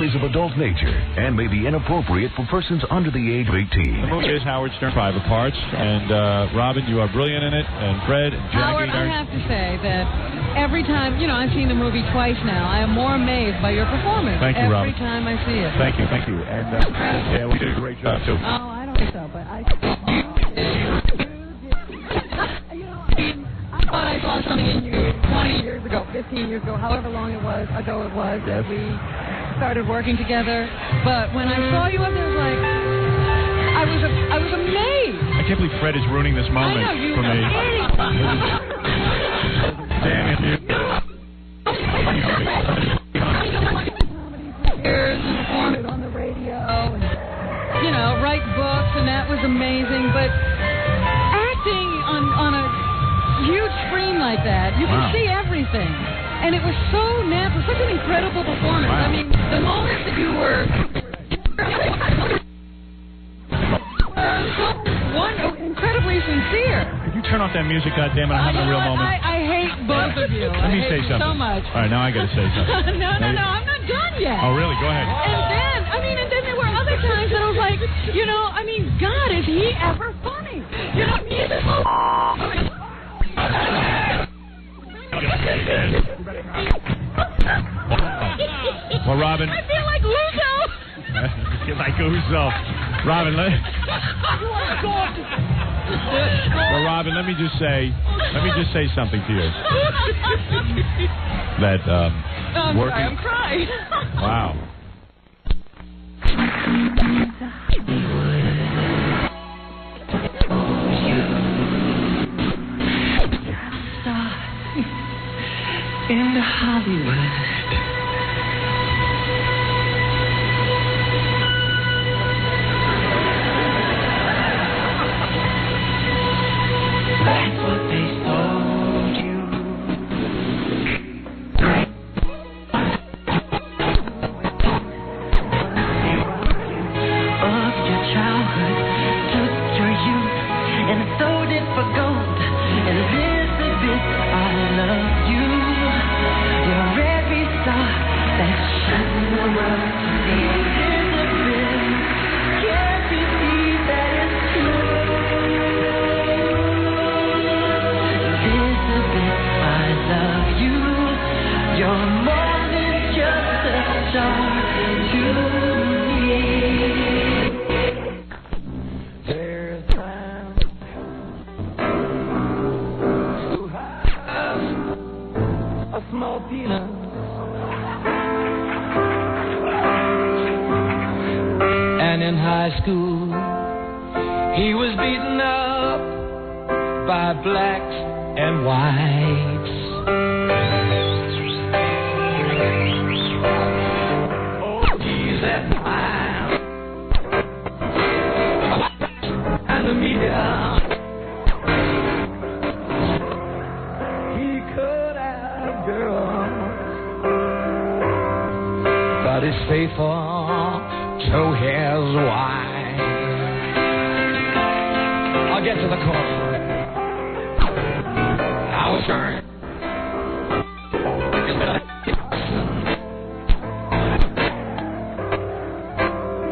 is of adult nature and may be inappropriate for persons under the age of 18. The movie is Howard Stern Private Parts, and Robin, you are brilliant in it, and Fred and Jackie. Howard, I have to say that every time, I've seen the movie twice now, I am more amazed by your performance. Thank you, Robin. Every time I see it. Thank you. And yeah, we did a great job too. Oh, I don't think so, but I thought I saw something in you 20 years ago, 15 years ago, however long ago it was that we started working together. But when I saw you up there, it was like, I was amazed. I can't believe Fred is ruining this moment for me. Damn it, dude. Years and perform it on the radio and, write books, and that was amazing. But acting on a huge screen like that, you can see everything. And it was so natural, such an incredible performance. Wow. I mean, the moment that you were so incredibly sincere. Could you turn off that music, goddammit? I'm having a real moment. I hate both of you. Let me say something. So much. All right, now I got to say something. No, I'm not done yet. Oh, really? Go ahead. And then there were other times that I was like, God, is he ever funny? Well, Robin. I feel like Luzo. Feel like Uzo. Robin, well, Robin, let me just say something to you. That I'm working. sorry, I'm crying. Wow. In Hollywood. That's what they told you. Of your childhood, took your youth, and sold it for gold. Elizabeth, I love you. You're every star that shines in the world to see. Elizabeth, can't you see that it's true? Elizabeth, I love you. You're more than just a star to me. There's time to have a small peanut. And in high school, he was beaten up by blacks and whites. Oh, he's that time. And the media. He could have girls, but he's faithful to his wife. I'll get to the core. I was sure.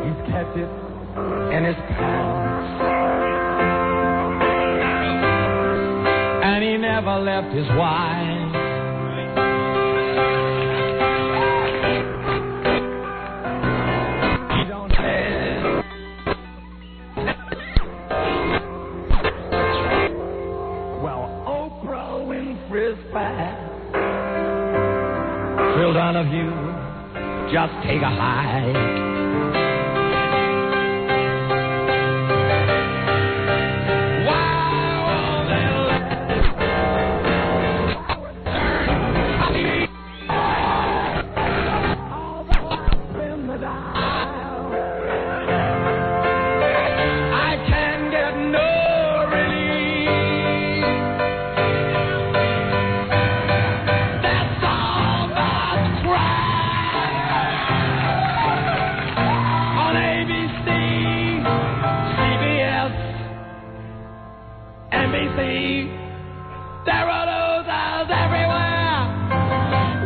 He's kept it in his pants, and he never left his wife. Thrilled on of you, just take a hike. There are losers everywhere.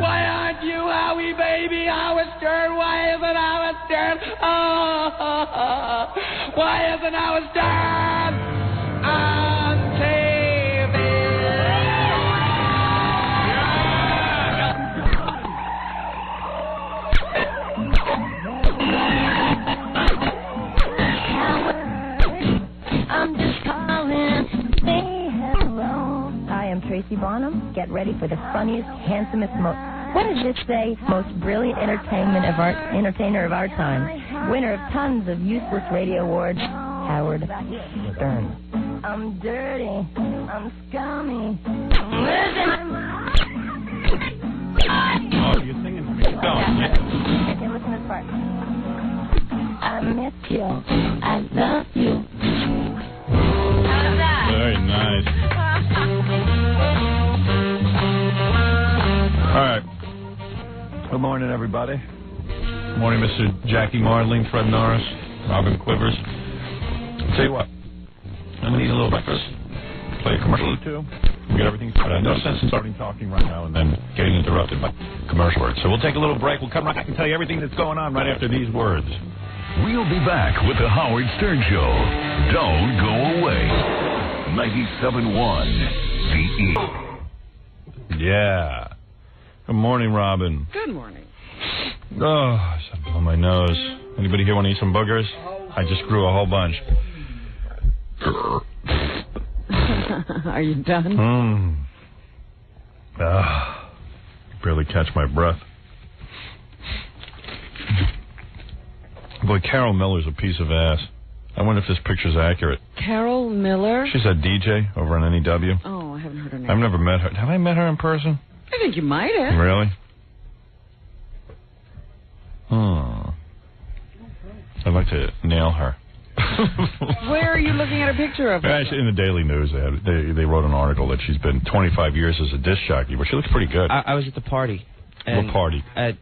Why aren't you Howie, baby? Howard Stern, why isn't Stern? Why isn't Howard Stern on TV? I'm just calling to say hello. Hi, I'm Tracy Bonham. Get ready for the funniest, handsomest, what does this say? Most brilliant entertainer of our time. Winner of tons of useless radio awards, Howard Stern. I'm dirty. I'm scummy. Listen. Oh, you're singing to me. Go. Okay, listen to this part. I miss you. I love you. How's that? Very nice. All right. Good morning, everybody. Good morning, Mr. Jackie Marling, Fred Norris, Robin Quivers. I'll tell you what. I'm going to eat a little breakfast, play a commercial or two, get everything started. No sense in starting talking right now and then getting interrupted by commercial words. So we'll take a little break. We'll come right back and tell you everything that's going on right after these words. We'll be back with the Howard Stern Show. Don't go away. 97.1 The E. Yeah. Good morning, Robin. Good morning. Oh, I blow my nose. Anybody here want to eat some boogers? I just grew a whole bunch. Are you done? Barely catch my breath. Boy, Carol Miller's a piece of ass. I wonder if this picture's accurate. Carol Miller? She's a DJ over on NEW. Oh, I haven't heard her name. I've never met her. Have I met her in person? I think you might have. Really? I'd like to nail her. Where are you looking at a picture of her? Actually, in the Daily News, they wrote an article that she's been 25 years as a disc jockey, but she looks pretty good. I was at the party. What party? At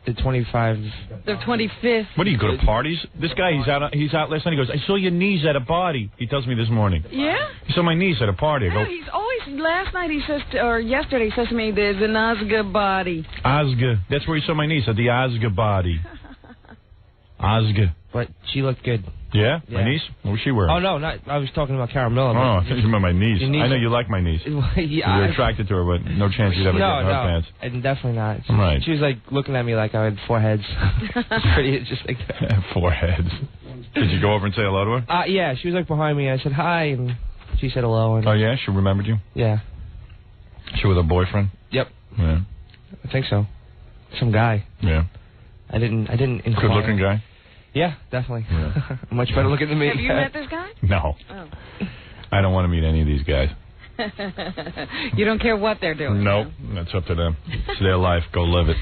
the 25. The 25th. What do you go to parties? This guy, he's out last night. He goes, I saw your knees at a party. He tells me this morning. Yeah? He saw my knees at a party. I go, No, he's always, last night he says, or yesterday he says to me, there's an Oscar body. Oscar. That's where he saw my niece, at the Oscar body. Oscar. But she looked good. Yeah? My niece? What was she wearing? Oh, no, I was talking about Carol Miller. Oh, I thought you meant my niece. I know you like my niece. Yeah, You're attracted to her, but no chance you'd ever get in her pants. And definitely not. Right. She was like looking at me like I had four heads. It's pretty just like that. 4 heads. Did you go over and say hello to her? Yeah, she was like behind me. I said hi, and she said hello. And oh, yeah? She remembered you? Yeah. She with her boyfriend? Yep. Yeah. I think so. Some guy. Yeah. I didn't inquire. Good looking guy? Yeah, definitely. Yeah. Much better looking than me. Have you met this guy? No. Oh. I don't want to meet any of these guys. You don't care what they're doing? Nope. That's up to them. It's their life. Go live it.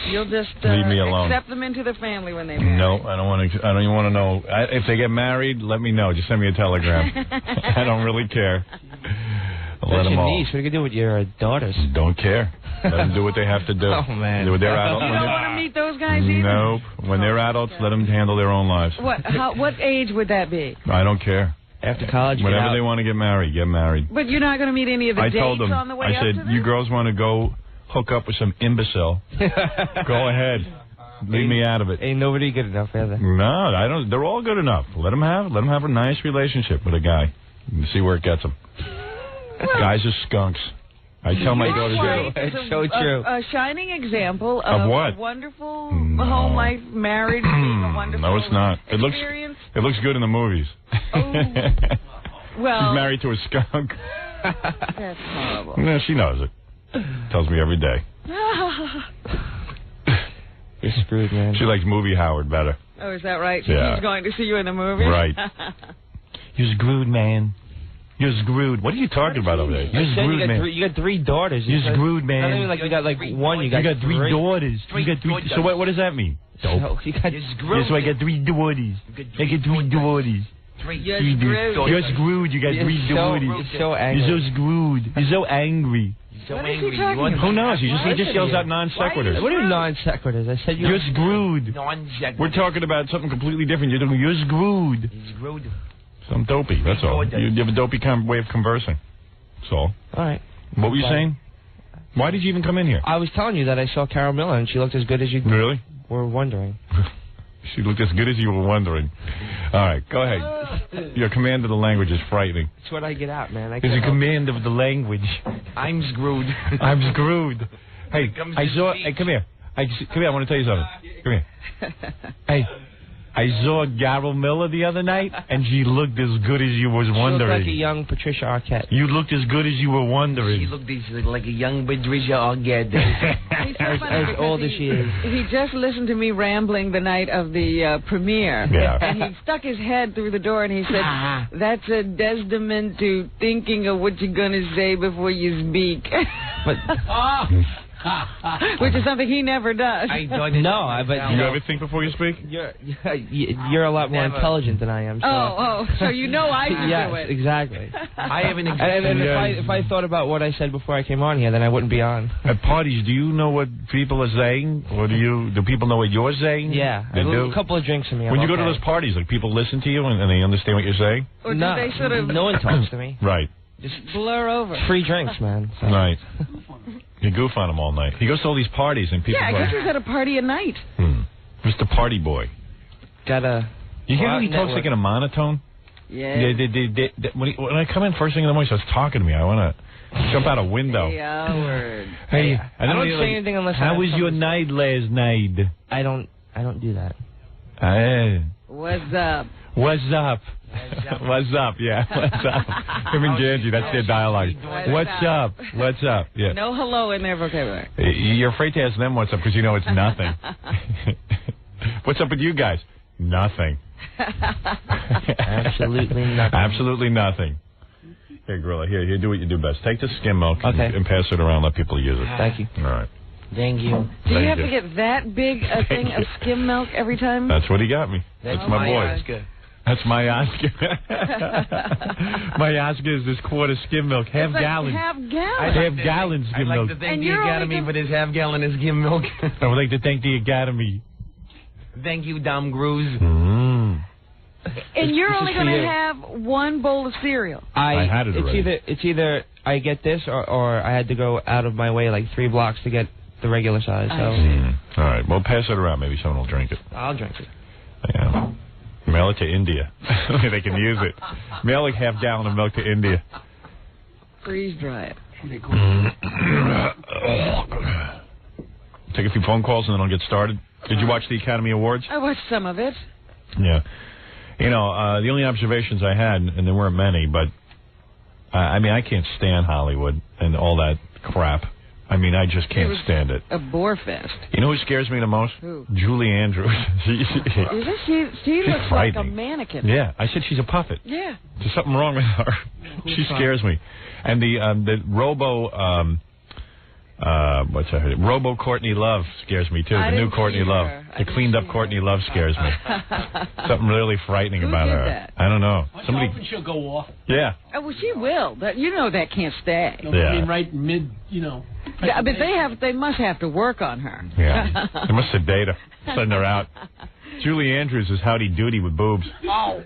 You'll just leave me alone. Accept them into the family when they marry. No, I don't want to. I don't even want to know. If they get married, let me know. Just send me a telegram. I don't really care. That's your niece. What are you going to do with your daughters? Don't care. Let them do what they have to do. Oh, man. They're adults. You don't want to meet those guys either? Nope. When they're adults, let them handle their own lives. What age would that be? I don't care. After college, whenever they want to get married, get married. But you're not going to meet any of the dates told them, on the way I up said, to them? you girls want to go hook up with some imbecile, go ahead. Leave me out of it. Ain't nobody good enough, is there? No, I don't. They're all good enough. Let them have a nice relationship with a guy and see where it gets them. Guys are skunks. I tell my daughters that. It's so true. A shining example of what? A wonderful home life, married, being a wonderful no, it's not. experience. It looks good in the movies. Oh. Well, she's married to a skunk. That's horrible. No, she knows it. Tells me every day. You're screwed, man. She likes movie Howard better. Oh, is that right? So yeah. She's going to see you in the movie? Right. You're screwed, man. You're screwed. What are you talking about over there? You're screwed, man. You got 3 daughters. You're screwed, man. Not even like you got like one. You got 3 daughters. You got 3. So what does that mean? So you got screwed. So I got 3 daughters. I get 3 daughters. You're screwed. You're screwed. You got 3 daughters. You're so angry. You're so screwed. You're so angry. So what angry. Is he talking about? Who knows? He just yells out non sequiturs. What are non sequiturs? I said you're screwed. We're talking about something completely different. You're screwed. You're screwed. Some dopey. That's all. You have a dopey way of conversing. That's all. All right. What were you saying? Why did you even come in here? I was telling you that I saw Carol Miller and she looked as good as you really were wondering. She looked as good as you were wondering. All right, go ahead. Your command of the language is frightening. It's what I get out, man. There's a command of the language. I'm screwed. I'm screwed. Hey, I saw... Hey, come here. Come here, I want to tell you something. Come here. Hey, I saw Carol Miller the other night, and she looked as good as you was wondering. She looked like a young Patricia Arquette. You looked as good as you were wondering. She looked like a young Patricia Arquette. as old as she is. He just listened to me rambling the night of the premiere. Yeah. And he stuck his head through the door and he said, that's a testament to thinking of what you're going to say before you speak. But... Which is something he never does. I don't know. But you ever think before you speak? You're a lot more intelligent than I am. So. So you know I can do it. Yes, exactly. I haven't. And if I thought about what I said before I came on here, then I wouldn't be on. At parties, do you know what people are saying, or do people know what you're saying? Yeah, they do. A couple of drinks in me. When you go to those parties, like people listen to you and they understand what you're saying. Or do they sort of? No one talks to me. Right. Just blur over. Free drinks, man. So. Right. You goof on him all night. He goes to all these parties and people. Yeah, I guess he's at a party at night. Mr. Party Boy. Gotta. You hear how he talks like in a monotone? Yeah. When I come in first thing in the morning, he starts talking to me. I want to jump out a window. Hey, Howard. Hey, I don't say anything unless. How was your night last night? I don't do that. What's up? What's up? What's up? Yeah, what's up? Him and Ganji, that's their dialogue. What's up? What's up? Yeah. No hello in their vocabulary. You're afraid to ask them what's up because you know it's nothing. What's up with you guys? Nothing. Absolutely nothing. Absolutely nothing. Here, Gorilla, here, do what you do best. Take the skim milk and pass it around. Let people use it. Thank you. All right. Thank you. Do you have to get that big a thing of skim milk every time? That's what he got me. That's my boy. Oscar. That's my Oscar. My Oscar is this quart of skim milk, half gallon. Half gallon. Half gallon skim milk. I'd like to thank the Academy for this half gallon of skim milk. I would like to thank the Academy. Thank you, Dom Cruise. And you're only going to have one bowl of cereal. I had it already. It's either I get this or I had to go out of my way like 3 blocks to get the regular size. So. All right. Well, pass it around. Maybe someone will drink it. I'll drink it. Yeah. Mail it to India. They can use it. Mail like half gallon of milk to India. Freeze dry it. Take a few phone calls and then I'll get started. Did you watch the Academy Awards? I watched some of it. Yeah. You know, the only observations I had, and there weren't many, but I mean, I can't stand Hollywood and all that crap. I mean, I just can't stand it. A bore fest. You know who scares me the most? Who? Julie Andrews. She looks like a mannequin. Yeah, I said she's a puppet. Yeah. There's something wrong with her. She scares me. And the Robo, what's that? Robo Courtney Love scares me too. The new Courtney Love. The cleaned up Courtney Love scares me. Something really frightening about her. That? I don't know. Somebody. Often she'll go off. Yeah. Oh, well, she will. You know that can't stay. No, I mean, right mid, Yeah, but they must have to work on her. Yeah. They must sedate her, send her out. Julie Andrews is Howdy Doody with boobs. Oh.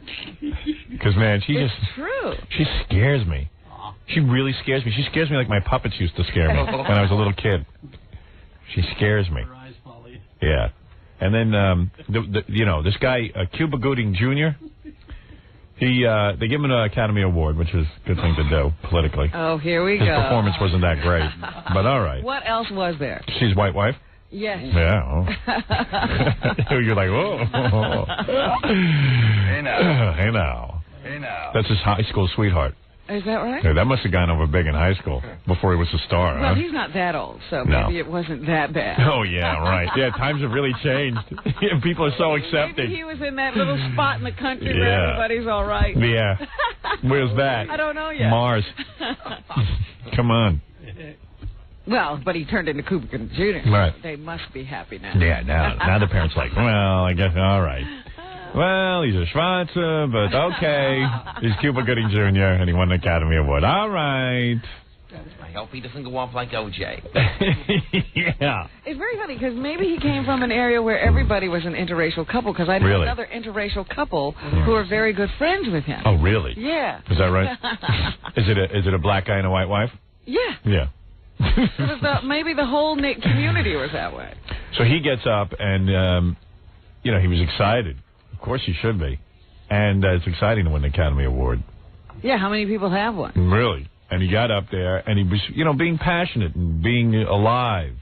Because, man, It's true. She scares me. She really scares me. She scares me like my puppets used to scare me when I was a little kid. She scares me. Yeah. And then, this guy, Cuba Gooding Jr., they give him an Academy Award, which is a good thing to do politically. Oh, here we go. His performance wasn't that great, but all right. What else was there? She's white wife? Yes. Yeah. Oh. You're like, whoa. Hey now. Hey now. Hey now. That's his high school sweetheart. Is that right? Yeah, that must have gone over big in high school before he was a star. Well, huh? he's not that old, so maybe it wasn't that bad. Oh, yeah, right. Yeah, times have really changed. People are so accepting. Maybe he was in that little spot in the country where everybody's all right. Yeah. Where's that? I don't know yet. Mars. Come on. Well, but he turned into Cuba Gooding Jr. Right. So they must be happy now. Yeah, now the parents are like, well, I guess, all right. Well, he's a Schwarzer, but okay. He's Cuba Gooding Jr., and he won an Academy Award. All right. I hope he doesn't go off like OJ. Yeah. It's very funny, because maybe he came from an area where everybody was an interracial couple, because I know another interracial couple who are very good friends with him. Oh, really? Yeah. Is that right? Is it a black guy and a white wife? Yeah. Yeah. Maybe the whole community was that way. So he gets up and you know, he was excited. Of course he should be. And it's exciting to win the Academy Award. Yeah, how many people have one? Really. And he got up there, and he was, you know, being passionate and being alive.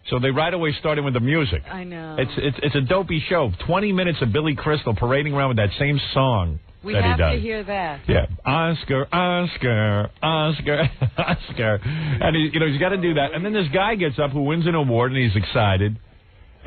So they right away started with the music. I know. It's a dopey show. 20 minutes of Billy Crystal parading around with that same song We that he have does. to hear that. Yeah, Oscar, Oscar, Oscar, Oscar. And he's got to do that. And then this guy gets up who wins an award, and he's excited.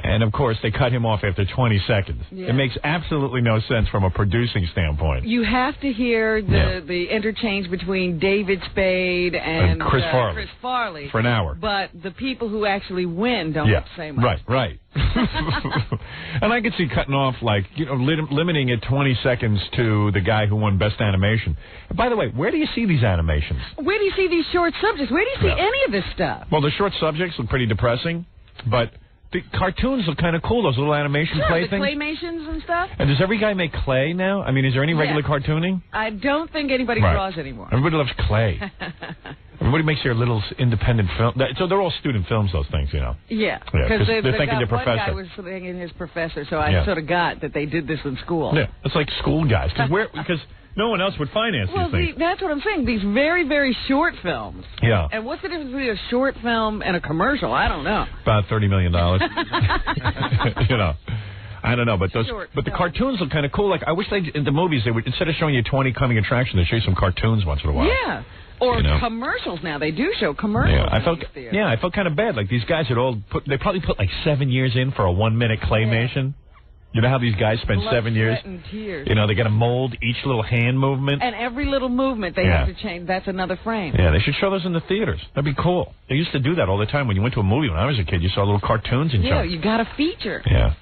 And, of course, they cut him off after 20 seconds. Yeah. It makes absolutely no sense from a producing standpoint. You have to hear the interchange between David Spade and Chris Farley. Chris Farley. For an hour. But the people who actually win don't say much. Right. And I could see cutting off, like, you know, limiting it 20 seconds to the guy who won Best Animation. And by the way, where do you see these animations? Where do you see these short subjects? Where do you see any of this stuff? Well, the short subjects look pretty depressing, but the cartoons look kind of cool, those little animation play the things. claymations and stuff. And does every guy make clay now? I mean, is there any regular cartooning? I don't think anybody draws anymore. Everybody loves clay. Everybody makes their little independent film. So they're all student films, those things, you know. Yeah, because they're thinking their one professor. guy was thinking his professor, so I sort of got that they did this in school. Yeah, it's like school guys, because no one else would finance these things. That's what I'm saying. These very, very short films. Yeah. And what's the difference between a short film and a commercial? I don't know. About $30 million. You know. I don't know, but the cartoons look kind of cool. Like, I wish in the movies, they would, instead of showing you 20 coming attractions, they show you some cartoons once in a while. Yeah. Or commercials now. They do show commercials. Yeah, I felt kind of bad. Like, these guys they probably put like 7 years in for a 1 minute claymation. Yeah. You know how these guys spend Blood, 7 years? Sweat, and tears. You know, they got to mold each little hand movement. And every little movement they have to change. That's another frame. Yeah, they should show those in the theaters. That'd be cool. They used to do that all the time. When you went to a movie when I was a kid, you saw little cartoons and Yeah, you got a feature. Yeah.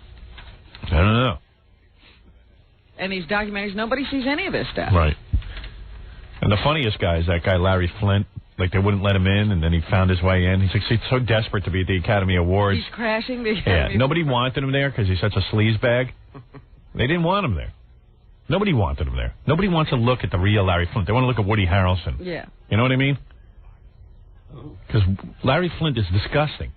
I don't know. And these documentaries, nobody sees any of this stuff. Right. And the funniest guy is that guy, Larry Flint. Like, they wouldn't let him in, and then he found his way in. He's so desperate to be at the Academy Awards. He's crashing the Academy Nobody wanted him there because he's such a sleazebag. They didn't want him there. Nobody wanted him there. Nobody wants to look at the real Larry Flint. They want to look at Woody Harrelson. Yeah. You know what I mean? Because Larry Flint is disgusting.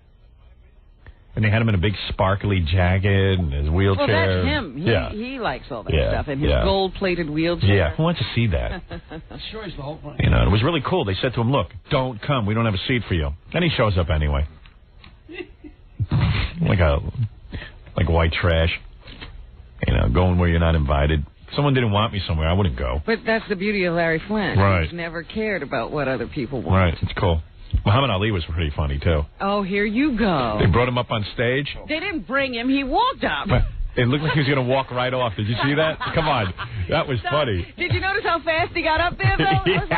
And they had him in a big sparkly jacket and his wheelchair. Well, that's him. He likes all that stuff. And his gold-plated wheelchair. Yeah, who wants to see that? Sure is the whole point. You know, it was really cool. They said to him, look, don't come. We don't have a seat for you. And he shows up anyway. like white trash. You know, going where you're not invited. If someone didn't want me somewhere, I wouldn't go. But that's the beauty of Larry Flint. Right. He's never cared about what other people want. Right, it's cool. Muhammad Ali was pretty funny, too. Oh, here you go. They brought him up on stage. They didn't bring him. He walked up. It looked like he was going to walk right off. Did you see that? Come on. That was funny. Did you notice how fast he got up there, though? I was like,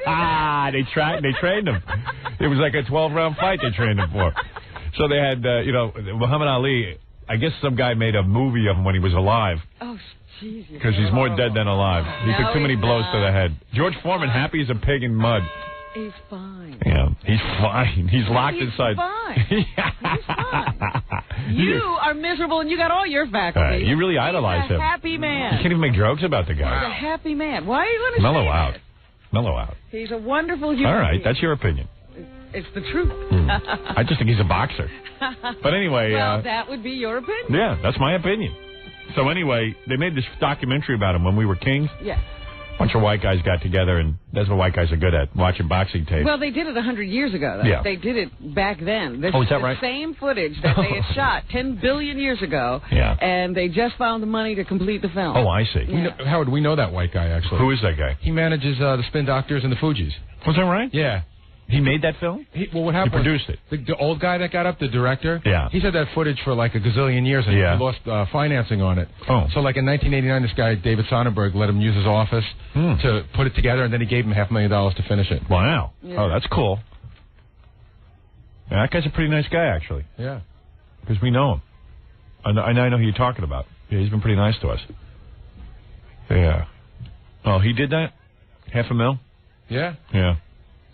how did he do that? They trained him. It was like a 12-round fight they trained him for. So they had, Muhammad Ali, I guess some guy made a movie of him when he was alive. Oh, Jesus. Because he's more dead than alive. He took too many blows to the head. George Foreman, happy as a pig in mud. He's fine. Yeah, he's fine. He's locked inside. Fine. He's fine. You are miserable, and you got all your faculties. You really idolize him. He's a happy man. You can't even make jokes about the guy. He's a happy man. Why are you going to Mellow out. Mellow out. He's a wonderful human All right, being. that's your opinion. It's the truth. I just think he's a boxer. But anyway... Well, that would be your opinion. Yeah, that's my opinion. So anyway, they made this documentary about him when we were kings. Yeah. A bunch of white guys got together, and that's what white guys are good at, watching boxing tapes. Well, they did it 100 years ago, though. Yeah. They did it back then. This is that the right? Same footage that they had shot 10 billion years ago, and they just found the money to complete the film. Oh, I see. Yeah. Howard, we know that white guy, actually. Who is that guy? He manages the Spin Doctors and the Fugees. Was that right? Yeah. He made that film? What happened? He produced it. The old guy that got up, the director, yeah. He's had that footage for like a gazillion years, and he lost financing on it. Oh. So like in 1989, this guy, David Sonnenberg, let him use his office to put it together, and then he gave him $500,000 to finish it. Wow. Yeah. Oh, that's cool. Yeah, that guy's a pretty nice guy, actually. Yeah. Because we know him. I know who you're talking about. Yeah, he's been pretty nice to us. Yeah. Oh, he did that? $500,000? Yeah. Yeah.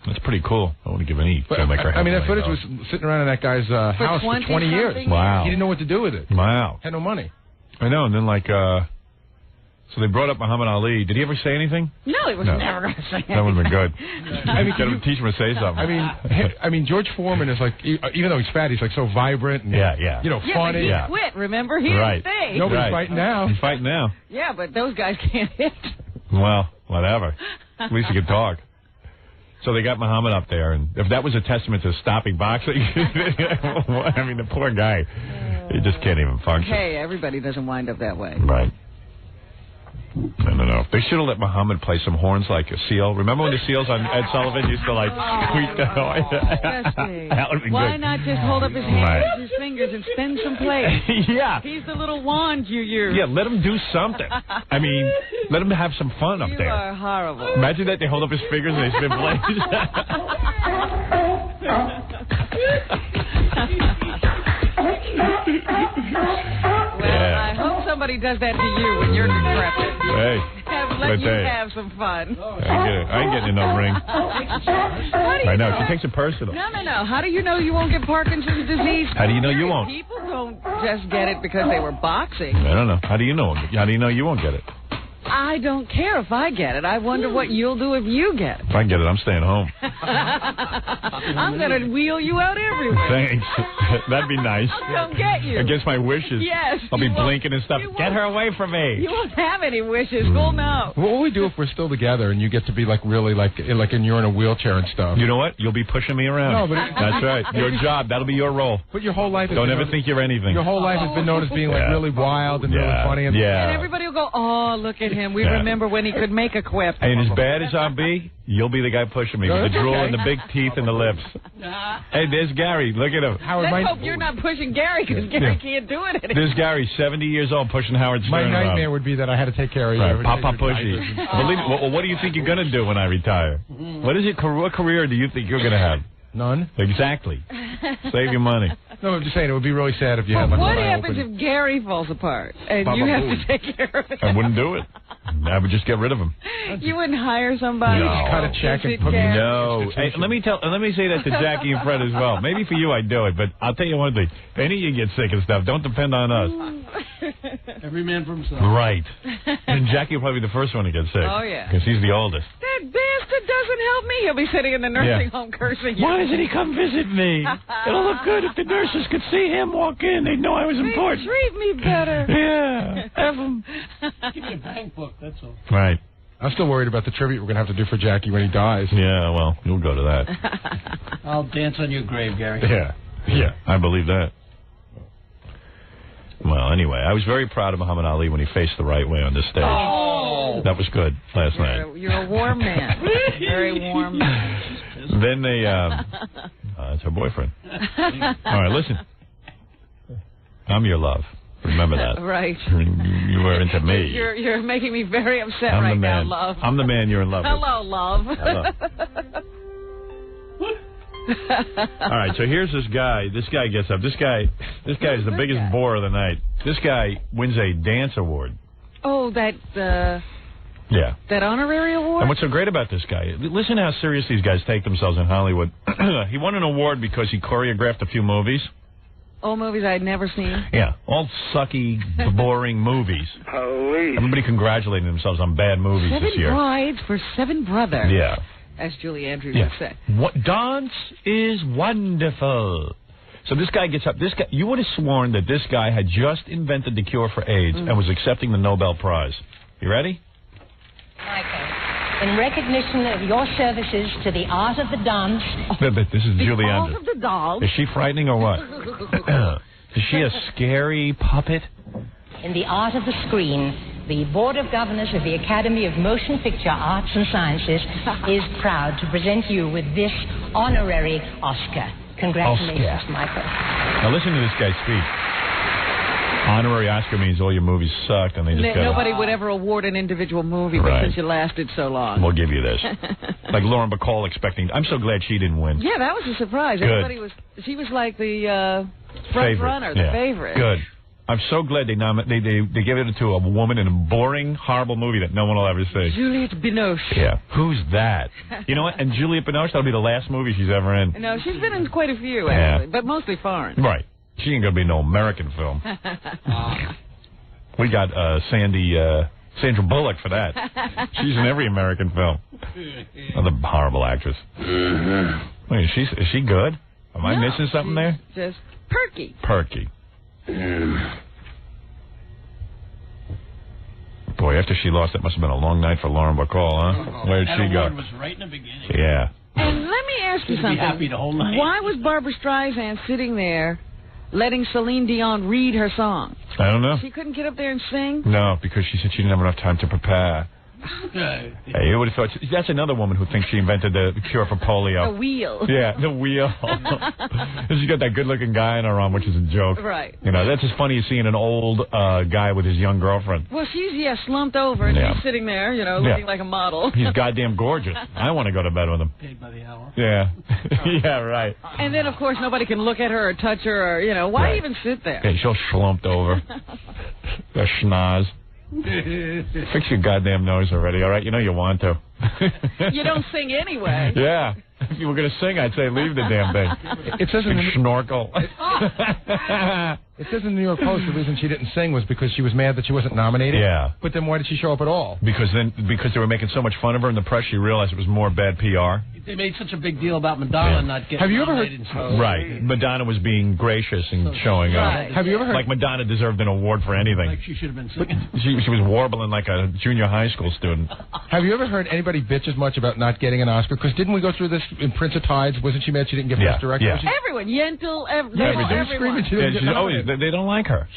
That's pretty cool. I want to give any filmmaker I mean, that footage was sitting around in that guy's house for 20 years. Wow. He didn't know what to do with it. Wow. Had no money. I know, and then So they brought up Muhammad Ali. Did he ever say anything? No, he was never going to say anything. That would have been good. I mean, teach him to say something. I mean, George Foreman is like, even though he's fat, he's like so vibrant and you know, funny. But he quit. Remember, he didn't stay. Nobody's fighting now. He's fighting now. Yeah, but those guys can't hit. Well, whatever. At least he can talk. So they got Muhammad up there, and if that was a testament to stopping boxing, I mean, the poor guy, he just can't even function. Hey, everybody doesn't wind up that way. Right. I don't know. They should have let Muhammad play some horns like a seal. Remember when the seals on Ed Sullivan used to like squeak the horn? That would be Why good. not just hold up his hands with his fingers and spin some plates? Yeah. He's the little wand you use. Yeah, let him do something. I mean, let him have some fun up there. You are horrible. Imagine that they hold up his fingers and they spin plates. Well, I hope somebody does that to you when you're decrepit. Hey. Let you have some fun. I ain't getting in no ring. I know. She takes it personal. No. How do you know you won't get Parkinson's disease? How do you know you won't? People don't just get it because they were boxing. I don't know. How do you know? How do you know you won't get it? I don't care if I get it. I wonder what you'll do if you get it. If I get it, I'm staying home. I'm going to wheel you out everywhere. Thanks. That'd be nice. I'll come get you. Against my wishes. Yes. I'll be blinking and stuff. Get her away from me. You won't have any wishes. We'll know. What will we do if we're still together and you get to be like really like and you're in a wheelchair and stuff? You know what? You'll be pushing me around. No, but that's right. Your job. That'll be your role. But your whole life. Don't ever think you're anything. Your whole life has been known as being like really wild and really funny. And And everybody will go, oh, look at him. We remember when he could make a quip. And as bad as I'll be, you'll be the guy pushing me with the drool and the big teeth and the lips. Hey, there's Gary. Look at him. Let's hope you're not pushing Gary because Gary can't do it anymore. There's Gary, 70 years old, pushing Howard Stern. My nightmare would be that I had to take care of you. Right. Papa Pushy. Believe me, well, what do you think you're going to do when I retire? What career do you think you're going to have? None. Exactly. Save your money. No, I'm just saying it would be really sad if you had like what happens if Gary falls apart and you have to take care of it? I wouldn't do it. I would just get rid of him. You wouldn't hire somebody? No. Cut a check and put me in. No. Hey, let me say that to Jackie and Fred as well. Maybe for you I'd do it, but I'll tell you one thing. If any of you get sick and stuff, don't depend on us. Every man for himself. Right. And Jackie will probably be the first one to get sick. Oh, yeah. Because he's the oldest. That bastard doesn't help me. He'll be sitting in the nursing home cursing you. Why doesn't he come visit me? It'll look good if the nurses could see him walk in. They'd know I was important. Treat me better. Yeah. Have him. Give me a bank book, that's all. Right. I'm still worried about the tribute we're going to have to do for Jackie when he dies. Yeah, well, you'll go to that. I'll dance on your grave, Gary. Yeah, I believe that. Well, anyway, I was very proud of Muhammad Ali when he faced the right way on this stage. Oh! That was good last night. You're a warm man. Very warm man. Then they, it's her boyfriend. All right, listen. I'm your love. Remember that. Right. You were into me. You're making me very upset I'm right the now, man. love. I'm the man you're in love with. Hello, love. Hello. All right, so here's this guy. This guy gets up. This guy is the biggest bore of the night. This guy wins a dance award. Oh, that honorary award? And what's so great about this guy, listen how serious these guys take themselves in Hollywood. He won an award because he choreographed a few movies. Old movies I'd never seen. Yeah, all sucky, boring movies. Holy. Everybody congratulating themselves on bad movies this year. 7 brides for 7 brothers. Yeah. As Julie Andrews would say. What, dance is wonderful. So this guy gets up. This guy, you would have sworn that this guy had just invented the cure for AIDS and was accepting the Nobel Prize. You ready? Michael, in recognition of your services to the art of the dance... This is Julie The art Andrews. of the doll. Is she frightening or what? Is she a scary puppet? In the art of the screen, the Board of Governors of the Academy of Motion Picture Arts and Sciences is proud to present you with this honorary Oscar. Congratulations, Michael. Now listen to this guy's speech. Honorary Oscar means all your movies sucked and they just got Nobody would ever award an individual movie because you lasted so long. We'll give you this. Like Lauren Bacall expecting. I'm so glad she didn't win. Yeah, that was a surprise. Good. She was like the front runner, the favorite. Good. I'm so glad they gave it to a woman in a boring, horrible movie that no one will ever see. Juliette Binoche. Yeah. Who's that? You know what? And Juliette Binoche, that'll be the last movie she's ever in. No, she's been in quite a few, actually, but mostly foreign. Right. She ain't going to be no American film. We got Sandy Sandra Bullock for that. She's in every American film. Another horrible actress. Wait, is she good? Am I missing something there? Just perky. Perky. Boy, after she lost, it must have been a long night for Lauren Bacall, huh? Where did she go? Was right in the beginning. Yeah. And let me ask you something. Be happy the whole night. Why was Barbra Streisand sitting there letting Celine Dion read her song? I don't know. She couldn't get up there and sing? No, because she said she didn't have enough time to prepare. Hey, you would have thought that's another woman who thinks she invented the cure for polio. The wheel. Yeah, the wheel. She's got that good-looking guy in her arm, which is a joke. Right. You know, that's as funny as seeing an old guy with his young girlfriend. Well, she's slumped over, and she's sitting there, looking like a model. He's goddamn gorgeous. I want to go to bed with him. Paid by the hour. Yeah. Yeah, right. And then, of course, nobody can look at her or touch her, or why even sit there? Yeah, she's all slumped over. A schnoz. Fix your goddamn nose already, all right? You know you want to. You don't sing anyway. Yeah. If you were going to sing, I'd say leave the damn thing. It says in the snorkel. It says in the New York Post the reason she didn't sing was because she was mad that she wasn't nominated. Yeah. But then why did she show up at all? Because they were making so much fun of her in the press, she realized it was more bad PR. They made such a big deal about Madonna not getting Have you ever heard? Right. Madonna was being gracious and showing up. Right. Have you ever heard? Like Madonna deserved an award for anything. Like she should have been singing. She was warbling like a junior high school student. Have you ever heard anybody bitch as much about not getting an Oscar? Because didn't we go through this in Prince of Tides? Wasn't she mad she didn't get Best Director? Yeah. Everyone. Yentl, everyone. They don't like her.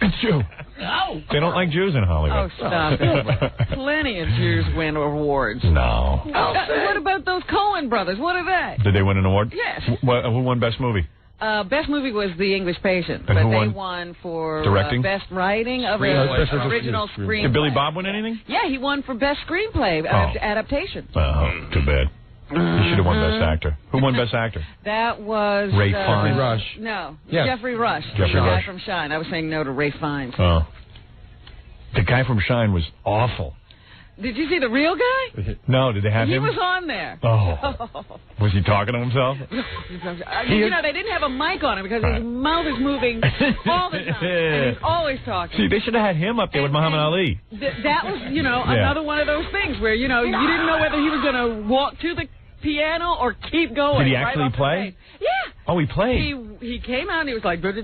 It's Jew. No. They don't like Jews in Hollywood. Oh, stop it. Plenty of Jews win awards. No. What about those Coen brothers? What are they? Did they win an award? Yes. Who won Best Movie? Best movie was The English Patient, And but who they won? won for Directing? Best Writing of Best an original screenplay. Did Billy Bob win anything? Yeah, he won for Best Screenplay adaptation. Oh, too bad. He should have won Best Actor. Who won Best Actor? That was Ray Fiennes. Rush. No, Yeah. Jeffrey Rush. Jeffrey the guy Rush. from Shine. I was saying no to Ray Fiennes. Oh. The guy from Shine was awful. Did you see the real guy? No, did they have He him? was on there. Oh. Was he talking to himself? They didn't have a mic on him because his mouth is moving all the time. And he's always talking. See, they should have had him up there with Muhammad Ali. That was, another one of those things where, you didn't know whether he was going to walk to the piano or keep going. Did he right actually off the play? stage. Yeah. Oh, he played. He came out and he was like, and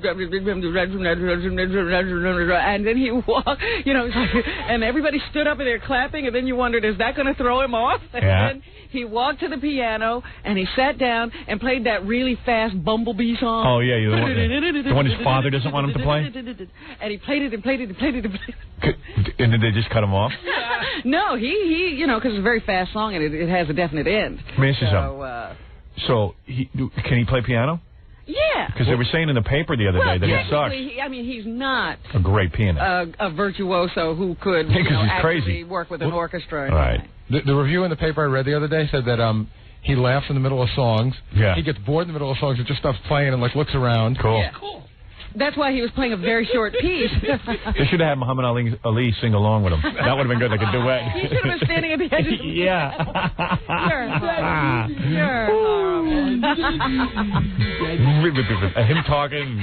then he walked, and everybody stood up and they're clapping, and then you wondered, is that going to throw him off? And then he walked to the piano and he sat down and played that really fast Bumblebee song. Oh, yeah, the one his father doesn't want him to play? And he played it and played it and played it and played it. And did they just cut him off? No, he because it's a very fast song and it has a definite end. Let me ask you something. So, can he play piano? Yeah. Because they were saying in the paper the other day that he sucks. He's not a great pianist. A virtuoso who could he's actually crazy. work with an orchestra. Right. The review in the paper I read the other day said that he laughs in the middle of songs. Yeah. He gets bored in the middle of songs and just stops playing and looks around. Cool. Yeah. Cool. That's why he was playing a very short piece. They should have had Muhammad Ali sing along with him. That would have been good, like a duet. He should have been standing at the edge of the Yeah. You're horrible. Him talking.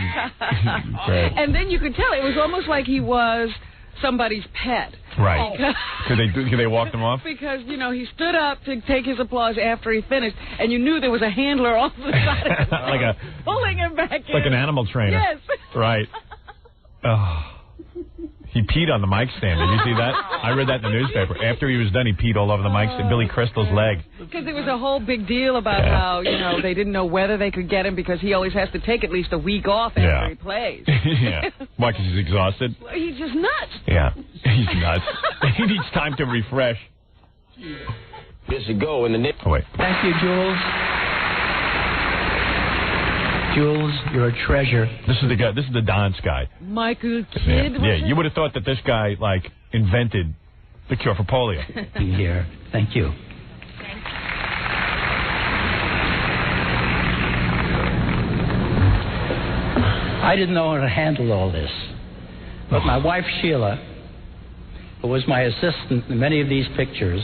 And then you could tell it was almost like he was somebody's pet. Right. Could they walk him off? Because, he stood up to take his applause after he finished, and you knew there was a handler off the side of the like pulling him back in. Like an animal trainer. Yes. Right. Oh. He peed on the mic stand. Did you see that? I read that in the newspaper. After he was done, he peed all over the mic stand. Billy Crystal's leg. Because there was a whole big deal about how, they didn't know whether they could get him because he always has to take at least a week off after he plays. Yeah. Why, because he's exhausted? He's just nuts. Yeah. He's nuts. He needs time to refresh. This should go in the net. Oh, wait. Thank you, Jules. Jules, you're a treasure. This is the guy. This is the dance guy. Michael Kidd. Yeah, you would have thought that this guy, invented the cure for polio. Be here. Thank you. I didn't know how to handle all this. But my wife, Sheila, who was my assistant in many of these pictures,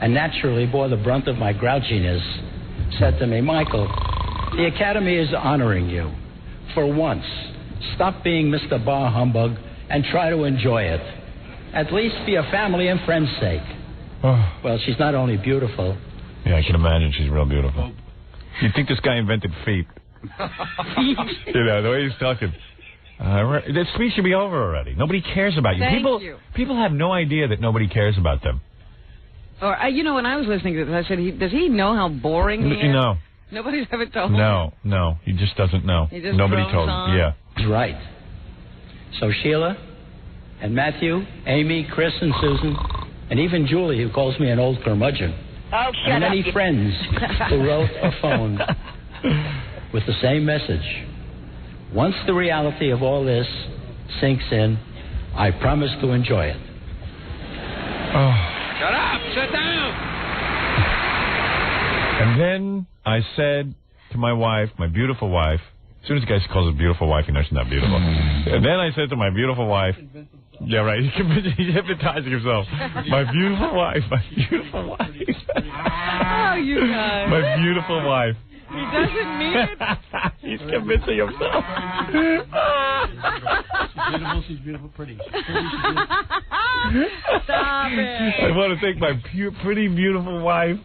and naturally bore the brunt of my grouchiness, said to me, Michael, the Academy is honoring you. For once, stop being Mr. Bar Humbug and try to enjoy it. at least for your family and friends' sake. Well, she's not only beautiful. Yeah, I can imagine she's real beautiful. You'd think this guy invented feet. You know, the way he's talking. This speech should be over already. Nobody cares about you. Thank you. People have no idea that nobody cares about them. Or, you know, when I was listening to this, I said, does he know how boring he is? No. Nobody's ever told him. No. He just doesn't know. He just Nobody drones told him. on. Yeah. He's right. So Sheila and Matthew, Amy, Chris and Susan, and even Julie, who calls me an old curmudgeon, and many friends who wrote or phoned with the same message. Once the reality of all this sinks in, I promise to enjoy it. Shut up! Shut down! And then I said to my wife, my beautiful wife, as soon as the guy calls his beautiful wife, he knows she's not beautiful. And then I said to my beautiful wife, yeah, right, he's hypnotizing himself. My beautiful wife, my beautiful wife. Oh, you guys. My beautiful wife. He doesn't mean it. He's convincing himself. She's beautiful, pretty. Stop it. I want to thank my pretty, beautiful wife.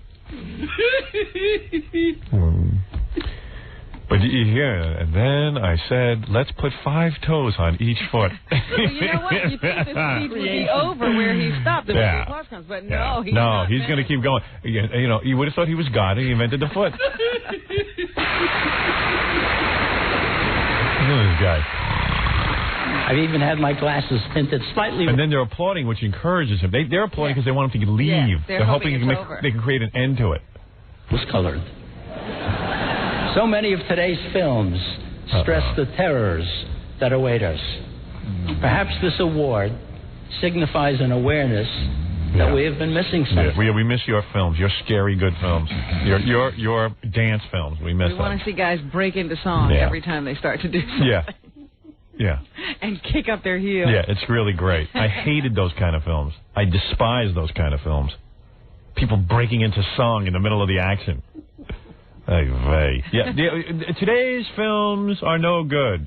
But you hear, and then I said, let's put 5 toes on each foot. Well, you know what? You think this speech would be over where he stopped and the applause comes, but no, he's not he's going to keep going. You know, you would have thought he was God and he invented the foot. Look at this guy. I've even had my glasses tinted slightly. And then they're applauding, which encourages him. They're applauding because they want him to leave. Yeah, they're hoping they can create an end to it. Was colored. So many of today's films stress the terrors that await us. Perhaps this award signifies an awareness that we have been missing something. Yeah, we miss your films, your scary good films, your dance films. We miss them. We want to see guys break into song every time they start to do something. Yeah. And kick up their heels. Yeah, it's really great. I hated those kind of films. I despise those kind of films. People breaking into song in the middle of the action. Yeah, today's films are no good.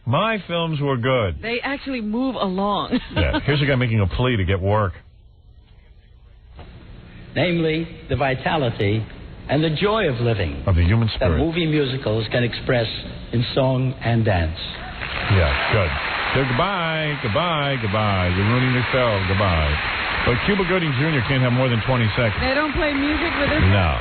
My films were good. They actually move along. Yeah, here's a guy making a plea to get work. Namely, the vitality and the joy of living of the human that spirit movie musicals can express in song and dance. Yeah, good. So goodbye. You're ruining the show. Goodbye. But Cuba Gooding Jr. can't have more than 20 seconds. They don't play music with us? No.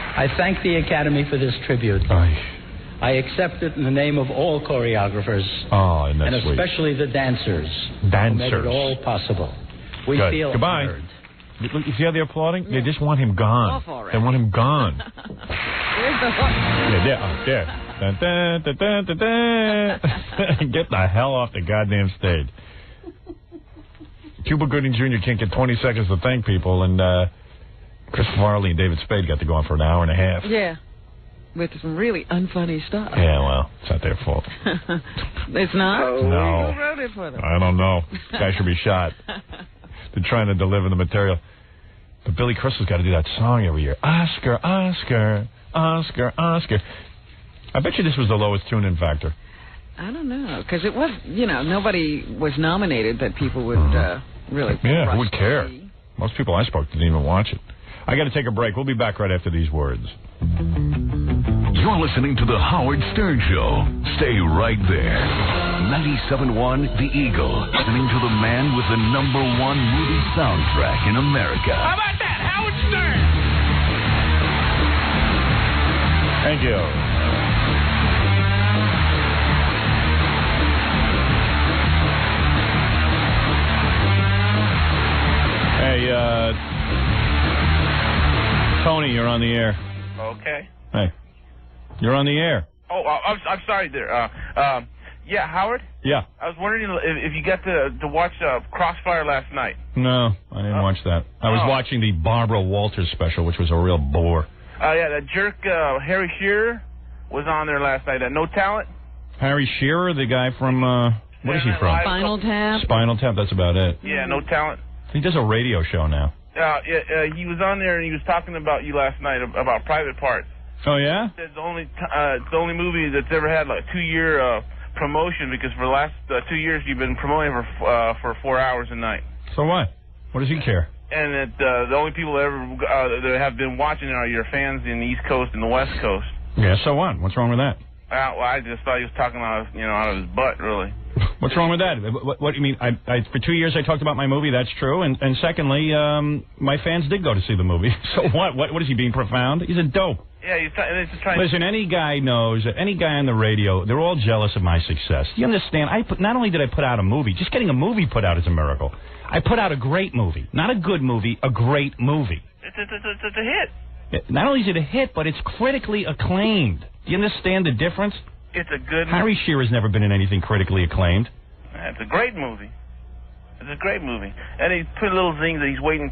I thank the Academy for this tribute. I accept it in the name of all choreographers. And especially the dancers. Who made it all possible. We feel honored. Look, you see how they're applauding? They just want him gone. They want him gone. Where's the hook? Yeah, there. Dun, dun, dun, dun, dun, dun. Get the hell off the goddamn stage. Cuba Gooding Jr. can't get 20 seconds to thank people, and Chris Farley and David Spade got to go on for an hour and a half. Yeah, with some really unfunny stuff. Yeah, well, it's not their fault. It's not? No. Who wrote it for them? I don't know. Guy should be shot. They're trying to deliver the material. But Billy Crystal's got to do that song every year. Oscar, Oscar, Oscar, Oscar. I bet you this was the lowest tune-in factor. I don't know, because it was, nobody was nominated that people would really Yeah, who would care? Most people I spoke to didn't even watch it. I got to take a break. We'll be back right after these words. You're listening to The Howard Stern Show. Stay right there. 97.1 The Eagle. Listening to the man with the #1 movie soundtrack in America. How about that? Howard Stern! Thank you. Hey, Tony, you're on the air. Okay. Hey, you're on the air. Oh, I'm sorry there. Yeah, Howard? Yeah. I was wondering if you got to watch Crossfire last night. No, I didn't watch that. I was watching the Barbara Walters special, which was a real bore. Yeah, that jerk Harry Shearer was on there last night. No Talent? Harry Shearer, the guy from, what is he from? Spinal Tap. Spinal Tap, that's about it. Yeah, No Talent. He does a radio show now. He was on there and he was talking about you last night, about Private Parts. Oh, yeah? It's the only movie that's ever had like a 2-year promotion because for the last 2 years you've been promoting for 4 hours a night. So what? What does he care? And that the only people that ever that have been watching are your fans in the East Coast and the West Coast. Yeah, so what? What's wrong with that? Well, I just thought he was talking out of his butt, really. What's wrong with that? What do you mean? For 2 years I talked about my movie. That's true. And secondly, my fans did go to see the movie. So what? What is he being profound? He's a dope. Yeah, he's just trying. Listen, any guy knows. Any guy on the radio, they're all jealous of my success. Do you understand? Not only did I put out a movie, just getting a movie put out is a miracle. I put out a great movie, not a good movie, a great movie. It's a hit. Not only is it a hit, but it's critically acclaimed. Do you understand the difference? It's a good. Harry Shearer's never been in anything critically acclaimed. It's a great movie. It's a great movie, and he put a little thing that he's waiting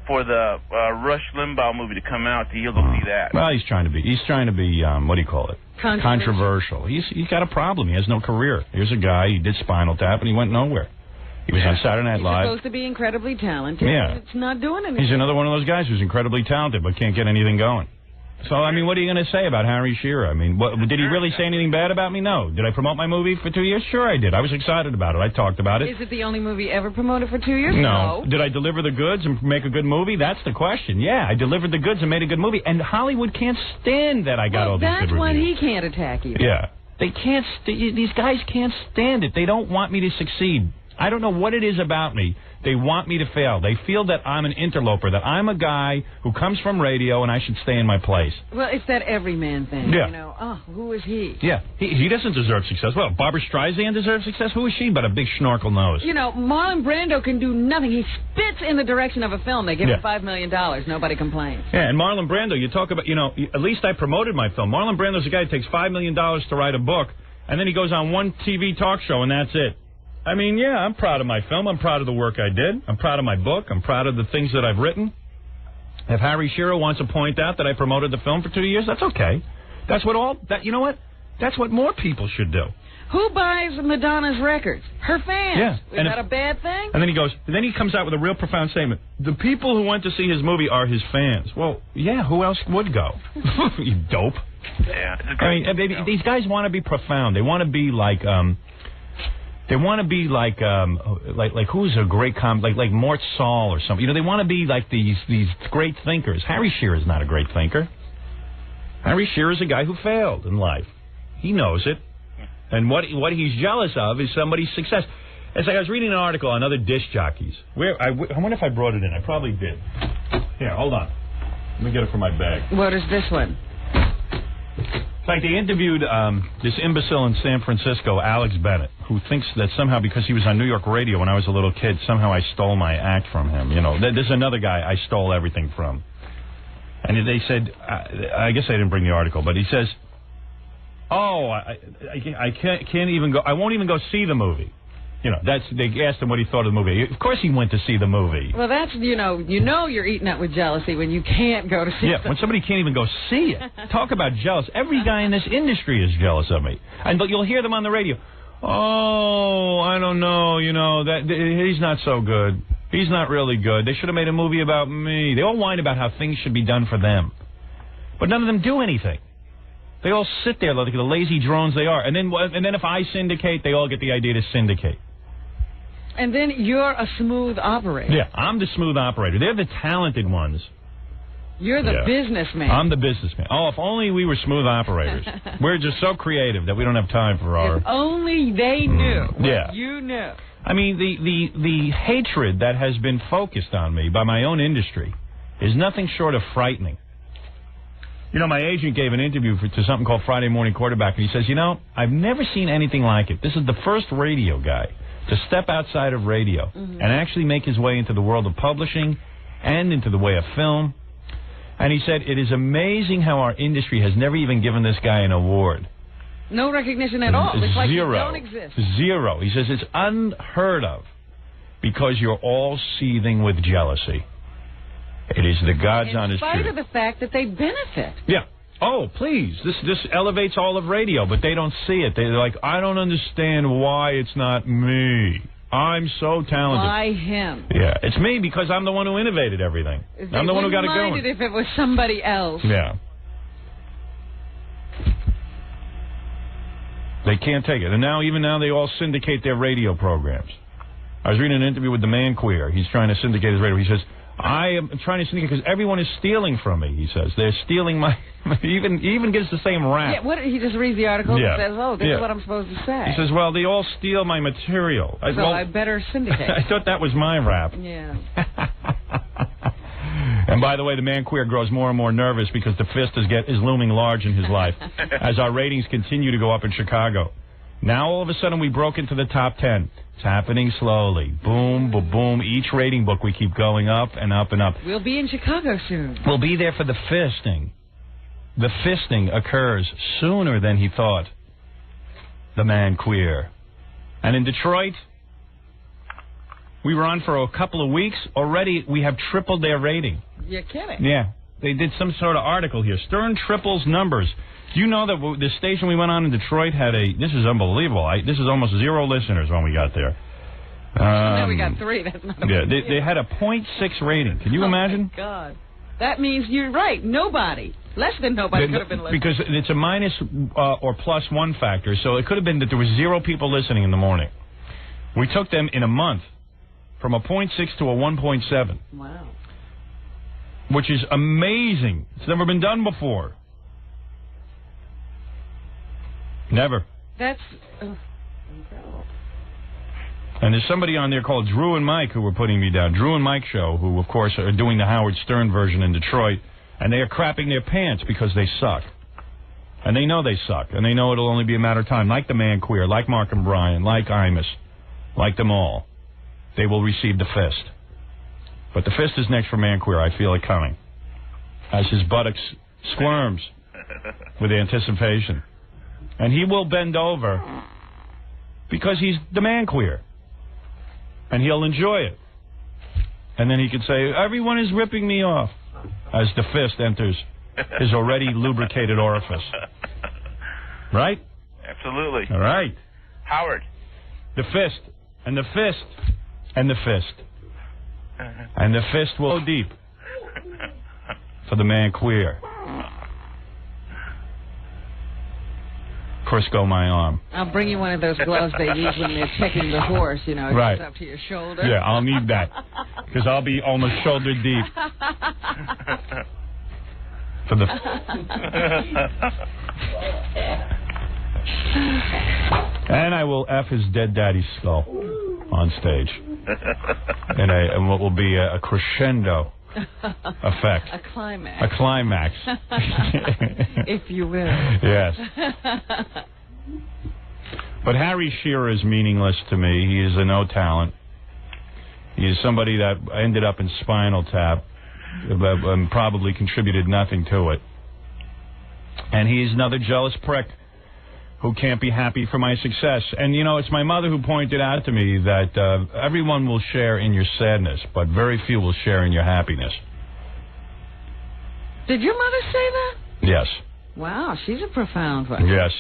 for the Rush Limbaugh movie to come out. He'll go see that. Well, he's trying to be. What do you call it? Controversial. He's got a problem. He has no career. Here's a guy. He did Spinal Tap, and he went nowhere. He was on Saturday Night Live. He's supposed to be incredibly talented. Yeah. It's not doing anything. He's another one of those guys who's incredibly talented but can't get anything going. So, I mean, what are you going to say about Harry Shearer? I mean, did he really say anything bad about me? No. Did I promote my movie for 2 years? Sure I did. I was excited about it. I talked about it. Is it the only movie ever promoted for 2 years? No. Did I deliver the goods and make a good movie? That's the question. Yeah, I delivered the goods and made a good movie. And Hollywood can't stand that I got all these good reviews. That's when he can't attack you. Yeah. They can't. These guys can't stand it. They don't want me to succeed. I don't know what it is about me. They want me to fail. They feel that I'm an interloper, that I'm a guy who comes from radio and I should stay in my place. Well, it's that everyman thing. Yeah. You know, who is he? Yeah. He doesn't deserve success. Well, Barbara Streisand deserves success. Who is she but a big schnorkel nose? You know, Marlon Brando can do nothing. He spits in the direction of a film. They give him $5 million. Nobody complains. Yeah, and Marlon Brando, you talk about, at least I promoted my film. Marlon Brando's a guy who takes $5 million to write a book, and then he goes on one TV talk show, and that's it. I mean, yeah, I'm proud of my film. I'm proud of the work I did. I'm proud of my book. I'm proud of the things that I've written. If Harry Shearer wants to point out that I promoted the film for 2 years, that's okay. You know what? That's what more people should do. Who buys Madonna's records? Her fans. Yeah. Is that a bad thing? And then he comes out with a real profound statement. The people who went to see his movie are his fans. Well, yeah, who else would go? You dope. Yeah. I mean, these guys want to be profound. They want to be like, who's a great like Mort Saul or something. They want to be like these great thinkers. Harry Shearer is not a great thinker. Harry Shearer is a guy who failed in life. He knows it. And what he's jealous of is somebody's success. It's like I was reading an article on other disc jockeys. I wonder if I brought it in. I probably did. Here, hold on. Let me get it from my bag. What is this one? In fact, they interviewed this imbecile in San Francisco, Alex Bennett, who thinks that somehow because he was on New York radio when I was a little kid, somehow I stole my act from him. There's another guy I stole everything from. And they said, I guess I didn't bring the article, but he says, I can't even go. I won't even go see the movie. They asked him what he thought of the movie. Of course he went to see the movie. Well, that's, you're eating up with jealousy when you can't go to see it. Yeah, when somebody can't even go see it. Talk about jealous. Every guy in this industry is jealous of me. And you'll hear them on the radio. Oh, I don't know, he's not so good. He's not really good. They should have made a movie about me. They all whine about how things should be done for them. But none of them do anything. They all sit there like the lazy drones they are. And then if I syndicate, they all get the idea to syndicate. And then you're a smooth operator. Yeah, I'm the smooth operator. They're the talented ones. You're the businessman. I'm the businessman. Oh, if only we were smooth operators. We're just so creative that we don't have time for our... If only they knew what you knew. I mean, the hatred that has been focused on me by my own industry is nothing short of frightening. My agent gave an interview to something called Friday Morning Quarterback, and he says, I've never seen anything like it. This is the first radio guy to step outside of radio and actually make his way into the world of publishing and into the way of film. And he said, it is amazing how our industry has never even given this guy an award. No recognition at all. It's like you don't exist. Zero. He says it's unheard of because you're all seething with jealousy. It is the God's honest truth. In spite of the fact that they benefit. Yeah. Oh, please. This elevates all of radio, but they don't see it. They're like, I don't understand why it's not me. I'm so talented. Why him? Yeah, it's me because I'm the one who innovated everything. I'm the one who got it going. They wouldn't mind it if it was somebody else. Yeah. They can't take it. And even now, they all syndicate their radio programs. I was reading an interview with the man queer. He's trying to syndicate his radio. He says, I am trying to syndicate because everyone is stealing from me, he says. They're stealing my... He even gives the same rap. Yeah, he just reads the article and says, this is what I'm supposed to say. He says, well, they all steal my material. I better syndicate. I thought that was my rap. Yeah. And by the way, the man queer grows more and more nervous because the fist is looming large in his life as our ratings continue to go up in Chicago. Now, all of a sudden, we broke into the top 10. It's happening slowly. Boom, boom, boom. Each rating book, we keep going up and up and up. We'll be in Chicago soon. We'll be there for the fisting. The fisting occurs sooner than he thought. The man queer. And in Detroit, we were on for a couple of weeks. Already, we have tripled their rating. You're kidding. Yeah. They did some sort of article here. Stern triples numbers. Do you know that the station we went on in Detroit had this is unbelievable. This is almost 0 listeners when we got there. Now we got 3. That's not a big deal. They had a 0.6 rating. Can you imagine? Oh, my God. That means you're right. Nobody. Less than nobody could have been listening. Because it's a minus or plus 1 factor. So it could have been that there was 0 people listening in the morning. We took them in a month from a 0.6 to a 1.7. Wow. Which is amazing. It's never been done before. Never. That's incredible. And there's somebody on there called Drew and Mike who were putting me down. Drew and Mike Show, who, of course, are doing the Howard Stern version in Detroit. And they are crapping their pants because they suck. And they know they suck. And they know it'll only be a matter of time. Like the man queer, like Mark and Brian, like Imus, like them all. They will receive the fist. But the fist is next for man queer. I feel it coming. As his buttocks squirms with anticipation. And he will bend over because he's the man queer. And he'll enjoy it. And then he can say, everyone is ripping me off, as the fist enters his already lubricated orifice. Right? Absolutely. All right. Howard. The fist, and the fist, and the fist. And the fist will go deep for the man queer. Crisco, my arm. I'll bring you one of those gloves they use when they're checking the horse, it right. goes up to your shoulder. Yeah, I'll need that. Because I'll be almost shoulder deep. For the... And I will F his dead daddy's skull on stage. And what will be a crescendo effect. A climax. A climax. If you will. Yes. But Harry Shearer is meaningless to me. He is a no talent. He is somebody that ended up in Spinal Tap and probably contributed nothing to it. And he is another jealous prick who can't be happy for my success. And, it's my mother who pointed out to me that everyone will share in your sadness, but very few will share in your happiness. Did your mother say that? Yes. Wow, she's a profound one. Yes.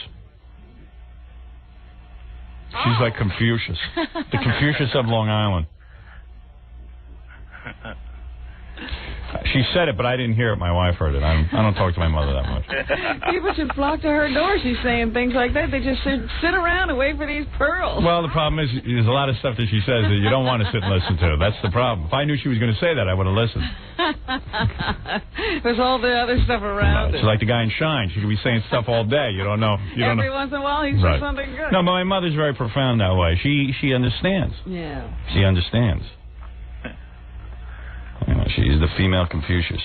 She's like Confucius. The Confucius of Long Island. She said it, but I didn't hear it. My wife heard it. I don't talk to my mother that much. People should flock to her door. She's saying things like that. They just sit around and wait for these pearls. Well, the problem is there's a lot of stuff that she says that you don't want to sit and listen to. That's the problem. If I knew she was going to say that, I would have listened. There's all the other stuff around it. She's like the guy in Shine. She could be saying stuff all day. You don't know. Every once in a while, he says something good. No, but my mother's very profound that way. She understands. Yeah. She understands. She's the female Confucius.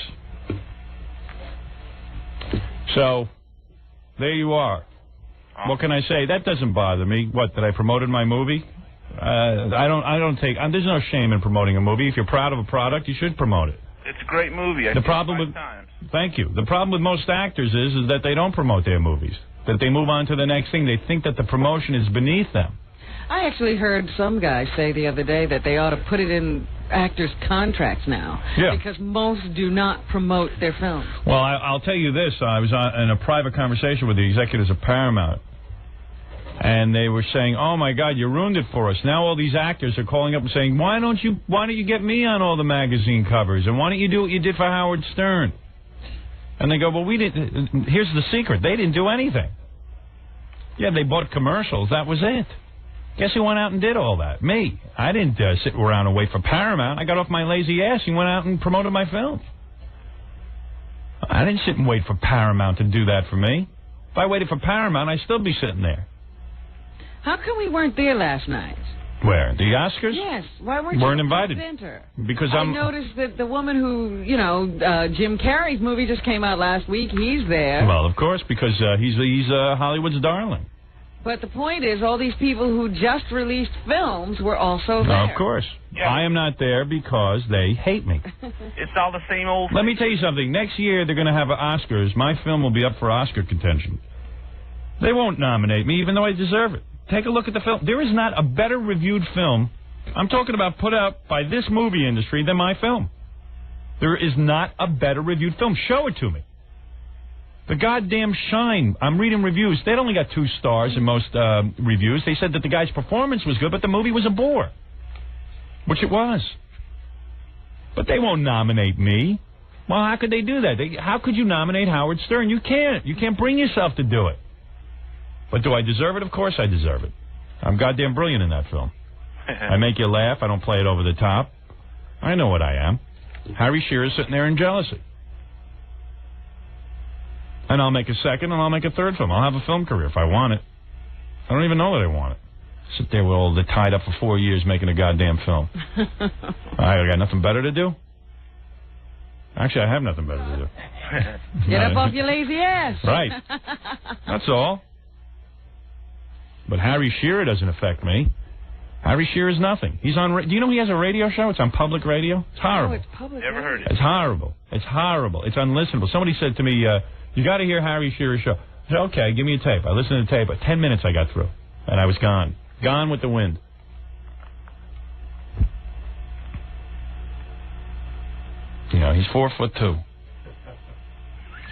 So, there you are. What can I say? That doesn't bother me. What, that I promoted my movie? I don't take... there's no shame in promoting a movie. If you're proud of a product, you should promote it. It's a great movie. The problem with... Thank you. The problem with most actors is that they don't promote their movies. That they move on to the next thing. They think that the promotion is beneath them. I actually heard some guy say the other day that they ought to put it in actors' contracts now. Yeah. Because most do not promote their films. Well, I'll tell you this. I was in a private conversation with the executives of Paramount. And they were saying, oh, my God, you ruined it for us. Now all these actors are calling up and saying, why don't you get me on all the magazine covers? And why don't you do what you did for Howard Stern? And they go, well, we didn't. Here's the secret. They didn't do anything. Yeah, they bought commercials. That was it. Guess who went out and did all that? Me. I didn't sit around and wait for Paramount. I got off my lazy ass and went out and promoted my film. I didn't sit and wait for Paramount to do that for me. If I waited for Paramount, I'd still be sitting there. How come we weren't there last night? Where? The Oscars? Yes. Why weren't you invited? Center? Because I noticed that the woman who, Jim Carrey's movie just came out last week. He's there. Well, of course, because he's Hollywood's darling. But the point is, all these people who just released films were also there. Of course. Yeah. I am not there because they hate me. It's all the same old... Let me tell you something. Next year, they're going to have Oscars. My film will be up for Oscar contention. They won't nominate me, even though I deserve it. Take a look at the film. There is not a better reviewed film, I'm talking about put out by this movie industry, than my film. There is not a better reviewed film. Show it to me. The goddamn Shine, I'm reading reviews. They only got 2 stars in most reviews. They said that the guy's performance was good, but the movie was a bore. Which it was. But they won't nominate me. Well, how could they do that? How could you nominate Howard Stern? You can't. You can't bring yourself to do it. But do I deserve it? Of course I deserve it. I'm goddamn brilliant in that film. I make you laugh. I don't play it over the top. I know what I am. Harry Shearer's sitting there in jealousy. And I'll make a second, and I'll make a third film. I'll have a film career if I want it. I don't even know that I want it. Sit there with all the tied up for 4 years making a goddamn film. I got nothing better to do? Actually, I have nothing better to do. Get up off your lazy ass. Right. That's all. But Harry Shearer doesn't affect me. Harry Shearer's nothing. He's on. Do you know he has a radio show? It's on public radio. It's horrible. Oh, it's public. Never heard it. It's horrible. It's horrible. It's unlistenable. Somebody said to me, "You got to hear Harry Shearer's show." I said, "Okay, give me a tape." I listened to the tape. But 10 minutes I got through, and I was gone. Gone with the wind. You know, he's 4'2".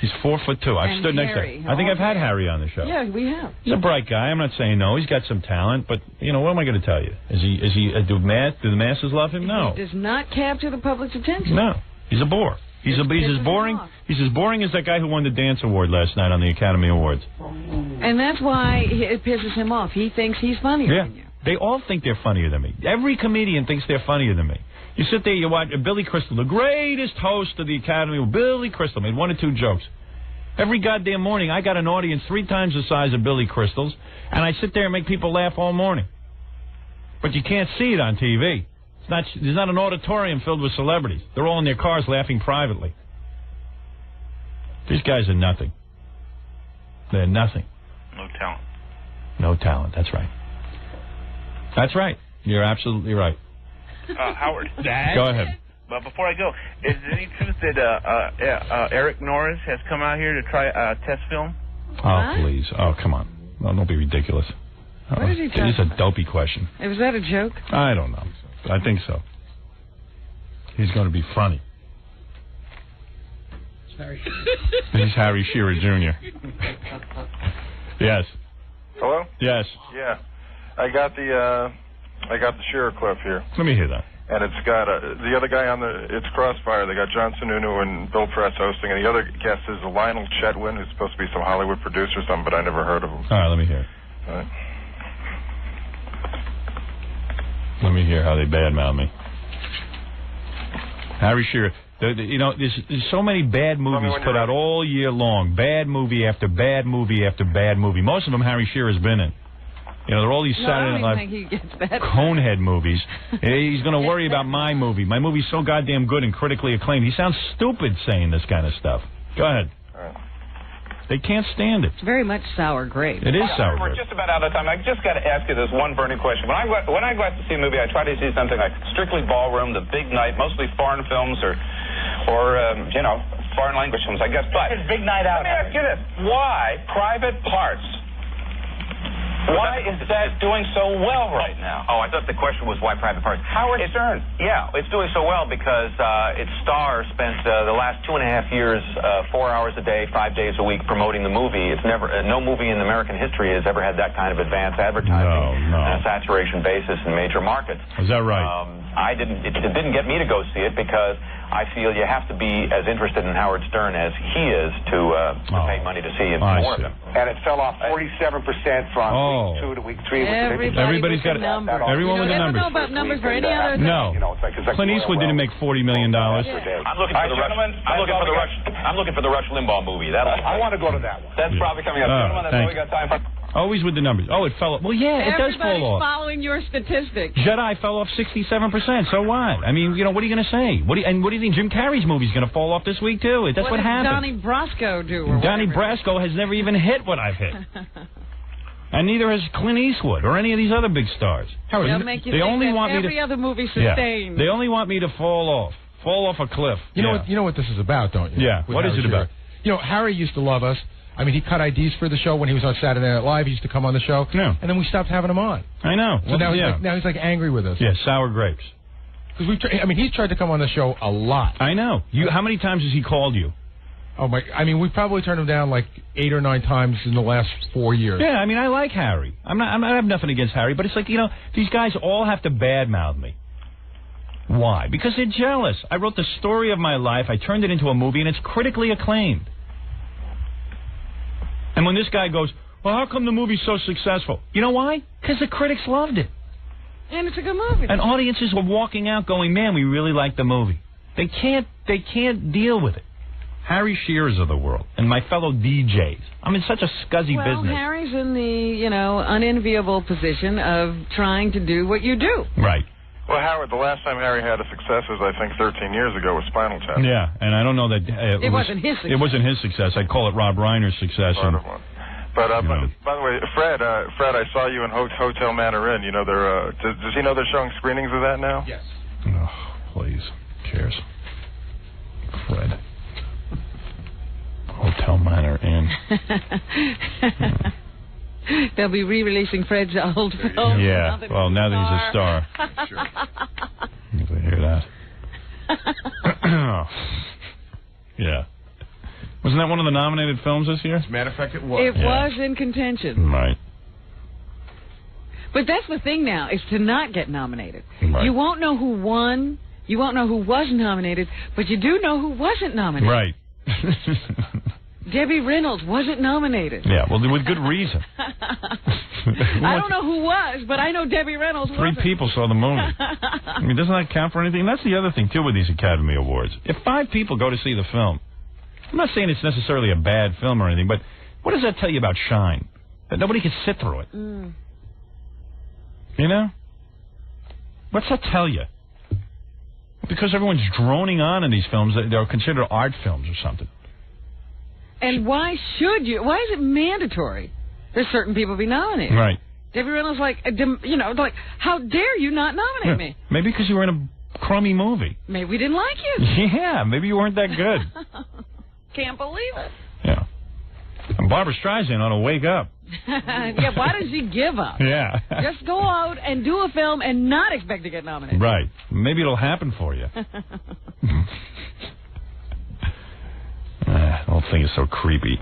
He's 4'2". I've stood next to him. I think I've had Harry on the show. Yeah, we have. He's a bright guy. I'm not saying no. He's got some talent, but you know, what am I going to tell you? Do the masses love him? No. He does not capture the public's attention. No. He's a bore. He's as boring. He's as boring as that guy who won the dance award last night on the Academy Awards. And that's why it pisses him off. He thinks he's funnier than you. They all think they're funnier than me. Every comedian thinks they're funnier than me. You sit there, you watch Billy Crystal, the greatest host of the Academy. Billy Crystal made 1 or 2 jokes. Every goddamn morning, I got an audience 3 times the size of Billy Crystal's, and I sit there and make people laugh all morning. But you can't see it on TV. There's not an auditorium filled with celebrities. They're all in their cars laughing privately. These guys are nothing. They're nothing. No talent. No talent. That's right. That's right. You're absolutely right. Howard. Go ahead. But before I go, is there any truth that Eric Norris has come out here to try test film? Oh, please. Oh, come on. No, don't be ridiculous. What did he tell It's a dopey question. Was that a joke? I don't know. I think so. He's going to be funny. He's Harry Shearer Jr. Yes. Hello? Yes. Yeah. I got the Shearer clip here. Let me hear that. And it's got the other guy on it's Crossfire. They got John Sununu and Bill Press hosting, and the other guest is Lionel Chetwin, who's supposed to be some Hollywood producer or something, but I never heard of him. All right, let me hear. All right. Let me hear how they badmouth me. Harry Shearer. You know, there's so many bad movies put out all year long. Bad movie after bad movie after bad movie. Most of them Harry Shearer's been in. You know, they're all these Saturday Night Conehead movies. He's going to worry about my movie. My movie's so goddamn good and critically acclaimed. He sounds stupid saying this kind of stuff. Go ahead. They can't stand it. It's very much sour grape. It is sour We're grape. just about out of time. I just got to ask you this one burning question. When I go out to see a movie, I try to see something like Strictly Ballroom, The Big Night, mostly foreign films or foreign language films, I guess. But it's Big Night Out. Let me ask you this: why Private Parts? Why is that doing so well right now? Oh, I thought the question was why Private Parts. Howard Stern. Yeah, it's doing so well because its star spent the last 2.5 years, 4 hours a day, 5 days a week promoting the movie. It's never no movie in American history has ever had that kind of advanced advertising on a saturation basis in major markets. Is that right? It didn't get me to go see it because I feel you have to be as interested in Howard Stern as he is to pay money to see him more of him. And it fell off 47% from week 2 to week 3. Everybody's got numbers. Everyone with the numbers. I don't know about numbers for any other thing. No. Clint Eastwood didn't make $40 million. I'm looking for the Rush. I'm looking for the Rush Limbaugh movie. I want to go to that one. That's probably coming up. Gentlemen, that's all we got time for. Always with the numbers. Oh, it fell off. Well, yeah, it does fall off. Everybody's following your statistics. Jedi fell off 67%. So what? I mean, what are you going to say? What do you think Jim Carrey's movie's going to fall off this week too? That's what happened. Donnie Brasco do? Or Donnie Brasco has never even hit what I've hit. And neither has Clint Eastwood or any of these other big stars. They'll make you think that every other movie sustained. They only want me to fall off a cliff. You know what this is about, don't you? Yeah. What is it about? Harry used to love us. I mean, he cut IDs for the show when he was on Saturday Night Live. He used to come on the show. Yeah. And then we stopped having him on. I know. So now he's like angry with us. Yeah, sour grapes. Because he's tried to come on the show a lot. I know. How many times has he called you? Oh my! I mean, we probably turned him down like 8 or 9 times in the last 4 years. Yeah, I mean, I like Harry. I have nothing against Harry, but it's like these guys all have to badmouth me. Why? Because they're jealous. I wrote the story of my life. I turned it into a movie, and it's critically acclaimed. And when this guy goes, well, how come the movie's so successful? You know why? Because the critics loved it. And it's a good movie. And audiences were walking out going, man, we really like the movie. They can't deal with it. Harry Shearers of the world and my fellow DJs. I'm in such a scuzzy business. Well, Harry's in the, unenviable position of trying to do what you do. Right. Well, Howard, the last time Harry had a success was, I think, 13 years ago with Spinal Tap. Yeah, and I don't know that... it wasn't his success. It wasn't his success. I'd call it Rob Reiner's success. Part of one. But by the way, Fred, I saw you in Hotel Manor Inn. They're does he know they're showing screenings of that now? Yes. Oh, please. Who cares? Fred. Hotel Manor Inn. They'll be re-releasing Fred's old film. Yeah, well, now that he's a star. Sure. If I hear that. Yeah. Wasn't that one of the nominated films this year? As a matter of fact, it was. It was in contention. Right. But that's the thing now, is to not get nominated. Right. You won't know who won, you won't know who was nominated, but you do know who wasn't nominated. Right. Debbie Reynolds wasn't nominated. Yeah, well, with good reason. I don't know who was, but I know Debbie Reynolds wasn't. 3 people saw the movie. I mean, doesn't that count for anything? That's the other thing, too, with these Academy Awards. If 5 people go to see the film, I'm not saying it's necessarily a bad film or anything, but what does that tell you about Shine? That nobody can sit through it. Mm. What's that tell you? Because everyone's droning on in these films, they're considered art films or something. And why should you? Why is it mandatory that certain people be nominated? Right. Debbie Reynolds, like, how dare you not nominate me? Maybe because you were in a crummy movie. Maybe we didn't like you. Yeah, maybe you weren't that good. Can't believe it. Yeah. And Barbara Streisand ought to wake up. Yeah, why does she give up? Yeah. Just go out and do a film and not expect to get nominated. Right. Maybe it'll happen for you. The whole thing is so creepy.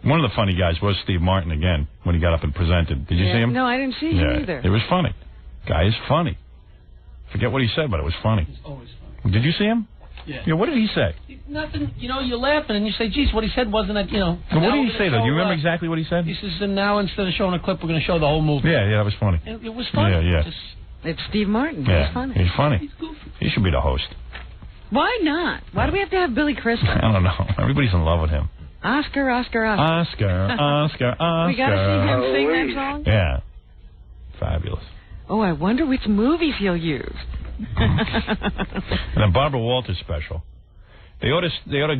One of the funny guys was Steve Martin again when he got up and presented. Did you see him? No, I didn't see him either. It was funny. Guy is funny. Forget what he said, but it was funny. He's always funny. Did you see him? Yeah. What did he say? Nothing. You're laughing and you say, geez, what he said wasn't that, Well, what did he say, though? Do you remember exactly what he said? He says, and now instead of showing a clip, we're going to show the whole movie. Yeah, that was funny. It was funny. Yeah. It's Steve Martin. Yeah. He's funny. He's funny. He's goofy. He should be the host. Why not? Why do we have to have Billy Crystal? I don't know. Everybody's in love with him. Oscar. Oscar. We got to see him sing that song? Yeah. Fabulous. Oh, I wonder which movies he'll use. And a Barbara Walters special. They ought to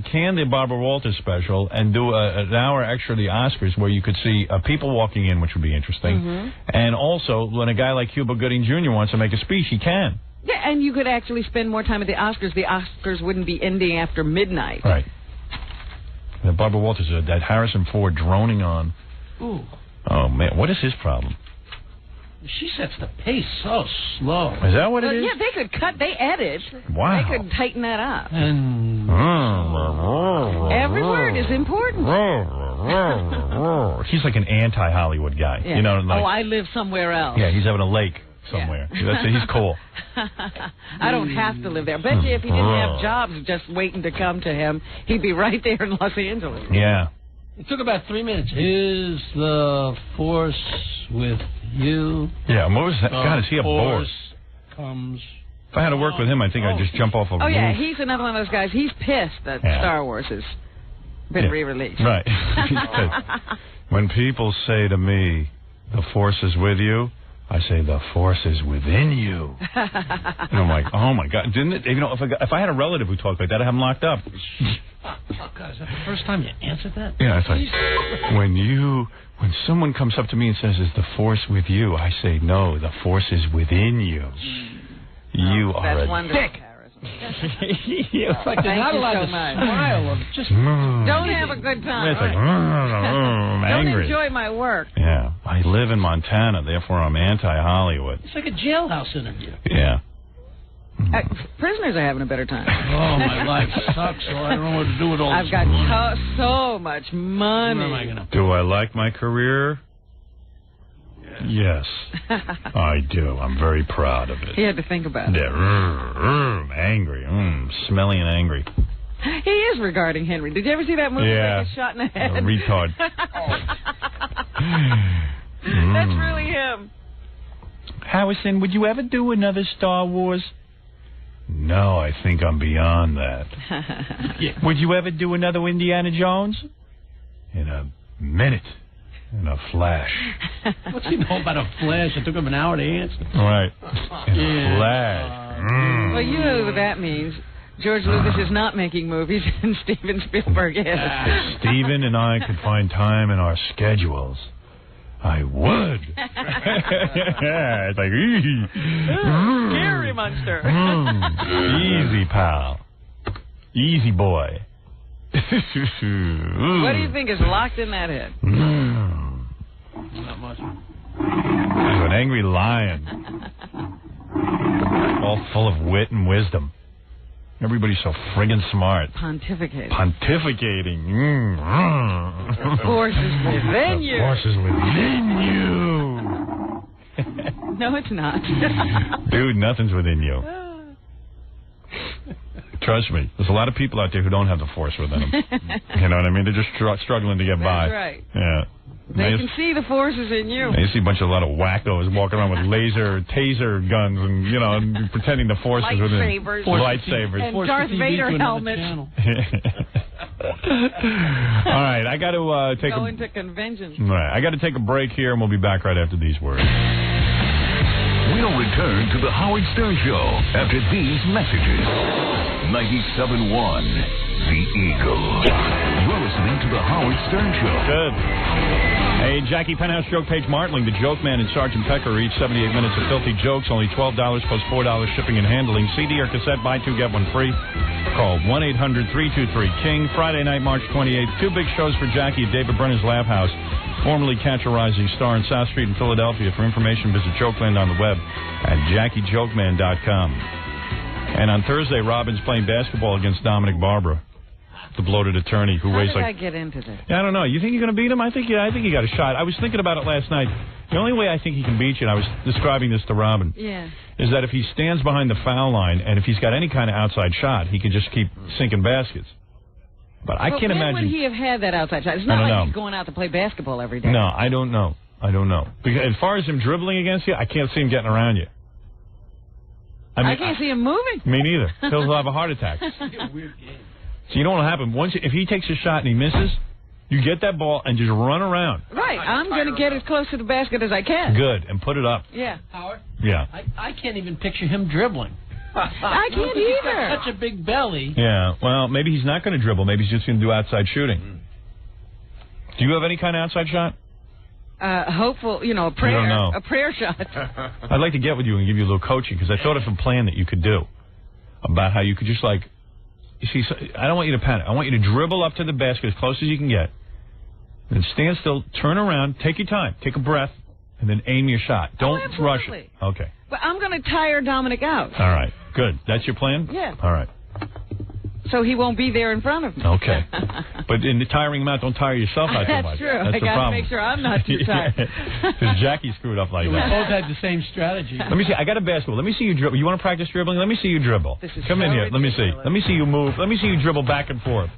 can the Barbara Walters special and do an hour extra of the Oscars where you could see people walking in, which would be interesting. Mm-hmm. And also, when a guy like Cuba Gooding Jr. wants to make a speech, he can. Yeah, and you could actually spend more time at the Oscars. The Oscars wouldn't be ending after midnight. Right. And Barbara Walters, that Harrison Ford droning on. Ooh. Oh, man. What is his problem? She sets the pace so slow. Is that what it is? Yeah, they could cut. They edit. Wow. They could tighten that up. And every word is important. He's like an anti-Hollywood guy. Yeah. You know, like, I live somewhere else. Yeah, he's having a lake somewhere. He's cool. I don't have to live there. I bet you if he didn't have jobs just waiting to come to him, he'd be right there in Los Angeles. Yeah. It took about 3 minutes. Is the force with you? Yeah, and what was that? God, is he a bore? Comes. If I had to work with him, I think I'd just jump off a roof. Oh, yeah, he's another one of those guys. He's pissed that Star Wars has been re-released. Right. When people say to me, the force is with you, I say, the force is within you. And I'm like, oh, my God. Didn't it? You know, if I had a relative who talked like that, I'd have him locked up. Oh, God, is that the first time you answered that? Yeah, it's like, when someone comes up to me and says, is the force with you? I say, no, the force is within you. You are a dick. It's like they're not allowed to smile or just... Don't have a good time. It's like, I'm Don't angry. enjoy my work. Yeah, I live in Montana, therefore I'm anti-Hollywood. It's like a jailhouse interview. Yeah. Prisoners are having a better time. Oh, my life sucks, so I don't know what to do with all this. I've got so much money. What am I gonna... Do I like my career? Yes, I do. I'm very proud of it. He had to think about it. Yeah, angry, smelly and angry. He is regarding Henry. Did you ever see that movie? Yeah, Like a shot in the head. A retard. That's really him. Harrison, would you ever do another Star Wars? No, I think I'm beyond that. Would you ever do another Indiana Jones? In a minute. In a flash. What's he know about a flash? It took him an hour to answer. Right. In a flash. Well, you know what that means. George Lucas is not making movies, and Steven Spielberg is. If Steven and I could find time in our schedules, I would. It's like, Scary monster. Easy, pal. Easy, boy. What do you think is locked in that head? Not much. He's an angry lion. All full of wit and wisdom. Everybody's so friggin' smart. Pontificating. Force is within you. Force is within you. No, it's not. Dude, nothing's within you. Trust me. There's a lot of people out there who don't have the force within them. You know what I mean? They're just struggling to get by. That's right. Yeah. They can see the forces in you. You see a lot of wackos walking around with taser guns and, you know, and pretending the force is within them. Lightsabers. And Darth Vader helmets. All right, I got to Go into conventions. All right, I got to take a break here, and we'll be back right after these words. We'll return to the Howard Stern Show after these messages. 97.1, The Eagle. You're listening to the Howard Stern Show. Good. Hey, Jackie Penthouse Joke Page Martling, the Joke Man, and Sergeant Pecker, each 78 minutes of filthy jokes, only $12 plus $4 shipping and handling. CD or cassette, buy two, get one free. Call 1-800-323-KING. Friday night, March 28th. Two big shows for Jackie at David Brenner's Laugh House, formerly Catch a Rising Star in South Street in Philadelphia. For information, visit Jokeland on the web at JackieJokeman.com. And on Thursday, Robin's playing basketball against Dominic Barbara, the bloated attorney who weighs How did I get into this? I don't know. You think you're going to beat him? I think you got a shot. I was thinking about it last night. The only way I think he can beat you, and I was describing this to Robin, is that if he stands behind the foul line and if he's got any kind of outside shot, he can just keep sinking baskets. But I can't imagine. When would he have had that outside shot? It's not like he's going out to play basketball every day. No, I don't know. Because as far as him dribbling against you, I can't see him getting around you. I can't see him moving. Me neither. He'll have a heart attack. It's a weird game. So you know what will happen? If he takes a shot and he misses, you get that ball and just run around. Right. I'm going to get as close to the basket as I can. Good. And put it up. Yeah. Howard? Yeah. I can't even picture him dribbling. I can't either. He's got such a big belly. Yeah. Well, maybe he's not going to dribble. Maybe he's just going to do outside shooting. Do you have any kind of outside shot? Hopeful, a prayer. I don't know. A prayer shot. I'd like to get with you and give you a little coaching, because I thought of a plan that you could do about how you could just you see, I don't want you to panic. I want you to dribble up to the basket as close as you can get. Then stand still, turn around, take your time, take a breath, and then aim your shot. Don't rush it. Okay. But I'm going to tire Dominic out. All right. Good. That's your plan? Yeah. All right. so he won't be there in front of me. Okay. But in the tiring him out, don't tire yourself out too That's much. true. That's I the got to problem. make sure I'm not too tired. Because Jackie screwed up like We that. both had the same strategy. Let me see. I got a basketball. Let me see you dribble. You want to practice dribbling? Let me see you dribble. This is Come in so here. Let me see. ridiculous. Let me see you move. Let me see you dribble back and forth,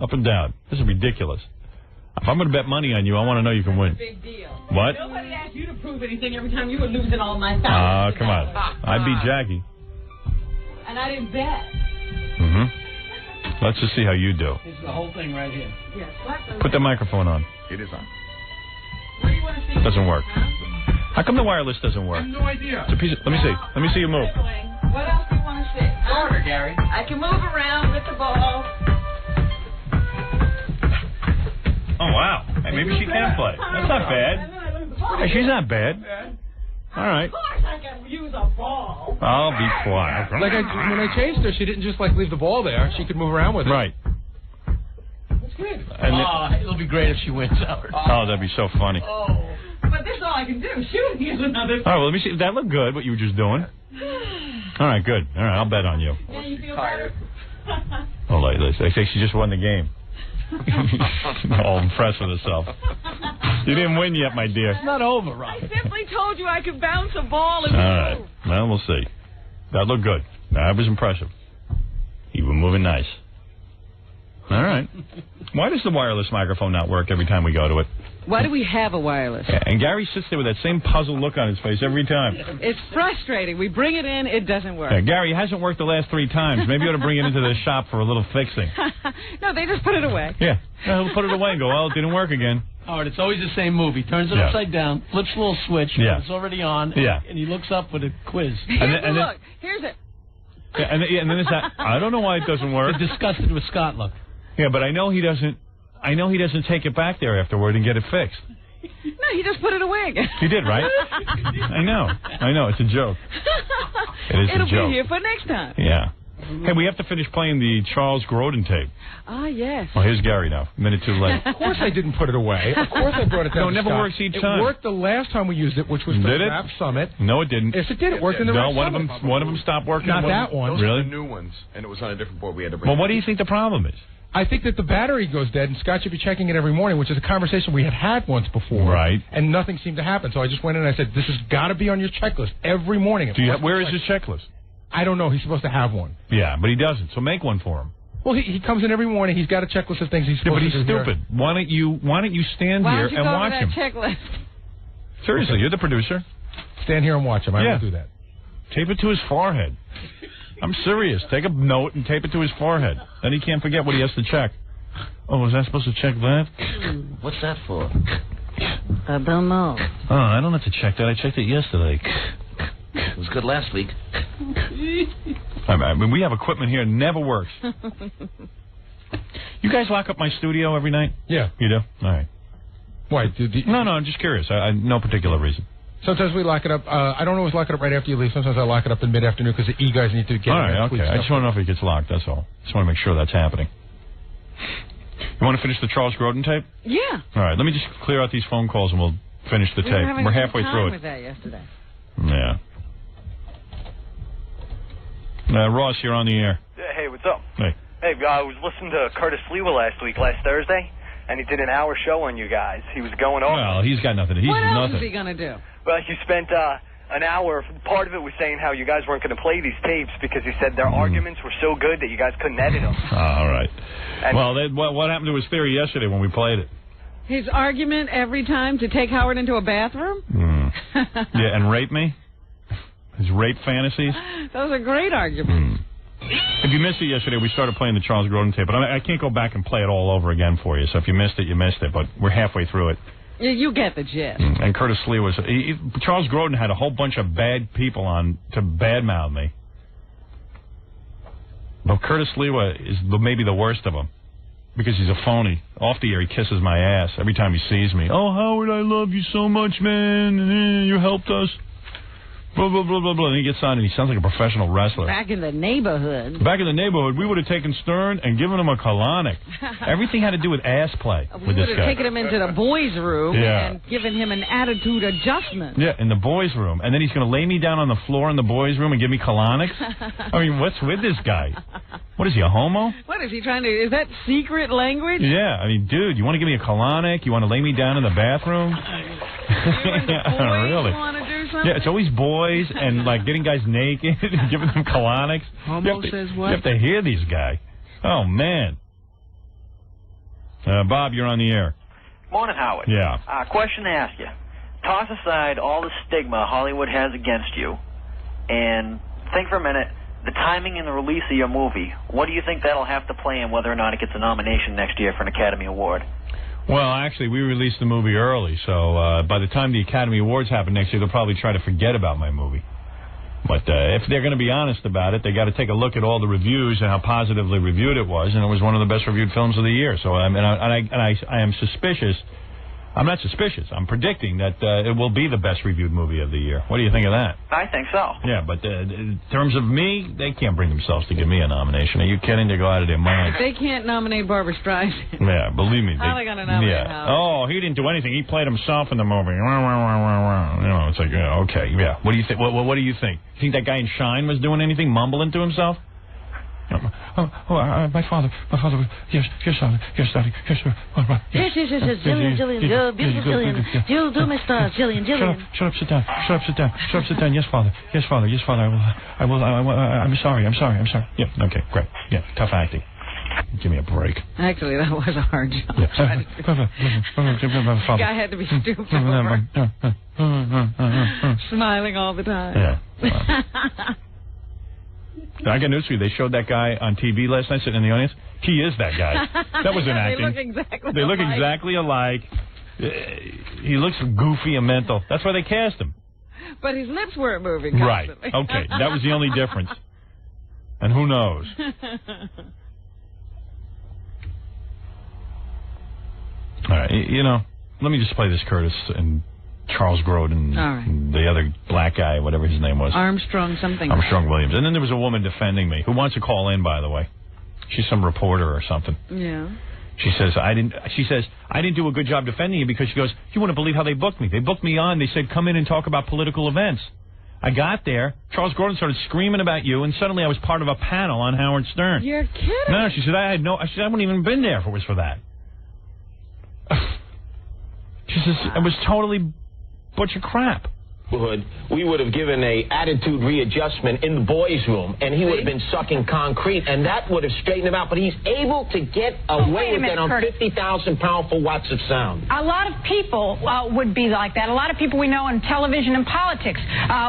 up and down. This is ridiculous. If I'm going to bet money on you, I want to know you can win. Big deal. What? Nobody asked you to prove anything every time you were losing all my fouls. Come on. I beat Jackie. And I didn't bet. Mm-hmm. Let's just see how you do. It's the whole thing right here. Yes. Put the microphone on. It is on. What do you want to see? Doesn't work. How come the wireless doesn't work? I have no idea. It's a piece of, let me see. Let me see you move. What else do you want to see? Order, Gary. I can move around with the ball. Oh, wow. Hey, maybe she can play. That's not bad. Hey, she's not bad. All right. Of course I can use a ball. I'll be quiet. When I chased her, she didn't just leave the ball there. She could move around with it. Right. That's good. And It'll be great if she wins, Howard. oh, that'd be so funny. All But this is all I can do. Shooting is another thing. right, well, let me see. That looked good, what you were just doing. All right, good. All right, I'll bet on you. Yeah, you feel better? Oh, they say she just won the game. All impressed with herself. You didn't win yet, my dear. It's not over, Rob. I simply told you I could bounce a ball and All right. Well, we'll see. That looked good. That was impressive. You were moving nice. All right. Why does the wireless microphone not work every time we go to it? Why do we have a wireless? And Gary sits there with that same puzzled look on his face every time. It's frustrating. We bring it in, it doesn't work. Yeah, Gary, it hasn't worked the last 3 times. Maybe you ought to bring it into the shop for a little fixing. No, they just put it away. Yeah. He'll put it away and go, well, it didn't work again. Howard, it's always the same move. He turns it Yeah. upside down, flips a little switch, Yeah. it's already on, Yeah. and he looks up with a quiz. Here's the then- look. Here's it. Yeah, and then there's that, I don't know why it doesn't work. The disgusted with Scott look. Yeah, but I know he doesn't take it back there afterward and get it fixed. No, he just put it away again. He did, right? I know. It's a joke. It is It'll a joke. be here for next time. Yeah. Hey, we have to finish playing the Charles Grodin tape. Ah, yes. Oh, here's Gary now. A minute too late. Of course I didn't put it away. Of course I brought it down. No, it to never Scott. works each time. It worked the last time we used it, which was Did the it? Rap Summit. No, it didn't. Yes, it did. It worked in the No, Rap one of Summit. them stopped working. Not that one. Those Really? are the new ones, and it was on a different board. We had to bring Well, what do you think the problem is? I think that the battery goes dead, and Scott should be checking it every morning, which is a conversation we had once before. Right. And nothing seemed to happen. So I just went in and I said, this has got to be on your checklist every morning. Where is his checklist? I don't know. He's supposed to have one. Yeah, but he doesn't. So make one for him. Well, he comes in every morning. He's got a checklist of things he's Yeah, supposed but he's to do here. stupid. Why don't you stand Why here don't you and go over watch that him? checklist? Seriously, you're the producer. Stand here and watch him. I Yeah. won't do that. Tape it to his forehead. I'm serious. Take a note and tape it to his forehead. Then he can't forget what he has to check. Oh, was I supposed to check that? What's that for? I don't know. Oh, I don't have to check that. I checked it yesterday. It was good last week. I mean, we have equipment here that never works. You guys lock up my studio every night? Yeah. You do? All right. Why? No, I'm just curious. No particular reason. Sometimes we lock it up. I don't always lock it up right after you leave. Sometimes I lock it up in mid-afternoon because the E-guys need to get All in right, there and okay. tweak I just stuff. want to know if it gets locked, that's all. Just want to make sure that's happening. You want to finish the Charles Grodin tape? Yeah. All right, let me just clear out these phone calls and we'll finish the We were tape. having We're a good halfway time through with it. that yesterday. Yeah. Ross, you're on the air. Yeah, hey, what's up? Hey. Hey, I was listening to Curtis Lewa last Thursday, and he did an hour show on you guys. He was going off. Well, he's got nothing. He's What else nothing. is he going to do? Well, he spent an hour. Part of it was saying how you guys weren't going to play these tapes because he said their arguments were so good that you guys couldn't edit them. All right. And Well, what happened to his theory yesterday when we played it? His argument every time to take Howard into a bathroom? Yeah, and rape me? His rape fantasies? Those are great arguments. If you missed it yesterday, we started playing the Charles Grodin tape, but I can't go back and play it all over again for you. So if you missed it, you missed it. But we're halfway through it. You get the gist. And Curtis Lee was... Charles Grodin had a whole bunch of bad people on to badmouth me. But Curtis Lewa is maybe the worst of them. Because he's a phony. Off the air, he kisses my ass every time he sees me. Oh, Howard, I love you so much, man. You helped us. Blah, blah, blah, blah, blah. And he gets on and he sounds like a professional wrestler. Back in the neighborhood. Back in the neighborhood, we would have taken Stern and given him a colonic. Everything had to do with ass play We with this would have guy. taken him into the boys' room Yeah. and given him an attitude adjustment. Yeah, in the boys' room. And then he's going to lay me down on the floor in the boys' room and give me colonics? I mean, what's with this guy? What is he, a homo? What is he trying to... Is that secret language? Yeah, I mean, dude, you want to give me a colonic? You want to lay me down in the bathroom? Really? Want to do something? Yeah, it's always boys and, like, getting guys naked and giving them colonics. Homo says what? You have to hear these guys. Oh, man. Bob, you're on the air. Morning, Howard. Yeah. Question to ask you. Toss aside all the stigma Hollywood has against you and think for a minute, the timing and the release of your movie, what do you think that'll have to play in whether or not it gets a nomination next year for an Academy Award? Well, actually, we released the movie early, so by the time the Academy Awards happen next year, they'll probably try to forget about my movie. But if they're going to be honest about it, they got to take a look at all the reviews and how positively reviewed it was, and it was one of the best reviewed films of the year. So I am suspicious. I'm not suspicious. I'm predicting that it will be the best reviewed movie of the year. What do you think of that? I think so. Yeah, but in terms of me, they can't bring themselves to give me a nomination. Are you kidding? They go out of their mind. They can't nominate Barbra Streisand. Yeah, believe me. How are they going to nominate Howard? Oh, he didn't do anything. He played himself in the movie. You know, it's like, okay, yeah. What do you think? What do you think? You think that guy in Shine was doing anything, mumbling to himself? My father, yes, father, yes, daddy, yes, yes, Jillian, beautiful Jillian, you'll do my stars, Jillian. Shut up, sit down, yes, father, I will, I'm sorry, yeah, okay, great, yeah, tough acting, give me a break. Actually, that was a hard job. This guy had to be stupid, smiling all the time. Yeah. I got news for you. They showed that guy on TV last night sitting in the audience. He is that guy. That wasn't acting. They look exactly alike. He looks goofy and mental. That's why they cast him. But his lips weren't moving constantly. Right. Okay. That was the only difference. And who knows? All right. You know, let me just play this, Curtis, and Charles Grodin, and the other black guy, whatever his name was. Armstrong something. Armstrong Williams. And then there was a woman defending me who wants to call in, by the way. She's some reporter or something. Yeah. She says, I didn't do a good job defending you because she goes, you wouldn't believe how they booked me. They booked me on. They said, come in and talk about political events. I got there. Charles Grodin started screaming about you, and suddenly I was part of a panel on Howard Stern. You're kidding. No, she said, I wouldn't even been there if it was for that. She says, it was totally bunch of crap. We would have given a attitude readjustment in the boys' room, and he would have been sucking concrete, and that would have straightened him out. But he's able to get away with it on 50,000 powerful watts of sound. A lot of people would be like that. A lot of people we know in television and politics.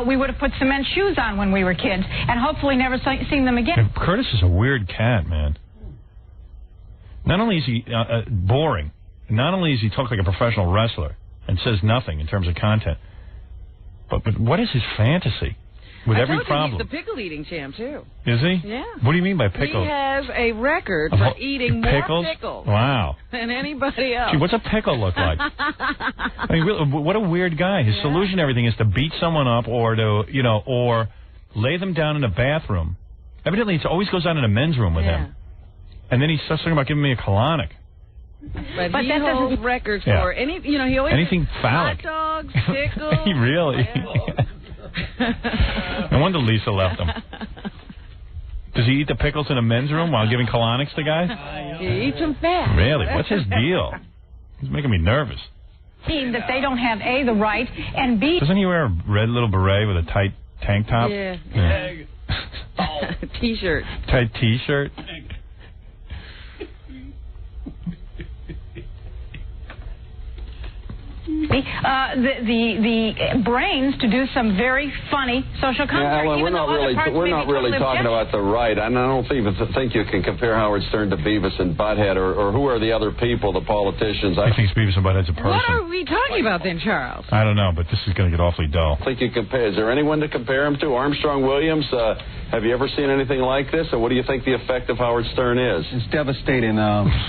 We would have put cement shoes on when we were kids, and hopefully never seen them again. And Curtis is a weird cat, man. Not only is he boring, not only does he talk like a professional wrestler and says nothing in terms of content, but what is his fantasy with every problem? He's the pickle eating champ too. Is he? Yeah. What do you mean by pickles? He has a record for eating more pickles. Wow. Than anybody else. Gee, what's a pickle look like? I mean, really, what a weird guy. His solution to everything is to beat someone up or to, or lay them down in a bathroom. Evidently, it always goes on in a men's room with him. And then he starts talking about giving me a colonic. But he holds records for he always anything phallic. Hot dogs, pickles. He really. No wonder Lisa left him. Does he eat the pickles in a men's room while giving colonics to guys? He eats them fast. Really? What's his deal? He's making me nervous. That they don't have A, the right, and B. Doesn't he wear a red little beret with a tight tank top? Yeah. T-shirt. Tight T-shirt. The brains to do some very funny social commentary. Ellen, we're not really talking about the right. And I don't think you can compare Howard Stern to Beavis and Butthead or who are the other people, the politicians. I think Beavis and Butthead's a person. What are we talking about then, Charles? I don't know, but this is going to get awfully dull. I think you compare. Is there anyone to compare him to? Armstrong Williams? Have you ever seen anything like this? And what do you think the effect of Howard Stern is? It's devastating,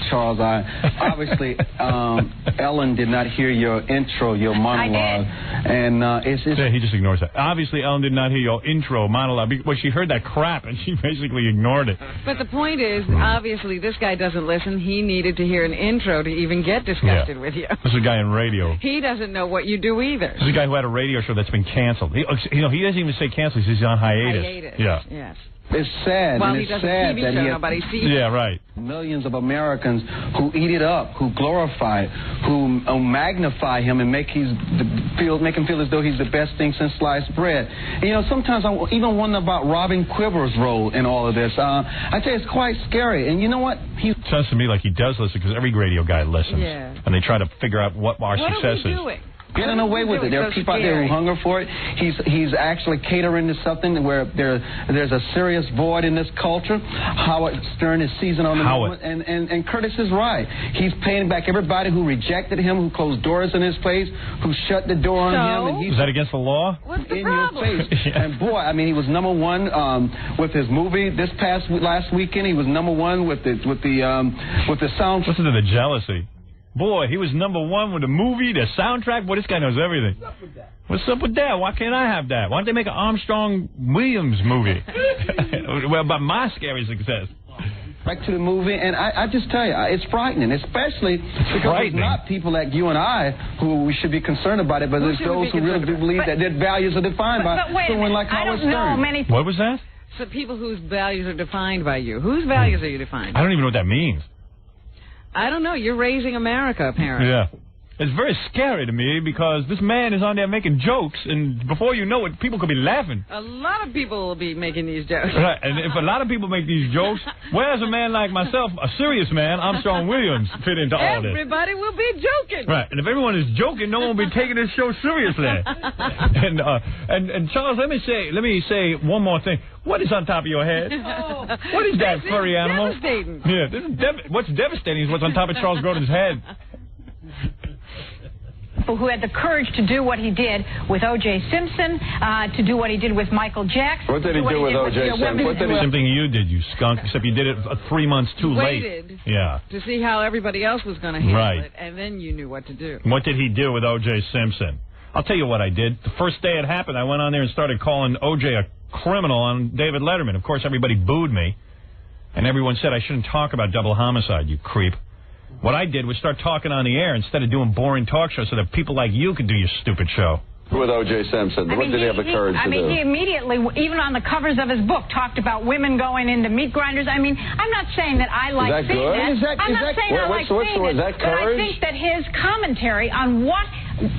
Charles. Obviously, Ellen did not hear your intro, your monologue. And he just ignores that. Obviously, Ellen did not hear your intro monologue. Well, she heard that crap, and she basically ignored it. But the point is, obviously, this guy doesn't listen. He needed to hear an intro to even get disgusted with you. This is a guy in radio. He doesn't know what you do either. This is a guy who had a radio show that's been canceled. He doesn't even say canceled. He says he's on hiatus. Yeah. Yes. It's sad. Well, and he it's does a sad TV that show, he nobody sees it. Yeah, right. Millions of Americans who eat it up, who glorify it, who magnify him and make him feel as though he's the best thing since sliced bread. And, you know, sometimes I even wonder about Robin Quiver's role in all of this. I tell you, it's quite scary. And you know what? It sounds to me like he does listen because every radio guy listens. Yeah. And they try to figure out what our success is. What are we doing? Getting away with it. There are people out there who hunger for it. He's actually catering to something where there's a serious void in this culture. Howard Stern is seizing on the moment, and Curtis is right. He's paying back everybody who rejected him, who closed doors in his face, who shut the door on him. And is that against the law? What's the in problem? your face. Yeah. And boy, I mean, he was #1 with his movie last weekend. He was #1 with the sound. Listen to the jealousy. Boy, he was #1 with the movie, the soundtrack. Boy, this guy knows everything. What's up with that? Why can't I have that? Why don't they make an Armstrong Williams movie? Well, about my scary success. Back to the movie, and I just tell you, it's frightening, especially because it's not people like you and I who we should be concerned about it, but it's those who really do believe that their values are defined by someone like Howard Stern. What was that? So people whose values are defined by you. Whose values are you defined? I don't even know what that means. I don't know. You're raising America, apparently. Yeah. It's very scary to me because this man is on there making jokes, and before you know it, people could be laughing. A lot of people will be making these jokes. Right, and if a lot of people make these jokes, where's a man like myself, a serious man, Armstrong Williams, fit into all this? Everybody will be joking. Right, and if everyone is joking, no one will be taking this show seriously. and Charles, let me say one more thing. What is on top of your head? Oh, what is that furry animal? Devastating. Yeah, this is what's devastating is what's on top of Charles Grodin's head. Who had the courage to do what he did with O.J. Simpson, to do what he did with Michael Jackson. What did he do with O.J. Simpson? Same thing you did, you skunk, except you did it 3 months too late. Waited yeah. to see how everybody else was going to handle it, and then you knew what to do. What did he do with O.J. Simpson? I'll tell you what I did. The first day it happened, I went on there and started calling O.J. a criminal on David Letterman. Of course, everybody booed me, and everyone said I shouldn't talk about double homicide, you creep. What I did was start talking on the air instead of doing boring talk shows so that people like you could do your stupid show. With O.J. Simpson, what did he have the courage to do? He immediately, even on the covers of his book, talked about women going into meat grinders. I mean, I'm not saying that I like seeing that. I'm not saying I like seeing it, but I think that his commentary on what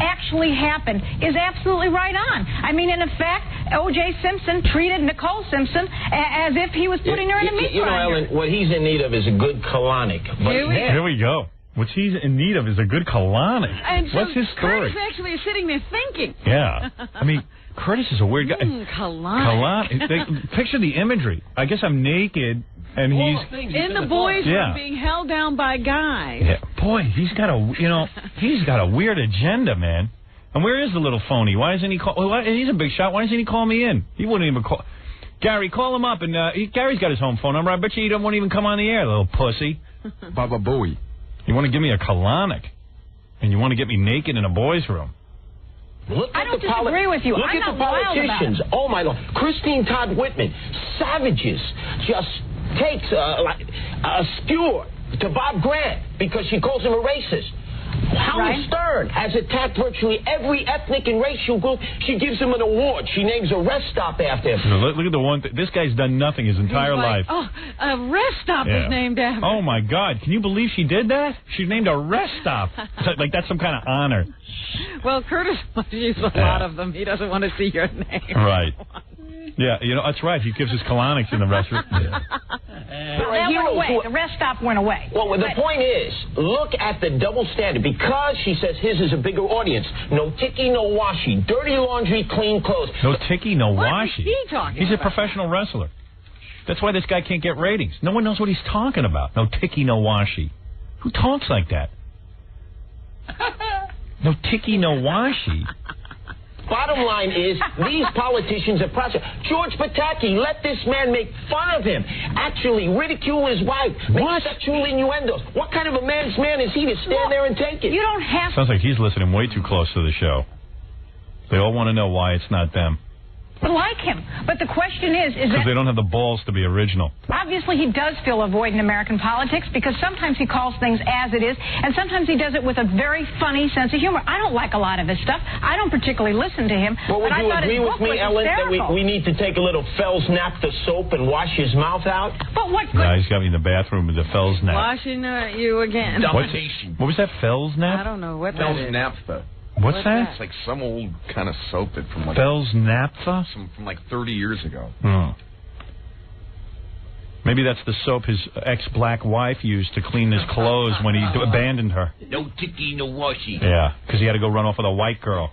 actually happened is absolutely right on. I mean, in effect, O.J. Simpson treated Nicole Simpson as if he was putting her in a meat grinder. You know, Ellen, what he's in need of is a good colonic. Here we go. What he's in need of is a good colonic. And so what's his story? Curtis actually is sitting there thinking. Yeah. I mean, Curtis is a weird guy. Colonic. Picture the imagery. I guess I'm naked, and he's in the boys' room being held down by guys. Yeah. Boy, he's got a weird agenda, man. And where is the little phony? Why isn't he call? Well, he's a big shot. Why doesn't he call me in? He wouldn't even call. Gary, call him up, and Gary's got his home phone number. I bet you he won't even come on the air, little pussy. Baba Booey. You want to give me a colonic, and you want to get me naked in a boy's room. I don't disagree with you. Look at the politicians. Oh, my Lord. Christine Todd Whitman, savages, just takes a skewer to Bob Grant because she calls him a racist. Howard Stern has attacked virtually every ethnic and racial group. She gives him an award. She names a rest stop after him. Look at the one. This guy's done nothing his entire life. Oh, a rest stop is named after him. Oh, my God. Can you believe she did that? She named a rest stop. Like that's some kind of honor. Well, Curtis must use a lot of them. He doesn't want to see your name. Right. Yeah, you know, that's right. He gives his colonics in the restaurant. That went away. The rest stop went away. Well, the point is, look at the double standard. Because she says his is a bigger audience. No ticky, no washi. Dirty laundry, clean clothes. No ticky, no washi. What is he talking He's about? a professional wrestler. That's why this guy can't get ratings. No one knows what he's talking about. No ticky, no washi. Who talks like that? No ticky, no washi. Bottom line is, these politicians are prosecuted. George Pataki let this man make fun of him, actually ridicule his wife, make sexual innuendos. What kind of a man's man is he to stand there and take it? You don't have Sounds like he's listening way too close to the show. They all want to know why it's not them. like him. But the question is because that they don't have the balls to be original. Obviously, he does fill a void in American politics because sometimes he calls things as it is, and sometimes he does it with a very funny sense of humor. I don't like a lot of his stuff. I don't particularly listen to him. Well, would but you I thought agree his with book me, was Ellen, hysterical. that we need to take a little Fells Naphtha soap and wash his mouth out? But what good? Yeah, he's got me in the bathroom with the Fells Naphtha. Washing you again. What was that, Fells Naphtha? I don't know what that Fells is. Naphtha. What's that? It's like some old kind of soap that from like Fells Naphtha? from like 30 years ago. Oh. Maybe that's the soap his ex-black wife used to clean his clothes when he abandoned her. No ticky, no washy. Yeah, because he had to go run off with a white girl.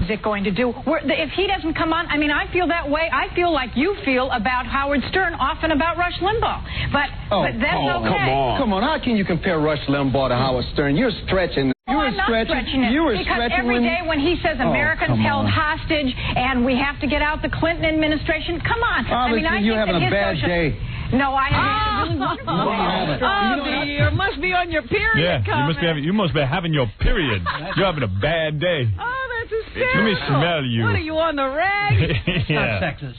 Is it going to do? If he doesn't come on, I mean, I feel that way. I feel like you feel about Howard Stern, often about Rush Limbaugh. But that's okay. Come on, how can you compare Rush Limbaugh to Howard Stern? You're stretching. I'm not stretching it. Because every day when he says Americans held hostage and we have to get out the Clinton administration, come on. Obviously, I mean, you're having a bad day. No, I haven't. You must be on your period. Yeah, you must be having your period. You're having a bad day. Oh, that's hysterical. Let me smell you. What are you on the rag? It's not sexist.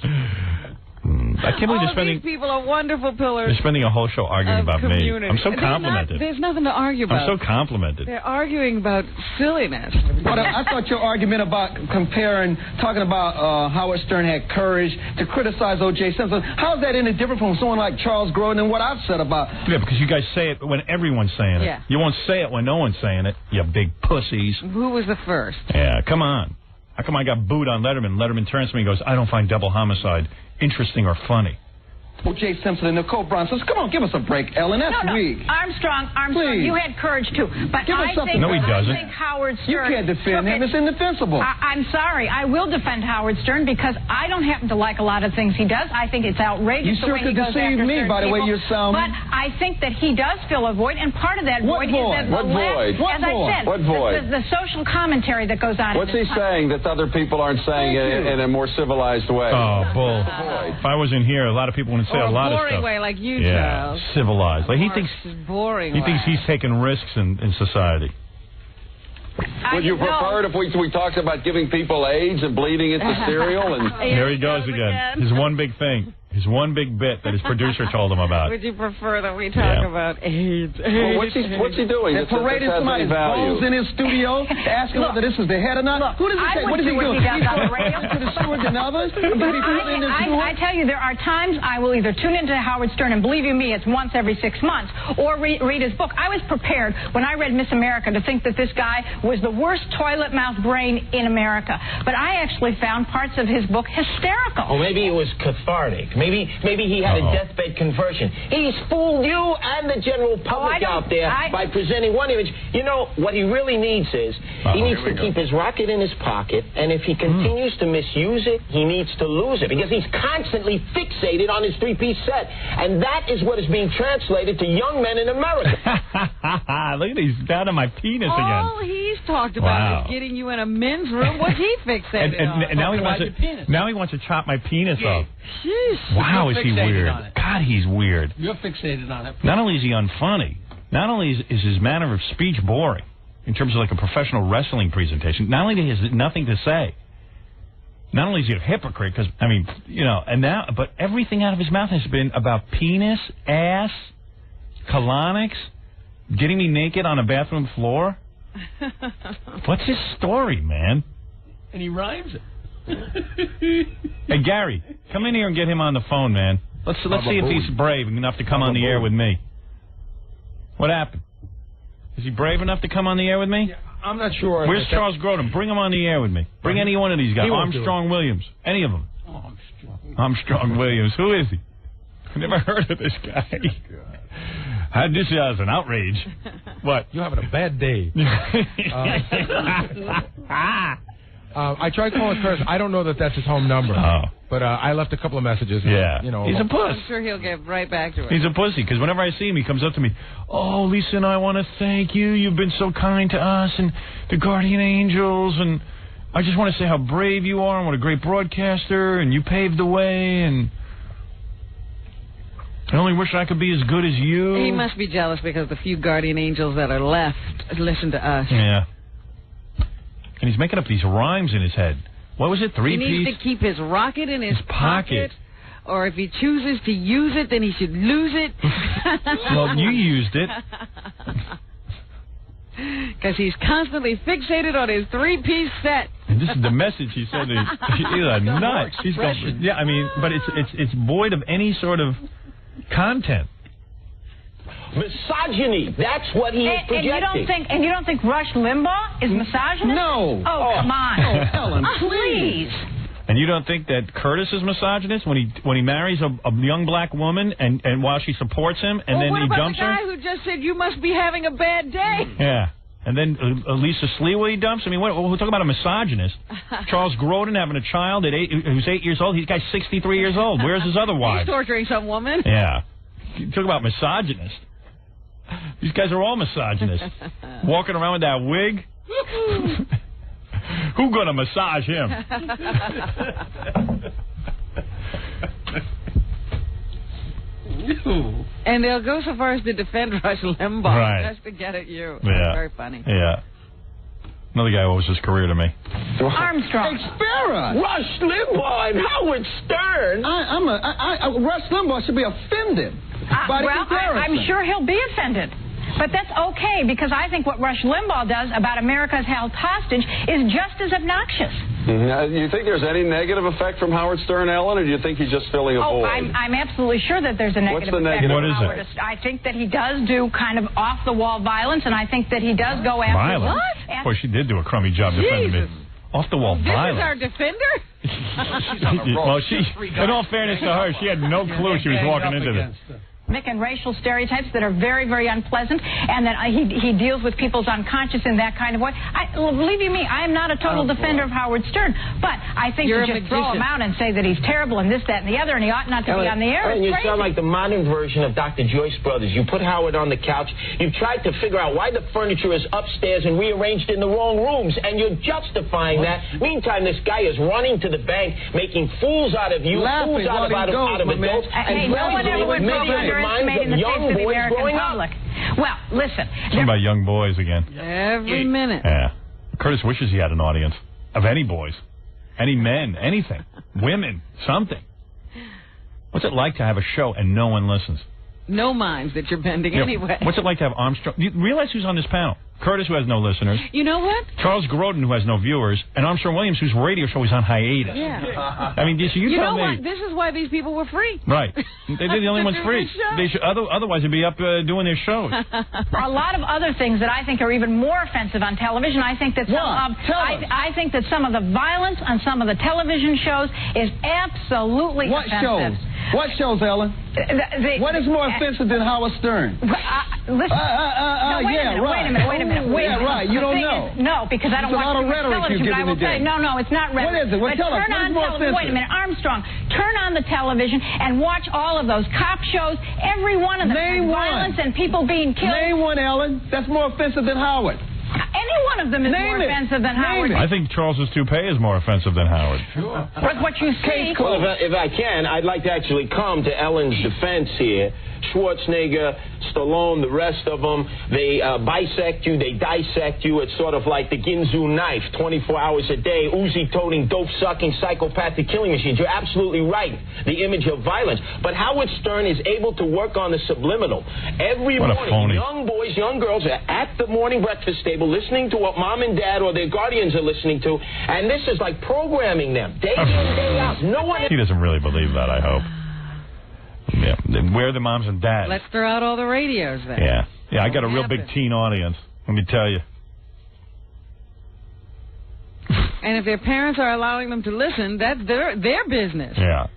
I can't believe these people are wonderful pillars. They're spending a whole show arguing about me. I'm so complimented. There's nothing to argue about. I'm so complimented. They're arguing about silliness. But I thought your argument about talking about Howard Stern had courage to criticize O.J. Simpson, how is that any different from someone like Charles Grodin and what I've said about... Yeah, because you guys say it when everyone's saying it. Yeah. You won't say it when no one's saying it, you big pussies. Who was the first? Yeah, come on. How come I got booed on Letterman? Letterman turns to me and goes, I don't find double homicide interesting or funny. O.J. Simpson and Nicole Brown says, come on, give us a break, Ellen. That's weak. Armstrong, Please. you had courage, too. But I think Howard Stern... You can't defend him. It's indefensible. I'm sorry. I will defend Howard Stern because I don't happen to like a lot of things he does. I think it's outrageous the way he goes after certain people. You sure could deceive me by the way you're sounding. But I think that he does fill a void, and part of that void is that the left... As I said, what void? The social commentary that goes on. What's he saying that other people aren't saying in a more civilized way? Oh, bull. If I wasn't here, a lot of people wouldn't say a lot of stuff. Way like you, Charles. Civilized. Like he thinks he's taking risks in society. Would you prefer it if we talked about giving people AIDS and bleeding into cereal? And there he goes again. His one big thing. His one big bit that his producer told him about. Would you prefer that we talk about AIDS? Well, what's he doing? They're parading somebody's bones in his studio, asking whether this is the head or not. Who does he say? What does he do? He's to the stewards and others? I tell you, there are times I will either tune into Howard Stern, and believe you me, it's once every 6 months, or read his book. I was prepared when I read Miss America to think that this guy was the worst toilet mouth brain in America. But I actually found parts of his book hysterical. Or maybe it was cathartic. Maybe he had a deathbed conversion. He's fooled you and the general public out there by presenting one image. You know, what he really needs is he needs to keep his rocket in his pocket, and if he continues to misuse it, he needs to lose it because he's constantly fixated on his three-piece set. And that is what is being translated to young men in America. Look at he's down on my penis again. All he's talked about is getting you in a men's room. What's he fixated on? And now he wants to chop my penis off. Jeez. Wow, is he weird? God, he's weird. You're fixated on it. Not only is he unfunny, not only is his manner of speech boring, in terms of like a professional wrestling presentation, not only does he have nothing to say, not only is he a hypocrite, because, I mean, you know, but everything out of his mouth has been about penis, ass, colonics, getting me naked on a bathroom floor. What's his story, man? And he rhymes it. Hey, Gary, come in here and get him on the phone, man. Let's see if he's brave enough to come on the air with me. What happened? Is he brave enough to come on the air with me? Yeah, I'm not sure. Where's Charles Grodin? Bring him on the air with me. Bring any one of these guys. Armstrong Williams. Any of them. Armstrong Williams. Who is he? I've never heard of this guy. This is an outrage. What? You're having a bad day. I tried calling Curtis. I don't know that that's his home number. But I left a couple of messages. Yeah. You know, he's a puss. I'm sure he'll get right back to it. He's a pussy, because whenever I see him, he comes up to me, oh, Lisa and I want to thank you. You've been so kind to us and the Guardian Angels, and I just want to say how brave you are and what a great broadcaster, and you paved the way, and I only wish I could be as good as you. He must be jealous because the few Guardian Angels that are left listen to us. Yeah. And he's making up these rhymes in his head. What was it? 3 He piece? needs to keep his rocket in his pocket. Or if he chooses to use it, then he should lose it. Well, you used it. Because he's constantly fixated on his 3-piece set. And this is the message he said. He's a nut. He's going, yeah, I mean, but it's void of any sort of content. Misogyny. That's what he is projecting. And you don't think Rush Limbaugh is misogynist? No. Oh, come on. Oh, Ellen, please. And you don't think that Curtis is misogynist when he marries a young black woman and while she supports him and then he dumps her? What about the guy who just said you must be having a bad day? Yeah. And then Lisa Sliwa he dumps? I mean, we're talking about a misogynist. Charles Grodin having a child who's 8 years old. He's guy's 63 years old. Where's his other wife? He's torturing some woman. Yeah. Talk about misogynist. These guys are all misogynists. Walking around with that wig. Who gonna massage him? And they'll go so far as to defend Rush Limbaugh just to get at you. Yeah. Very funny. Yeah. Another guy who owes his career to me. Armstrong. Expera. Rush Limbaugh and Howard Stern. Rush Limbaugh should be offended by the comparison. I'm sure he'll be offended. But that's okay, because I think what Rush Limbaugh does about America's held hostage is just as obnoxious. You think there's any negative effect from Howard Stern, Ellen, or do you think he's just filling a void? I'm absolutely sure that there's a negative effect from Howard. I think that he does do kind of off-the-wall violence, and I think that he does go after... Violence? What? Boy, she did do a crummy job defending me. Off-the-wall violence. This is our defender? Well, in all fairness to her, she had no clue she was walking into this. And racial stereotypes that are very, very unpleasant, and that he deals with people's unconscious in that kind of way. Believe you me, I am not a total defender of Howard Stern, but I think to just throw him out and say that he's terrible and this, that, and the other, and he ought not to be on the air. You sound like the modern version of Dr. Joyce Brothers. You put Howard on the couch. You've tried to figure out why the furniture is upstairs and rearranged in the wrong rooms, and you're justifying that. Meantime, this guy is running to the bank, making fools out of you, fools out of adults, and no one ever would really underestimate in the face of the American public. Well, listen. Talking about young boys again. Every minute. Yeah. Curtis wishes he had an audience of any boys, any men, anything, women, something. What's it like to have a show and no one listens? No minds that you're bending anyway. What's it like to have Armstrong? You realize who's on this panel? Curtis, who has no listeners. You know what? Charles Grodin, who has no viewers. And Armstrong Williams, whose radio show is on hiatus. Yeah. I mean, so you tell know me. what? This is why these people were free. Right. They're the only ones free. They should, otherwise, they'd be up doing their shows. A lot of other things that I think are even more offensive on television. I think that I think that some of the violence on some of the television shows is absolutely offensive. What shows, Ellen? What is more offensive than Howard Stern? Listen. Wait a minute. Yeah, right. You don't know. No, because I don't watch television. But I will tell you, no, it's not rhetoric. What is it? Well, tell us. Turn on television. Wait a minute, Armstrong. Turn on the television and watch all of those cop shows. Every one of them has violence and people being killed. Name one, Ellen. That's more offensive than Howard. Any one of them is more offensive than Howard. I think Charles's toupee is more offensive than Howard. Sure. But what you see... Well, if I can, I'd like to actually come to Ellen's defense here. Schwarzenegger, Stallone, the rest of them, they bisect you, they dissect you. It's sort of like the Ginzu knife, 24 hours a day, Uzi-toting, dope-sucking, psychopathic killing machines. You're absolutely right, the image of violence. But Howard Stern is able to work on the subliminal. Every morning, young boys, young girls are at the morning breakfast table listening to what mom and dad or their guardians are listening to, and this is like programming them, day in, day out. No one... He doesn't really believe that, I hope. Yeah, where are the moms and dads? Let's throw out all the radios then. Yeah, I got a real big teen audience, let me tell you. And if their parents are allowing them to listen, that's their business. Yeah.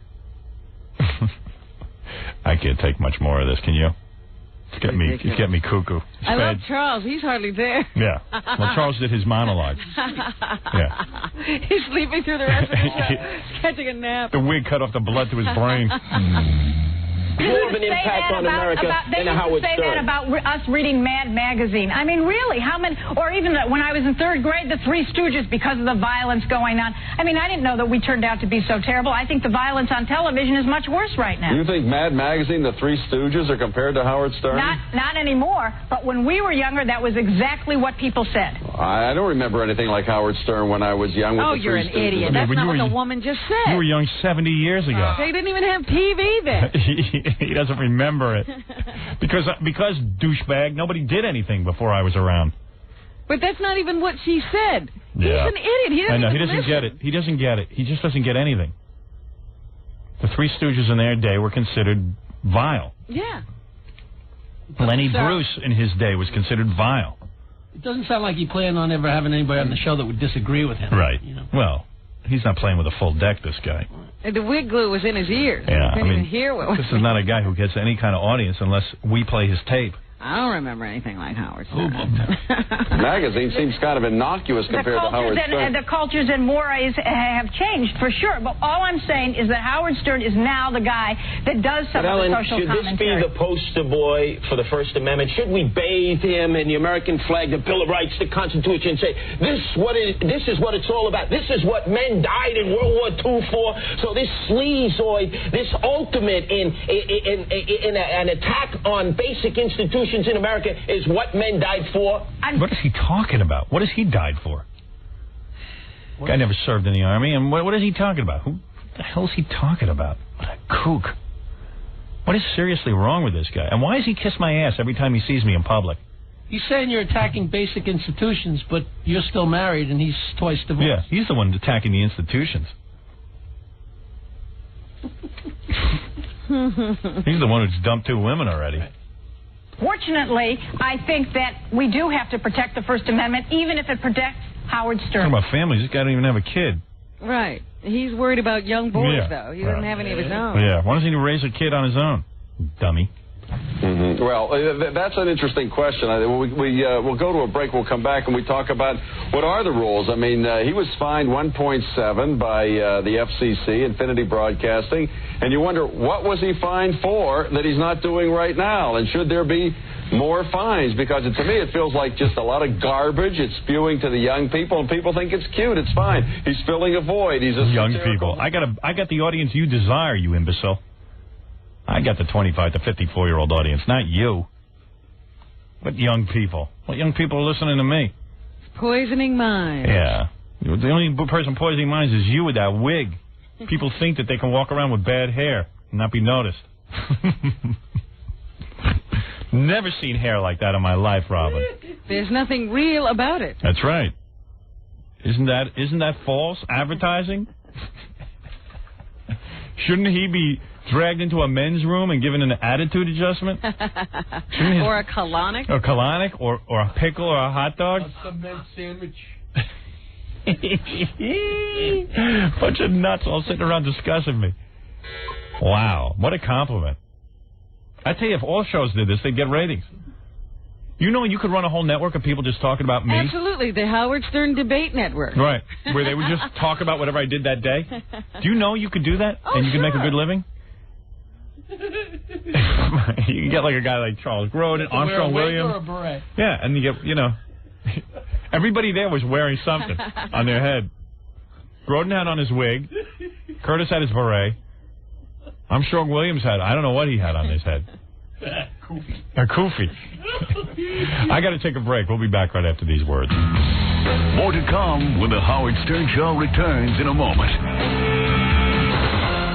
I can't take much more of this, can you? It's getting me cuckoo. I love Charles. He's hardly there. Yeah. Well, Charles did his monologue. Yeah. He's sleeping through the rest of the show, catching a nap. The wig cut off the blood to his brain. More of an impact on America than a Howard Stern. They used to say that about us reading Mad Magazine. I mean, really, how many, or even when I was in third grade, the Three Stooges, because of the violence going on. I mean, I didn't know that we turned out to be so terrible. I think the violence on television is much worse right now. You think Mad Magazine, the Three Stooges, are compared to Howard Stern? Not anymore, but when we were younger, that was exactly what people said. I don't remember anything like Howard Stern when I was young. With Oh, the you're an Three Stooges. idiot. That's not what the woman just said. You were young 70 years ago. They didn't even have TV then. He doesn't remember it. Because douchebag, nobody did anything before I was around. But that's not even what she said. Yeah. He's an idiot. He doesn't I know, he even doesn't listen. get it. He doesn't get it. He just doesn't get anything. The Three Stooges in their day were considered vile. Yeah. Lenny Bruce in his day was considered vile. It doesn't sound like he planned on ever having anybody on the show that would disagree with him. Right. You know? Well, he's not playing with a full deck, this guy. And the wig glue was in his ears. Yeah, He couldn't even hear what was this is not a guy who gets any kind of audience unless we play his tape. I don't remember anything like Howard Stern. Magazine seems kind of innocuous compared to Howard Stern. The cultures and mores have changed, for sure. But all I'm saying is that Howard Stern is now the guy that does some But of Ellen, the social should this be commentary. the poster boy for the First Amendment? Should we bathe him in the American flag, the Bill of Rights, the Constitution, and say, this is what it's all about. This is what men died in World War II for. So this sleazoid, this ultimate in an attack on basic institutions in America is what men died for. What is he talking about? What has he died for? Guy never served in the Army, and what is he talking about? Who the hell is he talking about? What a kook. What is seriously wrong with this guy? And why does he kiss my ass every time he sees me in public? He's saying you're attacking basic institutions, but you're still married, and he's twice divorced. Yeah, he's the one attacking the institutions. He's the one who's dumped 2 women already. Fortunately, I think that we do have to protect the First Amendment, even if it protects Howard Stern. Talking about families, this guy don't even have a kid. Right. He's worried about young boys, Yeah. though. He doesn't have any of his own. Yeah, why doesn't he raise a kid on his own? Dummy. Mm-hmm. Well, that's an interesting question. We'll go to a break. We'll come back and we talk about what are the rules. I mean, he was fined $1.7 by the FCC, Infinity Broadcasting, and you wonder, what was he fined for that he's not doing right now? And should there be more fines? Because to me, it feels like just a lot of garbage. It's spewing to the young people, and people think it's cute. It's fine. He's filling a void. He's a young people. I got the audience you desire, you imbecile. I got the 25 to 54-year-old audience, not you. What young people? What young people are listening to me? Poisoning minds. Yeah. The only person poisoning minds is you with that wig. People think that they can walk around with bad hair and not be noticed. Never seen hair like that in my life, Robin. There's nothing real about it. That's right. Isn't that false advertising? Shouldn't he be dragged into a men's room and given an attitude adjustment? Or a colonic? Or a colonic, or a pickle, or a hot dog? A cement sandwich. Bunch of nuts all sitting around discussing me. Wow, what a compliment. I tell you, if all shows did this, they'd get ratings. You know, you could run a whole network of people just talking about me. Absolutely, the Howard Stern Debate Network. Right, where they would just talk about whatever I did that day. Do you know you could do that? Oh, and you could sure. make a good living? You can get like a guy like Charles Grodin, Armstrong Williams. Or a beret. Yeah, and you get, everybody there was wearing something on their head. Grodin had on his wig. Curtis had his beret. Armstrong Williams had, I don't know what he had on his head. A kufi. I got to take a break. We'll be back right after these words. More to come when the Howard Stern Show returns in a moment.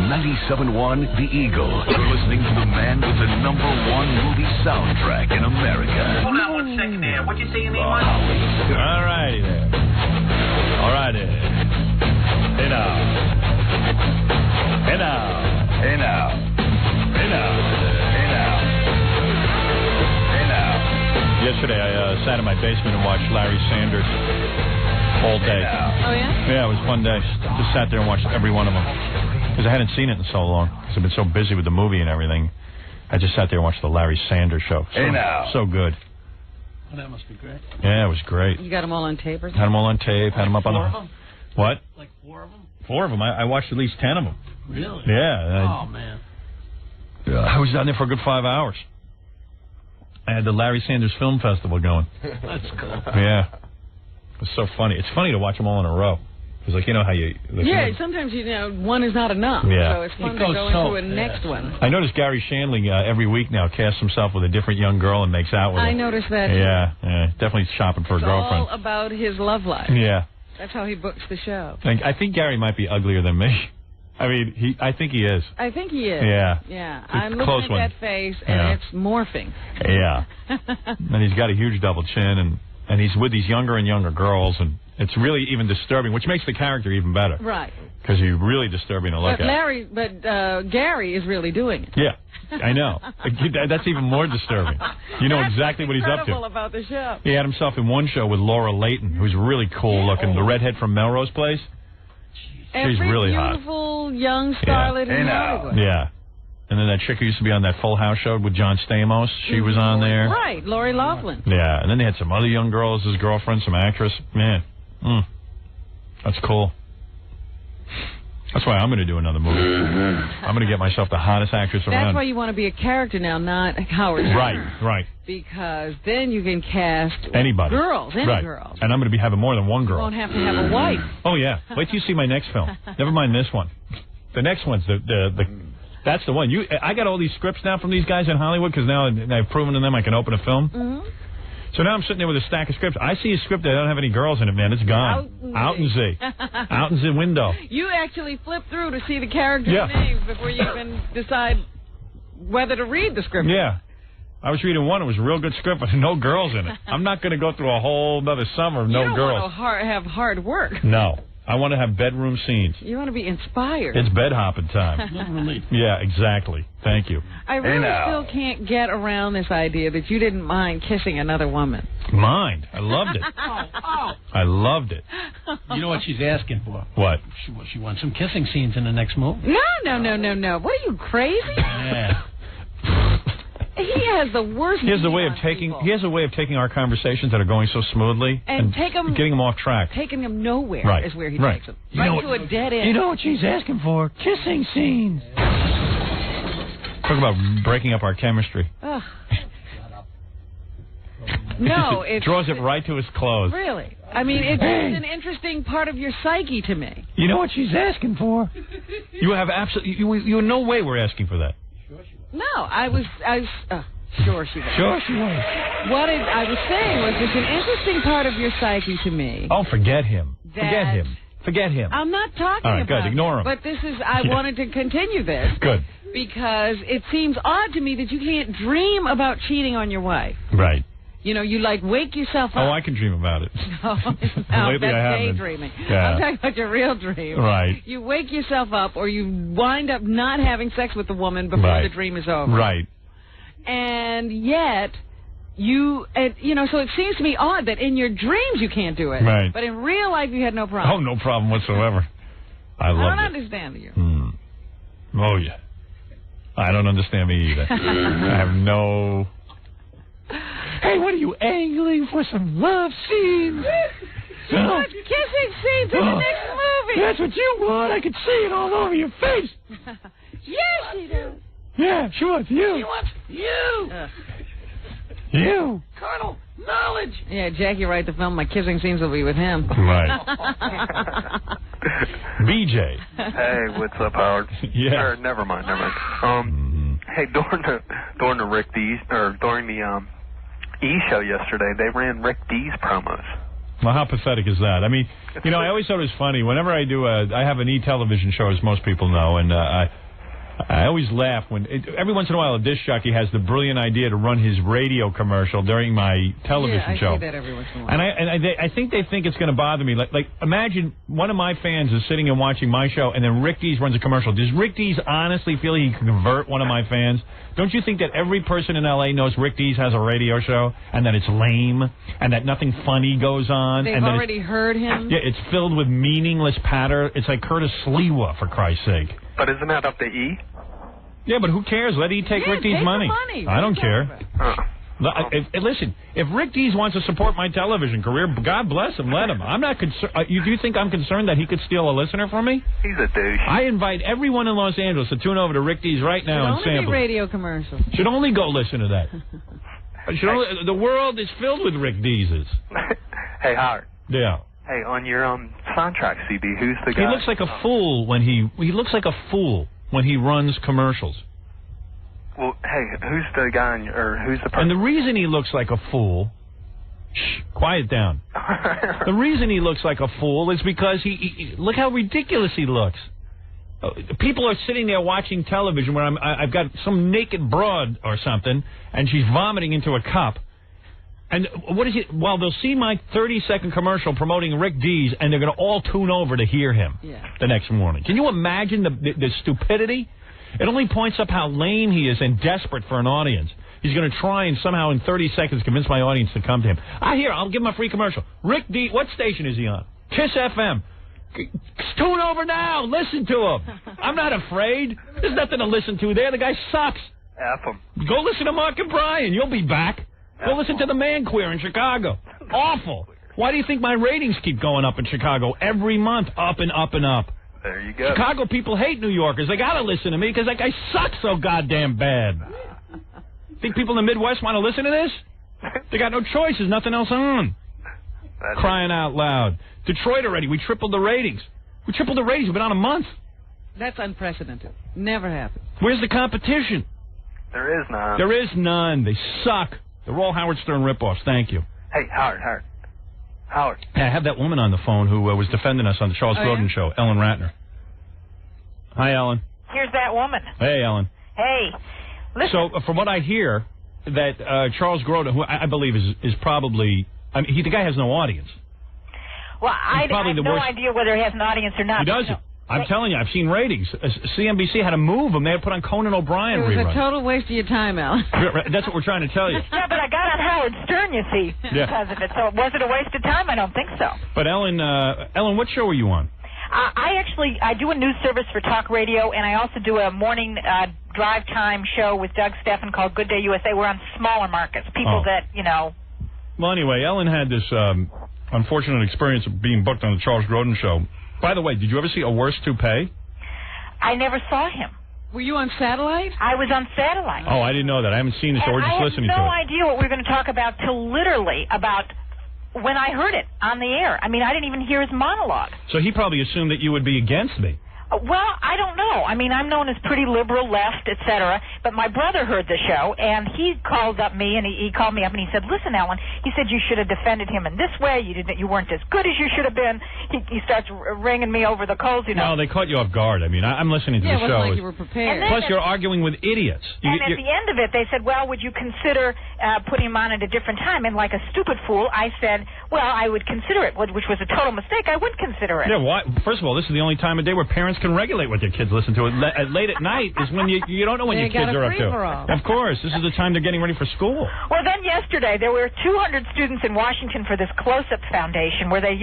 97.1 The Eagle. You're listening to the man with the #1 movie soundtrack in America. Hold on 1 second there. What'd you say your name was? All righty there. All righty. Hey now. Hey now. Hey now. Hey now. Hey now. Hey now. Yesterday I sat in my basement and watched Larry Sanders all day. Oh, yeah? Yeah, it was a fun day. Just sat there and watched every one of them. Because I hadn't seen it in so long. Because I've been so busy with the movie and everything. I just sat there and watched the Larry Sanders show. So good. Well, that must be great. Yeah, it was great. You got them all on tape or something? Had them all on tape. Had them up on the... Four of them? What? Like 4 of them? 4 of them. I watched at least 10 of them. Really? Yeah. Oh, man. I was down there for a good 5 hours. I had the Larry Sanders Film Festival going. That's cool. Yeah. It was so funny. It's funny to watch them all in a row. It's like, you know how you... Like, yeah, sometimes, one is not enough. Yeah. So it's fun to go into a next one. I notice Gary Shandling every week now casts himself with a different young girl and makes out with her. I noticed that. Yeah, definitely shopping for a girlfriend. It's all about his love life. Yeah. That's how he books the show. I think Gary might be uglier than me. I mean, I think he is. I think he is. Yeah. Yeah. I'm looking at that face, and it's morphing. Yeah. And he's got a huge double chin, and he's with these younger and younger girls, and it's really even disturbing, which makes the character even better. Right. Because he's really disturbing to look at. But Gary is really doing it. Yeah, I know. That's even more disturbing. You know exactly what he's up to. About the show. He had himself in one show with Laura Leighton, who's really cool looking, the redhead from Melrose Place. She's really hot. Beautiful young starlet in Hollywood. Yeah. And then that chick who used to be on that Full House show with John Stamos, she was on there. Right, Lori Loughlin. Yeah, and then they had some other young girls, his girlfriend, some actress. Man, that's cool. That's why I'm going to do another movie. I'm going to get myself the hottest actress around. That's why you want to be a character now, not Howard Stern. Right. Because then you can cast anybody. Girls, girls. And I'm going to be having more than one girl. You won't have to have a wife. Oh, yeah. Wait till you see my next film. Never mind this one. The next one's that's the one. I got all these scripts now from these guys in Hollywood because now I've proven to them I can open a film. Mm-hmm. So now I'm sitting there with a stack of scripts. I see a script that don't have any girls in it, man. It's gone. Out in Z. Out in the window. You actually flip through to see the characters' names before you even decide whether to read the script. Yeah. I was reading one. It was a real good script, but no girls in it. I'm not going to go through a whole other summer of no girls. You don't want to have hard work. No. I want to have bedroom scenes. You want to be inspired. It's bed hopping time. Yeah, exactly. Thank you. I really still can't get around this idea that you didn't mind kissing another woman. Mind? I loved it. I loved it. You know what she's asking for? What? She wants some kissing scenes in the next movie. No. What are you, crazy? Yeah. He has the worst. He has a way of taking our conversations that are going so smoothly and getting them off track. Taking them nowhere is where he takes them. Right to a dead end. You know what she's asking for? Kissing scenes. Talk about breaking up our chemistry. No, it draws it right to his clothes. Really? I mean, it's an interesting part of your psyche to me. You know what she's asking for? You have absolutely. You no way we're asking for that. No, I was sure she was. Sure she was. What I was saying was it's an interesting part of your psyche to me. Oh, forget him. Forget him. I'm not talking All right, about good. Ignore him. But I wanted to continue this. Good. Because it seems odd to me that you can't dream about cheating on your wife. Right. You know, you wake yourself up. Oh, I can dream about it. No, Lately that's I haven't. daydreaming. Yeah. I'm talking about your real dream. Right. You wake yourself up or you wind up not having sex with the woman before the dream is over. Right. And yet, so it seems to me odd that in your dreams you can't do it. Right. But in real life you had no problem. Oh, no problem whatsoever. I don't understand you. Oh, yeah. I don't understand me either. I have no... Hey, what are you angling for? Some love scenes? She wants kissing scenes in the next movie. That's what you want. I can see it all over your face. Yes, she does. Yeah, she wants you. She wants you. You. Colonel Knowledge. Yeah, Jackie write the film. My kissing scenes will be with him. Right. BJ. Hey, what's up, Howard? Yeah. Never mind. Hey, during the E! show yesterday, they ran Rick D's promos. Well, how pathetic is that? I mean, I always thought it was funny. Whenever I do I have an E! television show, as most people know, and I always laugh when every once in a while a disc jockey has the brilliant idea to run his radio commercial during my television show. I see that every once in a while. And I think they think it's going to bother me. Like imagine one of my fans is sitting and watching my show, and then Rick Dees runs a commercial. Does Rick Dees honestly feel he can convert one of my fans? Don't you think that every person in L.A. knows Rick Dees has a radio show, and that it's lame, and that nothing funny goes on? They've and that already heard him? Yeah, it's filled with meaningless patter. It's like Curtis Sliwa, for Christ's sake. But isn't that up to E? Yeah, but who cares? Let E take Rick Dees' money. I don't care. Listen, if Rick Dees wants to support my television career, God bless him, let him. I'm not concerned. You do think I'm concerned that he could steal a listener from me? He's a douche. I invite everyone in Los Angeles to tune over to Rick Dees right now and sample. Radio commercial. Should only go listen to that. The world is filled with Rick Deeses. Hey, Howard. Yeah. Hey, on your soundtrack CD, who's the guy? He looks like a fool when he looks like a fool when he runs commercials. Well, hey, who's the guy or who's the person? And the reason he looks like a fool, quiet down. The reason he looks like a fool is because he look how ridiculous he looks. People are sitting there watching television where I've got some naked broad or something, and she's vomiting into a cup. And what is it? Well, they'll see my 30-second commercial promoting Rick Dees, and they're going to all tune over to hear him the next morning. Can you imagine the stupidity? It only points up how lame he is and desperate for an audience. He's going to try and somehow in 30 seconds convince my audience to come to him. I'll give him a free commercial. Rick Dees, what station is he on? Kiss FM. Tune over now. Listen to him. I'm not afraid. There's nothing to listen to there. The guy sucks. F him. Go listen to Mark and Brian. You'll be back. Go listen to the Man Queer in Chicago. Awful. Why do you think my ratings keep going up in Chicago every month? Up and up and up. There you go. Chicago people hate New Yorkers. They got to listen to me because that guy sucks so goddamn bad. Think people in the Midwest want to listen to this? They got no choice. There's nothing else on. Crying out loud. Detroit already. We tripled the ratings. We've been on a month. That's unprecedented. Never happened. Where's the competition? There is none. There is none. They suck. They're all Howard Stern ripoffs. Thank you. Hey, Howard. Hey, I have that woman on the phone who was defending us on the Charles Grodin show, Ellen Ratner. Hi, Ellen. Here's that woman. Hey, Ellen. Hey. Listen. So, from what I hear, that Charles Grodin, who I believe is probably, the guy has no audience. Well, I have no idea whether he has an audience or not. He doesn't. I'm telling you, I've seen ratings. CNBC had to move him. They had to put on Conan O'Brien rerun. It was rerun. a total waste of your time, Alan. That's what we're trying to tell you. Yeah, but I got on Howard Stern, you see, because of it. So was it a waste of time? I don't think so. But Ellen, what show are you on? I do a news service for talk radio, and I also do a morning drive time show with Doug Steffen called Good Day USA. We're on smaller markets, people that, Well, anyway, Ellen had this unfortunate experience of being booked on the Charles Grodin show. By the way, did you ever see A Worse Toupee? I never saw him. Were you on satellite? I was on satellite. Oh, I didn't know that. I haven't seen the show. We're just listening to it. I had no idea what we were going to talk about till literally about when I heard it on the air. I mean, I didn't even hear his monologue. So he probably assumed that you would be against me. Well, I don't know. I mean, I'm known as pretty liberal, left, etc. But my brother heard the show, and he called up me, and he called me up, and he said, "Listen, Ellen," he said, "you should have defended him in this way. You weren't as good as you should have been." He starts ringing me over the coals, No, they caught you off guard. I mean, I'm listening to the show. It wasn't like you were prepared. Plus, you're arguing with idiots. And at the end of it, they said, "Well, would you consider putting him on at a different time?" And like a stupid fool, I said, "Well, I would consider it," which was a total mistake. I would consider it. Yeah, why? First of all, this is the only time of day where parents can regulate what their kids listen to. Late at night is when you don't know when your kids are up to. Of course, this is the time they're getting ready for school. Well, then yesterday there were 200 students in Washington for this Close-Up Foundation, where they,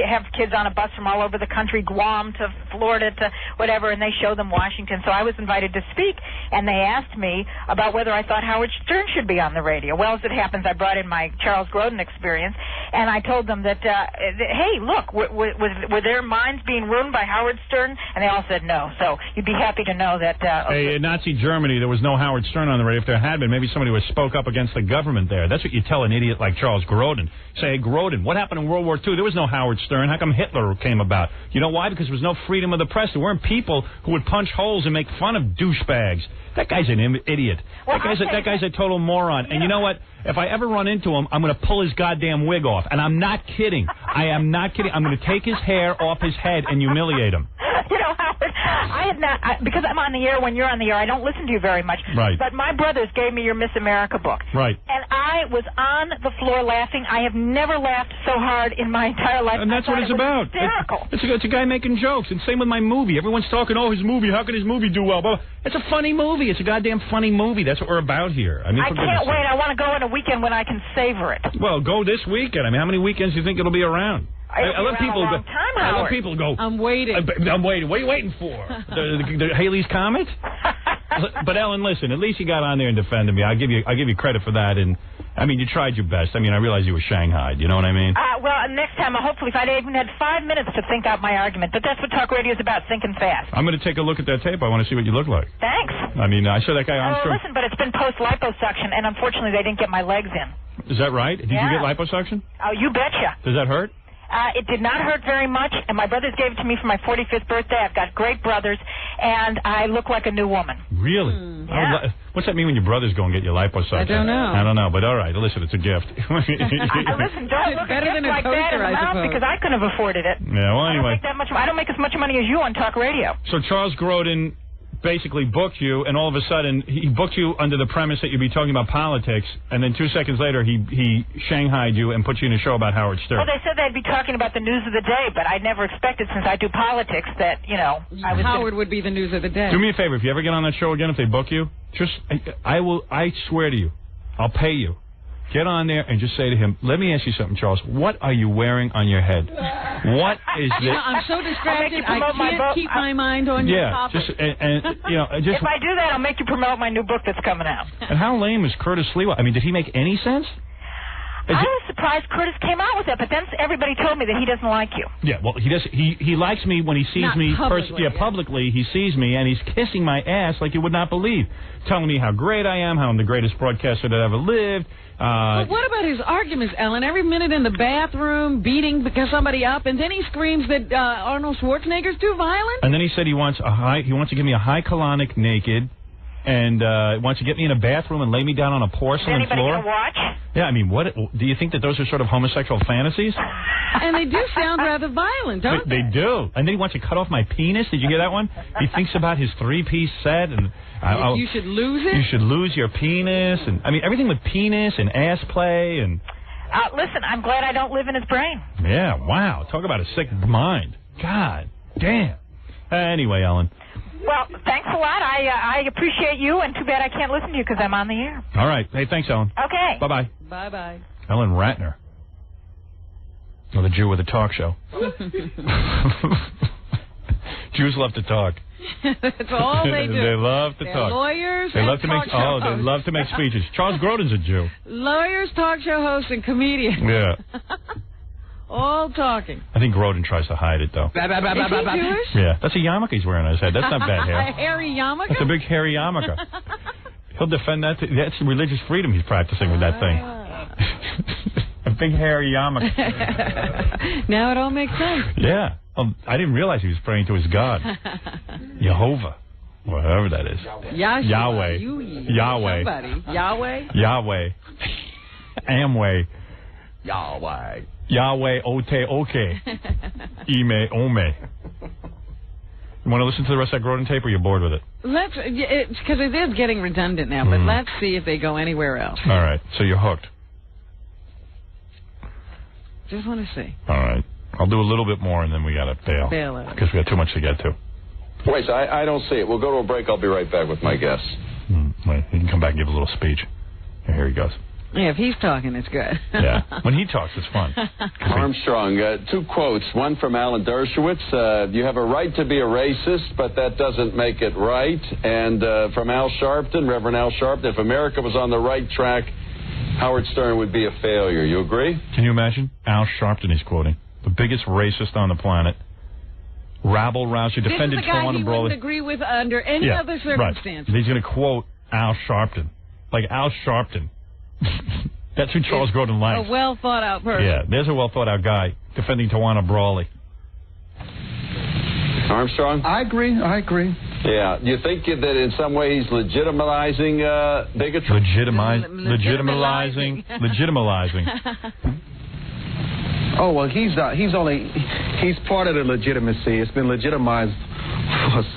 have kids on a bus from all over the country, Guam to Florida to whatever, and they show them Washington. So I was invited to speak, and they asked me about whether I thought Howard Stern should be on the radio. Well, as it happens, I brought in my Charles Grodin experience, and I told them that, hey, look, were their minds being ruined by Howard Stern? And they all said no. So you'd be happy to know that... Hey, in Nazi Germany, there was no Howard Stern on the radio. If there had been, maybe somebody would spoke up against the government there. That's what you tell an idiot like Charles Grodin. Say, hey, Grodin, what happened in World War II? There was no Howard Stern. How come Hitler came about? You know why? Because there was no freedom of the press. There weren't people who would punch holes and make fun of douchebags. That guy's an idiot. Well, that guy's a total moron. And you know what? If I ever run into him, I'm going to pull his goddamn wig off. And I'm not kidding. I am not kidding. I'm going to take his hair off his head and humiliate him. Howard, I had not, because I'm on the air when you're on the air, I don't listen to you very much. Right. But my brothers gave me your Miss America book. Right. And I was on the floor laughing. I have never laughed so hard in my entire life. And that's what it's about. Hysterical. It's a guy making jokes. And same with my movie. Everyone's talking, oh, his movie, how can his movie do well? But it's a funny movie. It's a goddamn funny movie. That's what we're about here. I can't wait. I want to go on a weekend when I can savor it. Well, go this weekend. I mean, how many weekends do you think it'll be around? I let people go. I let people go. I'm waiting. I'm waiting. What are you waiting for? the Haley's Comet? But Ellen, listen. At least you got on there and defended me. I'll give you credit for that. And I mean, you tried your best. I mean, I realize you were shanghaied. You know what I mean? Well, next time, hopefully, if I'd even had 5 minutes to think out my argument. But that's what talk radio is about: thinking fast. I'm going to take a look at that tape. I want to see what you look like. Thanks. I mean, I saw that guy Armstrong. Listen, but it's been post liposuction, and unfortunately, they didn't get my legs in. Is that right? Did you get liposuction? Oh, you betcha. Does that hurt? It did not hurt very much, and my brothers gave it to me for my 45th birthday. I've got great brothers, and I look like a new woman. Really? Yeah. What's that mean when your brothers go and get your liposuction? I don't know. I don't know, but all right. Listen, it's a gift. Listen, don't look at it like that in the mouth because I couldn't have afforded it. Yeah, well, anyway. I don't make as much money as you on talk radio. So Charles Grodin basically booked you, and all of a sudden he booked you under the premise that you'd be talking about politics, and then 2 seconds later he shanghaied you and put you in a show about Howard Stern. Well, they said they'd be talking about the news of the day, but I never expected, since I do politics, that, Howard would be the news of the day. Do me a favor, if you ever get on that show again, if they book you, I swear to you, I'll pay you. Get on there and just say to him, let me ask you something, Charles. What are you wearing on your head? What is this? I'm so distracted, I can't keep my mind on your topic. Just if I do that, I'll make you promote my new book that's coming out. And how lame is Curtis Sliwa? I mean, did he make any sense? I was surprised Curtis came out with that, but then everybody told me that he doesn't like you. Yeah, well, he does. He likes me when he sees me publicly. He sees me and he's kissing my ass like you would not believe, telling me how great I am, how I'm the greatest broadcaster that ever lived. But what about his arguments, Ellen? Every minute in the bathroom, beating somebody up, and then he screams that Arnold Schwarzenegger's too violent. And then he said he wants to give me a high colonic naked. And wants to get me in a bathroom and lay me down on a porcelain floor. Is anybody going to watch? Yeah, I mean, what do you think that those are sort of homosexual fantasies? And they do sound rather violent, don't they? They do. And then he wants to cut off my penis. Did you hear that one? He thinks about his 3-piece set and you should lose it. You should lose your penis, and I mean everything with penis and ass play and. Listen, I'm glad I don't live in his brain. Yeah. Wow. Talk about a sick mind. God damn. Anyway, Ellen. Well, thanks a lot. I appreciate you, and too bad I can't listen to you because I'm on the air. All right. Hey, thanks, Ellen. Okay. Bye-bye. Bye-bye. Ellen Ratner. Or the Jew with a talk show. Jews love to talk. That's all they do. They love to They're talk. Lawyers they and love to make. talk show they love to make speeches. Charles Grodin's a Jew. Lawyers, talk show hosts, and comedians. Yeah. All talking. I think Grodin tries to hide it, though. Is he Jewish? Yeah. That's a yarmulke he's wearing on his head. That's not bad hair. A hairy yarmulke? That's a big hairy yarmulke. He'll defend that. That's religious freedom he's practicing with that thing. A big hairy yarmulke. Now it all makes sense. Yeah. I didn't realize he was praying to his God. Jehovah. Whatever that is. Yahshua. Yahweh. Yahweh. Somebody. Yahweh? Yahweh. Amway. Yahweh. Yahweh Ote Oke. Ime Ome. You want to listen to the rest of that Grodin tape, or you're bored with it? Let's, because it is getting redundant now, but let's see if they go anywhere else. All right, so you're hooked. Just want to see. All right. I'll do a little bit more, and then we got to bail. Bail out. Because we got too much to get to. Wait, so I don't see it. We'll go to a break. I'll be right back with my guests. Wait, he can come back and give a little speech. Here he goes. Yeah, if he's talking, it's good. Yeah, when he talks, it's fun. Armstrong, 2 quotes. One from Alan Dershowitz. You have a right to be a racist, but that doesn't make it right. And from Al Sharpton, Reverend Al Sharpton, if America was on the right track, Howard Stern would be a failure. You agree? Can you imagine? Al Sharpton he's quoting. The biggest racist on the planet. Rabble-rouser, defended Tawana Brawley. This is the guy he wouldn't agree with under any other circumstances. Right. He's going to quote Al Sharpton. Like Al Sharpton. That's who Charles Grodin likes. A well-thought-out person. Yeah, there's a well-thought-out guy defending Tawana Brawley. Armstrong? I agree. Yeah. You think that in some way he's legitimizing bigotry? Legitimizing. Oh, well, he's part of the legitimacy. It's been legitimized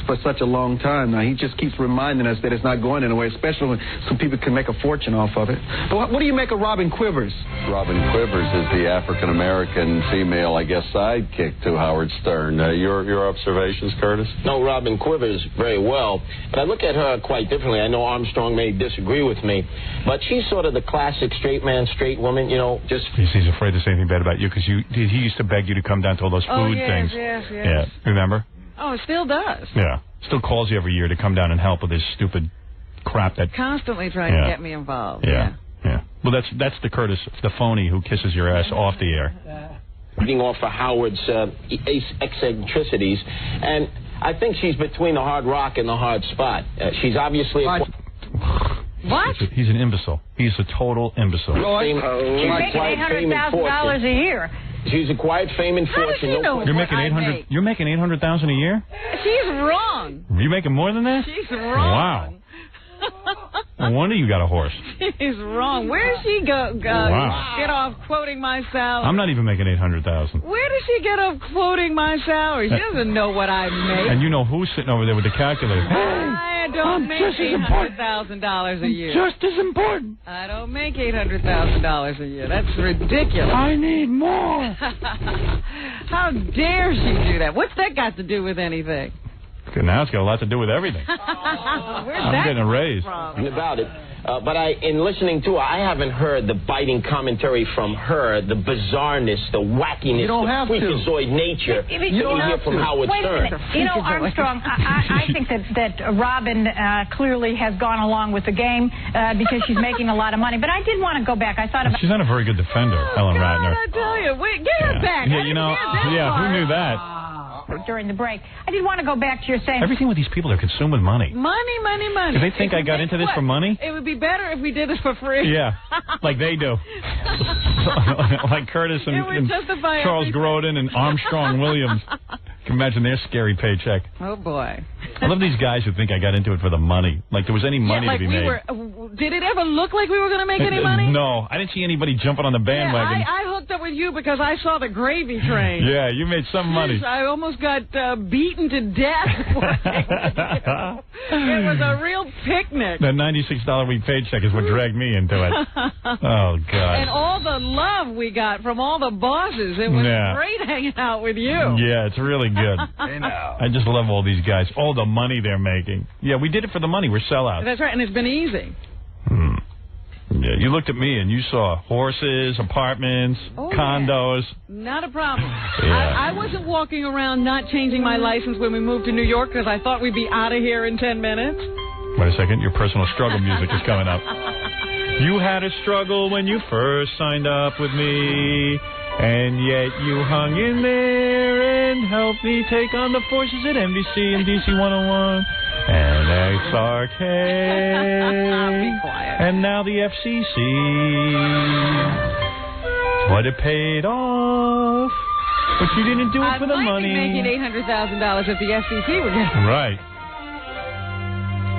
for such a long time now. He just keeps reminding us that it's not going anywhere, especially when some people can make a fortune off of it. But what do you make of Robin Quivers? Robin Quivers is the African-American female, I guess, sidekick to Howard Stern. Your observations, Curtis? No, Robin Quivers very well. But I look at her quite differently. I know Armstrong may disagree with me, but she's sort of the classic straight man, straight woman, just... He's afraid to say anything bad about you because he used to beg you to come down to all those food things. Yes. Yeah, remember? Oh, it still does. Yeah. Still calls you every year to come down and help with his stupid crap that... Constantly trying to get me involved. Yeah. Well, that's the Curtis, the phony who kisses your ass off the air. Looking off for Howard's eccentricities, and I think she's between the hard rock and the hard spot. She's obviously... What? He's an imbecile. He's a total imbecile. She's making $800,000 a year. She's acquired fame and fortune. You're making 800. You're making 800,000 a year. She's wrong. Are you making more than that? She's wrong. Wow. No wonder you got a horse. She's wrong. Where does she go? Wow. Get off quoting my salary. I'm not even making 800,000. Where does she get off quoting my salary? She doesn't know what I make. And you know who's sitting over there with the calculator? I don't make $800,000 a year. Just as important. I don't make $800,000 a year. That's ridiculous. I need more. How dare she do that? What's that got to do with anything? Now it's got a lot to do with everything. I'm getting a raise. About it. But in listening to her, I haven't heard the biting commentary from her, the bizarreness, the wackiness, the freakazoid nature that you hear from Howard Stern. You know, Armstrong, I think that Robin clearly has gone along with the game because she's making a lot of money. But I did want to go back. I thought about. She's not a very good defender, Helen Ratner. I tell you, get her back. Yeah, you know, who knew that? During the break, I did want to go back to your saying everything with these people are consumed with money. Money. Do they think I got into this for money? It would be better if we did this for free. Yeah, like they do. Like Curtis and Charles Grodin and Armstrong Williams. Can you imagine their scary paycheck? Oh, boy. I love these guys who think I got into it for the money. Like there was any money to be made. Did it ever look like we were going to make any money? No, I didn't see anybody jumping on the bandwagon. Yeah, I hooked up with you because I saw the gravy train. Yeah, you made some money. I almost got beaten to death. It was a real picnic. That $96 a week paycheck is what dragged me into it. Oh, God. And all the love we got from all the bosses. It was great hanging out with you. Yeah, it's really good. I just love all these guys. All the money they're making. Yeah, we did it for the money. We're sellouts. That's right, and it's been easy. Yeah, you looked at me and you saw horses, apartments, condos. Yeah. Not a problem. Yeah. I wasn't walking around not changing my license when we moved to New York because I thought we'd be out of here in 10 minutes. Wait a second. Your personal struggle music is coming up. You had a struggle when you first signed up with me, and yet you hung in there and helped me take on the forces at NBC and DC 101 and XRK. Be quiet. And now the FCC. But it paid off. But you didn't do it for the money. I'd like to make it $800,000 if the FCC were getting. Right.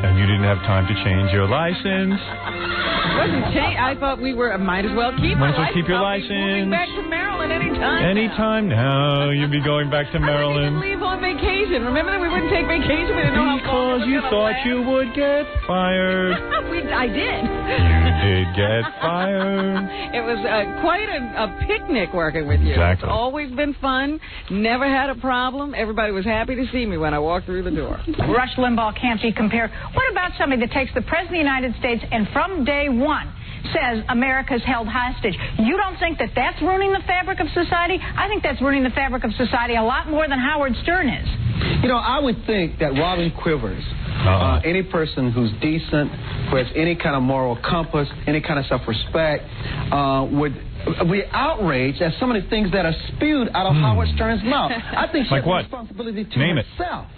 And you didn't have time to change your license. Wasn't change. I thought we were. Might as well keep Might as well license. keep your I'll license. Be moving back to Maryland anytime. Anytime now, you'll be going back to Maryland. I wouldn't even leave on vacation. Remember that we wouldn't take vacation. We didn't know how long because you thought you would get fired. I did. You did get fired. It was quite a picnic working with you. Exactly. It's always been fun. Never had a problem. Everybody was happy to see me when I walked through the door. Rush Limbaugh can't be compared. What about somebody that takes the President of the United States and from day one says America's held hostage? You don't think that that's ruining the fabric of society? I think that's ruining the fabric of society a lot more than Howard Stern is. You know, I would think that Robin Quivers, any person who's decent, who has any kind of moral compass, any kind of self-respect, would be outraged at some of the things that are spewed out of Howard Stern's mouth. I think she has a responsibility to herself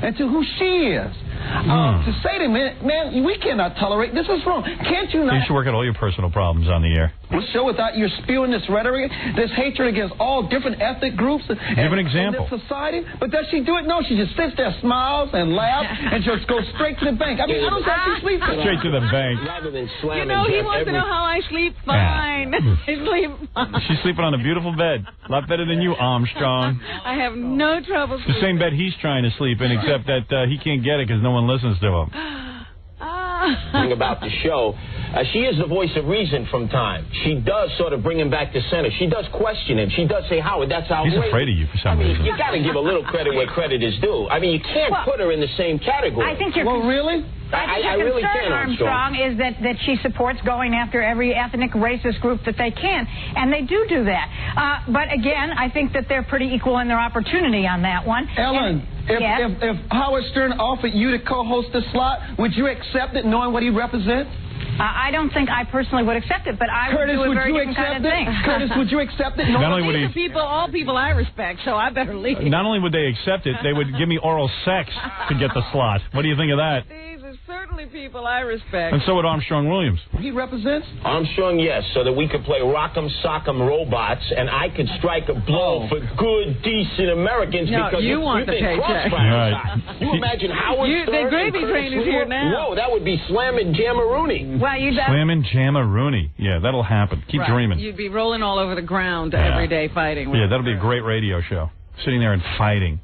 and to who she is. To say to him, man, we cannot tolerate this. Is wrong. Can't you not? You should work out all your personal problems on the air. Show without you're spewing this rhetoric, this hatred against all different ethnic groups. Give an example. In this society. But does she do it? No, she just sits there, smiles, and laughs, and just goes straight to the bank. I mean, I don't think she sleeps. Straight to the bank. Rather than slamming. You know, he wants to know how I sleep. Fine. I sleep fine. She's sleeping on a beautiful bed. A lot better than you, Armstrong. I have no trouble sleeping. The same bed he's trying to sleep in, except that he can't get it because no one listens to him. Thing about the show, she is the voice of reason from time. She does sort of bring him back to center. She does question him. She does say, Howard, that's outrageous. He's afraid of you for some reason. You got to give a little credit where credit is due. I mean, you can't put her in the same category. I think you're. Well, really? I think your concern, Armstrong, is that she supports going after every ethnic racist group that they can, and they do that. But again, I think that they're pretty equal in their opportunity on that one. Ellen, if Howard Stern offered you to co-host the slot, would you accept it, knowing what he represents? I don't think I personally would accept it, but I would do a very different kind of thing. Curtis, would you accept it? Not only would all people I respect, so I better leave. Not only would they accept it, they would give me oral sex to get the slot. What do you think of that? These are certainly certainly people I respect. And so would Armstrong Williams. He represents? Armstrong, yes, so that we could play Rock'em Sock'em Robots, and I could strike a blow for good, decent Americans because you want the think paycheck. Right. You imagine Howard Stern. The gravy train is here now. Whoa, that would be Slammin' Jammarooney. Well, Slammin' Jammarooney. Yeah, that'll happen. Keep dreaming. You'd be rolling all over the ground every day fighting. Yeah, that'll be a great radio show. Sitting there and fighting,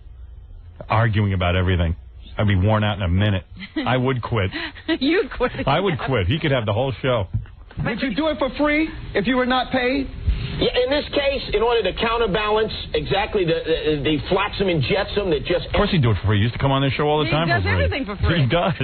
arguing about everything. I'd be worn out in a minute. I would quit. You'd quit. I would quit. He could have the whole show. Would you do it for free if you were not paid? Yeah, in this case, in order to counterbalance exactly the flotsam and jetsam that just... Of course he'd do it for free. He used to come on this show all the time for free. He does everything for free. He does.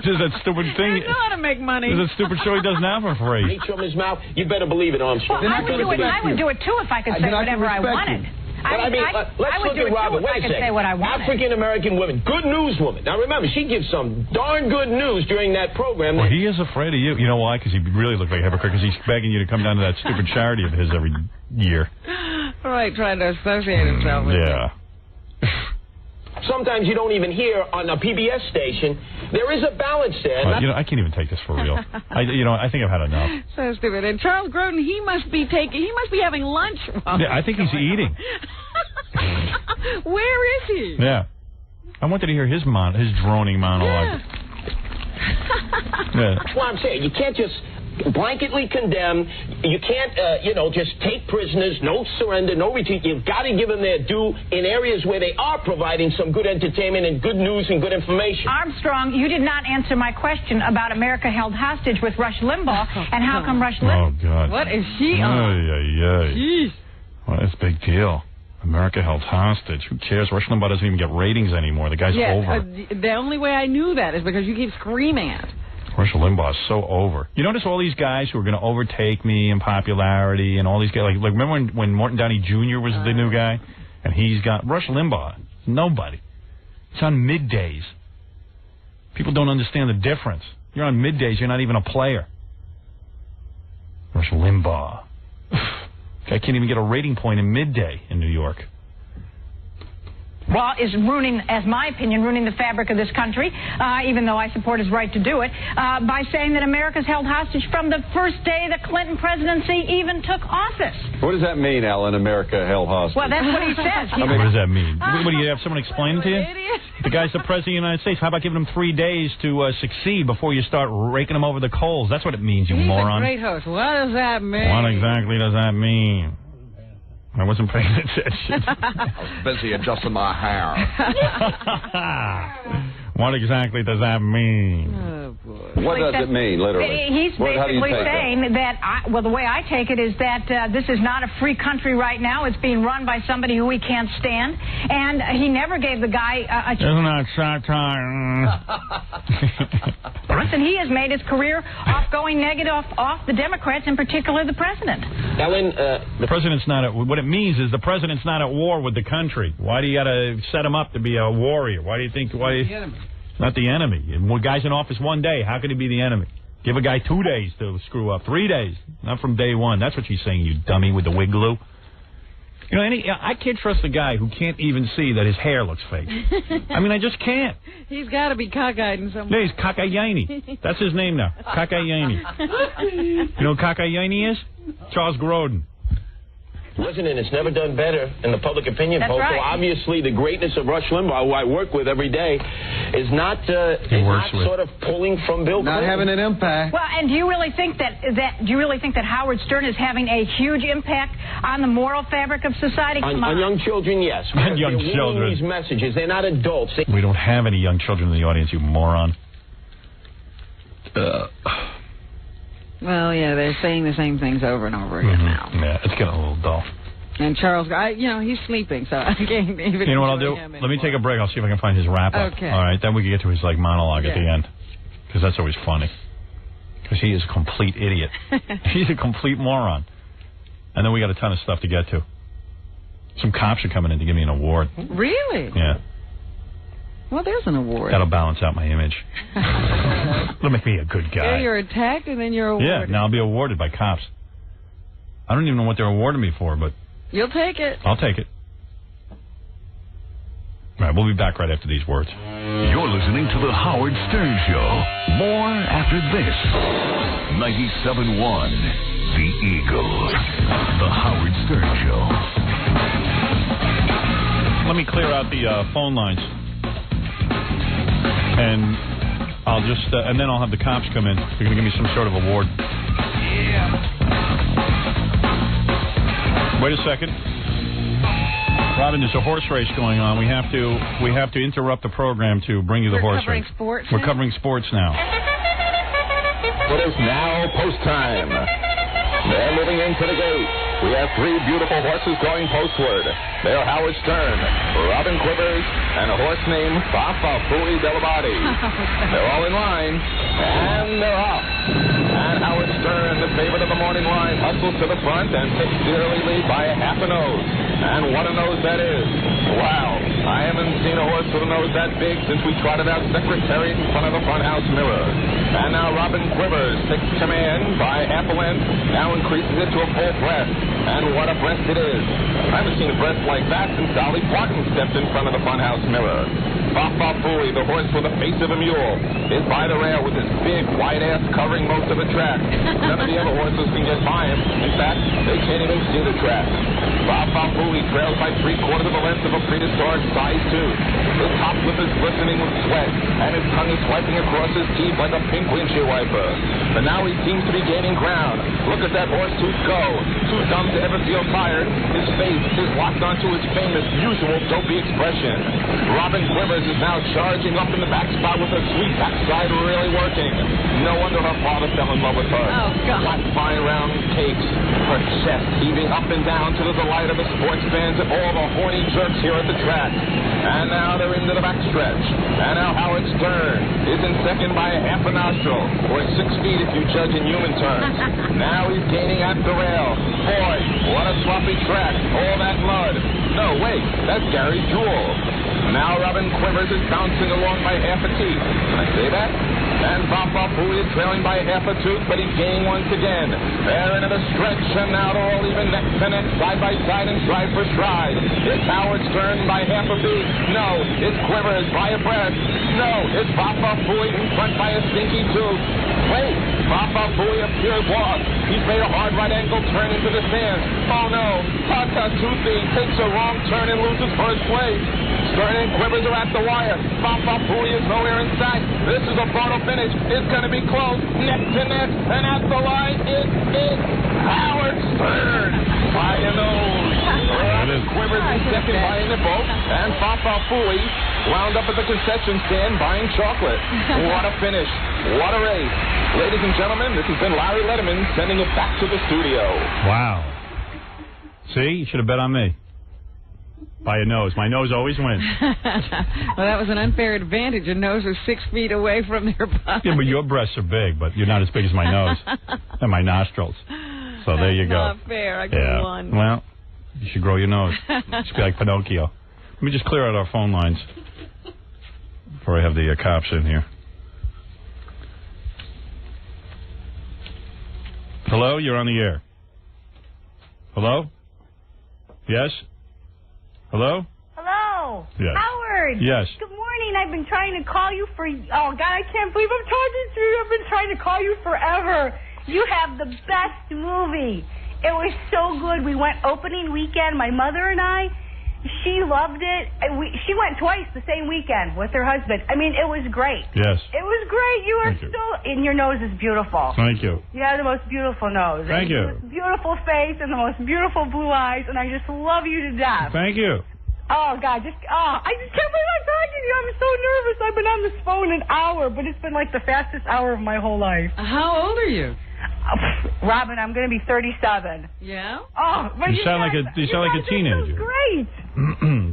Just that stupid thing. I know how to make money. There's that stupid show he does now for free. Meat from his mouth. You better believe it, Armstrong. Well, I would do it too if I could say whatever I wanted. But I mean, let's look at Robin. Wait a second. African-American women, good news woman. Now remember, she gives some darn good news during that program. Well, he is afraid of you. You know why? Because he really looks like a hypocrite because he's begging you to come down to that stupid charity of his every year. Right, trying to associate himself with Yeah. Sometimes you don't even hear on a PBS station. There is a balance there. I can't even take this for real. I think I've had enough. So stupid. And Charles Grodin, he must be having lunch. Yeah, I think he's eating. Where is he? Yeah. I wanted to hear his droning monologue. Yeah. That's what I'm saying. You can't just blanketly condemn. You can't, just take prisoners, no surrender, no retreat. You've got to give them their due in areas where they are providing some good entertainment and good news and good information. Armstrong, you did not answer my question about America held hostage with Rush Limbaugh and how come Rush Limbaugh... Oh, God. What is she on? Jeez. Well, that's a big deal. America held hostage. Who cares? Rush Limbaugh doesn't even get ratings anymore. The guy's over. The only way I knew that is because you keep screaming it. Rush Limbaugh is so over. You notice all these guys who are going to overtake me in popularity and all these guys. Like remember when Morton Downey Jr. was the new guy? And he's got Rush Limbaugh. Nobody. It's on middays. People don't understand the difference. You're on middays. You're not even a player. Rush Limbaugh. Guy can't even get a rating point in midday in New York. Well, is ruining, as my opinion, ruining the fabric of this country, even though I support his right to do it, by saying that America's held hostage from the first day the Clinton presidency even took office. What does that mean, Alan, America held hostage? Well, that's what he says. What does that mean? What do you have someone explain it to you? The guy's the president of the United States. How about giving him 3 days to succeed before you start raking him over the coals? That's what it means, you moron. He's a great host. What does that mean? What exactly does that mean? I wasn't paying attention. I was busy adjusting my hair. What exactly does that mean? Oh, boy. What does it mean, literally? He's basically saying that, the way I take it is that this is not a free country right now. It's being run by somebody who we can't stand. And he never gave the guy a chance. Isn't that satire? And he has made his career off going negative off the Democrats, in particular the president. Ellen, the president's not what it means is the president's not at war with the country. Why do you got to set him up to be a warrior? Why do you think? Not the enemy. And guy's in office 1 day. How could he be the enemy? Give a guy 2 days to screw up. 3 days. Not from day one. That's what she's saying, you dummy with the wig glue. You know, I can't trust a guy who can't even see that his hair looks fake. I mean, I just can't. He's got to be cockeyed in some way. Yeah, he's Kakayeni. That's his name now. Kakayeni. You know who Kakayeni is? Charles Grodin. President has never done better in the public opinion poll. Right. So obviously, the greatness of Rush Limbaugh, who I work with every day, is not sort of pulling from Bill Clinton. Not having an impact. Well, and do you really think that Howard Stern is having a huge impact on the moral fabric of society? On young children, yes. On young children. These messages, they're not adults. We don't have any young children in the audience, you moron. Well, yeah, they're saying the same things over and over again now. Yeah, it's getting a little dull. And Charles, he's sleeping, so I can't even. You know what I'll do? Let me take a break. I'll see if I can find his wrap-up. Okay. All right, then we can get to his monologue at the end, because that's always funny. Because he is a complete idiot. He's a complete moron. And then we got a ton of stuff to get to. Some cops are coming in to give me an award. Really? Yeah. Well, there's an award. That'll balance out my image. That'll make me a good guy. Yeah, you're attacked and then you're awarded. Yeah, now I'll be awarded by cops. I don't even know what they're awarding me for, but... You'll take it. I'll take it. All right, we'll be back right after these words. You're listening to The Howard Stern Show. More after this. 97.1 The Eagle. The Howard Stern Show. Let me clear out the phone lines. And I'll just, and then I'll have the cops come in. They're going to give me some sort of award. Yeah. Wait a second. Robin, there's a horse race going on. We have to interrupt the program to bring you the horse race. We're covering sports now. It is now post time. They're moving into the gate. We have three beautiful horses going postward. They are Howard Stern, Robin Quivers, and a horse named Fafa Fui Delabati. They're all in line, and they're off. And Howard Stern, the favorite of the morning line, hustles to the front and takes the early lead by a half a nose. And what a nose that is. Wow. I haven't seen a horse with a nose that big since we trotted out Secretariat in front of the front house mirror. And now Robin Quivers takes command by half a length, now increases it to a full breast. And what a breast it is. I haven't seen a breast like that since Dolly Parton stepped in front of the front house mirror. Fafa Fui, the horse with the face of a mule, is by the rail with his big white ass covering most of the track. None of the other horses can get by him. In fact, they can't even see the track. Fafa Fui trails by 3/4 of the length of a prehistoric size tooth. His top lip is glistening with sweat, and his tongue is swiping across his teeth like a pink windshield wiper. But now he seems to be gaining ground. Look at that horse tooth go. Too dumb to ever feel tired. His face is locked onto his famous, usual dopey expression. Robin Quivers is now charging up in the back spot with her sweet backside really working. No wonder her father fell in love with her. Oh, God. Flat, fine, round cakes. Her chest heaving up and down to the delight of the sports fans and all the horny jerks here at the track. And now they're into the backstretch. And now Howard Stern is in second by a half a nostril, or 6 feet if you judge in human terms. Now he's gaining at the rail. Boy, what a sloppy track. All that mud. No, wait, that's Gary Jewell. Now Robin Quivers is bouncing along by half a teeth. Can I say that? And Fafa Fui is trailing by half a tooth, but he's gaining once again. They're into the stretch, and now they're all even neck to neck, side by side, and stride for stride. It's Howard Stern by half a beat. No, it's Quivers by a breath. No, it's Fafa Fui in front by a stinky tooth. Wait, Fafa Fui appears lost. He's made a hard right angle turn into the stands. Oh no, Tata Toothy takes a wrong turn and loses first place. Stern and Quivers are at the wire. Fafa Fui is nowhere in sight. This is a photo finish. It's going to be close, neck to neck, and at the line it is Howard Stern by a nose. Quivers in second by a nipple, and Fafa Fui wound up at the concession stand buying chocolate. What a finish. What a race. Ladies and gentlemen, this has been Larry Letterman sending it back to the studio. Wow. See, you should have bet on me. By a nose. My nose always wins. Well, that was an unfair advantage. Your nose was 6 feet away from their body. Yeah, but your breasts are big, but you're not as big as my nose and my nostrils. So there you go. Not fair. I got one. Well, you should grow your nose. Just be like Pinocchio. Let me just clear out our phone lines before I have the cops in here. Hello, you're on the air. Hello? Yes? Hello? Hello. Yes. Howard. Yes. Good morning. I've been trying to call you for... Oh, God, I can't believe I'm talking to you. I've been trying to call you forever. You have the best movie. It was so good. We went opening weekend, my mother and I. She loved it. She went twice the same weekend with her husband. I mean, it was great. Yes. It was great. You are still... And your nose is beautiful. Thank you. You have the most beautiful nose. Thank you. The most beautiful face and the most beautiful blue eyes, and I just love you to death. Thank you. Oh, God, I just can't believe I'm talking to you. I'm so nervous. I've been on this phone an hour, but it's been like the fastest hour of my whole life. How old are you? Robin, I'm going to be 37. Yeah? Oh, but you sound like a teenager. So great.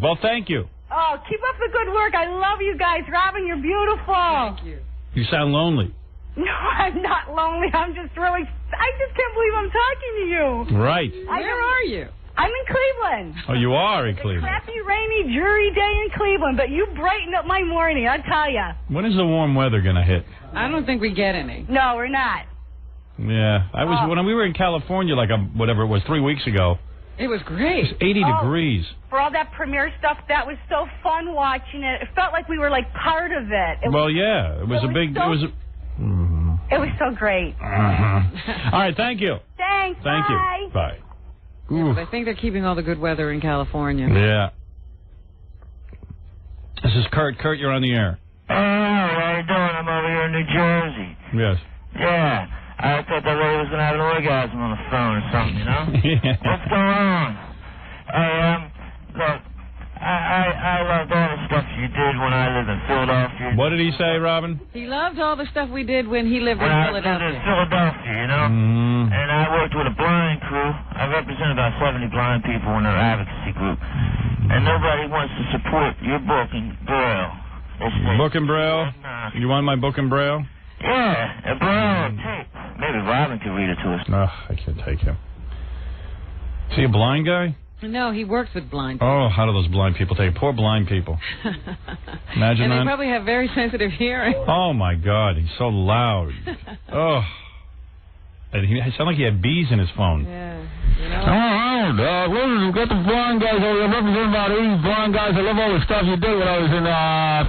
Well, thank you. Oh, keep up the good work. I love you guys. Robin, you're beautiful. Thank you. You sound lonely. No, I'm not lonely. I just can't believe I'm talking to you. Right. Where are you? I'm in Cleveland. Oh, you are in Cleveland. Crappy, rainy, dreary day in Cleveland, but you brighten up my morning, I tell you. When is the warm weather going to hit? I don't think we get any. No, we're not. Yeah, when we were in California, whatever it was, 3 weeks ago, It was great. It was 80 degrees. For all that premiere stuff, that was so fun watching it. It felt like we were like part of it. It was so great. All right, thank you. Thanks. Thank you. Bye. Yeah, but I think they're keeping all the good weather in California. Yeah. This is Kurt. Kurt, you're on the air. How you doing? I'm over here in New Jersey. Yes. Yeah. I thought that lady was going to have an orgasm on the phone or something, you know? Yeah. What's going on? Look, I loved all the stuff you did when I lived in Philadelphia. What did he say, Robin? He loved all the stuff we did when he lived in I Philadelphia. lived in Philadelphia, you know? And I worked with a blind crew. I represented about 70 blind people in our advocacy group. And nobody wants to support your book in Braille. Book in Braille? You want my book in Braille? Yeah, a Braille tape. Maybe Robin could read it to us. I can't take him. Is he a blind guy? No, he works with blind people. Oh, how do those blind people take? Poor blind people. Imagine and that. they probably have very sensitive hearing. Oh, my God. He's so loud. Oh. And he sounded like he had bees in his phone. Yeah. All right, we've got the blind guys over here. Representing about 80 blind guys. I love all the stuff you did when I was in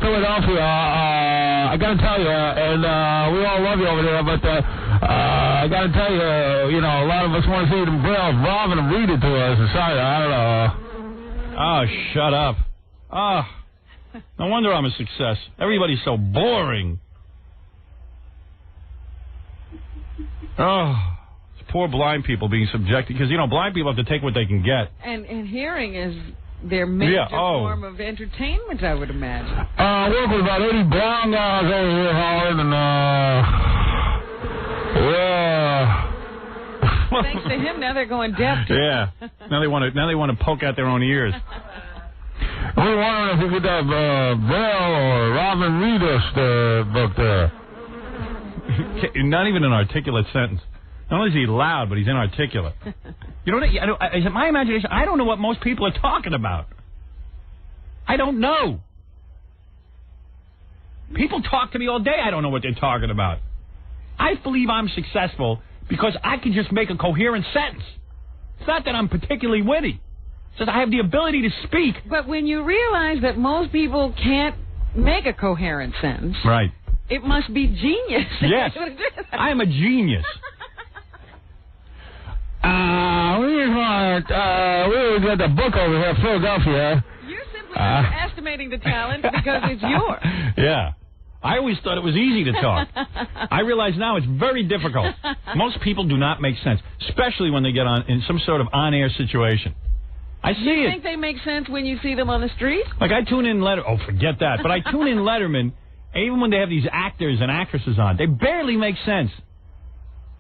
Philadelphia. I got to tell you, and we all love you over there, but I got to tell you, a lot of us want to see it in Braille. Robin will read it to us. Sorry, I don't know. Oh, shut up. Oh, no wonder I'm a success. Everybody's so boring. Oh, poor blind people being subjected, because, blind people have to take what they can get. And hearing is their major form of entertainment, I would imagine. I work with about 80 blind guys over here, Howard, and, Thanks to him, now they're going deaf. Yeah. Now they want to poke out their own ears. We're wondering if we could have Braille or Robin read us the book there. Not even an articulate sentence. Not only is he loud, but he's inarticulate. You know what? Is it my imagination? I don't know what most people are talking about. I don't know. People talk to me all day. I don't know what they're talking about. I believe I'm successful because I can just make a coherent sentence. It's not that I'm particularly witty. It's that I have the ability to speak. But when you realize that most people can't make a coherent sentence... Right. It must be genius. Yes. I am a genius. We got the book over here, Philadelphia. You're simply underestimating the talent because it's yours. Yeah. I always thought it was easy to talk. I realize now it's very difficult. Most people do not make sense, especially when they get on in some sort of on-air situation. I see it. You think they make sense when you see them on the street? Like I tune in Oh, forget that. But I tune in Letterman, even when they have these actors and actresses on. They barely make sense.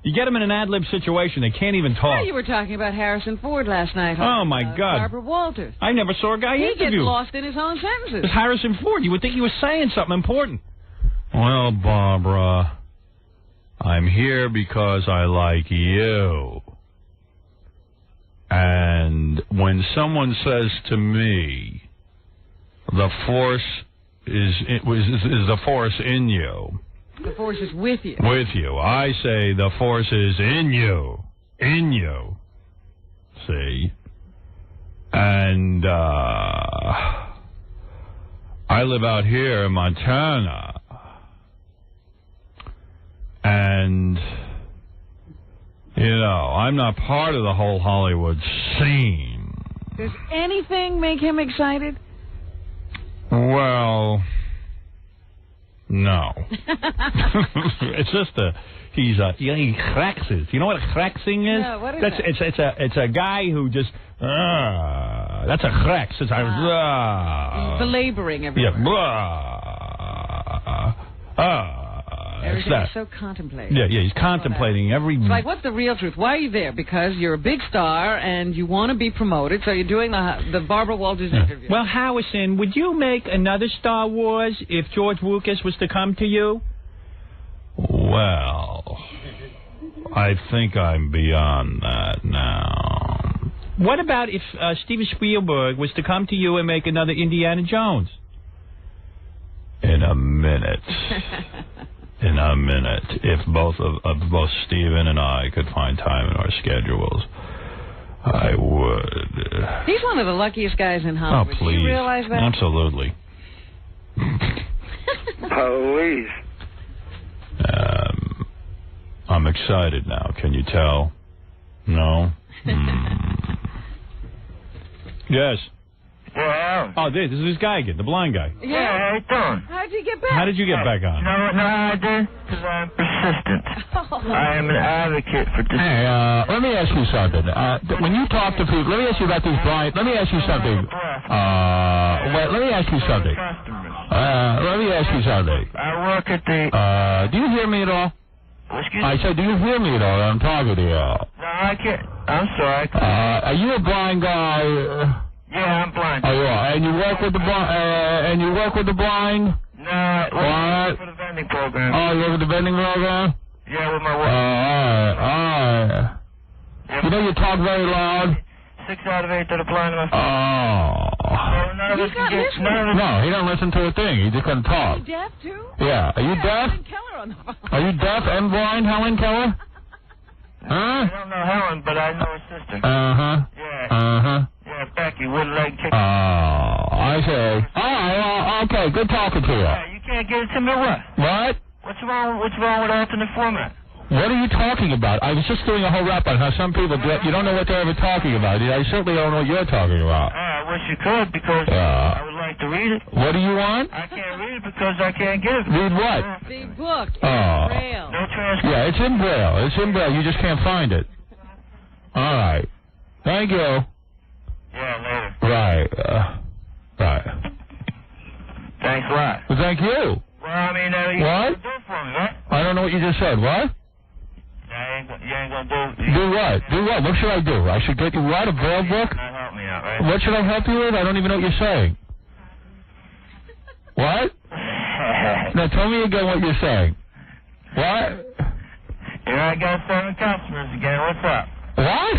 You get them in an ad-lib situation, they can't even talk. Well, you were talking about Harrison Ford last night. Oh, my God. Barbara Walters. I never saw a guy interview. He gets lost in his own sentences. It's Harrison Ford. You would think he was saying something important. Well, Barbara, I'm here because I like you. And when someone says to me, the force is the force in you. The force is with you. With you. I say the force is in you. In you. See? And I live out here in Montana. And, I'm not part of the whole Hollywood scene. Does anything make him excited? Well, no. It's just he craxes. You know what a craxing is? No, what is that? It's a guy who just, that's a crax. It's belaboring everything. Yeah, everything is so contemplating. Yeah, he's contemplating every... It's like, what's the real truth? Why are you there? Because you're a big star and you want to be promoted, so you're doing the Barbara Walters interview. Well, Harrison, would you make another Star Wars if George Lucas was to come to you? Well, I think I'm beyond that now. What about if Steven Spielberg was to come to you and make another Indiana Jones? In a minute. In a minute, if both Steven and I could find time in our schedules, I would. He's one of the luckiest guys in Oh, Hollywood. please. Do you realize that? Absolutely. Police. I'm excited now. Can you tell? No? Yes. Yeah. Oh, this is this guy again, the blind guy. Yeah, how you doing? How'd you get back? How did you get back on? You know what I did? Because I'm persistent. I am an advocate for this. Hey, let me ask you something. When you talk to people, let me ask you about these blind. Let me ask you something. Wait, let me ask you something. Let me ask you something. I work at the... do you hear me at all? Excuse me? I said, do you hear me at all? I'm talking to you. No, I can't. I'm sorry. Are you a blind guy? Yeah, I'm blind. Oh, you are. And you work with the blind? And you work with the blind? No, I What? work for the vending program. Oh, you work with the vending program? Yeah, with my work. All right. You know you talk very loud? 6 out of 8 that apply to my phone. Oh. So none of us can get... No, he don't listen to a thing. He just couldn't talk. Are you deaf, too? Yeah. Are you deaf? Helen Keller on the phone. Are you deaf and blind, Helen Keller? Huh? I don't know Helen, but I know her sister. Uh-huh. Yeah. Uh-huh. Yeah, Becky, wouldn't let kick... Oh, I see. Oh, okay. Good talking to you. Yeah, you can't get it to me, what? What? What's wrong with alternate format? What are you talking about? I was just doing a whole rap on how some people do it. You don't know what they're ever talking about. I certainly don't know what you're talking about. I wish you could, because I would like to read it. What do you want? I can't read it because I can't get it. Read what? The book in Braille. No transcript. Yeah, it's in Braille. It's in Braille. You just can't find it. All right. Thank you. Yeah, later. Right. Right. Thanks a lot. Well, thank you. Well, I mean, you What? do it for me, right? I don't know what you just said. What? You ain't gonna do... Do what? Do what? What should I do? I should get you what? A Braille book? Not help me out, right? What should I help you with? I don't even know what you're saying. What? Now tell me again what you're saying. What? Here I got 7 customers again. What's up? What?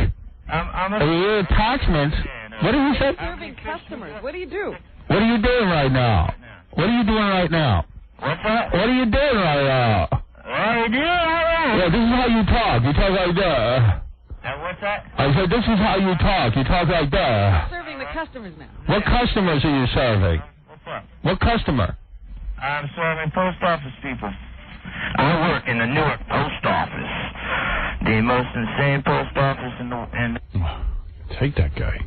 I'm a... Your attachments. What did you say? Serving customers. What do you do? What are you doing right now? What are you doing right now? What's that? What are you doing right now? What you doing right Yeah, this is how you talk. You talk like that. What's that? I said this is how you talk. You talk like that. Serving the customers now. What customers are you serving? What's up? What customer? I'm serving post office people. I work in the Newark post office. The most insane post office in the... Take that guy.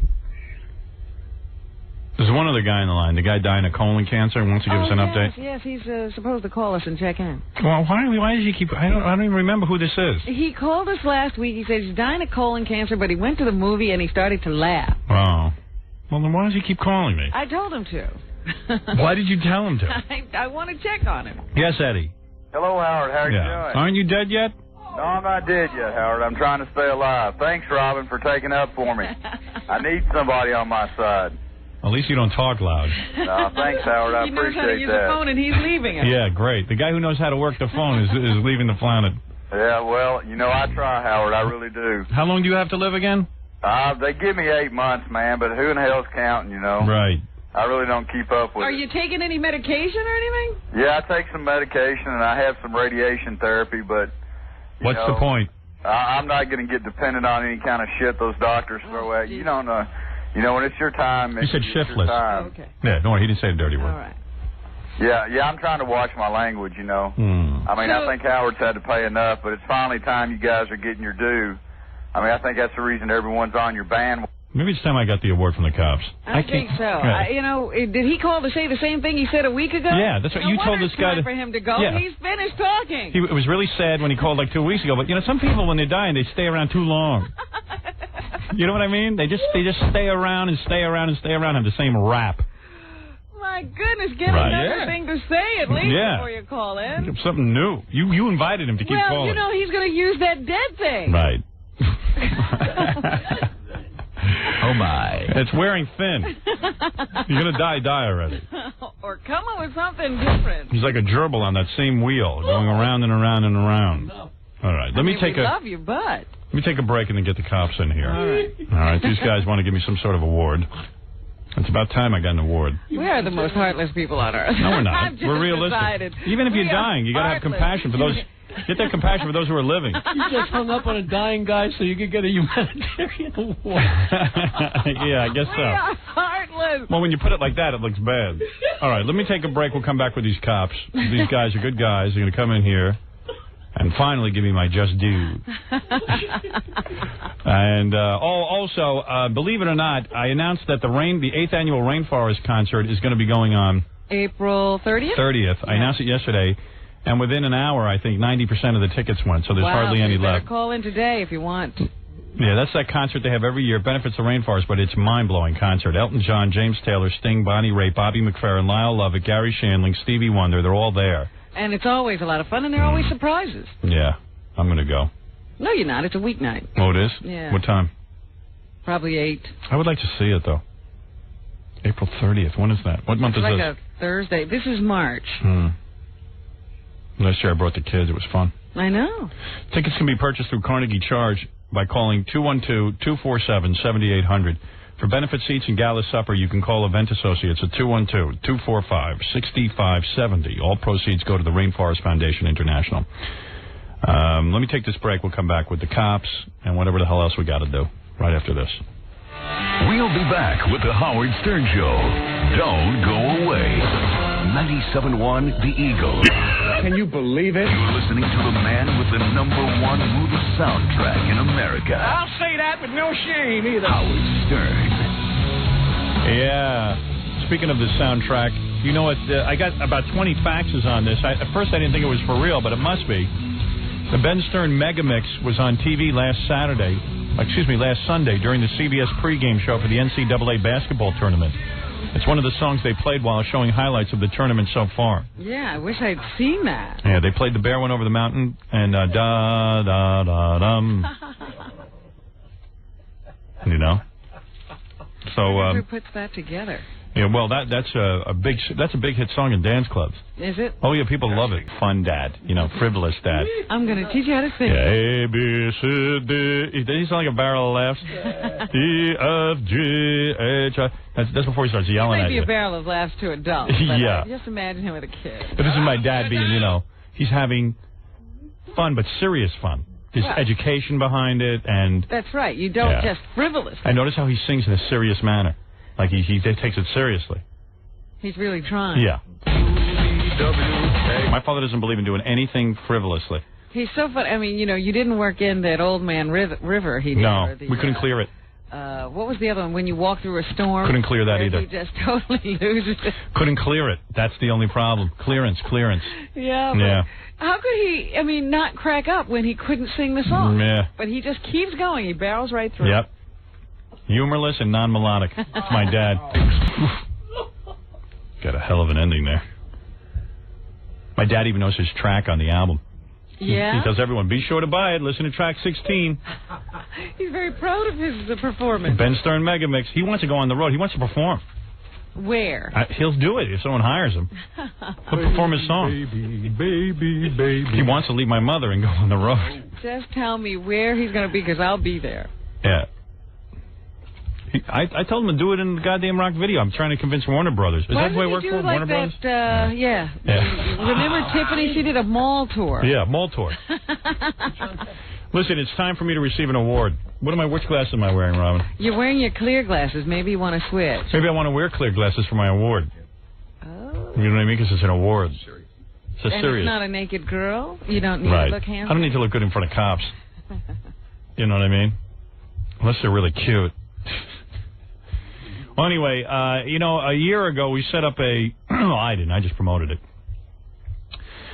There's one other guy on the line. The guy dying of colon cancer wants to give us an update. Yes, he's supposed to call us and check in. Well, why does he keep... I don't even remember who this is. He called us last week. He said he's dying of colon cancer, but he went to the movie and he started to laugh. Oh. Well, then why does he keep calling me? I told him to. Why did you tell him to? I want to check on him. Yes, Eddie. Hello, Howard. How are you doing? Aren't you dead yet? No, I'm not dead yet, Howard. I'm trying to stay alive. Thanks, Robin, for taking up for me. I need somebody on my side. At least you don't talk loud. No, thanks, Howard. I He knows appreciate how to use that. the phone and he's leaving it. Yeah, great. The guy who knows how to work the phone is leaving the planet. Yeah, well, you know, I try, Howard. I really do. How long do you have to live again? They give me 8 months, man, but who in the hell's counting, you know? Right. I really don't keep up with Are it. you taking any medication or anything? Yeah, I take some medication and I have some radiation therapy, but... What's the point? I'm not going to get dependent on any kind of shit those doctors throw at you. You don't know. You know, when it's your time, You said it's your shiftless. time. Okay. Yeah, don't worry, he didn't say a dirty word. All right. Yeah, I'm trying to watch my language, you know. I mean, I think Howard's had to pay enough, but it's finally time you guys are getting your due. I mean, I think that's the reason everyone's on your band. Maybe it's time I got the award from the cops. I think so. Yeah. Did he call to say the same thing he said a week ago? Yeah, that's what you told this guy to... for him to go. Yeah. He's finished talking. It was really sad when he called like 2 weeks ago, but, you know, some people, when they're dying, they stay around too long. You know what I mean? They just stay around and stay around and stay around and have the same rap. My goodness, get Right. another thing to say at least Yeah. before you call in. Something new. You invited him to keep Well, calling. you know, he's going to use that dead thing. Right. Oh, my. It's wearing thin. You're going to die already. Or come up with something different. He's like a gerbil on that same wheel, going around and around and around. All right, we love you, but... Let me take a break and then get the cops in here. All right. All right, these guys want to give me some sort of award. It's about time I got an award. We are the most heartless people on earth. No, we're not. I've just We're realistic. decided. Even if you're We are dying, you got to have heartless. compassion for those Get that compassion for those who are living. You just hung up on a dying guy so you could get a humanitarian award. Yeah, I guess so. We are heartless. Well, when you put it like that, it looks bad. All right, let me take a break. We'll come back with these cops. These guys are good guys. They're going to come in here and finally give me my just due. And also, believe it or not, I announced that the 8th annual Rainforest concert is going to be going on April 30th? 30th. I announced it yesterday. And within an hour, I think 90% of the tickets went, so there's hardly any left. Call in today if you want. Yeah, that's that concert they have every year. It benefits the rainforest, but it's a mind-blowing concert. Elton John, James Taylor, Sting, Bonnie Raitt, Bobby McFerrin, Lyle Lovett, Gary Shandling, Stevie Wonder, they're all there. And it's always a lot of fun, and there are always surprises. Yeah, I'm going to go. No, you're not. It's a weeknight. Oh, it is? Yeah. What time? Probably 8. I would like to see it, though. April 30th. When is that? What month is like this? Like a Thursday. This is March. Last year I brought the kids. It was fun. I know. Tickets can be purchased through Carnegie Charge by calling 212-247-7800. For benefit seats and gala supper, you can call Event Associates at 212-245-6570. All proceeds go to the Rainforest Foundation International. Let me take this break. We'll come back with the cops and whatever the hell else we got to do right after this. We'll be back with the Howard Stern Show. Don't go away. 97.1 The Eagle. Can you believe it? You're listening to the man with the #1 movie soundtrack in America. I'll say that with no shame either. Howard Stern. Yeah. Speaking of the soundtrack, you know what? I got about 20 faxes on this. At first I didn't think it was for real, but it must be. The Ben Stern Megamix was on TV last Sunday during the CBS pregame show for the NCAA basketball tournament. It's one of the songs they played while showing highlights of the tournament so far. Yeah, I wish I'd seen that. Yeah, they played The Bear Went Over the Mountain and da-da-da-dum. You know? So, whoever puts that together? Yeah, well, that's a big hit song in dance clubs. Is it? Oh yeah, people love it. Fun dad, frivolous dad. I'm going to teach you how to sing. Yeah, A B C D. Doesn't he sound like a barrel of laughs? E F G H I. That's before he starts yelling at you. Maybe a barrel of laughs to adults. Yeah. Just imagine him with a kid. But this is my dad being, he's having fun, but serious fun. There's education behind it, and that's right. You don't just frivolously. I notice how he sings in a serious manner. Like he takes it seriously. He's really trying. Yeah. My father doesn't believe in doing anything frivolously. He's so funny. I mean, you didn't work in that Old Man River. He did. No, we couldn't clear it. What was the other one? When you walk through a storm? Couldn't clear that either. He just totally loses it. Couldn't clear it. That's the only problem. Clearance. Yeah. How could he, not crack up when he couldn't sing the song? Yeah. But he just keeps going. He barrels right through. Yep. Humorless and non-melodic. That's my dad. Got a hell of an ending there. My dad even knows his track on the album. Yeah? He tells everyone, be sure to buy it. Listen to track 16. He's very proud of his performance. Ben Stern Megamix. He wants to go on the road. He wants to perform. Where? He'll do it if someone hires him. He'll perform his song. Baby. He wants to leave my mother and go on the road. Just tell me where he's going to be, because I'll be there. Yeah. I told him to do it in the goddamn rock video. I'm trying to convince Warner Brothers. Is that the way it works for Warner Brothers? Yeah. Remember Tiffany? She did a mall tour. Yeah, mall tour. Listen, it's time for me to receive an award. Which glasses am I wearing, Robin? You're wearing your clear glasses. Maybe you want to switch. Maybe I want to wear clear glasses for my award. Oh. You know what I mean? Because it's an award. It's serious. It's not a naked girl? You don't need to look handsome? I don't need to look good in front of cops. You know what I mean? Unless they're really cute. Well, anyway, a year ago we set up I didn't. I just promoted it.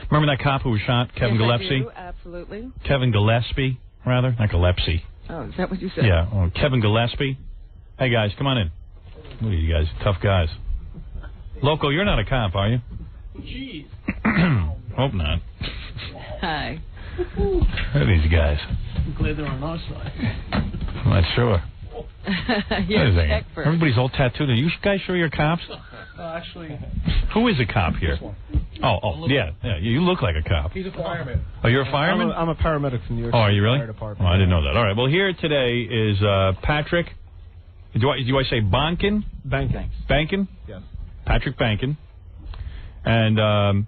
Remember that cop who was shot, Kevin Gillespie? I do, absolutely. Kevin Gillespie, rather, not Gillespie. Oh, is that what you said? Yeah, Kevin Gillespie. Hey guys, come on in. Look at you guys, tough guys. Loco, you're not a cop, are you? Jeez. Hope not. Hi. Who are these guys? I'm glad they're on our side. I'm not sure. Yes, everybody's all tattooed. Are you guys sure you're cops? Actually. Who is a cop here? Oh, yeah. You look like a cop. He's a fireman. Oh, you're a fireman? I'm a paramedic from New York. Oh, are you really? Fire Department. Oh, I didn't know that. All right. Well, here today is Patrick. Do I say Bankin? Bankin? Yes. Patrick Bankin. And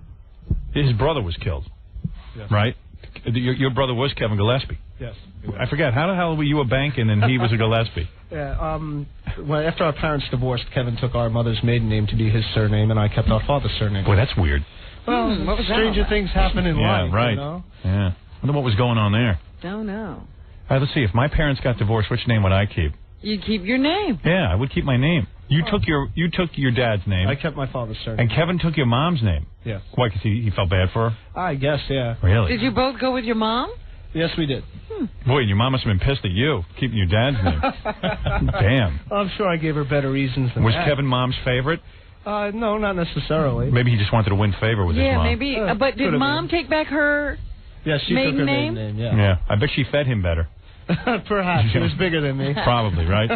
his brother was killed. Yes. Right? your brother was Kevin Gillespie. Yes. I forget. How the hell were you a bank and then he was a Gillespie? Yeah. Well, after our parents divorced, Kevin took our mother's maiden name to be his surname, and I kept our father's surname. Boy, that's weird. Well, what was stranger that? things happen in life. Right. You know? Yeah. I wonder what was going on there. Don't know. All right, let's see. If my parents got divorced, which name would I keep? You keep your name. Yeah, I would keep my name. You took your dad's name. I kept my father's surname. And Kevin took your mom's name. Yes. Why? Because he felt bad for her? I guess, yeah. Really? Did you both go with your mom? Yes, we did. Boy, your mom must have been pissed at you, keeping your dad's name. Damn. I'm sure I gave her better reasons than Was that. Kevin mom's favorite? No, not necessarily. Maybe he just wanted to win favor with his mom. Yeah, maybe. But did Mom take back her took maiden her name? maiden name, Yeah, I bet she fed him better. Perhaps. She was bigger than me. Probably, right?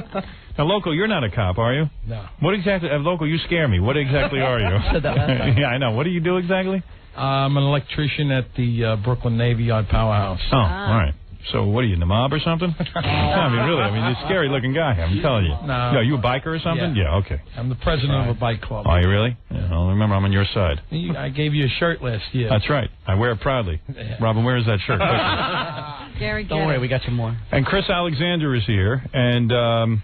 Now, Loco, you're not a cop, are you? No. What exactly... Loco, you scare me. What exactly are you? Said that last time. Yeah, I know. What do you do exactly? I'm an electrician at the Brooklyn Navy Yard Powerhouse. Oh, all right. So, what are you, in the mob or something? I mean, really, you're a scary-looking guy, I'm telling you. No. You a biker or something? Yeah, okay. I'm the president of a bike club. Oh, you really? Yeah, well, remember, I'm on your side. I gave you a shirt last year. That's right. I wear it proudly. Yeah. Robin, where is that shirt? Gary, Don't worry, we got some more. And Chris Alexander is here, and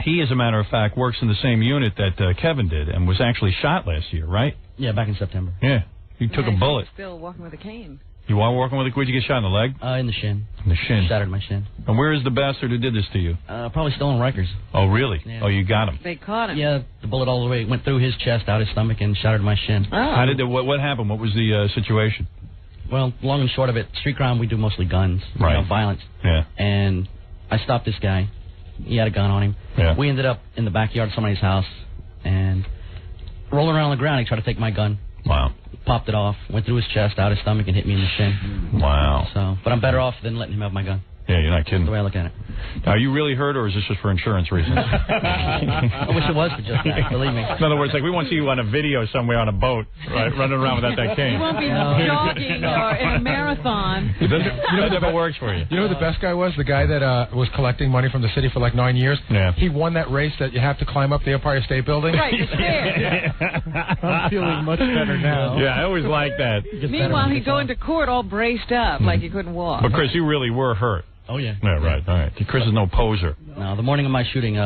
he, as a matter of fact, works in the same unit that Kevin did and was actually shot last year, right? Yeah, back in September. Yeah. He took a bullet. Still walking with a cane. You are walking with a... Where'd you get shot in the leg? In the shin. In the shin. Shattered my shin. And where is the bastard who did this to you? Probably still in Rikers. Oh, really? Yeah. Oh, you got him. They caught him. Yeah, the bullet all the way went through his chest, out his stomach, and shattered my shin. Oh. How did what happened? What was the situation? Well, long and short of it, street crime, we do mostly guns. Right. Violence. Yeah. And I stopped this guy. He had a gun on him. Yeah. We ended up in the backyard of somebody's house, and rolling around on the ground, he tried to take my gun. Wow. Popped it off, went through his chest, out his stomach, and hit me in the shin. Wow. So, but I'm better off than letting him have my gun. Yeah, you're not kidding. That's the way I look at it. Are you really hurt, or is this just for insurance reasons? I wish it was for just that, believe me. In other words, like, we want to see you on a video somewhere on a boat, right, running around without that cane. You won't be jogging or in a marathon. You know, that never works for you. You know who the best guy was? The guy that was collecting money from the city for like 9 years. Yeah. He won that race that you have to climb up the Empire State Building. Right, the stairs. I'm feeling much better now. Yeah, I always like that. Meanwhile, he'd go into court all braced up, like he couldn't walk. But, Chris, you really were hurt. Oh, yeah. Yeah, right. All right. Chris is no poser. No, the morning of my shooting,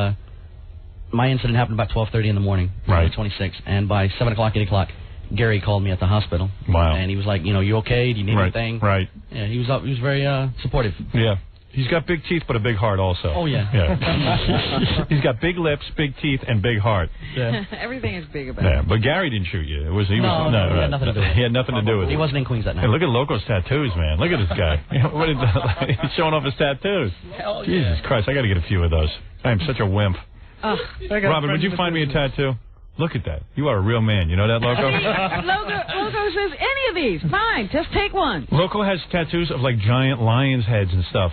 my incident happened about 12:30 in the morning, right? 26, and by 7 o'clock, 8 o'clock, Gary called me at the hospital. Wow. And he was like, you okay? Do you need anything? Right. Yeah, he was very supportive. Yeah. He's got big teeth, but a big heart also. Oh, yeah. Yeah. He's got big lips, big teeth, and big heart. Yeah. Everything is big about Yeah, it. but Gary didn't shoot you. No, he had nothing to do with it. He had nothing to do with it. He wasn't in Queens that night. Hey, look at Loco's tattoos, man. Look at this guy. He's showing off his tattoos. Hell yeah. Jesus Christ, I got to get a few of those. I am such a wimp. Robin, would you find me a tattoo? Look at that. You are a real man. You know that, Loco? Loco says, any of these, fine, just take one. Loco has tattoos of, like, giant lions' heads and stuff.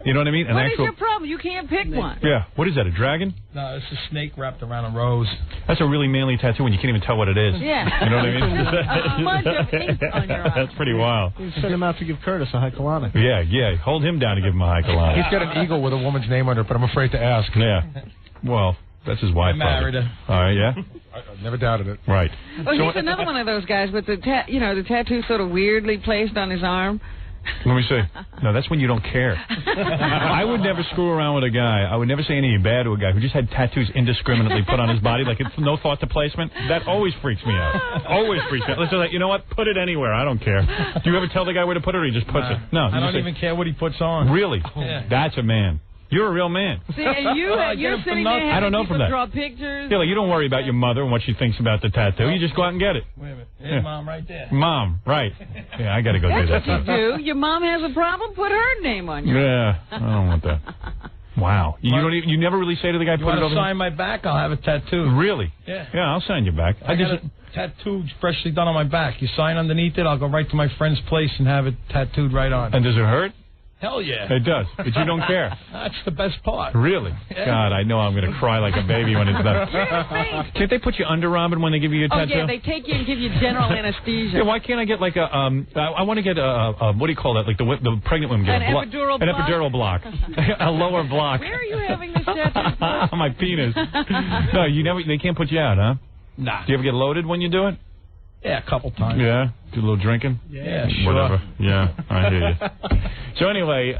You know what I mean? What is your problem? You can't pick one. Yeah. What is that, a dragon? No, it's a snake wrapped around a rose. That's a really manly tattoo when you can't even tell what it is. Yeah. You know what I mean? A bunch of ink on your eye. That's pretty wild. You send him out to give Curtis a high colonic. Yeah. Hold him down to give him a high colonic. He's got an eagle with a woman's name under it, but I'm afraid to ask. Yeah. Well, that's his wife. I married her. All right, yeah? I never doubted it. Right. Oh, he's another one of those guys with the the tattoo sort of weirdly placed on his arm. Let me see. No, that's when you don't care. I would never screw around with a guy. I would never say anything bad to a guy who just had tattoos indiscriminately put on his body, like it's no thought to placement. That always freaks me out. Always freaks me out. Let's just like, you know what? Put it anywhere. I don't care. Do you ever tell the guy where to put it, or he just puts it? No. I don't even care what he puts on. Really? Yeah. That's a man. You're a real man. See, and you're sitting there having I don't know people from that. draw pictures. Yeah, like you don't worry about your mother and what she thinks about the tattoo. You just go out and get it. Wait a minute. There's Mom right there. Mom, right. Yeah, I got to go do that. That's what you do. Your mom has a problem, put her name on you. Yeah, I don't want that. Wow. You never really say to the guy, You put it want over to sign my back? I'll have a tattoo. Really? Yeah. Yeah, I'll sign you back. I got a tattoo freshly done on my back. You sign underneath it, I'll go right to my friend's place and have it tattooed right on. And does it hurt? Hell yeah. It does, but you don't care. That's the best part. Really? Yeah. God, I know I'm going to cry like a baby when it's done. Can't they put you under, Robin, when they give you a tattoo? Oh, yeah, they take you and give you general anesthesia. Yeah, why can't I get like a, I want to get a, what do you call that? Like the pregnant women get An epidural block? An epidural block. A lower block. Where are you having this tattoo? On my penis. No, they can't put you out, huh? Nah. Do you ever get loaded when you do it? Yeah, a couple times. Yeah? Do a little drinking? Yeah, sure. Whatever. Yeah, I hear you. So anyway,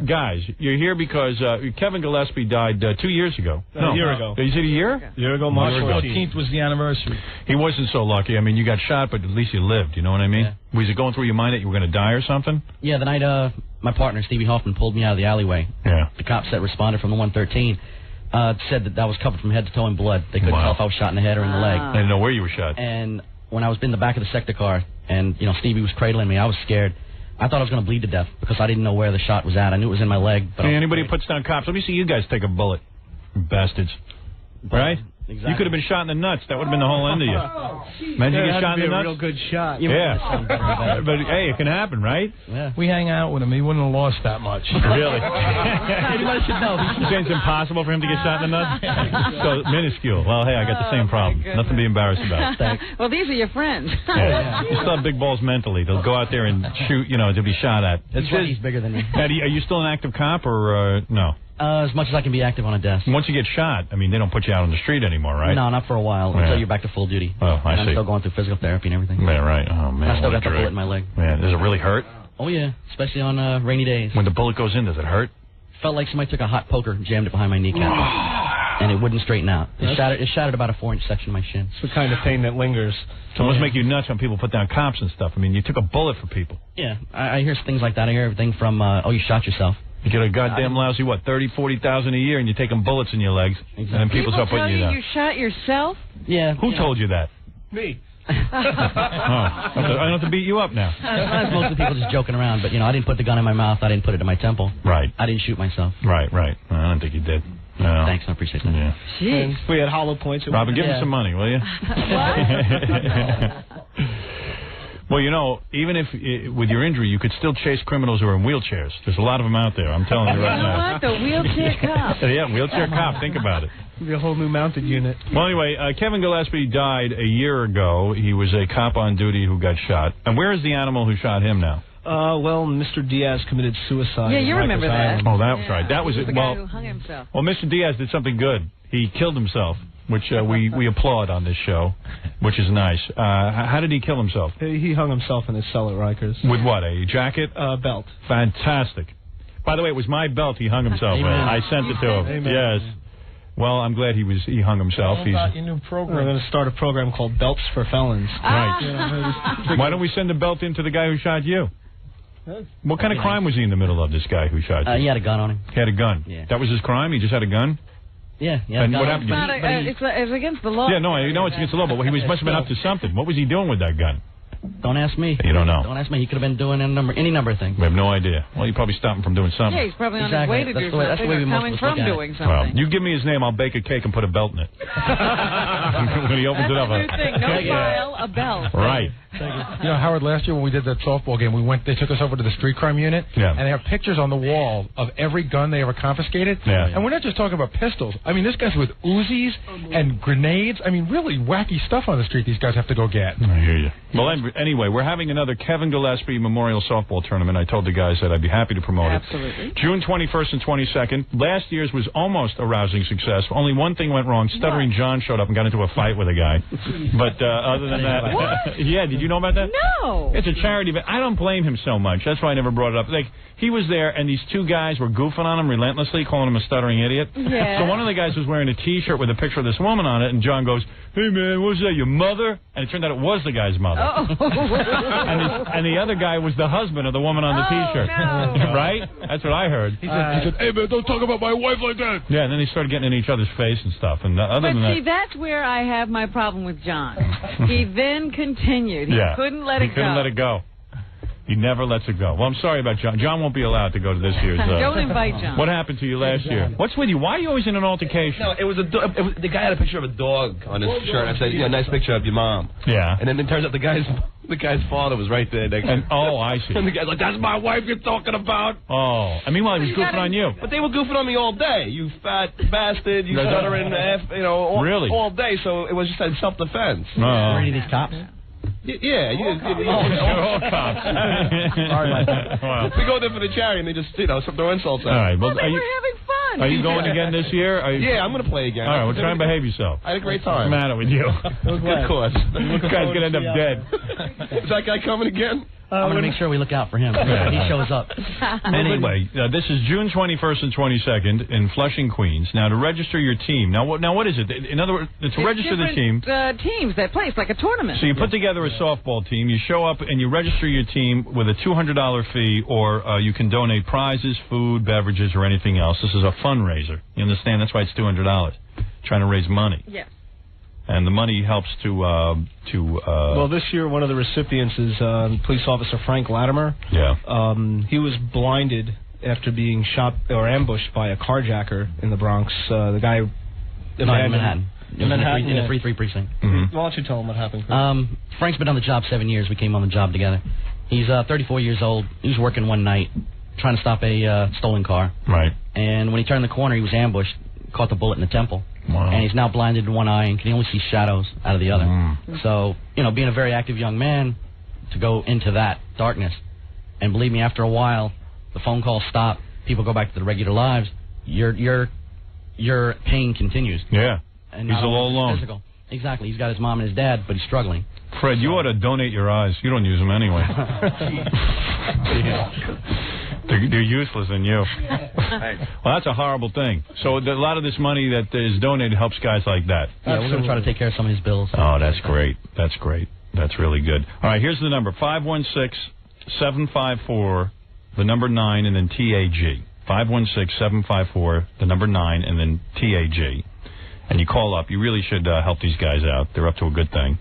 guys, you're here because Kevin Gillespie died 2 years ago. A year ago. Is it a year? A year ago, March 14th was the anniversary. He wasn't so lucky. I mean, you got shot, but at least you lived. You know what I mean? Yeah. Was it going through your mind that you were going to die or something? Yeah, the night my partner, Stevie Hoffman, pulled me out of the alleyway. Yeah. The cops that responded from the 113 said that I was covered from head to toe in blood. They couldn't tell if I was shot in the head or in the leg. I didn't know where you were shot. And when I was in the back of the sector car, and Stevie was cradling me, I was scared. I thought I was going to bleed to death because I didn't know where the shot was at. I knew it was in my leg. But anybody who puts down cops, let me see you guys take a bullet, you bastards. Right? Exactly. You could have been shot in the nuts. That would have been the whole end of you. Imagine you get shot in the nuts. A real good shot. Yeah. But hey, it can happen, right? Yeah. We hang out with him. He wouldn't have lost that much. Really? Anybody should know. You're saying it's impossible for him to get shot in the nuts? So minuscule. Well, hey, I got the same problem. Nothing to be embarrassed about. Well, these are your friends. Yeah. You still have big balls mentally. They'll go out there and shoot, to be shot at. He's bigger than me. Are you still an active cop or no? As much as I can be active on a desk. Once you get shot, I mean, they don't put you out on the street anymore, right? No, not for a while, until you're back to full duty. Oh, I see. I'm still going through physical therapy and everything. Yeah, right. Oh, man. I still got the bullet in my leg. Man, does it really hurt? Oh, yeah, especially on rainy days. When the bullet goes in, does it hurt? Felt like somebody took a hot poker and jammed it behind my kneecap. And it wouldn't straighten out. It shattered about a 4-inch section of my shin. It's the kind of pain that lingers. So it must make you nuts when people put down cops and stuff. I mean, you took a bullet for people. Yeah, I hear things like that. I hear everything from, you shot yourself. You get a goddamn lousy, $30,000-$40,000 a year, and you're taking bullets in your legs, and then people start putting you down. You shot yourself? Yeah. Who told you that? Me. I don't have to beat you up now. Most of the people just joking around, but I didn't put the gun in my mouth. I didn't put it in my temple. Right. I didn't shoot myself. Right. I don't think you did. No. Thanks, I appreciate that. Yeah. Jeez. We had hollow points. Robin, give me some money, will you? Well, even if with your injury, you could still chase criminals who are in wheelchairs. There's a lot of them out there. I'm telling you right now. You know what? The wheelchair cop. Yeah, wheelchair cop. Think about it. It'll be a whole new mounted unit. Well, anyway, Kevin Gillespie died a year ago. He was a cop on duty who got shot. And where is the animal who shot him now? Well, Mr. Diaz committed suicide. Yeah, you remember that. Oh, that was right. That was it. The guy who hung himself. Well, Mr. Diaz did something good. He killed himself, which we applaud on this show, which is nice. How did he kill himself? He hung himself in his cell at Rikers. With what, a jacket? Belt. Fantastic. By the way, it was my belt he hung himself in. I sent it to him. Amen. Yes. Well, I'm glad he hung himself. Tell about your new program. We're going to start a program called Belts for Felons. Right. Why don't we send a belt in to the guy who shot you? What kind of crime was he in the middle of, this guy who shot you? He had a gun on him. He had a gun? Yeah. That was his crime? He just had a gun? Yeah. And what happened? It's against the law. Yeah, no, I know it's against the law, but he must have been up to something. What was he doing with that gun? Don't ask me. You don't know. Don't ask me. He could have been doing any number of things. We have no idea. Well, you probably stopped him from doing something. Yeah, he's probably on his way to do something. That's the way we coming from doing something. Well, you give me his name, I'll bake a cake and put a belt in it. When he opens it up. That's a new thing. No file, a belt. Right. Howard, last year when we did that softball game, they took us over to the street crime unit, and they have pictures on the wall of every gun they ever confiscated. Yeah. And we're not just talking about pistols. I mean, this guy's with Uzis and grenades. I mean, really wacky stuff on the street these guys have to go get. I hear you. Well, anyway, we're having another Kevin Gillespie Memorial Softball Tournament. I told the guys that I'd be happy to promote it. Absolutely. June 21st and 22nd. Last year's was almost a rousing success. Only one thing went wrong. Stuttering John showed up and got into a fight with a guy. But other than that... What? Yeah, did you know about that? No. It's a charity event. I don't blame him so much. That's why I never brought it up. Like, he was there, and these two guys were goofing on him relentlessly, calling him a stuttering idiot. Yeah. So one of the guys was wearing a T-shirt with a picture of this woman on it, and John goes, "Hey, man, what's that, your mother?" And it turned out it was the guy's mother. Oh. and the other guy was the husband of the woman on the T-shirt. No. Right? That's what I heard. He said, "Hey, man, don't talk about my wife like that." Yeah, and then they started getting in each other's face and stuff. And other than see, that... that's where I have my problem with John. He then continued. He couldn't let it go. He couldn't let it go. He never lets it go. Well, I'm sorry about John. John won't be allowed to go to this year's... Don't invite John. What happened to you last year? What's with you? Why are you always in an altercation? No, it was the guy had a picture of a dog on his shirt. I said, nice picture of your mom. Yeah. And then it turns out the guy's father was right there next to him. Oh, I see. And the guy's like, "That's my wife you're talking about." Oh. And meanwhile, he was goofing on you. But they were goofing on me all day. You fat bastard. You stuttering really? all day. So it was just in self-defense. Were any of these cops? Yeah, you're all cops. Sorry about that. Wow. We go there for the charity, and they just, throw insults at All right. Well, they were having fun. fun. Are you going again this year? Yeah, I'm going to play again. All right, well, try and behave yourself. I had a great time. What's the matter with you? Good cause. This guy's going to end up dead. Is that guy coming again? I'm going to make sure we look out for him. He shows up. Anyway, this is June 21st and 22nd in Flushing, Queens. Now, to register your team. Now, what is it? In other words, to register the team. Teams that play. It's like a tournament. So you put together a softball team. You show up and you register your team with a $200 fee, or you can donate prizes, food, beverages, or anything else. This is a fundraiser. You understand? That's why it's $200. Trying to raise money. Yes. And the money helps to well, this year, one of the recipients is police officer Frank Latimer. Yeah. He was blinded after being shot or ambushed by a carjacker in the Bronx. The guy... in Manhattan. In Manhattan, in the 3-3 precinct. Mm-hmm. Why don't you tell him what happened? Frank's been on the job 7 years. We came on the job together. He's 34 years old. He was working one night trying to stop a stolen car. Right. And when he turned the corner, he was ambushed, caught the bullet in the temple. Wow. And he's now blinded in one eye and can only see shadows out of the other. So, being a very active young man, to go into that darkness. And believe me, after a while, the phone calls stop, people go back to their regular lives, your pain continues. Yeah. And he's all alone. Physical. Exactly. He's got his mom and his dad, but he's struggling. Fred, you ought to donate your eyes. You don't use them anyway. They're useless in you. Well, that's a horrible thing. So a lot of this money that is donated helps guys like that. Yeah, we're going to try to take care of some of his bills. Oh, that's great. That's great. That's really good. All right, here's the number, 516-754, the number 9, and then TAG. 516-754, the number 9, and then TAG. And you call up. You really should help these guys out. They're up to a good thing.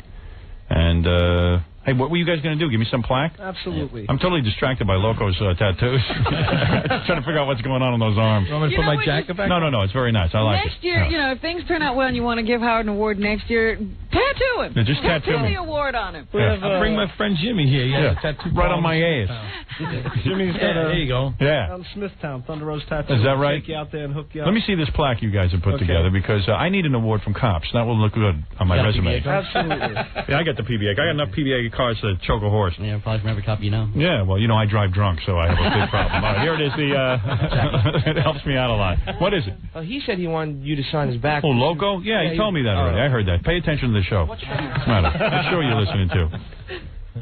And, hey, what were you guys going to do? Give me some plaque? Absolutely. I'm totally distracted by Loco's tattoos. Trying to figure out what's going on those arms. You want me to put my jacket back? No, it's very nice. I like next it. year, Yeah. if things turn out well and you want to give Howard an award next year, tattoo him. Yeah, just tattoo me. the award on him. Yeah. I'll bring my friend Jimmy here. Yeah. Tattoo right on my ass. Jimmy's got there you go. Yeah. Down in Smithtown, Thunder Rose Tattoo. Is that right? Take you out there and hook you up. Let me see this plaque you guys have put together, because I need an award from cops. That will look good on my resume. Absolutely. Yeah, I got the PBA. I got enough PBA cards to choke a horse. Yeah, probably from every cop you know. Yeah, well, I drive drunk, so I have a big problem. All right, here it is. It helps me out a lot. What is it? He said he wanted you to sign his back. Oh, Loco? Yeah, he told me that already. I heard that. Pay attention to the show. What's the show you're listening to?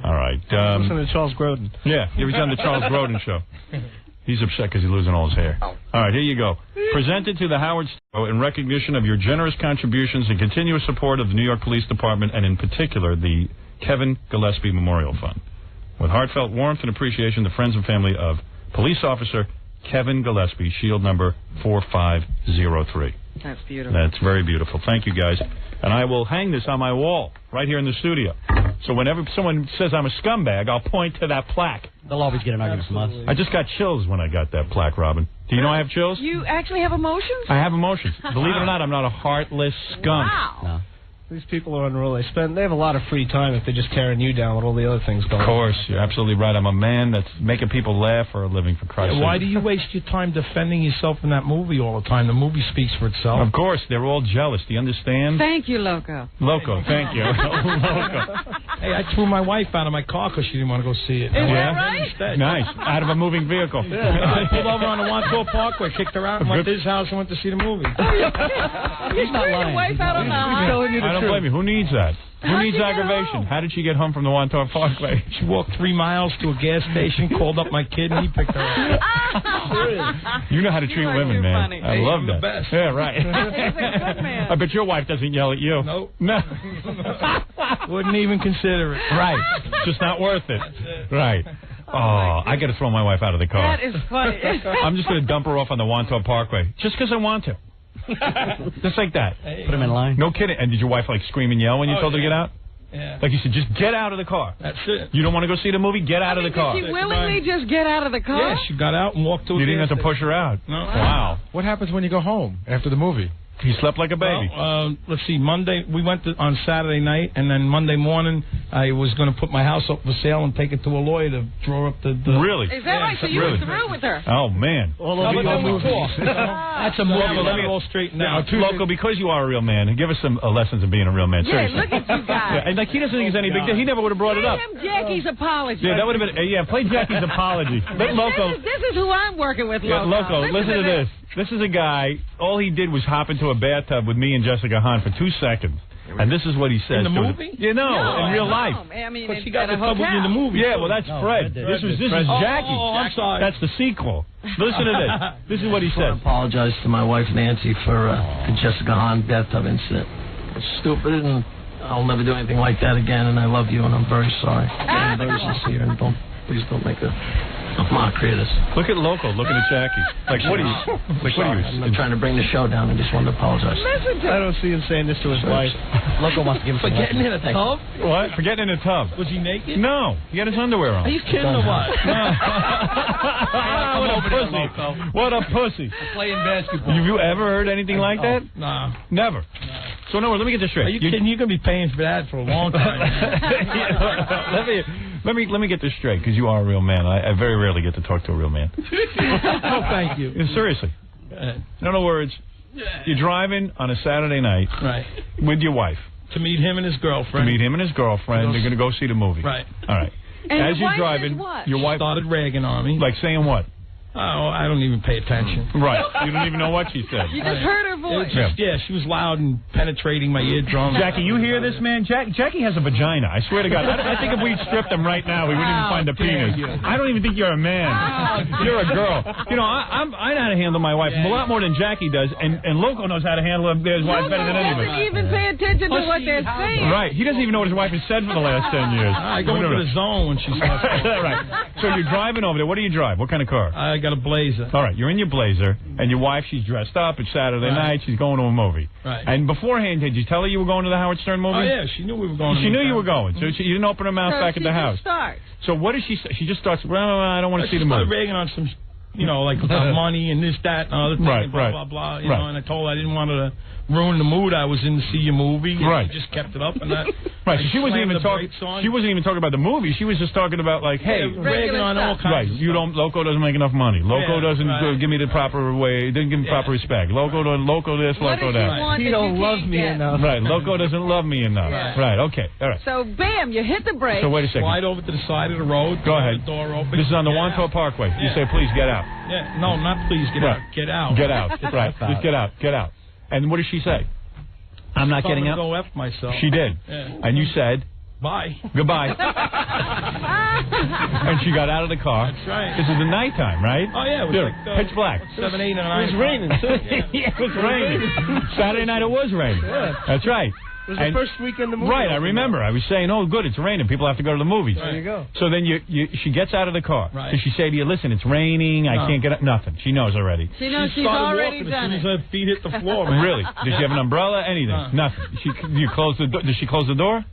All right. Listen to Charles Grodin. Yeah, he was on the Charles Grodin show. He's upset because he's losing all his hair. All right, here you go. Presented to the Howard Stern in recognition of your generous contributions and continuous support of the New York Police Department, and in particular the Kevin Gillespie Memorial Fund. With heartfelt warmth and appreciation, the friends and family of Police Officer Kevin Gillespie, shield number 4503. That's beautiful. That's very beautiful. Thank you, guys. And I will hang this on my wall right here in the studio. So whenever someone says I'm a scumbag, I'll point to that plaque. They'll always get an argument from us. I just got chills when I got that plaque, Robin. Do you know I have chills? You actually have emotions? I have emotions. Believe it or not, I'm not a heartless skunk. Wow. No. These people are unreal. They have a lot of free time if they're just tearing you down with all the other things going on. Of course, you're absolutely right. I'm a man that's making people laugh for a living, for Christ's sake. Why do you waste your time defending yourself in that movie all the time? The movie speaks for itself. Of course, they're all jealous. Do you understand? Thank you, Loco. Loco, thank you. Loco. Hey, I threw my wife out of my car because she didn't want to go see it. Is that right? Nice. Out of a moving vehicle. I pulled over on the Wandsworth Parkway, kicked her out, and went to his house and went to see the movie. You threw your wife out on the highway? I don't blame you. Who needs that? Who needs aggravation? How did she get home from the Wandsworth Parkway? She walked 3 miles to a gas station, called up my kid, and he picked her up. You know how to treat women, man. funny. I love I'm that. the best. Yeah, right. He's a good man. I bet your wife doesn't yell at you. Nope. No. Wouldn't even consider it. Right. Just not worth it. Right. Oh, I got to throw my wife out of the car. That is funny. I'm just going to dump her off on the Wandsworth Parkway just because I want to. Just like that. Put him in line. No kidding. And did your wife scream and yell when you told her to get out? Yeah. Like you said, just get out of the car. That's it. You don't want to go see the movie? Get out of the car. Did she willingly just get out of the car? Yeah, she got out and walked to a You didn't gas have to push her out. No. Wow. What happens when you go home after the movie? He slept like a baby. Well, let's see. Monday, we went on Saturday night, and then Monday morning, I was going to put my house up for sale and take it to a lawyer to draw up the Really? Is that right? So you were through with her? Oh, man. That's a movie. Let me all straighten out. Local, because you are a real man, give us some lessons of being a real man. Yeah, Seriously. look at you guys. Yeah, and like he doesn't think it's any big deal. He never would have brought it up. Play him Jackie's apology. Yeah, that would have been. Yeah, play Jackie's apology. But Loco. This is who I'm working with, Yeah, Loco. Loco, listen to this. This is a guy, all he did was hop into a bathtub with me and Jessica Hahn for 2 seconds. And this is what he says. In the movie? You know, No, in real no. life. I mean, But she got in at a trouble hotel. in the movie. Yeah, too. well, that's Fred. This is Jackie. Oh, I'm sorry. That's the sequel. Listen to this. This is what he I says. apologize to my wife Nancy for the Jessica Hahn bathtub incident. It's stupid, and I'll never do anything like that again. And I love you, and I'm very sorry. I'm very sincere, and please don't make a mockery of this. Look at Loco looking at Jackie. Like, what are you? Like, what are you? I'm not trying to bring the show down. I just wanted to apologize. Listen to I don't see him saying this to his wife. Loco wants to give him For some getting in a lessons. tub? What? For getting in a tub. Was he naked? No, he had his underwear on. Are you kidding or what? What a pussy. What a pussy. Playing basketball. Have you ever heard anything like that? Nah. Never. So, no, let me get this straight. Are you kidding? You're going to be paying for that for a long time. Let me get this straight, because you are a real man. I very rarely get to talk to a real man. No, thank you. Seriously. In other words, you're driving on a Saturday night Right. with your wife. To meet him and his girlfriend. To meet him and his girlfriend. They're going to go see the movie. Right. All right. And As your you're wife driving, says what? your wife started ragging on me. like saying what? Oh, I don't even pay attention. Right. You don't even know what she said. You just heard her voice. Yeah, she was loud and penetrating my eardrum. Jackie, you hear this, man? Jackie has a vagina. I swear to God. I think if we stripped him right now, we wouldn't even find a penis. I don't even think you're a man. You're a girl. You know, I know how to handle my wife a lot more than Jackie does, and Loco knows how to handle his wife better than Doesn't anybody. even pay attention to what they're saying. Right. He doesn't even know what his wife has said for the last 10 years. I go into the zone when she's Right. So you're driving over there. What do you drive? What kind of car? I got a Blazer. All right, you're in your Blazer, and your wife, she's dressed up. It's Saturday night. She's going to a movie. Right. And beforehand, did you tell her you were going to the Howard Stern movie? Oh, yeah, she knew we were going. She knew you were going, so you didn't open her mouth back at the house. Starts. So what does she say? She just starts, well, I don't want to see the movie. She started ragging on some, like about money and this, that, and other thing, Right, and blah, right. blah, blah. You Right. know, and I told her I didn't want her to ruin the mood I was in to see your movie. And Right. she just kept it up. And that, Right, so she wasn't slammed even the talking. brakes on. She wasn't even talking about the movie. She was just talking about like, hey, ragging on all kinds right? of You don't. Loco doesn't make enough money. Loco Yeah, doesn't right. give me the proper way. Didn't give me proper respect. Loco don't. Loco this. What Loco does she that. want He that don't you love can't me get? enough. Right. Loco doesn't love me enough. Yeah. Right. Okay. All right. So, bam, you hit the brake. So wait a second. Slide over to the side of the road. Go ahead. The door open. This is on the Get Wanto out. Parkway. You Yeah. say, please get out. Yeah, no, not please get Right. out. Get out. Get out. Right. Just get out. Get out. And what does she say? I'm not Told getting me to out. Go F myself. She did. Yeah. And you said Bye. goodbye. And she got out of the car. That's right. This is the nighttime, right? Oh yeah, it was Dude, like pitch black. 7, 8, and 9. It was raining, too. Yeah, it was raining. Saturday night it was raining. Yeah. That's right. It was the first weekend of the movie. Right, I remember. I was saying, oh, good, it's raining. People have to go to the movies. There you go. So then she gets out of the car. Right. Does she say to you, listen, it's raining, I No. can't get up? Nothing. She knows already. She knows she's started already walking done as it. soon as her feet hit the floor, man. Really? Does she have an umbrella? Anything? Nothing. You close the door? Does she close the door?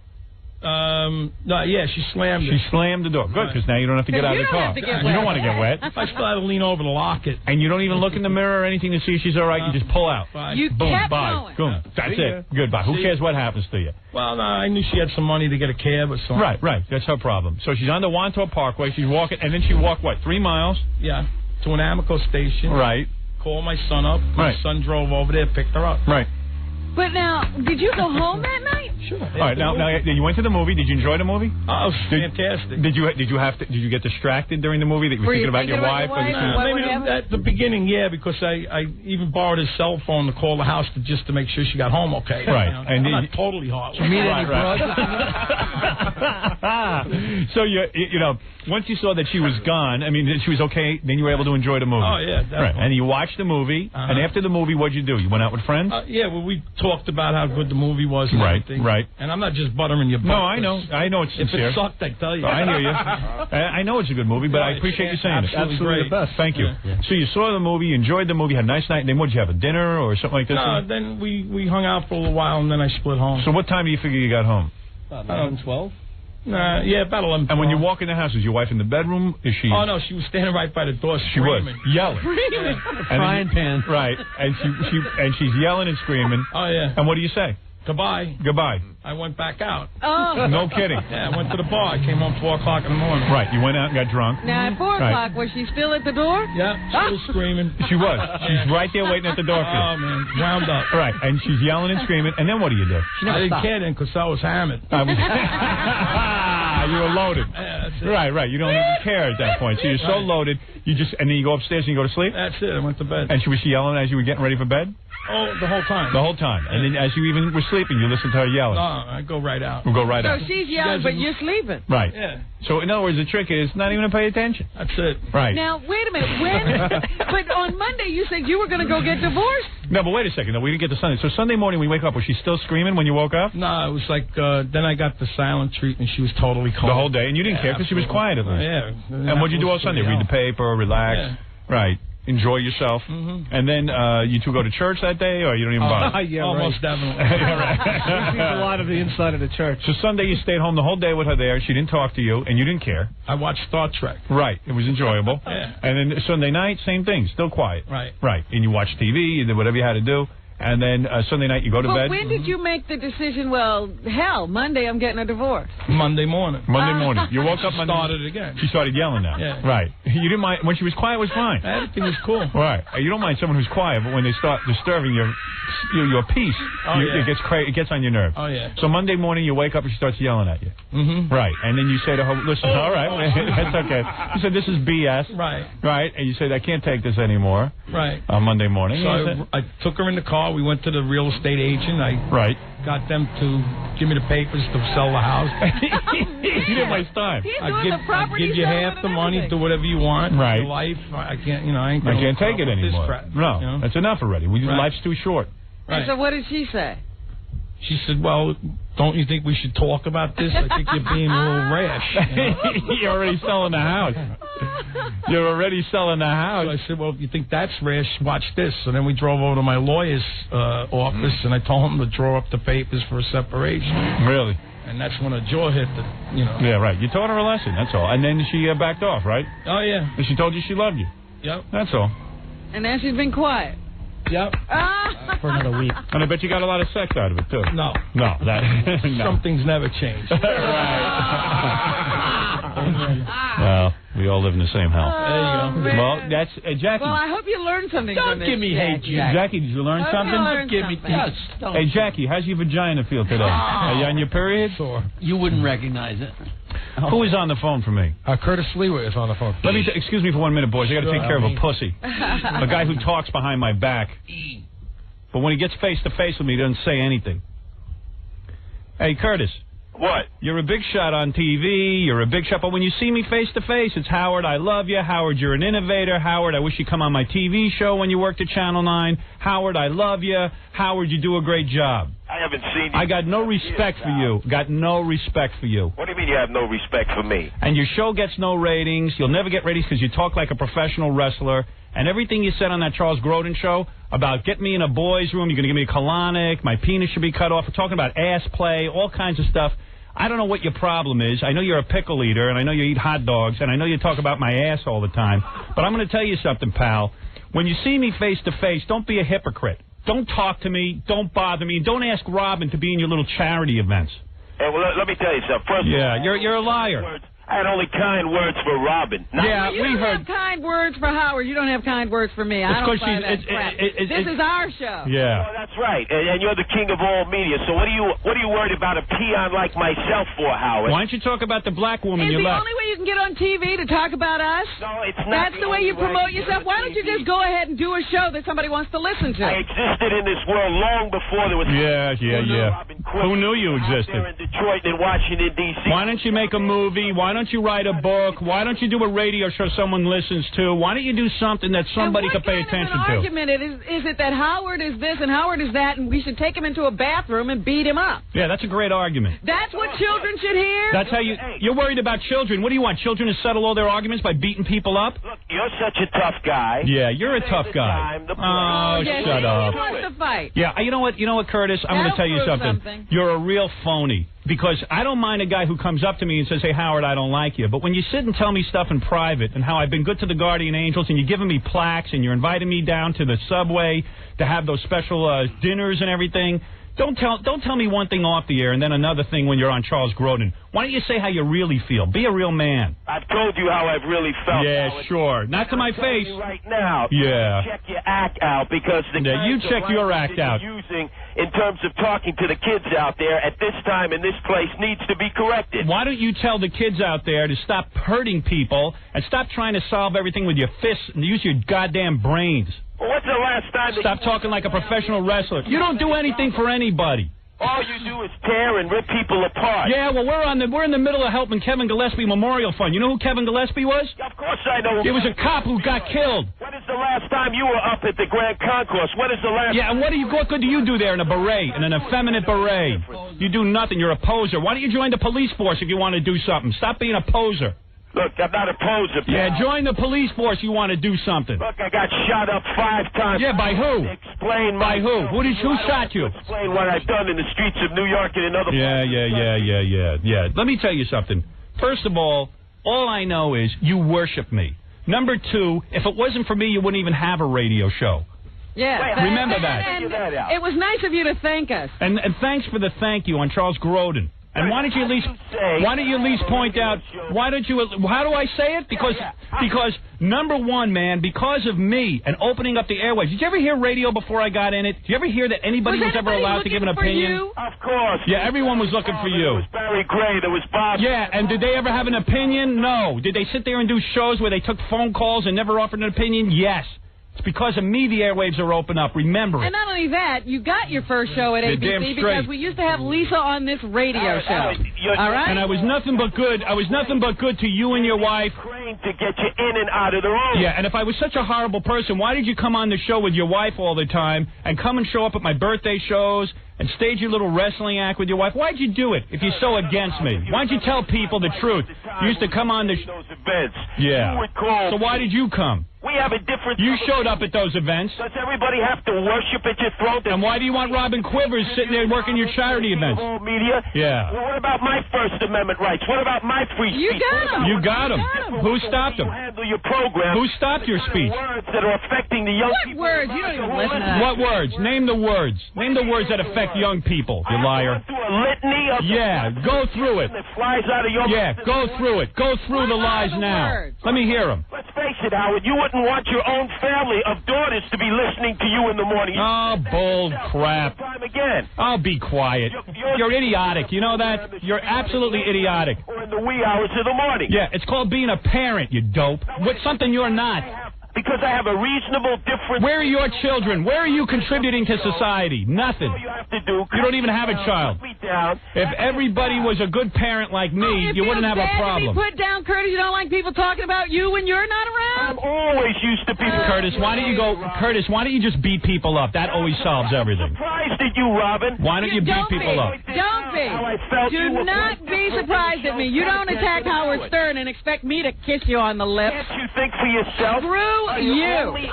No, yeah, she slammed it. She slammed the door. Good, because now you don't have to get out of the don't car. have to get You wet. don't want to get wet. I still had to lean over to lock it. And you don't even look in the mirror or anything to see if she's all right. You just pull out. Bye. You Boom, kept bye. going. Boom. That's See it. Goodbye. Who See cares what happens to you? Well, no, I knew she had some money to get a cab or something. Right, right. That's her problem. So she's on the Wanto Parkway. She's walking, and then she walked, what, 3 miles? Yeah, to an Amico station. Right. Called my son up. My Right. son drove over there, picked her up. Right. But now, did you go home that night? Sure. All right. Now, you went to the movie. Did you enjoy the movie? Oh, it was fantastic. Did you get distracted during the movie that you were thinking about your wife? and what Maybe would happen? at the beginning, yeah, because I even borrowed his cell phone to call the house just to make sure she got home okay. Right. You know, And I'm not totally heartless. Meet any Right. So you know, once you saw that she was gone, I mean, that she was okay, then you were able to enjoy the movie. Oh, yeah, definitely. Right. And you watched the movie, Uh-huh. and after the movie, what'd you do? You went out with friends? Yeah, well, we talked about how good the movie was and Right, everything. right. And I'm not just buttering your butt. No, I know it's If sincere. it sucked, I tell you. I hear you. I know it's a good movie, but I Right. appreciate you saying it. Absolutely great. the best. Thank you. Yeah. So you saw the movie, you enjoyed the movie, had a nice night, and then what'd you have, a dinner or something like this? No, then we hung out for a little while, and then I split home. So what time do you figure you got home? About 11, 12. Yeah, about 11. And when you walk in the house, is your wife in the bedroom? Is she? Oh, no, she was standing right by the door She was screaming. yelling. Yeah. Frying pan. Right. And she's yelling and screaming. Oh, yeah. And what do you say? Goodbye. Goodbye. I went back out. Oh. No kidding. Yeah, I went to the bar. I came home 4 o'clock in the morning. Right. You went out and got drunk. Now, at 4 Right. o'clock, was she still at the door? Yeah, still screaming. She was. She's right there waiting at the door for you. Oh, man, wound up. Right. And she's yelling and screaming. And then what do you do? I didn't care then because I was hammered. I was You were loaded. Yeah, that's it. Right. You don't even care at that point. So you're so loaded, and then you go upstairs and you go to sleep? That's it. I went to bed. And was she yelling as you were getting ready for bed? Oh, the whole time. The whole time. And then as you even were sleeping, you listened to her yelling? No, I go right out. We'll go right out. So she's yelling, but you're sleeping. Right. Yeah. So, in other words, the trick is not even to pay attention. That's it. Right. Now, wait a minute. But on Monday, you said you were going to go get divorced. No, but wait a second. No, we didn't get to Sunday. So Sunday morning we wake up. Was she still screaming when you woke up? No, it was like, then I got the silent treatment. She was totally cold. The whole day? And you didn't care because she was quiet at least. Yeah. And what'd you do all Sunday? Read the paper, relax? Yeah. Right. Enjoy yourself. Mm-hmm. And then you two go to church that day, or you don't even bother? Yeah, almost definitely. She sees a lot of the inside of the church. So Sunday you stayed home the whole day with her there. She didn't talk to you, and you didn't care. I watched Star Trek. Right. It was enjoyable. Yeah. And then Sunday night, same thing. Still quiet. Right. Right. And you watched TV, you did whatever you had to do. And then Sunday night you go to bed. But when did you make the decision, well, hell, Monday I'm getting a divorce? Monday morning. Monday morning. You woke up Monday. Started again. She started yelling now. Yeah. Right. You didn't mind. When she was quiet, it was fine. Everything was cool. Right. You don't mind someone who's quiet, but when they start disturbing your peace, it gets on your nerves. Oh, yeah. So Monday morning you wake up and she starts yelling at you. Mm-hmm. Right. And then you say to her, listen, all right, that's okay. You said, this is BS. Right. Right. And you said, I can't take this anymore. Right. On Monday morning. So I took her in the car. We went to the real estate agent. I got them to give me the papers to sell the house. You didn't waste time. I give you half the money, do whatever you want. Right. Your life. I can't, I can't take it anymore. This crap, no, that's enough already. Life's too short. And so what did she say? She said, well, don't you think we should talk about this? I think you're being a little rash. You're already selling the house. You're already selling the house. So I said, well, if you think that's rash, watch this. So then we drove over to my lawyer's office, and I told him to draw up the papers for a separation. Really? And that's when a jaw hit the, Yeah, right. You taught her a lesson, that's all. And then she backed off, right? Oh, yeah. And she told you she loved you. Yep. That's all. And now she's been quiet. Yep. For another week. And I bet you got a lot of sex out of it, too. No. No. Something's never changed. Well, we all live in the same hell. There you go. Well, that's Jackie. Well, I hope you learned something from this. Don't give me hate, Jackie. Jackie, did you learn something? Don't give me yes. Hey, Jackie, how's your vagina feel today? Are you on your period? Sore. You wouldn't recognize it. Who is on the phone for me? Curtis Lewitt is on the phone. Let me excuse me for 1 minute, boys. I got to take care of a pussy, a guy who talks behind my back, but when he gets face to face with me, he doesn't say anything. Hey, Curtis. What? You're a big shot on TV. You're a big shot, but when you see me face to face, it's Howard. I love you, Howard. You're an innovator, Howard. I wish you'd come on my TV show when you worked at Channel 9. Howard, I love you, Howard. You do a great job. I haven't seen you. I got no respect for you. Got no respect for you. What do you mean you have no respect for me? And your show gets no ratings. You'll never get ratings because you talk like a professional wrestler. And everything you said on that Charles Grodin show about get me in a boys' room, you're going to give me a colonic, my penis should be cut off. We're talking about ass play, all kinds of stuff. I don't know what your problem is. I know you're a pickle eater, and I know you eat hot dogs, and I know you talk about my ass all the time. But I'm going to tell you something, pal. When you see me face to face, don't be a hypocrite. Don't talk to me. Don't bother me. Don't ask Robin to be in your little charity events. Hey, well, let me tell you something. First of all, you're a liar. I had only kind words for Robin. Yeah, you don't have kind words for Howard. You don't have kind words for me. I don't buy that crap. This is our show. Yeah. Well, that's right. And you're the king of all media. So what are you worried about a peon like myself for, Howard? Why don't you talk about the black woman you left? Is the left? only way you can get on TV to talk about us? No, it's not. That's the way you promote yourself. Why don't you just go ahead and do a show that somebody wants to listen to? I existed in this world long before there was... Yeah. Who knew you existed? Out there in Detroit and Washington, D.C. Why don't you make a movie? Why don't you write a book? Why don't you do a radio show someone listens to? Why don't you do something that somebody can pay attention to? What kind of an argument is it that Howard is this and Howard is that and we should take him into a bathroom and beat him up? Yeah, that's a great argument. That's what children should hear? That's how you're worried about children. What do you want, children to settle all their arguments by beating people up? Look, you're such a tough guy. Yeah, you're a tough guy. Shut up. He wants to fight. Yeah, you know what, Curtis? I'm going to tell you something. You're a real phony. Because I don't mind a guy who comes up to me and says, hey, Howard, I don't like you. But when you sit and tell me stuff in private and how I've been good to the Guardian Angels and you're giving me plaques and you're inviting me down to the subway to have those special dinners and everything, don't tell me one thing off the air and then another thing when you're on Charles Grodin. Why don't you say how you really feel? Be a real man. I've told you how I've really felt. Yeah, Howard. sure. Not to my face. You right now. Yeah. Check your act out because the you check your act out. using in terms of talking to the kids out there at this time in this place needs to be corrected. Why don't you tell the kids out there to stop hurting people and stop trying to solve everything with your fists and use your goddamn brains? Well, what's the last time that Stop talking like a professional wrestler. You don't do anything for anybody. all you do is tear and rip people apart? Yeah, well, we're in the middle of helping Kevin Gillespie Memorial Fund. You know who Kevin Gillespie was? Of course I know. He was a cop who got killed. When is the last time you were up at the Grand Concourse? When is the last? Yeah, and what good do you do there in a beret, in an effeminate beret? You do nothing. You're a poser. Why don't you join the police force if you want to do something? Stop being a poser. Look, I'm not a poser, pal. Yeah, join the police force. You want to do something. Look, I got shot up 5 times. Yeah, by who? Explain by who? Who shot you? Explain what I've done in the streets of New York and in other places. Yeah. Let me tell you something. First of all I know is you worship me. Number 2, if it wasn't for me, you wouldn't even have a radio show. Yeah. Remember that. And it was nice of you to thank us. And thanks for the thank you on Charles Grodin. And why don't you at least point out, how do I say it? Because number 1, man, because of me and opening up the airwaves. Did you ever hear radio before I got in it? Did you ever hear that anybody was ever allowed to give an opinion? You? Of course. Yeah, everyone was looking for you. There was Barry Gray, there was Bob. Yeah, and did they ever have an opinion? No. Did they sit there and do shows where they took phone calls and never offered an opinion? Yes. It's because of me the airwaves are open up. Remember it. And not only that, you got your first show at ABC because we used to have Lisa on this radio show. All right? And I was nothing but good. I was nothing but good to you and your wife. To get you in and out of the room. Yeah, and if I was such a horrible person, why did you come on the show with your wife all the time and come and show up at my birthday shows and stage your little wrestling act with your wife? Why'd you do it if you're so against me? Why'd you tell people the truth? You used to come on the those events. Yeah. You would call. So why did you come? We have a different... You showed up at those events. Does everybody have to worship at your throne? And why do you want Robin Quivers sitting there working your charity events? Media? Yeah. Well, what about my First Amendment rights? What about my free speech? You got him. Who stopped him? Handle your program. Who stopped your speech? Words that are affecting the young people. What words? You don't even listen to that. What words? Name the words. Name the words that affect young people, you liar. Through a litany of go through it. That flies out of your mouth. Go through it. Go through the lies now. Words? Let me hear them. Let's face it, Howard. You wouldn't want your own family of daughters to be listening to you in the morning. Oh, bull crap. Time again. Oh, be quiet. You're idiotic. You know that? You're absolutely idiotic. Or in the wee hours of the morning. Yeah, it's called being a parent, you dope. What's something you're not? Because I have a reasonable difference. Where are your children? Where are you contributing to society? Nothing. You have to do. You don't even have a child. If everybody was a good parent like me, you wouldn't have a problem. To be put down, Curtis. You don't like people talking about you when you're not around? I'm always used to people. Curtis, why don't you just beat people up? That always solves everything. I'm surprised at you, Robin. Why don't you beat people up? Don't be. Do not be surprised at me. You don't attack Howard Stern and expect me to kiss you on the lips. Can't you think for yourself? Screw you. Screw you.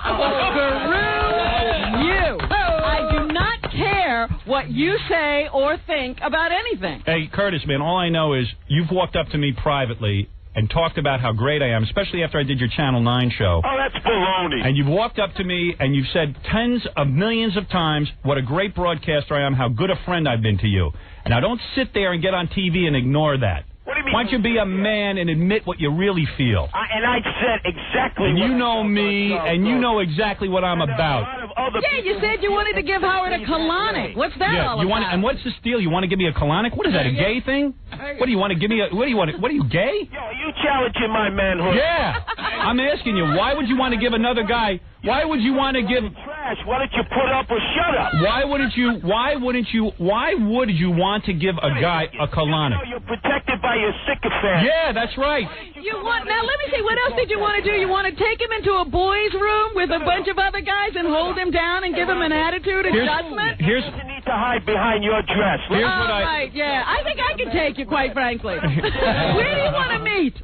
I do not care what you say or think about anything. Hey, Curtis, man, all I know is you've walked up to me privately and talked about how great I am, especially after I did your Channel 9 show. Oh, that's baloney. And you've walked up to me and you've said tens of millions of times what a great broadcaster I am, how good a friend I've been to you. And now don't sit there and get on TV and ignore that. What do you mean? Why don't you be a man and admit what you really feel? And I said exactly and what you know me, and you know exactly what I'm about. Yeah, you said you wanted to give Howard a colonic. What's that all about? And what's the deal? You want to give me a colonic? What is that, a gay thing? What do you want to give me? What are you gay? Yo, are you challenging my manhood? Yeah. I'm asking you, why would you want to give another guy... Why would you want to give... Trash. Why don't you put up or shut up? Why would you want to give a guy a colonic? You're protected by your sycophant. Yeah, that's right. Now, let me see. What else did you want to do? You want to take him into a boys' room with a bunch of other guys and hold him down and give him an attitude adjustment? He doesn't need to hide behind your dress. Right, yeah. I think I can take you, quite frankly. Where do you want to meet?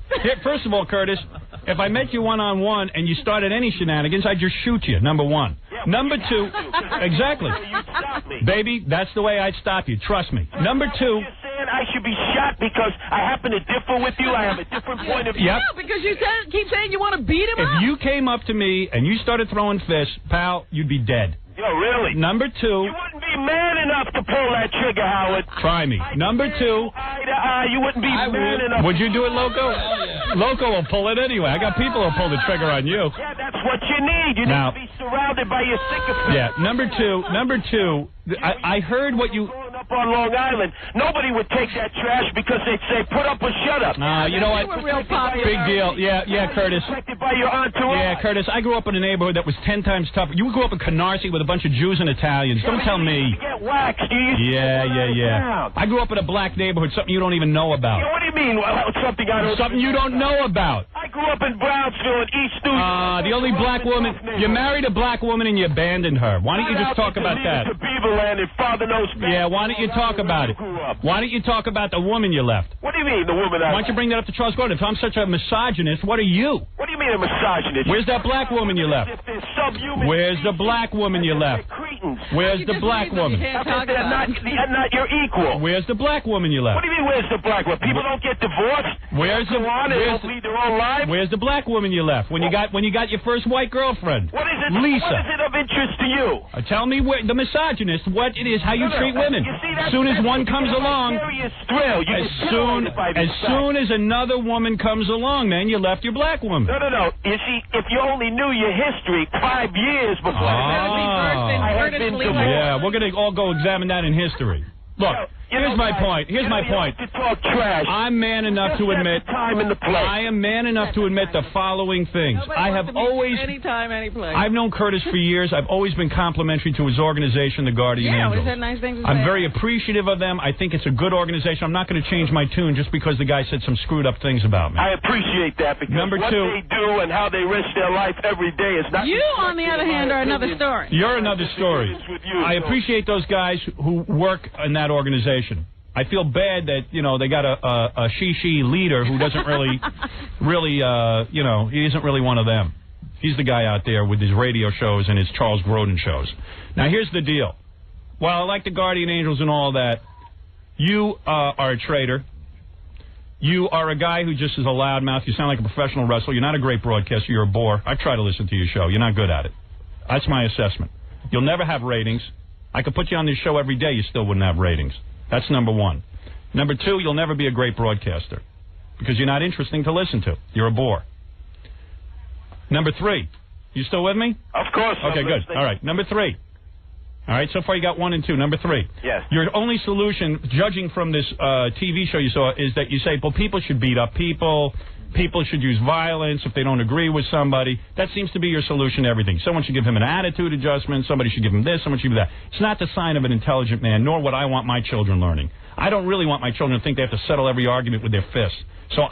First of all, Curtis, if I met you one-on-one and you started any shenanigans, I'd just shoot you, number 1. Number 2, exactly. Baby, that's the way I'd stop you. Trust me. Number 2... I should be shot because I happen to differ with you. I have a different point of view. Yep. No, because you keep saying you want to beat him up. If you came up to me and you started throwing fists, pal, you'd be dead. Yo, really? Number 2... You wouldn't be man enough to pull that trigger, Howard. Try me. Number 2... you wouldn't be man enough. Would you do it, Loco? Loco will pull it anyway. I got people who'll pull the trigger on you. Yeah, that's what you need. You need to be surrounded by your sycophants. Yeah, number two, I heard what you... Up on Long Island, nobody would take that trash because they'd say, put up or shut up. You know what? Big deal. Yeah, Curtis. By your entourage. Yeah, Curtis, I grew up in a neighborhood that was 10 times tougher. You grew up in Canarsie with a bunch of Jews and Italians. Don't tell me. You get waxed. Yeah. I grew up in a black neighborhood, something you don't even know about. Yeah, what do you mean? Something I don't Something you don't know about. I grew up in Brownsville in East New York. The only black woman. You married a black woman and you abandoned her. Why don't you just talk about that? Beaverland and Father knows best. Yeah, why don't you talk about it? Why don't you talk about the woman you left? What do you mean, the woman I Why don't you bring that up to Charles Grodin? If I'm such a misogynist, what are you? What do you mean a misogynist? Where's that black woman you left? Where's the black woman you left? Where's the black woman? They're not your equal. Where's the black woman you left? What do you mean, where's the black woman? People don't get divorced. Where's the lead their own life? Where's the black woman you left when you got your first white girlfriend? What is it? Lisa. What is it of interest to you? Tell me where the misogynist, what it is, how you treat women. As soon as one comes along, as soon as another woman comes along, man, you left your black woman. No. You see, if you only knew your history 5 years before I had been divorced. Yeah, we're going to all go examine that in history. Look, here's my point. To talk trash. I'm man enough to admit. I am man enough to admit the following things. I have always. Anytime, any place. I've known Curtis for years. I've always been complimentary to his organization, the Guardian Angels. Yeah, we said nice things to say. I'm very appreciative of them. I think it's a good organization. I'm not going to change my tune just because the guy said some screwed up things about me. I appreciate that because what they do and how they risk their life every day is not. You, on the other hand, are another story. You're another story. I appreciate those guys who work in that organization. I feel bad that, they got a she leader who doesn't really, he isn't really one of them. He's the guy out there with his radio shows and his Charles Grodin shows. Now, here's the deal. While I like the Guardian Angels and all that, you are a traitor. You are a guy who just is a loudmouth. You sound like a professional wrestler. You're not a great broadcaster. You're a bore. I try to listen to your show. You're not good at it. That's my assessment. You'll never have ratings. I could put you on this show every day. You still wouldn't have ratings. That's number one. Number two, you'll never be a great broadcaster because you're not interesting to listen to. You're a bore. Number three, you still with me? Of course. Okay, good. All right, number three. All right, so far you got 1 and 2. Number 3. Yes. Your only solution, judging from this TV show you saw, is that you say, well, people should beat up people. People should use violence if they don't agree with somebody. That seems to be your solution to everything. Someone should give him an attitude adjustment. Somebody should give him this. Someone should give him that. It's not the sign of an intelligent man, nor what I want my children learning. I don't really want my children to think they have to settle every argument with their fists. So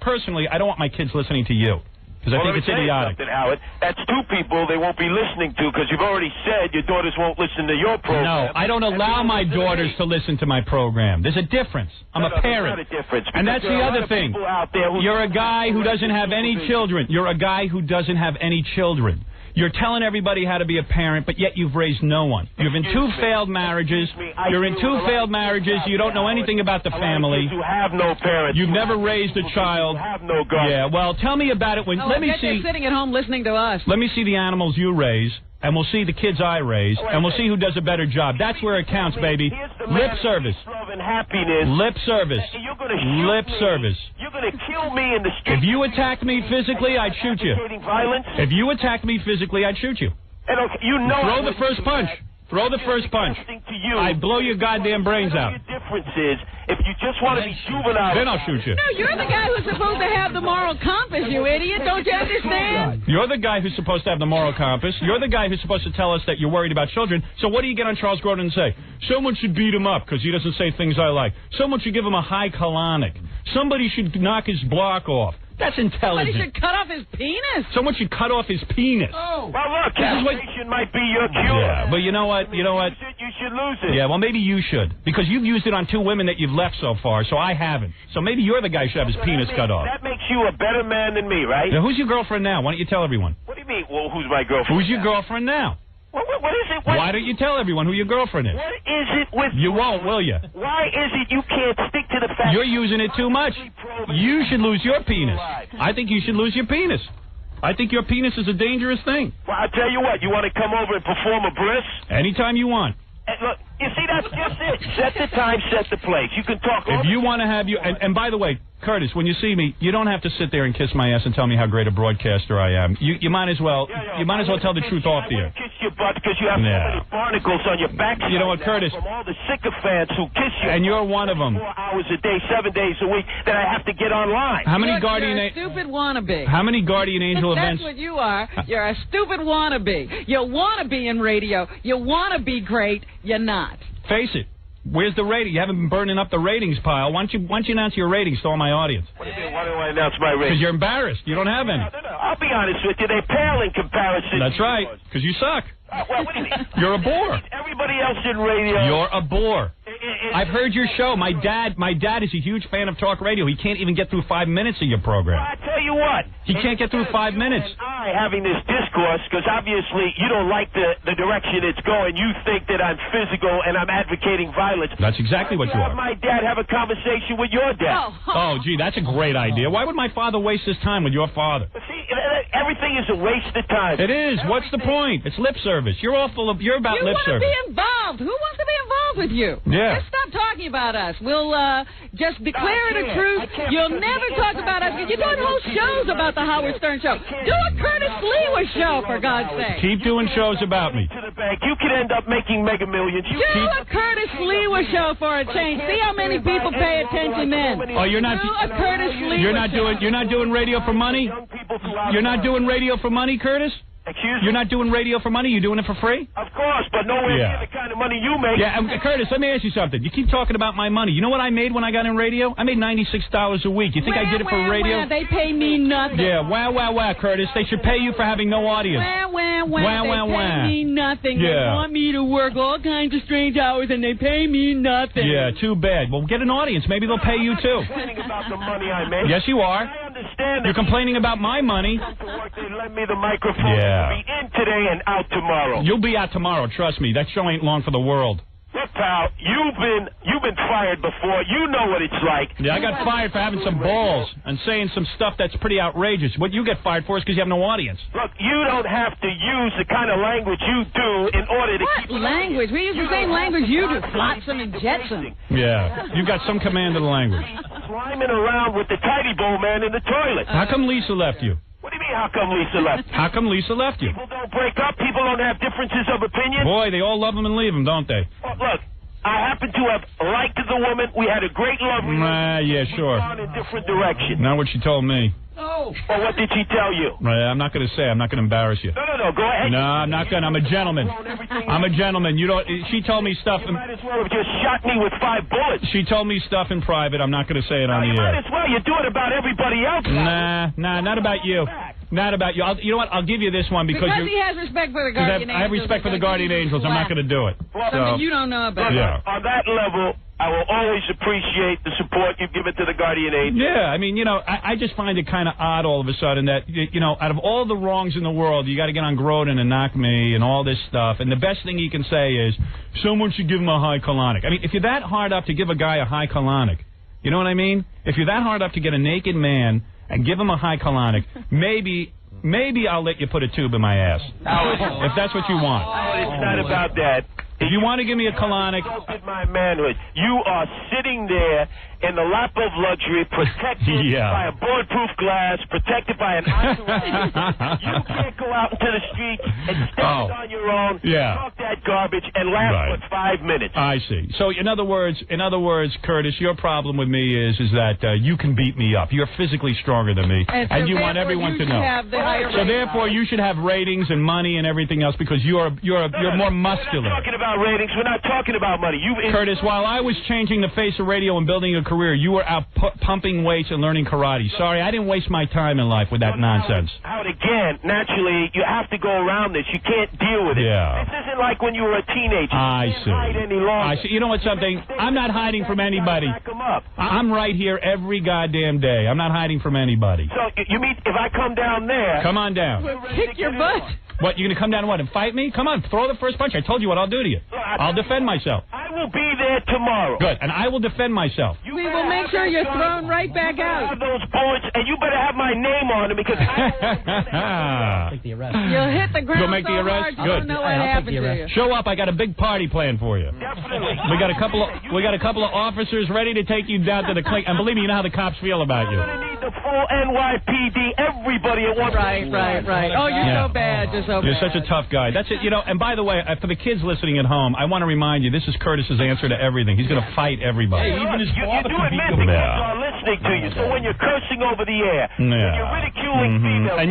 personally, I don't want my kids listening to you. Because I think it's idiotic. Howard. That's 2 people they won't be listening to because you've already said your daughters won't listen to your program. No, I don't allow my daughters to listen to my program. There's a difference. I'm a parent. There's not a difference. And that's the other thing. You're a guy who doesn't have any children. You're a guy who doesn't have any children. You're telling everybody how to be a parent, but yet you've raised no one. You've in 2 failed marriages. You're in 2 failed marriages. You don't know anything about the family. You have no parents. You've never raised a child. You have no guardian. Yeah, well, tell me about it. Let me see. You're sitting at home listening to us. Let me see the animals you raise, and we'll see the kids I raise, and we'll see who does a better job. That's where it counts, baby. Lip service. Lip service. Lip service. You're going to kill me in the street. If you attacked me physically, I'd shoot you. If you attacked me physically, I'd shoot you. Throw the first punch. Throw the first punch. I'd blow your goddamn brains out. The difference is, if you just want to be juvenile... Then I'll shoot you. No, you're the guy who's supposed to have the moral compass, you idiot. Don't you understand? You're the guy who's supposed to have the moral compass. You're the guy who's supposed to tell us that you're worried about children. So what do you get on Charles Grodin and say? Someone should beat him up because he doesn't say things I like. Someone should give him a high colonic. Somebody should knock his block off. That's intelligent. Somebody should cut off his penis. Someone should cut off his penis. Oh. Well, look, castration might be your cure. Yeah, but you know what? You should lose it. Yeah, well, maybe you should. Because you've used it on 2 women that you've left so far, so I haven't. So maybe you're the guy who should have his penis cut off. That makes you a better man than me, right? Now, who's your girlfriend now? Why don't you tell everyone? What do you mean, well, who's my girlfriend? Who's your girlfriend now? What is it? Why don't you tell everyone who your girlfriend is? What is it with... You won't, will you? Why is it you can't stick to the fact... You're using it too much. You should lose your penis. I think you should lose your penis. I think your penis is a dangerous thing. Well, I'll tell you what. You want to come over and perform a bris? Anytime you want. Look, you see, that's just it. Set the time, set the place. You can talk. If you want to have you, and by the way, Curtis, when you see me, you don't have to sit there and kiss my ass and tell me how great a broadcaster I am. You might as well tell the truth off the air. Kiss your butt because you have so many barnacles on your back. You know what, Curtis? From all the sycophants who kiss you. And you're one of them. 4 hours a day, 7 days a week. That I have to get online. How many You're a stupid wannabe. How many Guardian Angel events? That's what you are. You're a stupid wannabe. You want to be in radio. You want to be great. You're not. Face it. Where's the rating? You haven't been burning up the ratings pile. Why don't you announce your ratings to all my audience? What do you mean? Why do I announce my ratings? Because you're embarrassed. You don't have any. No. I'll be honest with you. They pale in comparison. That's right. Because you suck. Well, what do you mean? You're a bore. Everybody else in radio. You're a bore. I've heard your show. My dad is a huge fan of talk radio. He can't even get through 5 minutes of your program. Well, I tell you what. He can't get through 5 minutes. I having this discourse because obviously you don't like the direction it's going. You think that I'm physical and I'm advocating violence. That's exactly what you are. My dad have a conversation with your dad. Oh, gee, that's a great idea. Why would my father waste his time with your father? See, everything is a waste of time. It is. What's the point? It's lip service. You're all full of. You're about lip service. You want to be involved. Who wants to be involved with you? Yeah. Just stop talking about us. We'll just declare it a truth. You'll never talk about us. You're doing whole shows about the Howard Stern Show. Do a Curtis Lewa show, for God's sake. Keep doing shows about me. To the bank. You could end up making mega millions. Do a Curtis Lewa show for a change. See how many people pay attention then. Oh, you're not. Do a Curtis Lewa You're not doing radio for money. You're not doing radio for money, Curtis. Excuse me? You're not doing radio for money? You're doing it for free? Of course, but nowhere near the kind of money you make. Yeah, Curtis, let me ask you something. You keep talking about my money. You know what I made when I got in radio? I made $96 a week. You think I did it for radio? They pay me nothing. Yeah, wow, Curtis. They should pay you for having no audience. They pay me nothing. Yeah. They want me to work all kinds of strange hours, and they pay me nothing. Yeah, too bad. Well, get an audience. Maybe they'll pay you, too. Complaining about the money I make. Yes, you are. I understand. You're complaining about my money. They lend me the microphone. Yeah. I'll be in today and out tomorrow. You'll be out tomorrow, trust me. That show ain't long for the world. Look, pal, you've been fired before. You know what it's like. Yeah, I got fired for having some balls and saying some stuff that's pretty outrageous. What you get fired for is because you have no audience. Look, you don't have to use the kind of language you do in order to keep... What language? We use the same language you do. Flotsam and jetsam. Yeah, you got some command of the language. Climbing around with the tidy bowl man in the toilet. How come Lisa left you? What do you mean, how come Lisa left? How come Lisa left you? People don't break up. People don't have differences of opinion. Boy, they all love him and leave him, don't they? Well, look, I happen to have liked the woman. We had a great love relationship. Yeah, sure. We've gone in different directions. Not what she told me. Oh. Well, what did she tell you? I'm not going to say. I'm not going to embarrass you. No, go ahead. No, I'm not going to. I'm a gentleman. I'm a gentleman. You don't. She told me stuff. You might as well have just shot me with 5 bullets. She told me stuff in private. I'm not going to say it on the air. You might as well. You do it about everybody else. Nah, not about you. Not about you. You know what? I'll give you this one because he has respect for the Guardian Angels. I have respect for the Guardian Angels. I'm not going to do it. Well, something you don't know about. Yeah. On that level, I will always appreciate the support you've given to the Guardian Angels. Yeah, I mean, I just find it kind of odd all of a sudden that, out of all the wrongs in the world, you got to get on Grodin and knock me and all this stuff. And the best thing he can say is, someone should give him a high colonic. I mean, if you're that hard up to give a guy a high colonic, you know what I mean? If you're that hard up to get a naked man and give him a high colonic, maybe I'll let you put a tube in my ass. If that's what you want. It's not about that. If you want to give me a colonic... my manhood. You are sitting there in the lap of luxury, protected by a bulletproof glass, protected by an entourage. You can't go out into the street and stand on your own, talk that garbage, and laugh for 5 minutes. I see. So, in other words, Curtis, your problem with me is that you can beat me up. You're physically stronger than me, and you want everyone to know. So therefore, you should have ratings and money and everything else because you're more muscular. We're not talking about ratings. We're not talking about money. Curtis, while I was changing the face of radio and building a career, you were out pumping weights and learning karate. Sorry, I didn't waste my time in life with that nonsense. Howard, again, naturally, you have to go around this. You can't deal with it. Yeah. This isn't like when you were a teenager. I see. Hide any longer. I see. You know what, something? I'm not hiding from anybody. I'm right here every goddamn day. I'm not hiding from anybody. So, you mean if I come down there... Come on down. We'll kick your butt. What, you going to come down and what, and fight me? Come on, throw the first punch. I told you what I'll do to you. I'll defend myself. I will be there tomorrow. Good, and I will defend myself. We will make sure you're thrown right back out. Have those bullets, and you better have my my name on them because I Take the arrest. You'll hit the ground You'll make the so arrest? hard you don't know what happened to you. Show up. I got a big party planned for you. Definitely. We got a couple of officers ready to take you down to the clinic. And believe me, you know how the cops feel about you. I'm going to need the full NYPD, everybody at one Right. Oh, you're so bad. You're so bad. You're such a tough guy. That's it. You know. And by the way, for the kids listening at home, I want to remind you, this is Curtis's answer to everything. He's going to fight everybody. Hey, even his father you do admit the kids are listening to you. So when you're cursing over the air, when you're ridiculing females, and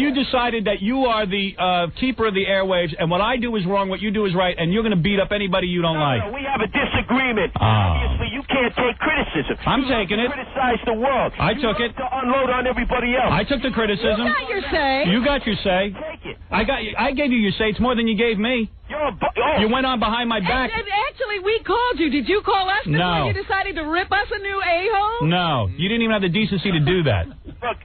you decided that you are the keeper of the airwaves, and what I do is wrong, what you do is right, and you're going to beat up anybody you don't like. No, we have a disagreement. Obviously, you can't take criticism. I'm taking it. Criticize the world. I took it. To unload on everybody else. I took the criticism. You got your say. You got your say. Take it. I gave you your say. It's more than you gave me. You went on behind my back. And actually, we called you. Did you call us before No. you decided to rip us a new a-hole? No, you didn't even have the decency to do that. Look,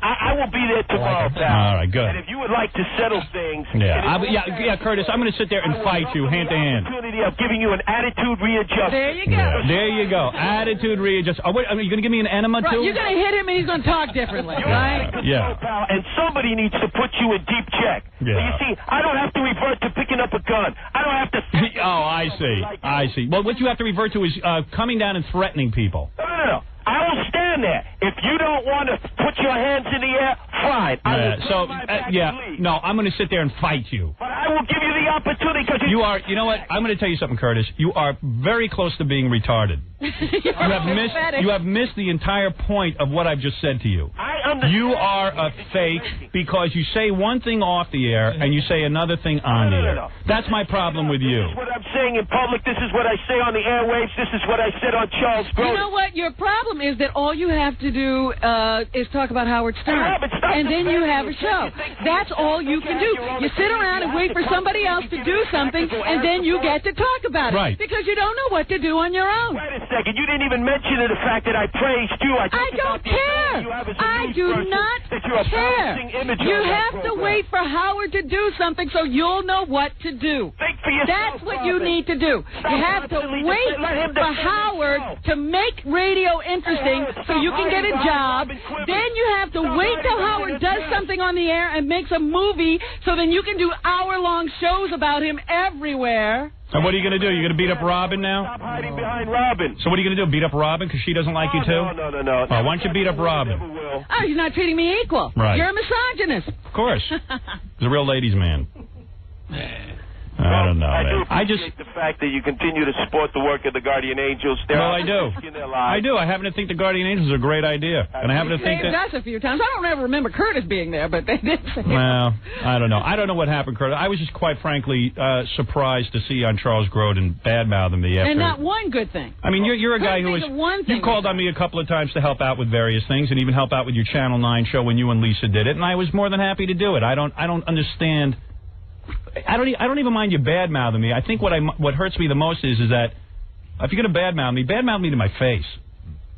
I will be there tomorrow, pal. All right, good. And if you would like to settle things... Yeah, Curtis, I'm going to sit there and fight you hand to hand. ...opportunity of giving you an attitude readjustment. There you go. Yeah. There you go. Attitude readjust. Oh, wait, are you going to give me an enema, Right, too? you're going to hit him and he's going to talk differently, right? Yeah. Pal, and somebody needs to put you in deep check. Yeah. But you see, I don't have to revert to picking up a gun. I don't have to... Oh, I see. Well, what you have to revert to is coming down and threatening people. No. I will stand there. If you don't want to put your hands in the air, fine. No, I'm going to sit there and fight you. But I will give you the opportunity because you are. You know what? I'm going to tell you something, Curtis. You are very close to being retarded. You have missed the entire point of what I've just said to you. You are a fake because you say one thing off the air and you say another thing on the air. That's my problem with you. This is what I'm saying in public. This is what I say on the airwaves. This is what I said on Charles Grodin. You know what? Your problem is that all you have to do is talk about Howard Stern, and then you have a show. That's all you can do. You sit around and wait for somebody else to do something, and then you get to talk about it. Right. Because you don't know what to do on your own. Wait a second. You didn't even mention the fact that I praised you. I don't care. I do not care. You have to wait for Howard to do something so you'll know what to do. Think for yourself. That's what you need to do. You have to wait for Howard to make radio interesting so you can get a job. Then you have to wait till Howard does something on the air and makes a movie so then you can do hour-long shows about him everywhere. And what are you going to do? You're going to beat up Robin now? Stop hiding behind Robin. So what are you going to do? Beat up Robin because she doesn't like you too? No. Oh, why don't you beat up Robin? Oh, you're not treating me equal. Right. You're a misogynist. Of course. He's a real ladies' man. I don't know, man. I appreciate the fact that you continue to support the work of the Guardian Angels. I do. I do. I happen to think the Guardian Angels are a great idea. And I happen to think that... They saved us a few times. I don't ever remember Curtis being there, but they did say Well, I don't know. I don't know what happened, Curtis. I was just quite frankly surprised to see on Charles Grodin bad-mouthing me after... And not one good thing. I mean, you're a guy who was... You called on me a couple of times to help out with various things and even help out with your Channel 9 show when you and Lisa did it, and I was more than happy to do it. I don't understand... I don't even mind you bad-mouthing me. I think what hurts me the most is that if you're going to bad-mouth me to my face.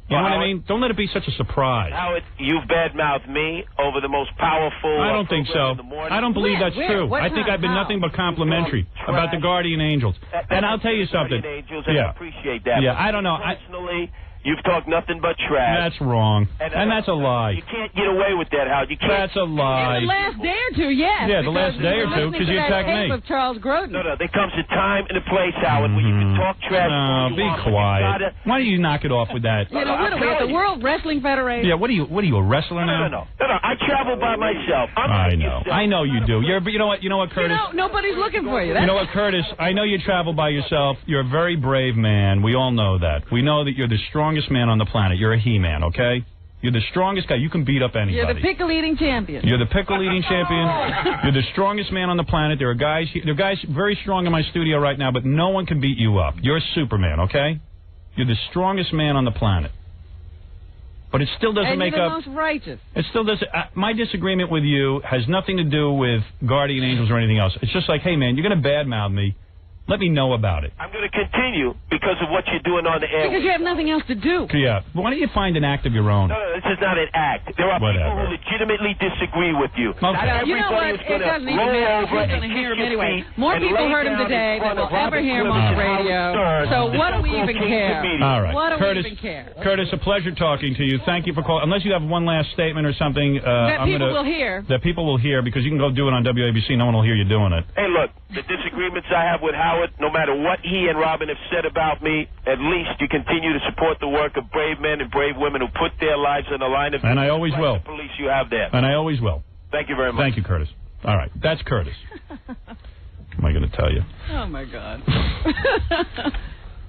You know what I mean? Don't let it be such a surprise. Howard, you've bad-mouthed me over the most powerful... I don't think so. I don't believe that's true. I think I've been nothing but complimentary about the Guardian Angels. And I'll tell you something. I appreciate that. Yeah, I don't know. Personally... You've talked nothing but trash. That's wrong. And that's a lie. You can't get away with that, Howard. You can't. That's a lie. In the last day or two, yes. Yeah, the last day or two, because you attacked me. Of Charles Grodin. No, there comes a time and a place, Howard, where you can talk trash. No, be quiet. Why don't you knock it off with that? You know, what are we at the World Wrestling Federation? Yeah, what are you, a wrestler now? No. I travel by myself. I know. I know you do. You know what, Curtis? Nobody's looking for you. You know what, Curtis? I know you travel by yourself. You're a very brave man. We all know that. We know that you're the strongest man on the planet. You're a he-man, okay? You're the strongest guy. You can beat up anybody. You're the pickle-eating champion. You're the pickle-eating champion. You're the strongest man on the planet. There are guys very strong in my studio right now, but no one can beat you up. You're Superman, okay? You're the strongest man on the planet. But it still doesn't make up... And you're the most righteous. It still doesn't... my disagreement with you has nothing to do with Guardian Angels or anything else. It's just like, hey, man, you're going to badmouth me. Let me know about it. I'm going to continue because of what you're doing on the air. Because you have nothing else to do. Yeah. Why don't you find an act of your own? No, this is not an act. There are people who legitimately disagree with you. Okay. Not You know what? everybody is It going to doesn't even roll matter. over He's and going to hear him kiss your anyway. feet More and people lay heard him down today in than front will of ever Robert hear him on the Quivers and radio. Howard Stern, So the what do we so-called even kings of care? media. All right. What do Curtis, we even care? Curtis, a pleasure talking to you. Thank you for calling. Unless you have one last statement or something. That I'm people gonna, will hear. That people will hear, because you can go do it on WABC. No one will hear you doing it. Hey, look, the disagreements I have with Howard, no matter what he and Robin have said about me, at least you continue to support the work of brave men and brave women who put their lives on the line. Of And I always like will. The police you have there. And I always will. Thank you very much. Thank you, Curtis. All right. That's Curtis. What am I going to tell you? Oh, my God.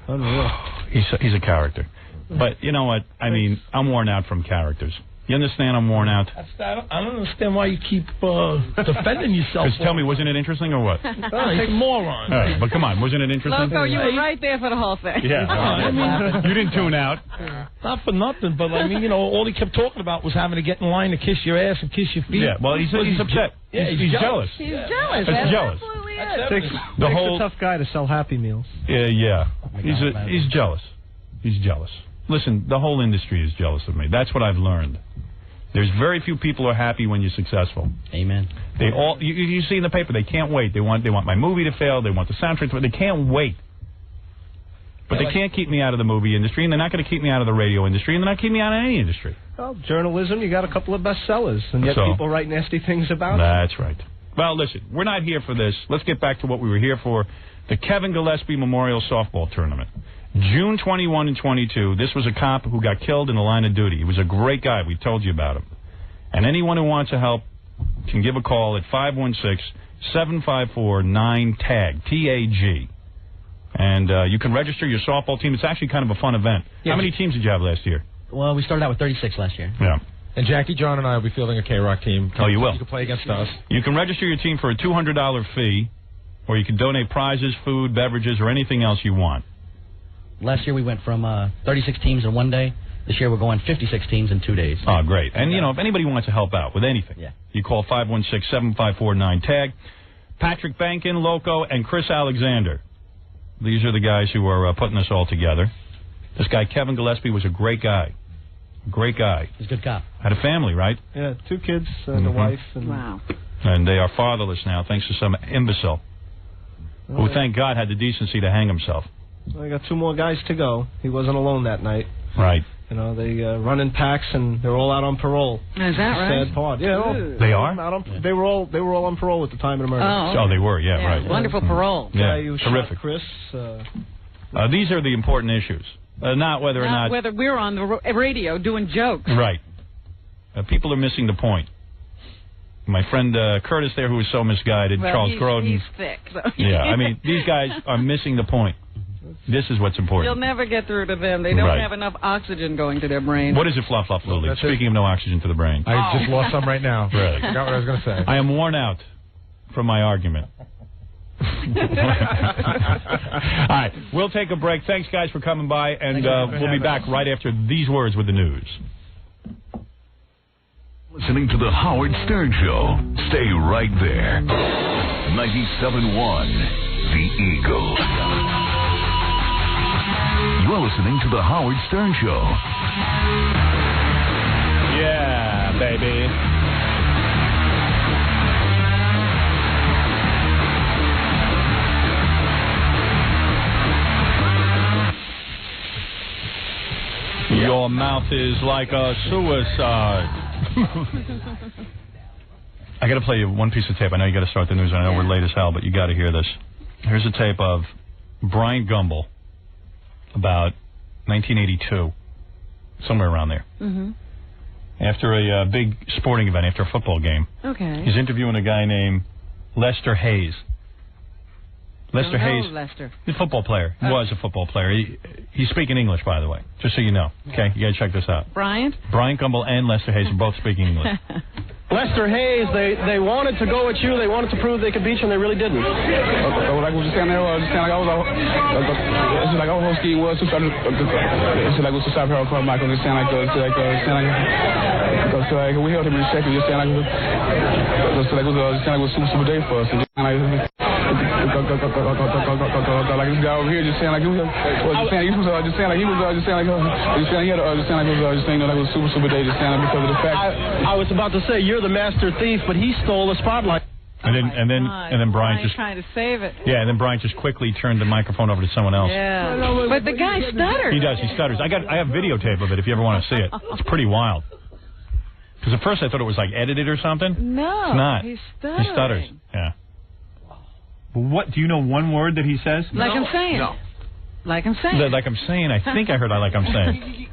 Unreal. He's a character. But you know what? I mean, I'm worn out from characters. You understand I'm worn out? I don't understand why you keep defending yourself. Because tell me, wasn't it interesting or what? Oh, he's a moron. All right, but come on, wasn't it interesting? Loco, you were right there for the whole thing. Yeah. I mean, you didn't tune out. Not for nothing, but I mean, you know, all he kept talking about was having to get in line to kiss your ass and kiss your feet. Yeah, well, he's upset. Yeah, he's jealous. He's jealous. That's jealous. Absolutely Takes The a whole tough guy to sell Happy Meals. yeah. He's jealous. He's jealous. Listen, the whole industry is jealous of me. That's what I've learned. There's very few people who are happy when you're successful. Amen. They all you see in the paper. They can't wait. They want my movie to fail. They want the soundtrack to. They can't wait. But they can't keep me out of the movie industry, and they're not going to keep me out of the radio industry, and they're not keeping me out of any industry. Well, journalism, you got a couple of bestsellers, and yet people write nasty things about it. That's right. Well, listen, we're not here for this. Let's get back to what we were here for. The Kevin Gillespie Memorial Softball Tournament. June 21 and 22, this was a cop who got killed in the line of duty. He was a great guy. We told you about him. And anyone who wants to help can give a call at 516-754-9TAG, T-A-G. And you can register your softball team. It's actually kind of a fun event. Yeah. How many teams did you have last year? Well, we started out with 36 last year. Yeah. And Jackie, John, and I will be fielding a K-Rock team. Oh, you will? You can play against us. You can register your team for a $200 fee, or you can donate prizes, food, beverages, or anything else you want. Last year we went from 36 teams in one day. This year we're going 56 teams in 2 days. Oh, great. And, you know, if anybody wants to help out with anything, you call 516-754-9TAG. Patrick Bankin, Loco, and Chris Alexander. These are the guys who are putting this all together. This guy, Kevin Gillespie, was a great guy. Great guy. He's a good cop. Had a family, right? Yeah, 2 kids and a wife. And wow. And they are fatherless now, thanks to some imbecile who, thank God, had the decency to hang himself. Well, I got 2 more guys to go. He wasn't alone that night. Right. You know, they run in packs and they're all out on parole. Is that right? Sad part. Yeah, they are. They were all on parole at the time of the murder. Oh, they were. Yeah, right. Wonderful parole. Yeah, Guy who terrific. shot Chris. These are the important issues, not whether or not whether we're on the radio doing jokes. Right. People are missing the point. My friend Curtis there, who was so misguided, Charles Grodin. He's thick. So. Yeah, I mean, these guys are missing the point. This is what's important. You'll never get through to them. They don't have enough oxygen going to their brain. What is it, Fluff Fluff Lily? Speaking of no oxygen to the brain. I just lost some right now. Really? I forgot what I was going to say. I am worn out from my argument. All right, we'll take a break. Thanks, guys, for coming by, and we'll be back right after these words with the news. Listening to the Howard Stern Show. Stay right there. 97.1 The Eagle. You're listening to the Howard Stern Show. Yeah, baby. Your mouth is like a suicide. I got to play you one piece of tape. I know you got to start the news. I know we're late as hell, but you got to hear this. Here's a tape of Bryant Gumbel about 1982, somewhere around there. Mm-hmm. After a big sporting event, after a football game. Okay. He's interviewing a guy named Lester Hayes. Lester Hayes. Lester. He's a football player. He was a football player. He's speaking English, by the way, just so you know. Okay, you got to check this out. Bryant Gumbel and Lester Hayes are both speaking English. Lester Hayes, they wanted to go at you. They wanted to prove they could beat you, and they really didn't. Like what you saying there, just kind of it's like our whole scheme was to start. It's like we start her from Michael. Just saying like we held him in check. Just saying like it was super day for us. like this guy over here just saying like he was just saying like he was just saying like he had just saying like it was just saying like it was super day just saying like because of the fact. I was about to say you're the master thief, but he stole the spotlight. And then Brian just trying to save it. Yeah, and then Brian just quickly turned the microphone over to someone else. Yeah, but the guy stutters. He does. He stutters. I have videotape of it if you ever want to see it. It's pretty wild. Because at first I thought it was like edited or something. No, it's not. He's stuttering. He stutters. Yeah. What? Do you know one word that he says? Like I'm saying. No. Like I'm saying. Like I'm saying. I think I heard like I'm saying.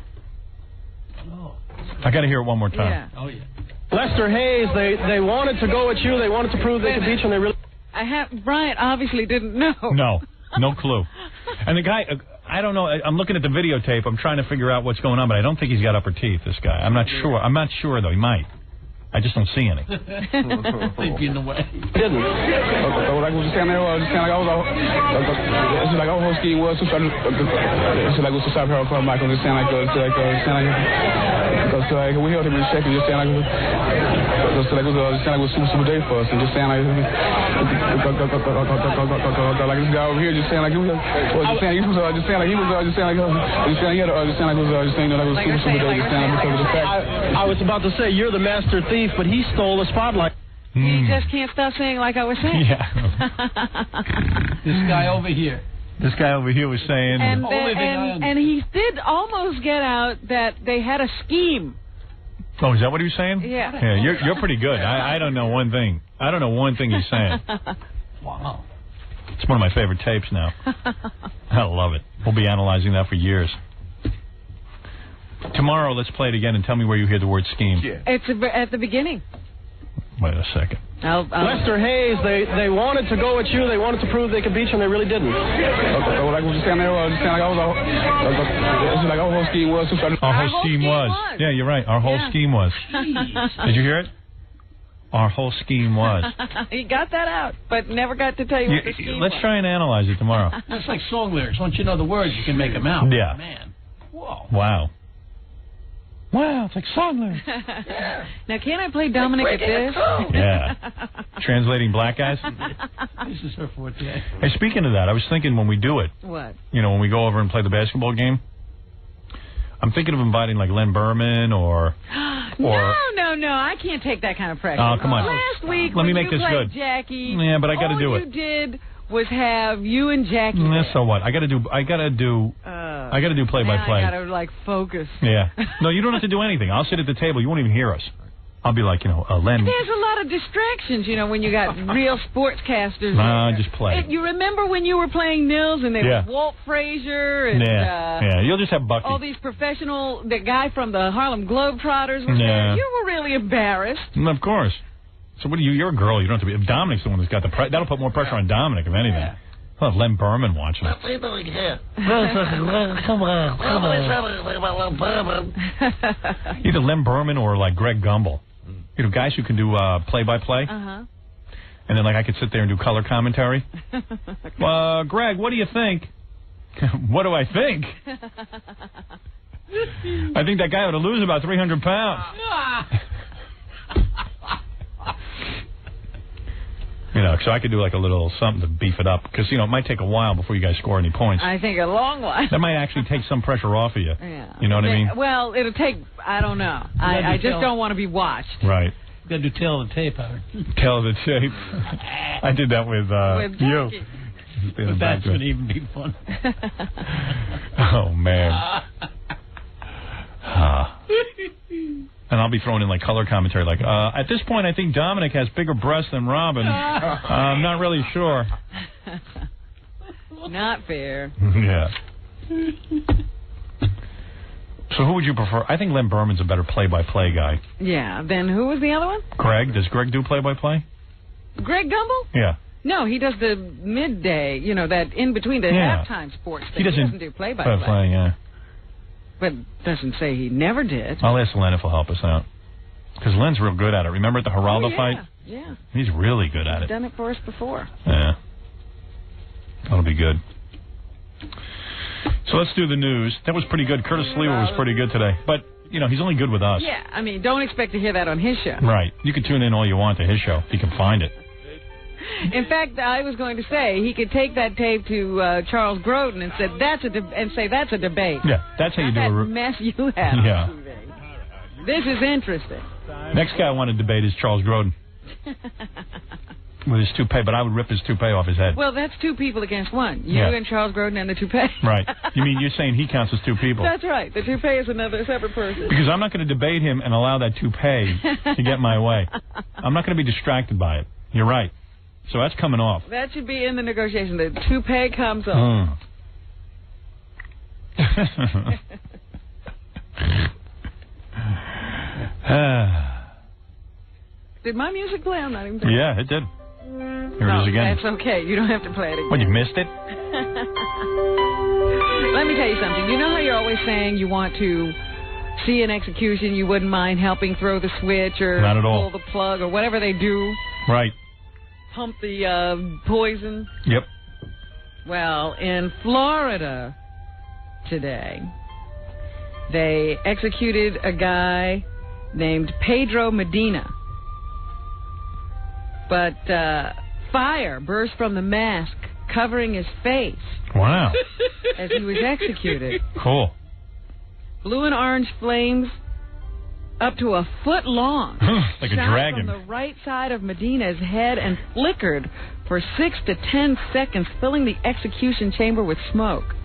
I got to hear it one more time. Yeah. Oh yeah. Lester Hayes, they wanted to go at you. They wanted to prove they could beat you, and they really. Bryant obviously didn't know. No clue. And the guy, I don't know. I'm looking at the videotape. I'm trying to figure out what's going on, but I don't think he's got upper teeth. This guy. I'm not sure. I'm not sure though. He might. I just don't see any. They'd be in the way. Didn't. Like we were just saying there, just saying like I was. It's just like our whole scheme was to try to. It's like we was to stop Harold Carmichael. Just saying like because we held him in check and just saying like just saying like it was super day for us and just saying like this guy over here just saying like he was just saying he was just saying like he was just saying like just saying he had just saying like it was just saying like it was super day just saying because of the fact. I was about to say you're the master thief, but he stole the spotlight. You just can't stop saying like I was saying. Yeah. This guy over here. This guy over here was saying. And he did almost get out that they had a scheme. Oh, is that what he was saying? Yeah. Yeah, you're pretty good. I don't know one thing. I don't know one thing he's saying. Wow. It's one of my favorite tapes now. I love it. We'll be analyzing that for years. Tomorrow, let's play it again and tell me where you hear the word scheme. Yeah. It's at the beginning. Wait a second. Lester Hayes, they wanted to go at you. They wanted to prove they could beat you, and they really didn't. Like we were just saying there, just saying like I was. It's just like our whole scheme was to try to. Our whole scheme was. Yeah, you're right. Our whole scheme was. Did you hear it? Our whole scheme was. He got that out, but never got to tell you what the scheme Let's was. try and analyze it tomorrow. That's like song lyrics. Once you know the words, you can make them out. Yeah. Man. Whoa. Wow. Wow, it's like song lyrics. Now, can I play Dominic at this? Yeah. Translating black guys? This is her forte. Hey, speaking of that, I was thinking when we do it. What? You know, when we go over and play the basketball game, I'm thinking of inviting like Len Berman or No, I can't take that kind of pressure. Oh, come on. Last week, Let me when make you this played good. Jackie, Yeah, but I got to do all it. you did was have you and Jackie. So what? I got to do play by play. I got to like focus. Yeah. No, you don't have to do anything. I'll sit at the table. You won't even hear us. I'll be like, Len. There's a lot of distractions, when you got real sportscasters. Nah, just play. You remember when you were playing Nils and they were Walt Frazier and yeah, you'll just have Bucky. all these professional, the guy from the Harlem Globetrotters was there. You were really embarrassed. Of course. So what do you? You're a girl. You don't have to be. If Dominic's the one that's got the that'll put more pressure on Dominic, if anything. Yeah. I'll have Len Berman watching it. Either Len Berman or like Greg Gumbel. Guys who can do play-by-play. Uh-huh. And then I could sit there and do color commentary. Greg, what do you think? What do I think? I think that guy ought to lose about 300 pounds. So I could do like a little something to beef it up. Because, it might take a while before you guys score any points. I think a long while. That might actually take some pressure off of you. Yeah. You know what I mean? Well, it'll take, I don't know. I just don't want to be watched. Right. You got to do tail of the tape, Howard. Tail of the tape. I did that with you. But that's going to even be fun. Oh, man. And I'll be throwing in color commentary at this point I think Dominic has bigger breasts than Robin. I'm not really sure. Not fair. Yeah. So who would you prefer? I think Len Berman's a better play-by-play guy. Yeah. Then who was the other one? Greg. Does Greg do play-by-play? Greg Gumbel? Yeah. No, he does the midday, that in between the halftime sports thing. He doesn't do play-by-play. Yeah. But doesn't say he never did. I'll ask Len if he'll help us out. Because Len's real good at it. Remember at the Geraldo fight? Yeah. He's really good at it. He's done it for us before. Yeah. That'll be good. So let's do the news. That was pretty good. Curtis Lewa was pretty good today. But, he's only good with us. Yeah, don't expect to hear that on his show. Right. You can tune in all you want to his show if you can find it. In fact, I was going to say he could take that tape to Charles Grodin and say that's a debate. Yeah, that's how you do that a mess you have. Yeah. On TV. This is interesting. Next guy I want to debate is Charles Grodin. With his toupee, but I would rip his toupee off his head. Well, that's two people against one. You and Charles Grodin and the toupee. Right. You're saying he counts as two people? That's right. The toupee is another separate person. Because I'm not going to debate him and allow that toupee to get my way. I'm not going to be distracted by it. You're right. So that's coming off. That should be in the negotiation. The toupee comes off. Did my music play? I'm not even thinking. Yeah, it did. Here it is again. That's okay. You don't have to play it again. What, you missed it? Let me tell you something. You know how you're always saying you want to see an execution, you wouldn't mind helping throw the switch or not at all. pull the plug or whatever they do? Right. Pump the poison? Yep. Well, in Florida today, they executed a guy named Pedro Medina. But fire burst from the mask covering his face. Wow. As he was executed. Cool. Blue and orange flames up to a foot long. Like a shot dragon. From the right side of Medina's head and flickered for 6 to 10 seconds, filling the execution chamber with smoke.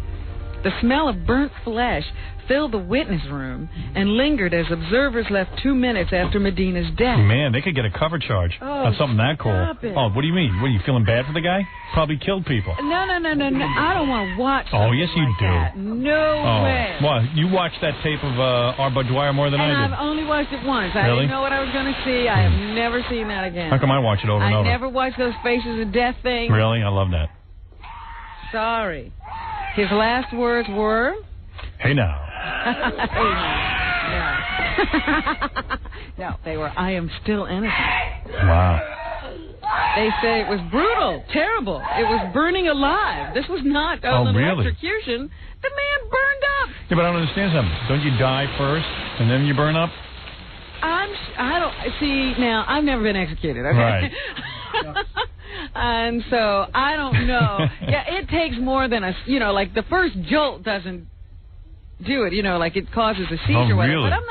The smell of burnt flesh filled the witness room and lingered as observers left 2 minutes after Medina's death. Man, they could get a cover charge on something that cool. It. Oh, what do you mean? What, are you feeling bad for the guy? Probably killed people. No. I don't want to watch. Oh, yes, you like do. That. No way. Well, you watched that tape of Arbor Dwyer more than I did. I've only watched it once. I Really? didn't know what I was going to see. I have never seen that again. How come I watch it over and over? I never watched those Faces of Death things. Really? I love that. Sorry. His last words were... Hey now. No, they were, I am still innocent. Wow. They say it was brutal, terrible. It was burning alive. This was not an electrocution. The man burned up. Yeah, but I don't understand something. Don't you die first and then you burn up? I don't see now. I've never been executed. Okay? Right. And so I don't know. Yeah, it takes more than like the first jolt doesn't do it. Like it causes a seizure. Oh, really? But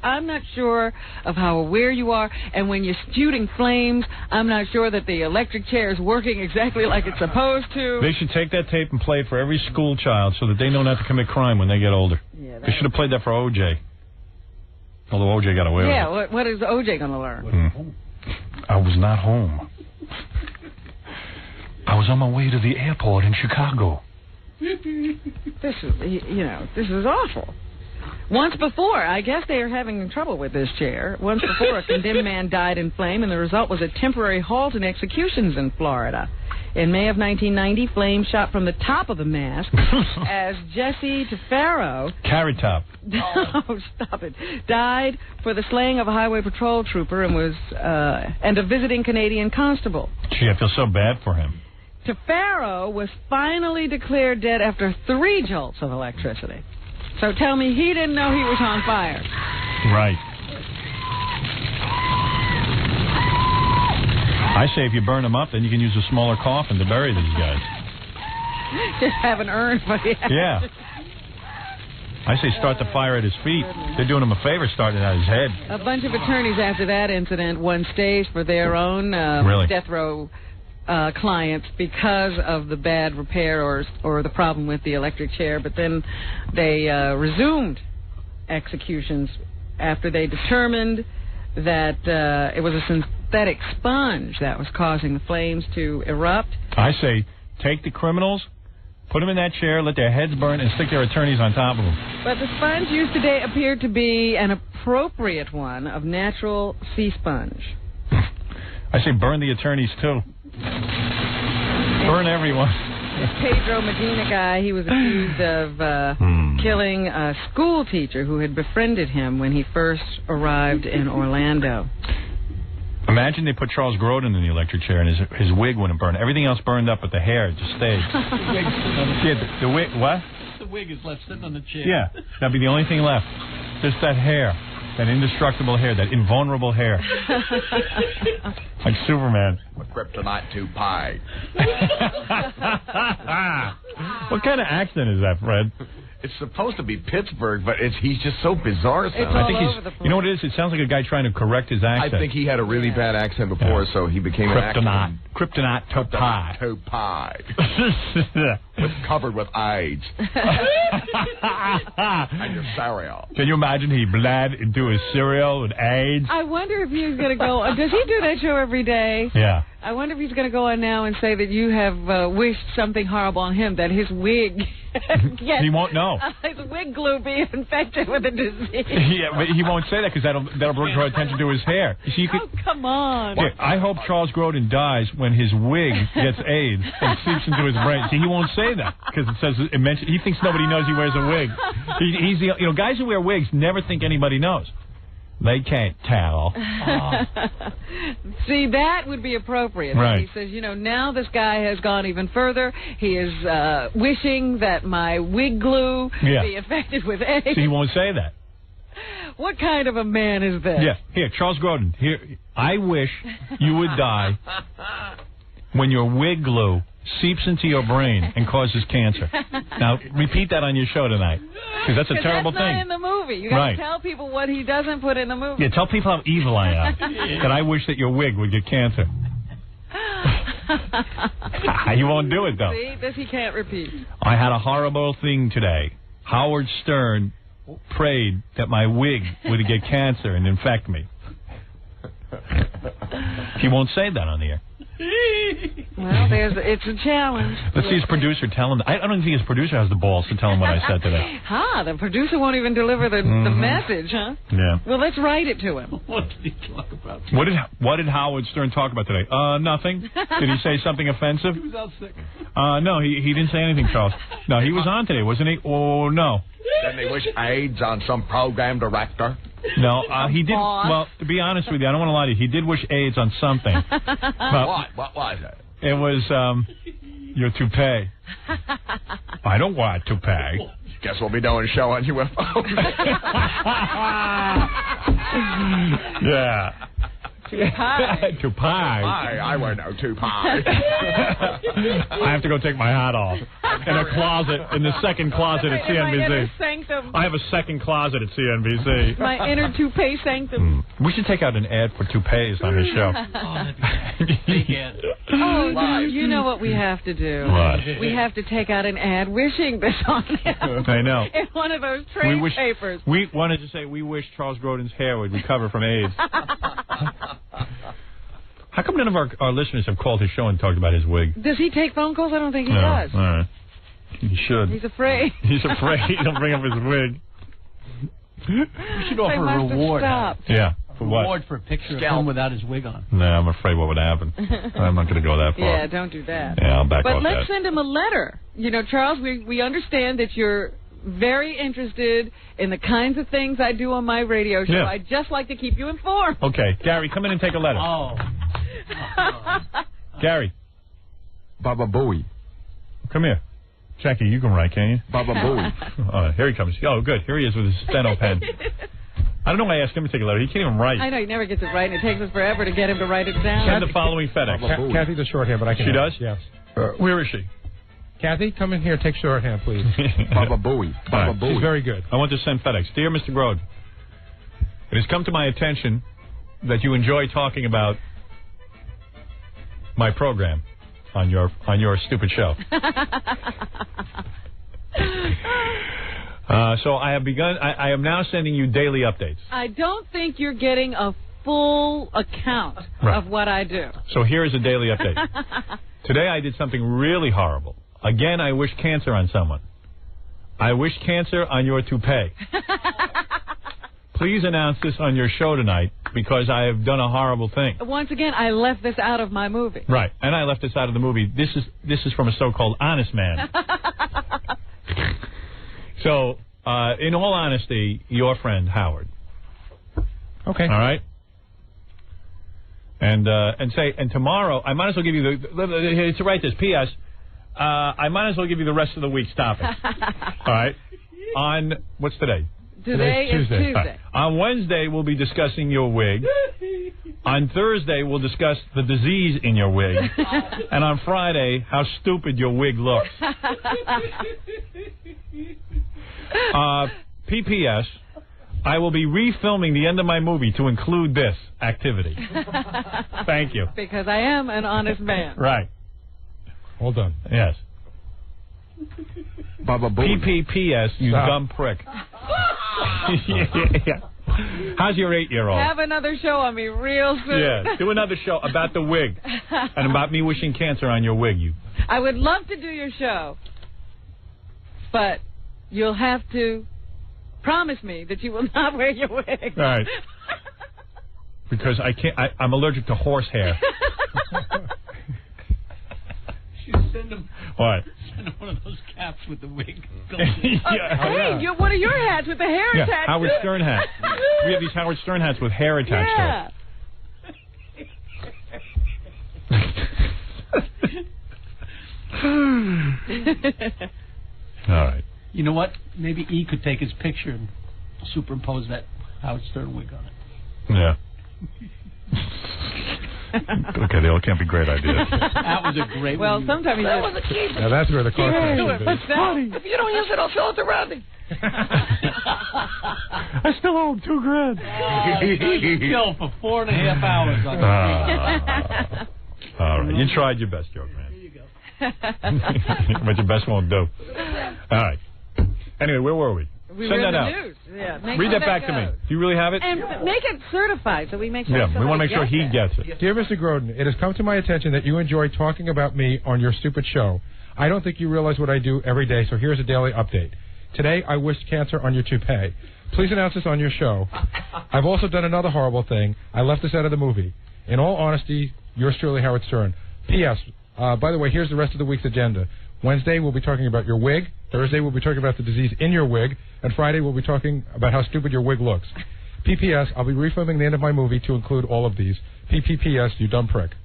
I'm not sure of how aware you are. And when you're shooting flames, I'm not sure that the electric chair is working exactly like it's supposed to. They should take that tape and play it for every school child so that they know not to commit crime when they get older. Yeah, they should have played that for O.J. Although O.J. got away with it. Yeah, what is O.J. going to learn? I was not home. I was on my way to the airport in Chicago. This is awful. Once before, I guess they are having trouble with this chair. Once before, a condemned man died in flame, and the result was a temporary halt in executions in Florida. In May of 1990, flames shot from the top of the mask as Jesse Tafaro... Carrot Top. Oh, stop it. Died for the slaying of a highway patrol trooper and a visiting Canadian constable. Gee, I feel so bad for him. Tafaro was finally declared dead after 3 jolts of electricity. So tell me he didn't know he was on fire. Right. I say if you burn them up, then you can use a smaller coffin to bury these guys. Just have an urn for you. Yeah. I say start the fire at his feet. They're doing him a favor starting it at his head. A bunch of attorneys after that incident won stays for their own death row clients because of the bad repair or the problem with the electric chair. But then they resumed executions after they determined that it was a synthetic sponge that was causing the flames to erupt. I say take the criminals, put them in that chair, let their heads burn, and stick their attorneys on top of them. But the sponge used today appeared to be an appropriate one of natural sea sponge. I say burn the attorneys, too. Burn everyone. This Pedro Medina guy, he was accused of killing a school teacher who had befriended him when he first arrived in Orlando. Imagine they put Charles Grodin in the electric chair and his wig wouldn't burn. Everything else burned up, but the hair just stayed. Yeah, the wig, what? The wig is left sitting on the chair. Yeah, that'd be the only thing left. Just that hair. That indestructible hair, that invulnerable hair. Like Superman. Kryptonite to pie. What kind of accent is that, Fred? It's supposed to be Pittsburgh, but he's just so bizarre. It's all over the place. You know what it is? It sounds like a guy trying to correct his accent. I think he had a really bad accent before, so he became Kryptonite. Kryptonite to pie. To pie. Covered with AIDS. And your cereal. Can you imagine he bled into his cereal with AIDS? I wonder if he's going to go. Does he do that show every day? Yeah. I wonder if he's going to go on now and say that you have wished something horrible on him, that his wig. He won't know. His wig glue be infected with a disease. Yeah, but he won't say that because that'll draw attention to his hair. So come on. Yeah, I hope Charles Grodin dies when his wig gets AIDS and seeps into his brain. See, he won't say that because he thinks nobody knows he wears a wig. Guys who wear wigs never think anybody knows. They can't tell. See, that would be appropriate. Right. He says, now this guy has gone even further. He is wishing that my wig glue be affected with AIDS. So he won't say that. What kind of a man is this? Yeah. Here, Charles Grodin. Here, I wish you would die when your wig glue seeps into your brain and causes cancer. Now, repeat that on your show tonight, because that's a terrible that's thing. Not in the movie. You got to tell people what he doesn't put in the movie. Yeah, tell people how evil I am. That I wish that your wig would get cancer. You won't do it, though. See, this he can't repeat. I had a horrible thing today. Howard Stern prayed that my wig would get cancer and infect me. He won't say that on the air. Well, it's a challenge. Let's see his producer tell him. I don't think his producer has the balls to tell him what I said today. The producer won't even deliver the message, huh? Yeah. Well, let's write it to him. What did he talk about? What did Howard Stern talk about today? Nothing. Did he say something offensive? He was out sick. No, he didn't say anything, Charles. No, he was on today, wasn't he? Oh, no. Didn't he wish AIDS on some program director? No, he didn't. Well, to be honest with you, I don't want to lie to you. He did wish AIDS on something. What? What was it? It was your toupee. I don't want a toupee. Guess we'll be doing a show on UFOs. Yeah. Toupee. I wear no toupee. I have to go take my hat off in a closet, in the second closet at CNBC. I have a second closet at CNBC. My inner toupee sanctum. We should take out an ad for toupees on his show. You know what we have to do? What? We have to take out an ad wishing this on him. I know. In one of those trade papers. We wanted to say we wish Charles Grodin's hair would recover from AIDS. How come none of our listeners have called his show and talked about his wig? Does he take phone calls? I don't think he does. All right. He should. He's afraid. He's afraid he'll bring up his wig. We should offer a reward. Yeah. For what? Reward for a picture of him without his wig on. No, I'm afraid what would happen. I'm not going to go that far. Yeah, don't do that. Yeah, I'll back off that. But let's send him a letter. Charles, we understand that you're very interested in the kinds of things I do on my radio show. Yeah. I'd just like to keep you informed. Okay. Gary, come in and take a letter. Gary. Baba Booey. Come here. Jackie, you can write, can you? Baba Booey. Here he comes. Oh, good. Here he is with his steno pen. I don't know why I asked him to take a letter. He can't even write. I know, he never gets it right, and it takes us forever to get him to write it down. Send the following FedEx. Kathy does shorthand, but I can. She does? Yes. Where is she? Kathy, come in here. Take shorthand, please. Baba Booey. Baba Booey. She's very good. I want to send FedEx. Dear Mr. Grodin, it has come to my attention that you enjoy talking about my program on your stupid show. So I have begun. I am now sending you daily updates. I don't think you're getting a full account of what I do. So here is a daily update. Today I did something really horrible. Again, I wished cancer on someone. I wished cancer on your toupee. Please announce this on your show tonight because I have done a horrible thing. Once again, I left this out of my movie. Right, and I left this out of the movie. This is from a so-called honest man. So, in all honesty, your friend Howard. Okay. All right. And tomorrow I might as well give you to write this. P.S. I might as well give you the rest of the week's topics. All right. On what's today? Today is Tuesday. Right. On Wednesday, we'll be discussing your wig. On Thursday, we'll discuss the disease in your wig. And on Friday, how stupid your wig looks. PPS, I will be refilming the end of my movie to include this activity. Thank you. Because I am an honest man. Right. Hold on. Yes. PPPS, you dumb prick. Yeah. How's your 8-year-old? Have another show on me real soon. Yeah, do another show about the wig and about me wishing cancer on your wig. You. I would love to do your show, but you'll have to promise me that you will not wear your wig. Right. Because I can't. I'm allergic to horse hair. Send him. What? Send him one of those caps with the wig. Hey, what are your hats with the hair attached? Howard Stern hat. We have these Howard Stern hats with hair attached to it. All right. You know what? Maybe E could take his picture and superimpose that Howard Stern wig on it. Yeah. Okay, they all can't be great ideas. That was a great one. Well, sometimes that was a keep. Now that's where the car crash should be. If you don't use it, I'll sell it to Rodney. I still owe him $2,000. Kill for 4.5 hours on all right, you tried your best, joke man. There you go. But your best won't do. All right. Anyway, where were we? Send that out. News. Yeah, read that back to me. Do you really have it? And make it certified so we make sure. Yeah, we want to make sure he gets it. Dear Mr. Grodin, it has come to my attention that you enjoy talking about me on your stupid show. I don't think you realize what I do every day, so here's a daily update. Today, I wished cancer on your toupee. Please announce this on your show. I've also done another horrible thing. I left this out of the movie. In all honesty, yours truly, Howard Stern. P.S. By the way, here's the rest of the week's agenda. Wednesday, we'll be talking about your wig. Thursday, we'll be talking about the disease in your wig. And Friday, we'll be talking about how stupid your wig looks. PPS, I'll be refilming the end of my movie to include all of these. PPPS, you dumb prick.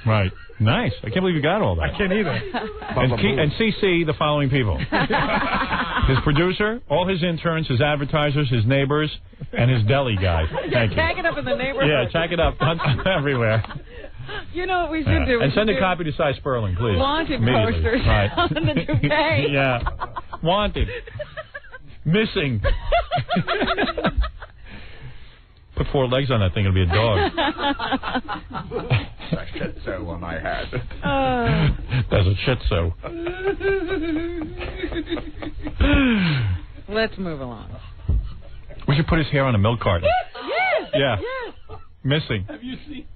Right. Nice. I can't believe you got all that. I can't either. And CC the following people. His producer, all his interns, his advertisers, his neighbors, and his deli guy. Thank you. Tag it up in the neighborhood. Yeah, tag it up everywhere. You know what we should do? And send a copy to Cy Sperling, please. Wanted posters on the toupee. Yeah. Wanted. Missing. Put 4 legs on that thing, it'll be a dog. That shit so on my head. That's a shit so. Let's move along. We should put his hair on a milk carton. Yes. Yeah. Yes. Missing. Have you seen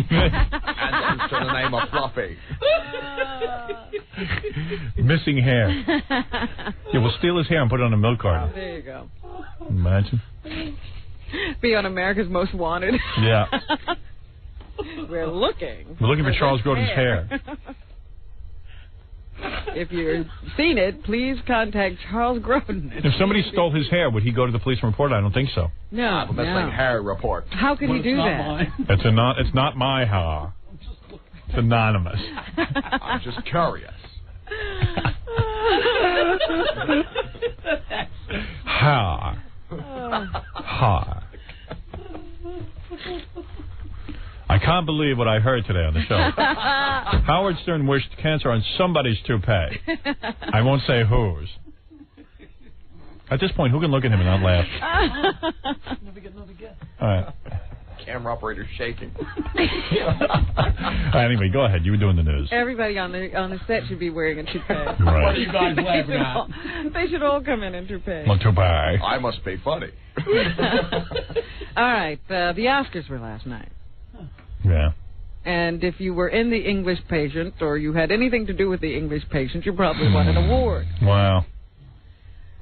it? And hence the name of Fluffy. Missing hair. Yeah, we'll steal his hair and put it on a milk carton. There you go. Imagine. Be on America's Most Wanted. Yeah. We're looking for Charles Grodin's hair. If you've seen it, please contact Charles Grodin. If somebody stole his hair, would he go to the police and report it? I don't think so. No. Missing hair report. How could he do that? It's not my hair. It's anonymous. I'm just curious. Ha. Ha. I can't believe what I heard today on the show. Howard Stern wished cancer on somebody's toupee. I won't say whose. At this point, who can look at him and not laugh? Never get another guess. All right. Camera operator shaking. Anyway, go ahead. You were doing the news. Everybody on the set should be wearing a toupee. Right. What are you guys laughing at? They should all come in toupee. Toupee. I must be funny. All right. The Oscars were last night. Yeah. And if you were in The English Patient or you had anything to do with The English Patient, you probably won an award. Wow.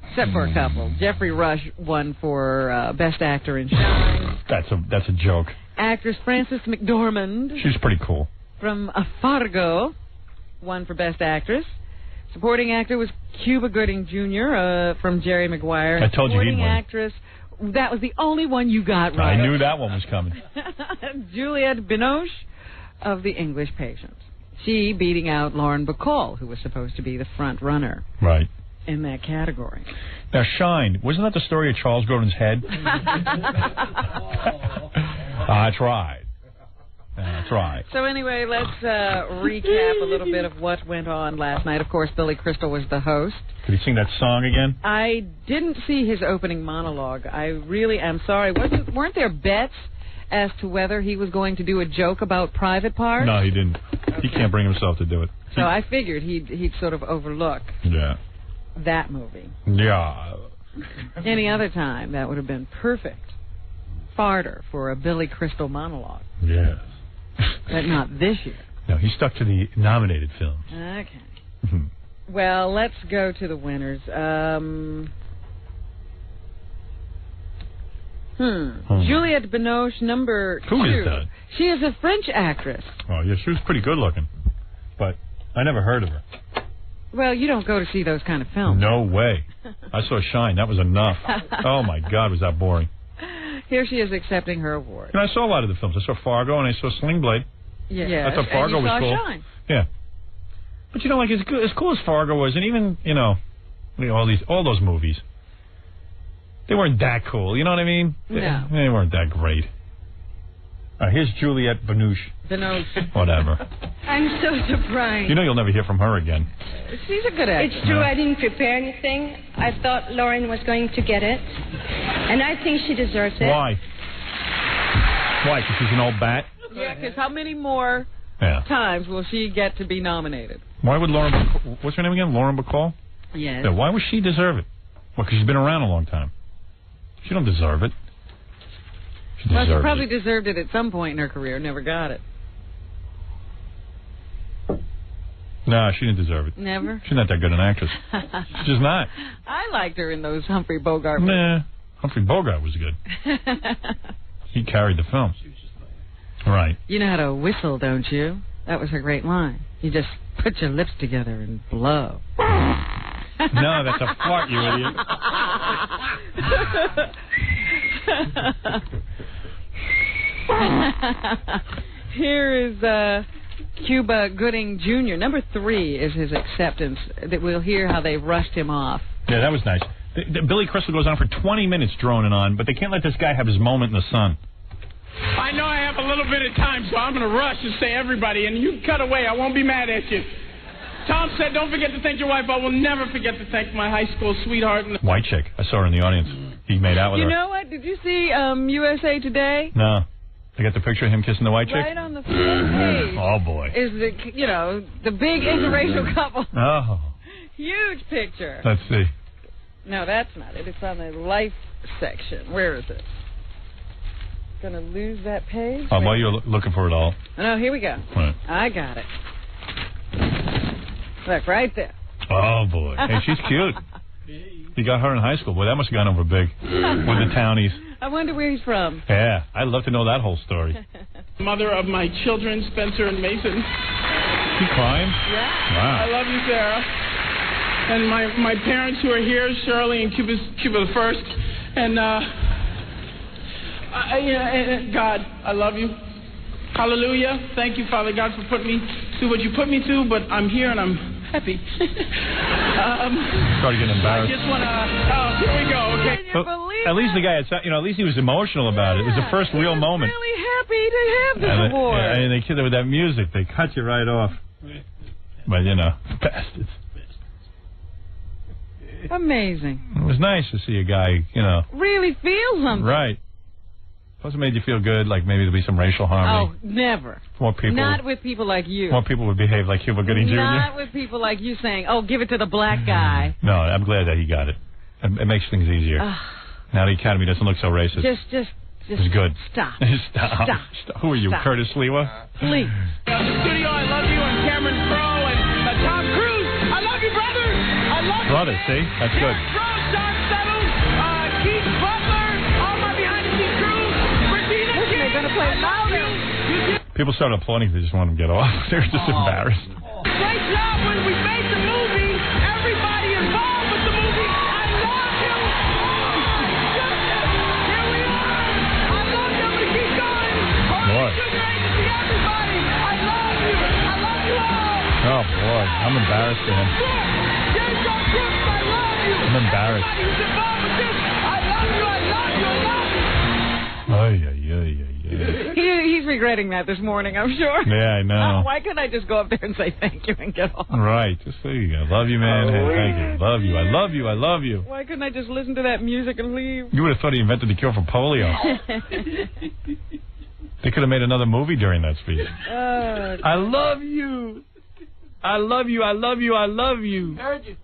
Except for a couple. Jeffrey Rush won for Best Actor in Shine. That's a joke. Actress Frances McDormand. She's pretty cool. From Fargo won for Best Actress. Supporting actor was Cuba Gooding Jr. From Jerry Maguire. I told you he'd win. Supporting actress, that was the only one you got right. I knew that one was coming. Juliette Binoche of The English Patient. She beating out Lauren Bacall, who was supposed to be the front runner. Right. in that category. Now, Shine, wasn't that the story of Charles Grodin's head? That's right. That's right. So anyway, let's recap a little bit of what went on last night. Of course, Billy Crystal was the host. Did he sing that song again? I didn't see his opening monologue. I really am sorry. Weren't there bets as to whether he was going to do a joke about private parts? No, he didn't. Okay. He can't bring himself to do it. So I figured he'd sort of overlook that movie. Yeah. Any other time, that would have been perfect fodder for a Billy Crystal monologue. Yes. But not this year. No, he stuck to the nominated films. Okay. Well, let's go to the winners. Juliette Binoche, number 2. Who is that? She is a French actress. Oh, yeah, she was pretty good looking. But I never heard of her. Well, you don't go to see those kind of films. No way. I saw Shine. That was enough. Oh, my God, was that boring. Here she is accepting her award. And I saw a lot of the films. I saw Fargo and I saw Sling Blade. Yes. I thought Fargo and you was saw cool. Shine. Yeah. But, like, as cool as Fargo was, and even, all those movies, they weren't that cool. You know what I mean? No. They weren't that great. Here's Juliette Binoche. Whatever. I'm so surprised. You know you'll never hear from her again. She's a good actress. It's true, I didn't prepare anything. I thought Lauren was going to get it. And I think she deserves it. Why? Why? Because she's an old bat? Yeah, because how many more times will she get to be nominated? Why would Lauren what's her name again? Lauren Bacall? Yes. Yeah, why would she deserve it? Well, because she's been around a long time. She don't deserve it. She probably deserved it at some point in her career, never got it. No, she didn't deserve it. Never? She's not that good an actress. She's just not. I liked her in those Humphrey Bogart movies. Nah, Humphrey Bogart was good. He carried the film. Right. You know how to whistle, don't you? That was her great line. You just put your lips together and blow. No, that's a fart, you idiot. Here is Cuba Gooding Jr. Number 3 is his acceptance. That we'll hear how they rushed him off. Yeah, that was nice. Billy Crystal goes on for 20 minutes droning on, but they can't let this guy have his moment in the sun. I know I have a little bit of time, so I'm going to rush and say everybody, and you cut away. I won't be mad at you. Tom said, don't forget to thank your wife. I will never forget to thank my high school sweetheart. White chick. I saw her in the audience. He made out with her. You know what? Did you see USA Today? No. I got the picture of him kissing the white chick? Right on the front page. Oh, boy. Is the big interracial couple. Oh. Huge picture. Let's see. No, that's not it. It's on the life section. Where is it? Gonna lose that page? While you're looking for it all. No, here we go. Right. I got it. Look, right there. Oh, boy. Hey, she's cute. He got her in high school. Boy, that must have gone over big with the townies. I wonder where he's from. Yeah, I'd love to know that whole story. Mother of my children, Spencer and Mason. She crying? Yeah. Wow. I love you, Sarah. And my parents who are here, Shirley and Cuba the First. And, God, I love you. Hallelujah. Thank you, Father God, for putting me through what you put me through, but I'm here and I'm happy. Started getting embarrassed. I just want to... here we go, okay? At least the guy, at least he was emotional about it. It was the first real moment. Really happy to have this award. And they killed it with that music. They cut you right off. But, bastards. Amazing. It was nice to see a guy, really feel something. Right. Plus it made you feel good, like maybe there'll be some racial harmony. Oh, never. More people. Not with people like you. More people would behave like Cuba Gooding Jr. Not with people like you saying, oh, give it to the black guy. No, I'm glad that he got it. It makes things easier. Now the Academy doesn't look so racist. Just it's good. Stop. Stop. Who are you, Stop. Curtis Lewa? Please. The studio, I love you, and Cameron Crowe, and Tom Cruise. I love you, brother. I love you. Brother, see? That's good. Crowe, Sean Settle, Keith Butler, all my behind-the-scenes crew. Regina King. They're going to play louder. People started applauding. They just wanted to get off. They were just embarrassed. Great job when we made the movie. Everybody involved with the movie. I love you. Here we are. I love you. I'm going to keep going. Boy. Everybody. I love you. I love you all. Oh, boy. I'm I'm embarrassed for him. I'm embarrassed. He's regretting that this morning, I'm sure. Yeah, I know. Why couldn't I just go up there and say thank you and get off? Right. Just say, I love you, man. Hey, thank you. Love you. I love you. I love you. Why couldn't I just listen to that music and leave? You would have thought he invented the cure for polio. They could have made another movie during that speech. I love you. I love you. I love you. I love you. Heard you.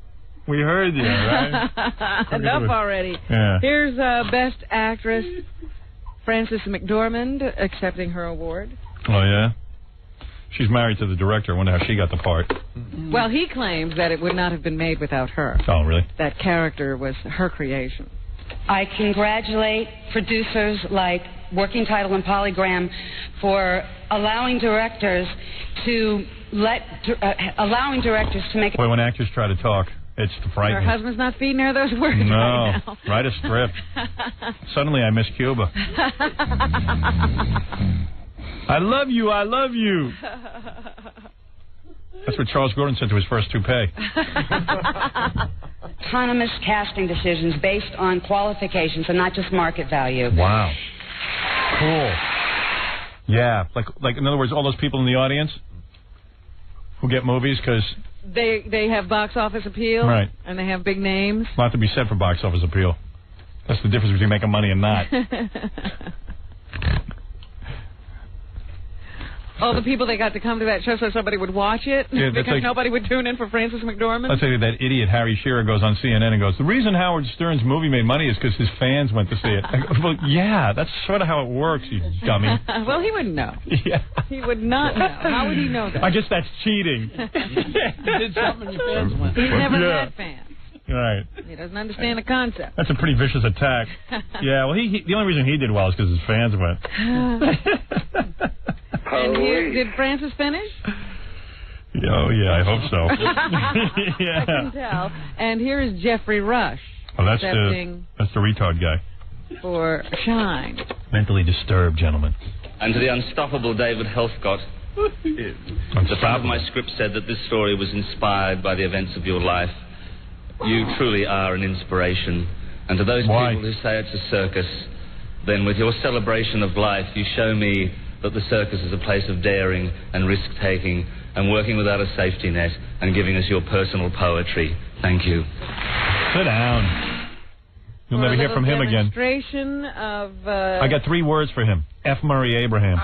We heard you, right? Enough already. Yeah. Here's Best Actress, Frances McDormand, accepting her award. Oh, yeah? She's married to the director. I wonder how she got the part. Well, he claims that it would not have been made without her. Oh, really? That character was her creation. I congratulate producers like Working Title and Polygram for allowing directors to make. Boy, when actors try to talk, it's frightening. Her husband's not feeding her those words No, right now. write a strip. Suddenly I miss Cuba. I love you, I love you. That's what Charles Grodin said to his first toupee. Autonomous casting decisions based on qualifications and not just market value. Wow. Cool. Yeah, like in other words, all those people in the audience who get movies because they have box office appeal, right, and they have big names. A lot to be said for box office appeal. That's the difference between making money and not. All the people that got to come to that show so somebody would watch it, yeah, because like, nobody would tune in for Frances McDormand. Let's say that idiot Harry Shearer goes on CNN and goes, the reason Howard Stern's movie made money is because his fans went to see it. I go, well, yeah, that's sort of how it works, you dummy. Well, he wouldn't know. Yeah. He would not know. How would he know that? I guess that's cheating. You did something your fans went. He's never had fans. Right. He doesn't understand the concept. That's a pretty vicious attack. Yeah, well, the only reason he did well is because his fans went. And did Francis finish? Oh, yeah, I hope so. Yeah. I can tell. And here is Jeffrey Rush. Oh, that's the retard guy. For Shine. Mentally disturbed, gentlemen. And to the unstoppable David Helfgott, the part of my script said that this story was inspired by the events of your life. You truly are an inspiration. And to those people who say it's a circus, then with your celebration of life, you show me that the circus is a place of daring and risk-taking and working without a safety net and giving us your personal poetry. Thank you. Sit down. You'll never hear from him again. Demonstration of... I got 3 words for him. F. Murray Abraham.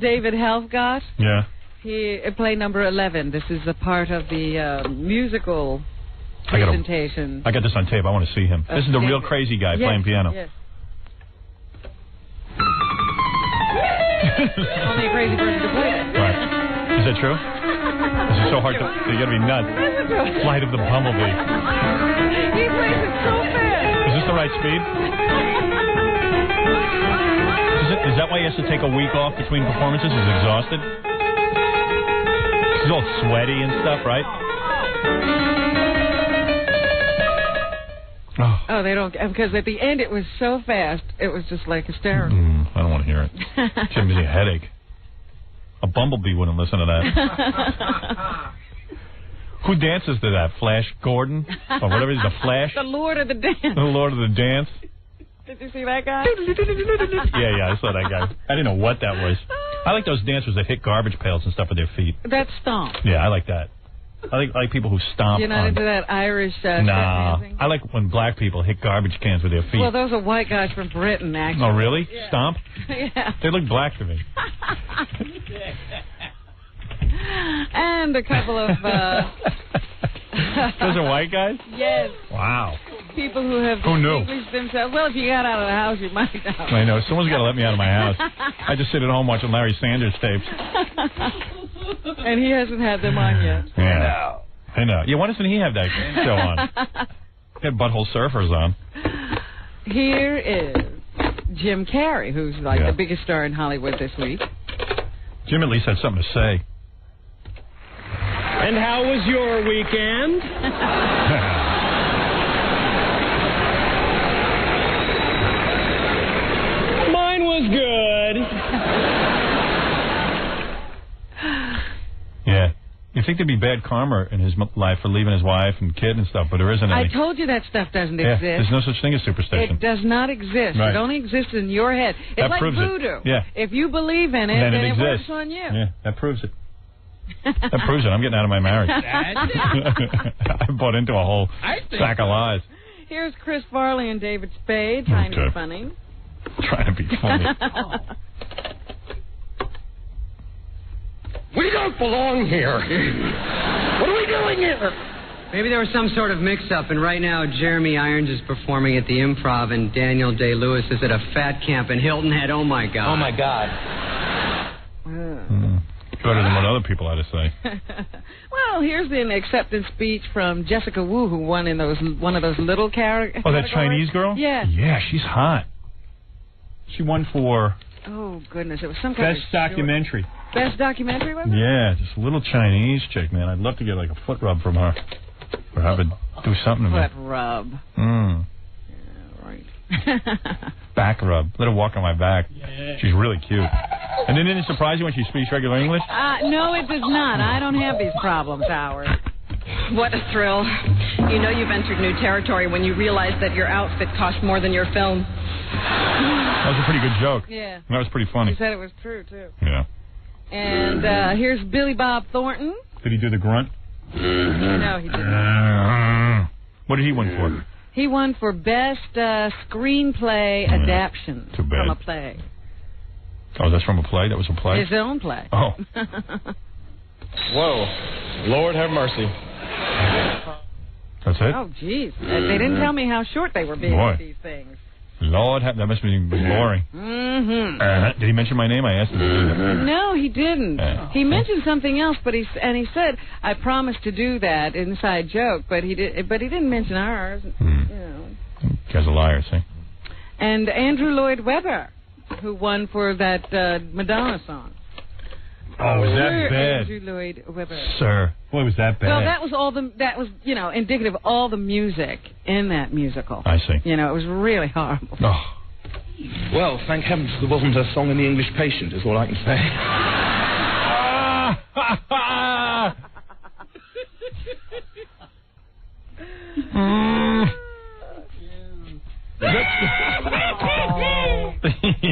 David Helfgott. Yeah. He played number 11. This is a part of the musical presentation. I got this on tape. I want to see him. This is the real crazy guy playing piano. Yes. Only a crazy person to play it. Right. Is that true? This is so hard to... You got to be nuts. Flight of the Bumblebee. He plays it so fast. Is this the right speed? Is that why he has to take a week off between performances? He's exhausted? He's all sweaty and stuff, right? Oh, they don't... Because at the end it was so fast, it was just like hysterical. I don't want to hear it. It's giving me a headache. A bumblebee wouldn't listen to that. Who dances to that? Flash Gordon? Or whatever it is, the Flash? The Lord of the Dance. The Lord of the Dance? Did you see that guy? Yeah, I saw that guy. I didn't know what that was. I like those dancers that hit garbage pails and stuff with their feet. That's stomp. Yeah, I like that. I like people who stomp. You're not into that Irish nah, dancing? I like when black people hit garbage cans with their feet. Well, those are white guys from Britain, actually. Oh, really? Yeah. Stomp? Yeah. They look black to me. And a couple of... Those are white guys? Yes. Wow. People who have distinguished themselves. Well, if you got out of the house, you might know. I know. Someone's got to let me out of my house. I just sit at home watching Larry Sanders tapes. And he hasn't had them on yet. Yeah. I know. Yeah, why doesn't he have that show on? He had Butthole Surfers on. Here is Jim Carrey, who's like the biggest star in Hollywood this week. Jim at least had something to say. And how was your weekend? Mine was good. Yeah. You think there'd be bad karma in his life for leaving his wife and kid and stuff, but there isn't any. I told you that stuff doesn't Yeah, exist. there's no such thing as superstition. It does not exist. Right. It only exists in your head. It's That like proves voodoo. it. Yeah. If you believe in it, Then then it it works exists. on you. Yeah, that proves it. That proves it. I'm getting out of my marriage. I bought into a whole sack of lies. Here's Chris Farley and David Spade trying to be funny. Trying to be funny. We don't belong here. What are we doing here? Maybe there was some sort of mix-up, and right now Jeremy Irons is performing at the Improv, and Daniel Day-Lewis is at a fat camp in Hilton Head. Oh, my God. Oh, my God. Better than what other people had to say. Well, here's an acceptance speech from Jessica Wu, who won in one of those little characters. Oh, that Chinese girl? Yeah. Yeah, she's hot. She won for Oh, goodness. It was some kind Best of Documentary. Best documentary, was it? Yeah, just a little Chinese chick, man. I'd love to get like a foot rub from her. Or have her do something to me. Foot rub. Mm. Yeah, right. Back rub. Let her walk on my back. Yeah. She's really cute. And then didn't it surprise you when she speaks regular English? No, it does not. I don't have these problems, Howard. What a thrill. You know you've entered new territory when you realize that your outfit cost more than your film. That was a pretty good joke. Yeah. That was pretty funny. He said it was true, too. Yeah. And here's Billy Bob Thornton. Did he do the grunt? No, he didn't. What did he win for? He won for Best Screenplay Adaptation Too bad. from a play. Oh, that's from a play? That was a play? His own play. Oh. Whoa. Lord have mercy. That's it? Oh, jeez. They didn't tell me how short they were being Boy. with these things. Lord, that must be boring. Mm-hmm. Did he mention my name? I asked him to do that. No, he didn't. He mentioned something else, but he said, "I promised to do that," inside joke, but he didn't mention ours. You know. Guy's a liar, see? And Andrew Lloyd Webber, who won for that Madonna song. Oh, was that bad? Andrew Lloyd Webber. Sir. Boy, was that bad. Well, that was indicative of all the music in that musical. I see. You know, it was really horrible. Oh. Well, thank heavens there wasn't a song in The English Patient, is all I can say.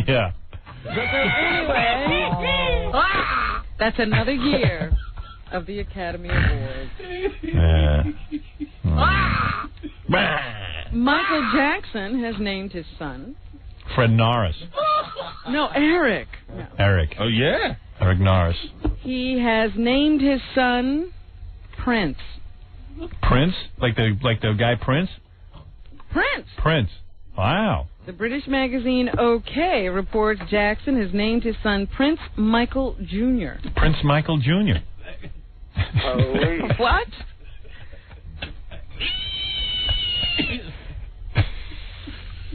Yeah. Anyway, that's another year of the Academy Awards. Yeah. Michael Jackson has named his son. Fred Norris. No, Eric. No. Eric. Oh, yeah. Eric Norris. He has named his son Prince. Prince? Like the guy Prince? Prince. Prince. Wow. The British magazine OK reports Jackson has named his son Prince Michael Jr. Prince Michael Jr. What?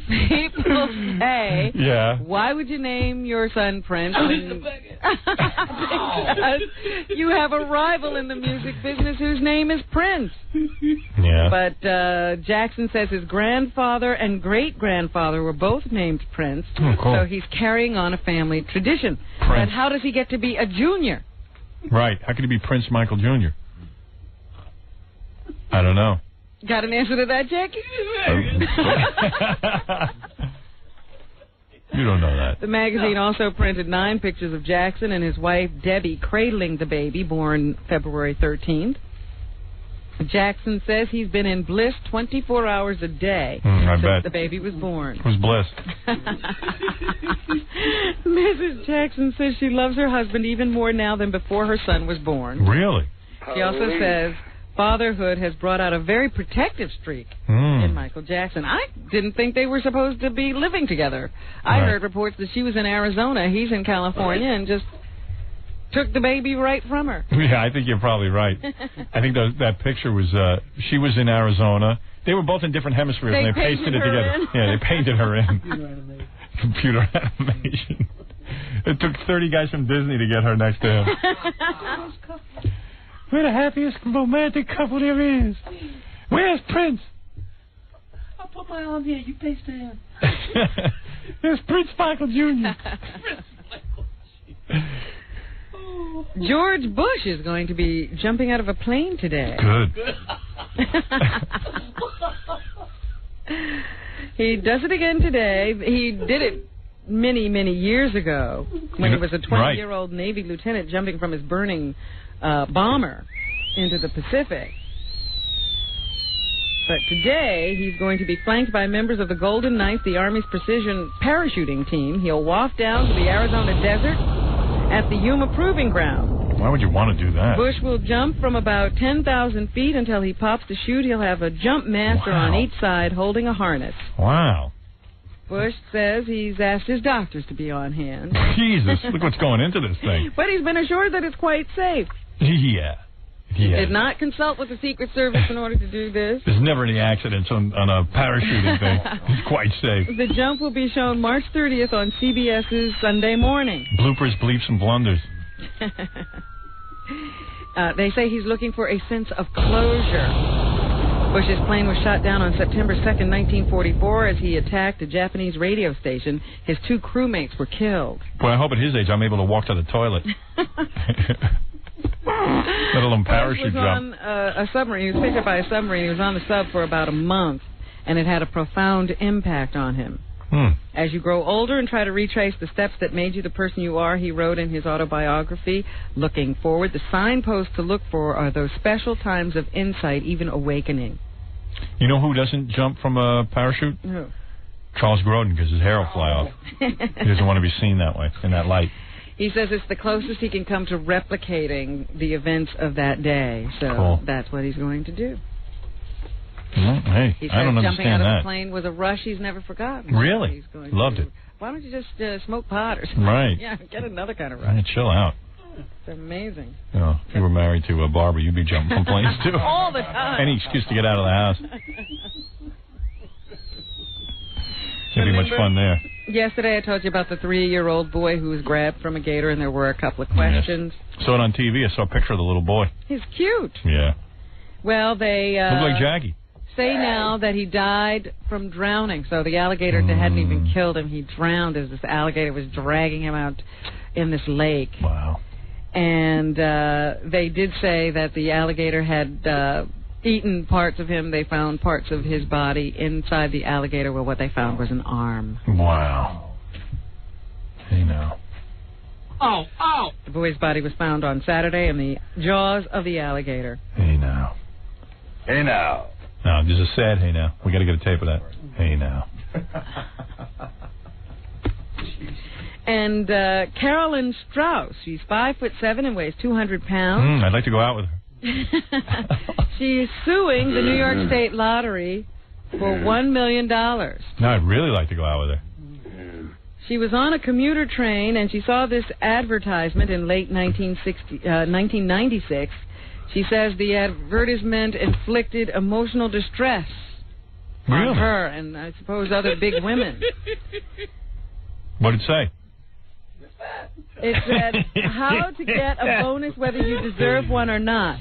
People say, yeah. Why would you name your son Prince? Because you have a rival in the music business whose name is Prince. Yeah. But Jackson says his grandfather and great-grandfather were both named Prince, cool. so he's carrying on a family tradition. Prince. And how does he get to be a junior? Right. How could he be Prince Michael Jr.? I don't know. Got an answer to that, Jackie? You don't know that. The magazine also printed 9 pictures of Jackson and his wife, Debbie, cradling the baby, born February 13th. Jackson says he's been in bliss 24 hours a day since the baby was born. Who's bliss? Mrs. Jackson says she loves her husband even more now than before her son was born. Really? She also says fatherhood has brought out a very protective streak in Michael Jackson. I didn't think they were supposed to be living together. I heard reports that she was in Arizona, he's in California, and just took the baby right from her. Yeah, I think you're probably right. I think that picture was, she was in Arizona. They were both in different hemispheres, and they pasted it together. Yeah, they painted her in. Computer animation. It took 30 guys from Disney to get her next to him. We're the happiest romantic couple there is. Where's Prince? I'll put my arm here. You paste it in. There's Prince Michael Jr. George Bush is going to be jumping out of a plane today. Good. He does it again today. He did it many, many years ago when he was a 20-year-old Navy lieutenant jumping from his burning bomber into the Pacific. But today, he's going to be flanked by members of the Golden Knights, the Army's precision parachuting team. He'll waft down to the Arizona desert at the Yuma Proving Ground. Why would you want to do that? Bush will jump from about 10,000 feet until he pops the chute. He'll have a jump master on each side holding a harness. Wow. Bush says he's asked his doctors to be on hand. Jesus, look what's going into this thing. But he's been assured that it's quite safe. Yeah. He did not consult with the Secret Service in order to do this. There's never any accidents on a parachuting thing. It's quite safe. The jump will be shown March 30th on CBS's Sunday Morning. Bloopers, bleeps, and blunders. They say he's looking for a sense of closure. Bush's plane was shot down on September 2nd, 1944, as he attacked a Japanese radio station. His 2 crewmates were killed. Boy, I hope at his age I'm able to walk to the toilet. Let alone parachute Bush was on a submarine. He was picked up by a submarine. He was on the sub for about a month, and it had a profound impact on him. As you grow older and try to retrace the steps that made you the person you are, he wrote in his autobiography, looking forward, the signposts to look for are those special times of insight, even awakening. You know who doesn't jump from a parachute? Who? Charles Grodin, because his hair will fly off. He doesn't want to be seen that way, in that light. He says it's the closest he can come to replicating the events of that day. So that's what he's going to do. Hey, He I don't says jumping understand out of that. a plane was a rush he's never forgotten. Really? He's going Loved to it. Why don't you just smoke pot or something? Right. Yeah, get another kind of rush. Right, chill out. It's amazing. You know, if you were married to a barber, you'd be jumping from planes, too. All the time. Any excuse to get out of the house. It'd be much fun there. Yesterday I told you about the 3-year-old boy who was grabbed from a gator, and there were a couple of questions. Yes. Saw it on TV. I saw a picture of the little boy. He's cute. Yeah. Well, they looked like Jackie. Say now that he died from drowning. So the alligator hadn't even killed him. He drowned as this alligator was dragging him out in this lake. Wow. And they did say that the alligator had eaten parts of him. They found parts of his body inside the alligator. Well, what they found was an arm. Wow. Hey, now. Oh! The boy's body was found on Saturday in the jaws of the alligator. Hey, now. Hey, now. No, there's a sad hey, now. We got to get a tape of that. Hey, now. And Carolyn Strauss, she's 5'7" and weighs 200 pounds. I'd like to go out with her. She's suing the New York State Lottery for $1 million. No, I'd really like to go out with her. She was on a commuter train, and she saw this advertisement in late 1996. She says the advertisement inflicted emotional distress on her and, I suppose, other big women. What did it say? It said, how to get a bonus whether you deserve one or not.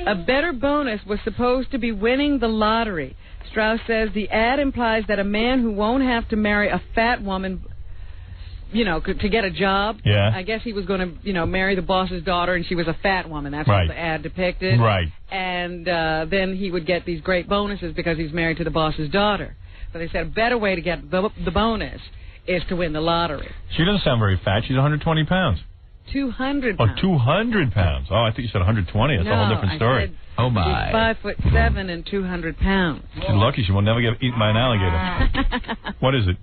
A better bonus was supposed to be winning the lottery. Strauss says the ad implies that a man who won't have to marry a fat woman, you know, to get a job. Yeah. I guess he was going to, you know, marry the boss's daughter, and she was a fat woman. That's what the ad depicted. Right. And then he would get these great bonuses because he's married to the boss's daughter. But they said a better way to get the bonus is to win the lottery. She doesn't sound very fat. She's 120 pounds. 200 pounds. Oh, 200 pounds. Oh, I thought you said 120. That's a whole different story. She's 5'7" and 200 pounds. She's lucky she will never get eaten by an alligator. What is it?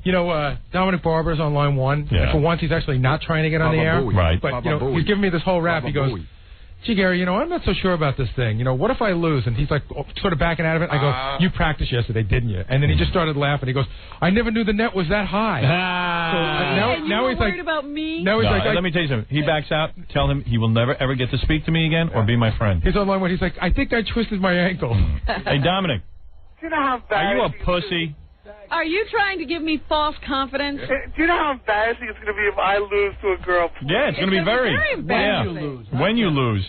You know, Dominic Barber's on line 1. Yeah. And for once, he's actually not trying to get on the air. Right. But, you know, he's giving me this whole rap. He goes, gee, Gary, you know, I'm not so sure about this thing. You know, what if I lose? And he's like, sort of backing out of it. I go, you practiced yesterday, didn't you? And then he just started laughing. He goes, I never knew the net was that high. Now he's worried about me? Now he's like, let me tell you something. He backs out. Tell him he will never, ever get to speak to me again or be my friend. He's on line 1. He's like, I think I twisted my ankle. Hey, Dominic. Do you know how Are you a pussy? Are you trying to give me false confidence? Do you know how embarrassing it's going to be if I lose to a girl? Yeah, it's going to be very embarrassing. When you lose.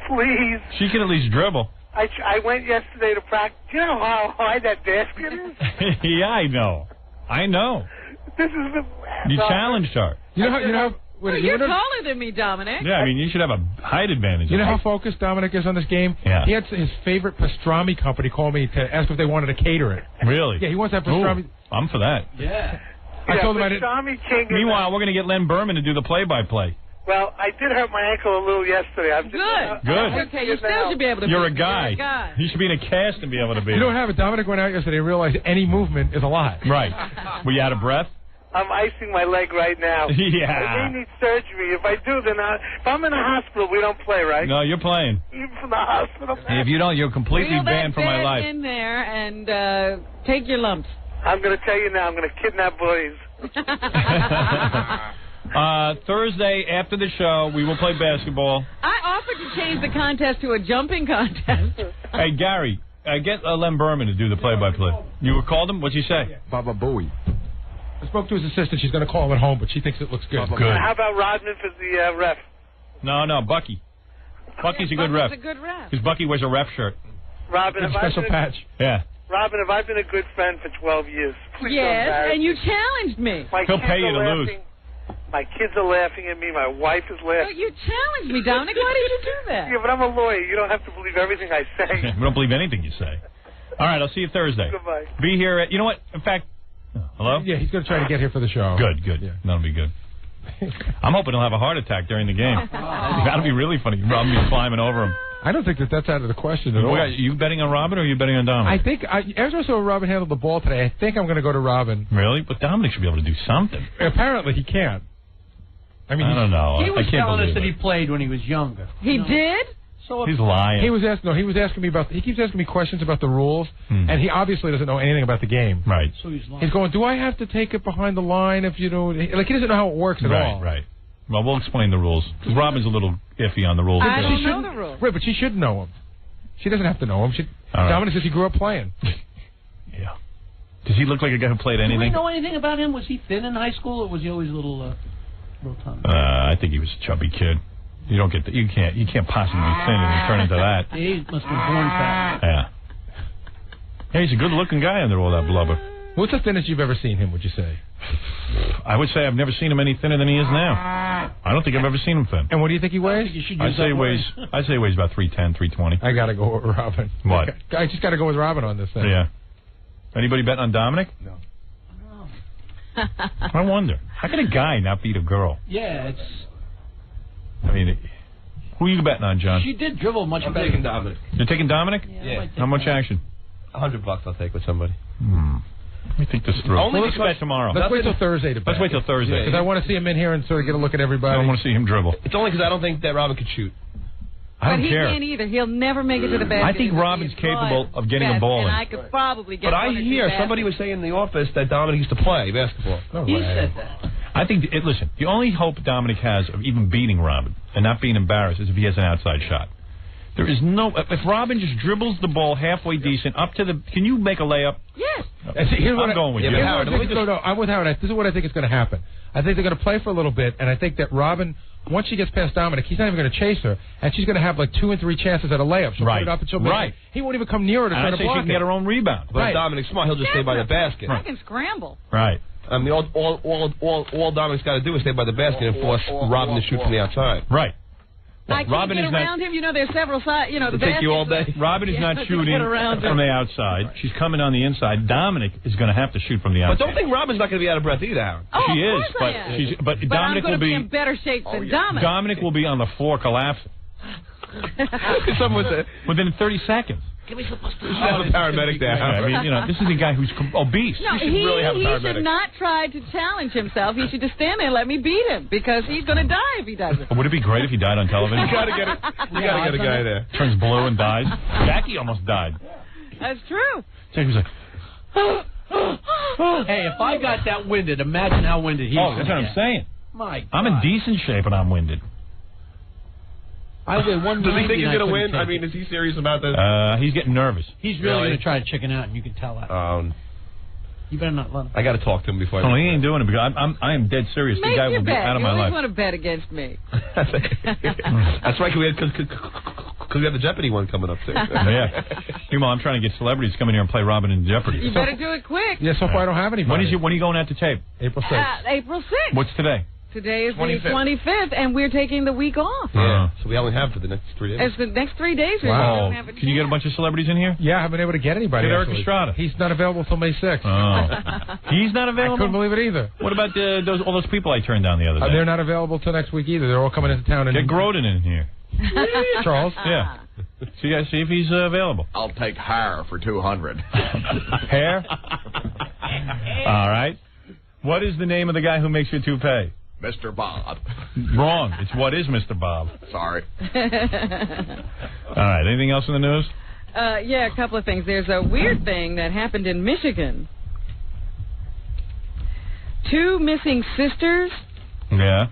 Please. She can at least dribble. I went yesterday to practice. Do you know how high that basket is? Yeah, I know. This is the... You challenged her. You know Well, you're taller than me, Dominic. Yeah, I mean, you should have a height advantage. You know how focused Dominic is on this game? Yeah. He had his favorite pastrami company call me to ask if they wanted to cater it. Really? Yeah, he wants that pastrami. Ooh, I'm for that. Yeah. I told him I didn't. Meanwhile, we're going to get Len Berman to do the play-by-play. Well, I did hurt my ankle a little yesterday. I'm just, Good. Okay, you still should be able to You're a beat guy. You should be in a cast and be able to beat You don't have it. Dominic went out yesterday and realized any movement is a lot. Right. Were you out of breath? I'm icing my leg right now. Yeah. I may need surgery. If I do, then if I'm in a hospital, we don't play, right? No, you're playing. Even from the hospital. If you don't, you're completely Reel banned that from my bed life. in there and take your lumps. I'm going to tell you now, I'm going to kidnap boys. Thursday, after the show, we will play basketball. I offered to change the contest to a jumping contest. Hey, Gary, get Len Berman to do the play-by-play. You called him? What'd he say? Baba Booey. I spoke to his assistant. She's going to call him at home, but she thinks it looks good. Good. How about Rodman for the ref? No, Bucky. Bucky's a good ref. Bucky's a good ref. Because Bucky wears a ref shirt. Robin, Good special patch. Yeah. Robin, have I been a good friend for 12 years? Please don't Yes, embarrass and you challenged me. My He'll kids pay you are to lose. laughing. My kids are laughing at me. My wife is Well, laughing. you challenged me, Dominic. Why did you do that? Yeah, but I'm a lawyer. You don't have to believe everything I say. We don't believe anything you say. All right, I'll see you Thursday. Goodbye. Be here at, you know what? In fact, hello? Yeah, he's going to try to get here for the show. Good. Yeah. That'll be good. I'm hoping he'll have a heart attack during the game. That'll be really funny. Robin be climbing over him. I don't think that's out of the question at all. Are you betting on Robin or are you betting on Dominic? I think, after I saw Robin handle the ball today, I think I'm going to go to Robin. Really? But Dominic should be able to do something. Apparently he can't. I mean, I don't know. He was I can't telling us believe that it. he played when he was younger. He did? So He's lying. He was asking me about. He keeps asking me questions about the rules, and he obviously doesn't know anything about the game. Right. So he's lying. He's going, do I have to take it behind the line if you know? Like he doesn't know how it works at all. Right. Well, we'll explain the rules. Because Robin's a little iffy on the rules. I don't She know shouldn't- the rules. Right, but she should know them. She doesn't have to know them. All right. Dominic says he grew up playing. Yeah. Does he look like a guy who played Do we anything? know anything about him? Was he thin in high school, or was he always a little rotund? I think he was a chubby kid. You don't get that. You can't possibly be thin and turn into that. He must have been born fat. Yeah. Hey, he's a good-looking guy under all that blubber. What's the thinnest you've ever seen him, would you say? I would say I've never seen him any thinner than he is now. I don't think I've ever seen him thin. And what do you think he weighs? I'd say he weighs about 310, 320. I got to go with Robin. What? I just got to go with Robin on this thing. Yeah. Anybody betting on Dominic? No. I wonder. How can a guy not beat a girl? Yeah, it's. I mean, who are you betting on, John? She did dribble much I'm better. taking Dominic. You're taking Dominic? Yeah. How much action? $100 I'll take with somebody. Let me think this through. Only Let's because- bet tomorrow. Let's wait till Thursday to bet. Let's wait till Thursday. Because I want to see him in here and sort of get a look at I everybody. don't want to see him dribble. It's only because I don't think that Robin could shoot. I But don't he care. can't either. He'll never make it to the basket. I think He'll Robin's be capable of getting a best, ball and in. I could probably get But I one or two hear baskets. somebody was saying in the office that Dominic used to play basketball. No He way. said that. I think, listen, the only hope Dominic has of even beating Robin and not being embarrassed is if he has an outside shot. There is no, if Robin just dribbles the ball halfway decent up to the, can you make a layup? Yes. I'm going with you. I'm with Howard. This is what I think is going to happen. I think they're going to play for a little bit, and I think that Robin, once she gets past Dominic, he's not even going to chase her, and she's going to have like 2 and 3 chances at a layup. She'll put it up and she'll make it. He won't even come near her to And try I to say block she can it. get her own rebound. But if Dominic's smart, he'll just stay by the basket. I can scramble. Right. All Dominic's got to do is stay by the basket and force Robin to shoot from the outside. Right. I can't Robin get is around him. You know, there's several sides. You know, the It'll take you all baskets- day. Robin is not to shooting get around from him. the outside. She's coming on the inside. Dominic is going to have to shoot from the But outside. don't think Robin's not going to be out of breath either, Howard. Oh, She of is, course but I am. she's but But Dominic I'm will going to be be in better shape than Dominic. Dominic will be on the floor collapsing. Someone said, within 30 seconds. Give me some pasta. You should have a paramedic there. I mean, you know, this is a guy who's obese. No, You should really have a he paramedic. should not try to challenge himself. He should just stand there and let me beat him because he's going to die if he doesn't. Would it be great if he died on television? You got to get it. You got to get a guy there. Turns blue and dies. Jackie almost died. That's true. Jackie was like, Hey, if I got that winded, imagine how winded he's oh, that's what I'm saying. My God. I'm in decent shape and I'm winded. I weigh 190. Does he think he's and I going to couldn't win? take I mean, it. is he serious about this? He's getting nervous. He's really going to try to chicken out, and you can tell that. You better not let him. I got to talk to him before. Oh, he ain't doing it because I am dead serious. Make The guy your will be bet. out of You my always life. want to bet against me. That's right, because we have the Jeopardy one coming up, too. Yeah. Meanwhile, I'm trying to get celebrities to come in here and play Robin in Jeopardy. You better do it quick. Yeah, so far I don't have any When money. are you going out to tape? April 6th. April 6th. What's today? Today is 25th. the 25th, and we're taking the week off. Yeah. So we only have for the next 3 days. It's the next 3 days. We Wow. don't have a Can you get a bunch of celebrities in here? Yeah, I haven't been able to get anybody. Get Eric actually. Estrada. He's not available till May 6th. Oh. He's not available? I couldn't believe it either. What about all those people I turned down the other day? They're not available till next week either. They're all coming into town. Get Grodin in here. Charles? Yeah. So you guys see if he's available. I'll take Hair for 200. Hair? All right. What is the name of the guy who makes your toupee? Mr. Bob. Wrong. It's what is Mr. Bob. Sorry. All right. Anything else in the news? Yeah, a couple of things. There's a weird thing that happened in Michigan. 2 missing sisters. Yeah.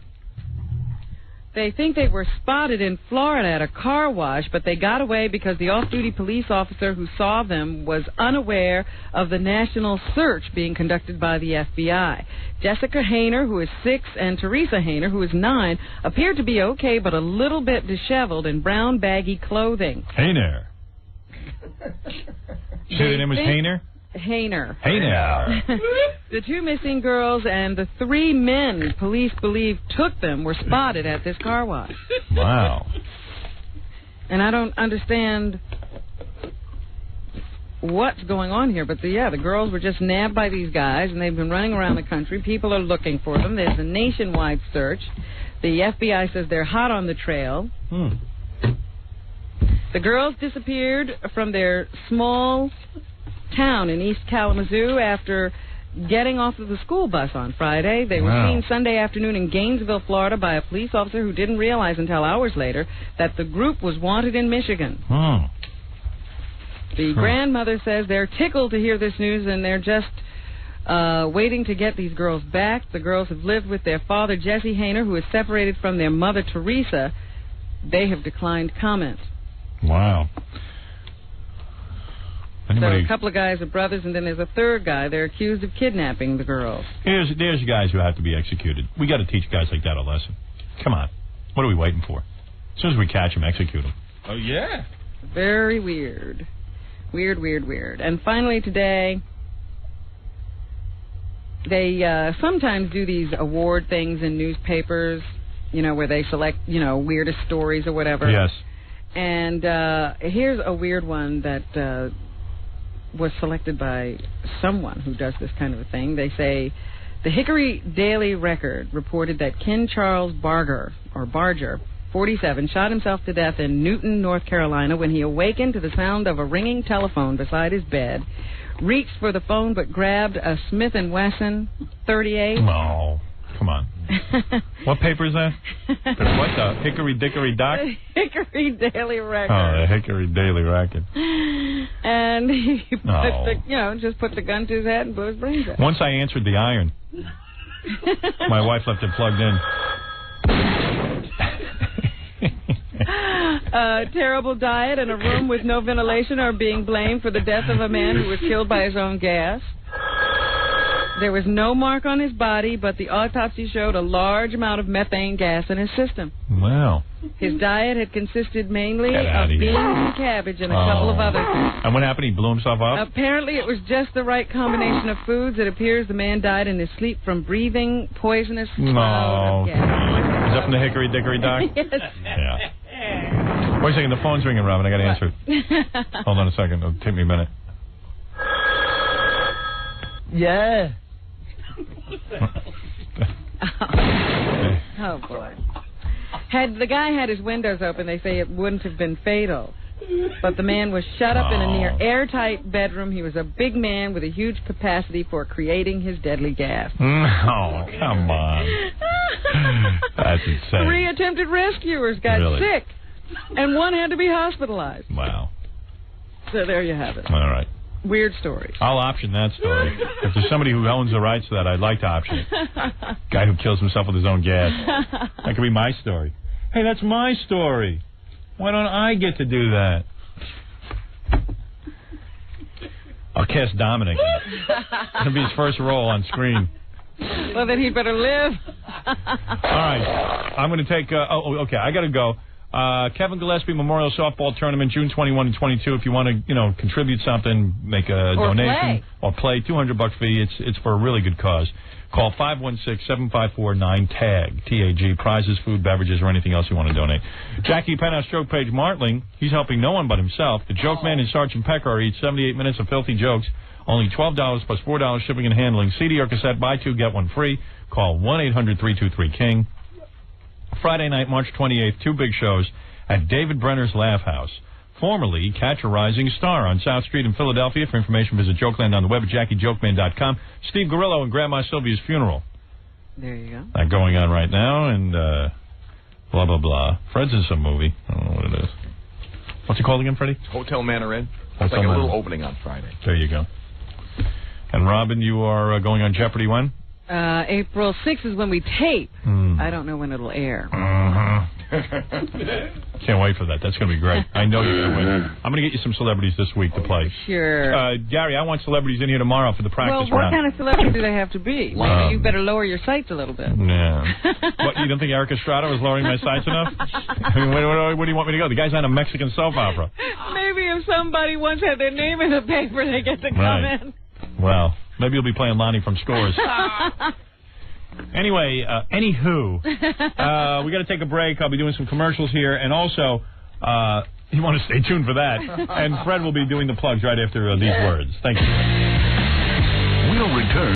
They think they were spotted in Florida at a car wash, but they got away because the off-duty police officer who saw them was unaware of the national search being conducted by the FBI. Jessica Hayner, who is 6, and Teresa Hayner, who is 9, appeared to be okay, but a little bit disheveled in brown, baggy clothing. Hayner. Say the name was Hayner? Hayner. Hayner. The 2 missing girls and the 3 men police believe took them were spotted at this car wash. Wow. And I don't understand what's going on here, but the girls were just nabbed by these guys, and they've been running around the country. People are looking for them. There's a nationwide search. The FBI says they're hot on the trail. The girls disappeared from their small town in East Kalamazoo after getting off of the school bus on Friday. They were seen Sunday afternoon in Gainesville, Florida, by a police officer who didn't realize until hours later that the group was wanted in Michigan. The grandmother says they're tickled to hear this news, and they're just waiting to get these girls back. The girls have lived with their father, Jesse Hayner, who is separated from their mother, Teresa. They have declined comment. Wow. So a couple of guys are brothers, and then there's a third guy. They're accused of kidnapping the girls. There's guys who have to be executed. We got to teach guys like that a lesson. Come on. What are we waiting for? As soon as we catch them, execute them. Oh, yeah. Very weird. Weird. And finally today, they sometimes do these award things in newspapers, where they select, weirdest stories or whatever. Yes. And here's a weird one that was selected by someone who does this kind of a thing. They say the Hickory Daily Record reported that Ken Charles Barger, 47, shot himself to death in Newton, North Carolina, when he awakened to the sound of a ringing telephone beside his bed, reached for the phone but grabbed a Smith & Wesson .38. Oh, come on. What paper is that? What, the Hickory Dickory Dock? The Hickory Daily Record. Oh, the Hickory Daily Record. And he just put the gun to his head and blew his brains out. Once I answered the iron, my wife left it plugged in. Terrible diet and a room with no ventilation are being blamed for the death of a man who was killed by his own gas. There was no mark on his body, but the autopsy showed a large amount of methane gas in his system. Wow. His diet had consisted mainly of beans and cabbage and a couple of other things. And what happened? He blew himself up? Apparently it was just the right combination of foods. It appears the man died in his sleep from breathing poisonous cloud of gas. Is that from the Hickory Dickory Dock? Yes. Yeah. Wait a second, the phone's ringing, Robin. I got to answer it. Hold on a second. It'll take me a minute. Yeah. Oh, boy. Had the guy had his windows open, they say it wouldn't have been fatal. But the man was shut up in a near airtight bedroom. He was a big man with a huge capacity for creating his deadly gas. Oh, come on. That's insane. 3 attempted rescuers got sick, and 1 had to be hospitalized. Wow. So there you have it. All right. Weird story. I'll option that story. If there's somebody who owns the rights to that, I'd like to option it. Guy who kills himself with his own gas. That could be my story. Hey, that's my story. Why don't I get to do that? I'll cast Dominic. It'll be his first role on screen. Well, then he'd better live. All right. I'm going to take... okay, I got to go. Kevin Gillespie Memorial Softball Tournament, June 21 and 22. If you want to, contribute something, make a donation, or play, $200 fee. It's for a really good cause. Call 516-754-9TAG, T-A-G, prizes, food, beverages, or anything else you want to donate. Jackie Penthouse Joke Page Martling, he's helping no one but himself. The Joke Man and Sergeant Pecker each 78 minutes of filthy jokes, only $12 plus $4 shipping and handling. CD or cassette, buy two, get one free. Call 1-800-323-KING. Friday night, March 28th, two big shows at David Brenner's Laugh House. Formerly Catch a Rising Star on South Street in Philadelphia. For information, visit Jokeland on the web at JackieJokeman.com. Steve Gorillo and Grandma Sylvia's funeral. There you go. That going on right now, and blah, blah, blah. Fred's in some movie. I don't know what it is. What's it called again, Freddie? Hotel Manor Inn. Hotel It's like Manor. a little opening on Friday. There you go. And Robin, you are going on Jeopardy when? April 6th is when we tape. I don't know when it'll air. Can't wait for that. That's going to be great. I know you're going to win. I'm going to get you some celebrities this week to play. Sure. Gary, I want celebrities in here tomorrow for the practice Well, what round. kind of celebrity do they have to be? Maybe you better lower your sights a little bit. Yeah. What, you don't think Eric Estrada was lowering my sights enough? I mean, where do you want me to go? The guy's on a Mexican soap opera. Maybe if somebody once had their name in the paper, they get to come in. Well, maybe you'll be playing Lonnie from Scores. Anyway, anywho, we got to take a break. I'll be doing some commercials here, and also, you want to stay tuned for that. And Fred will be doing the plugs right after these words. Thank you. We'll return.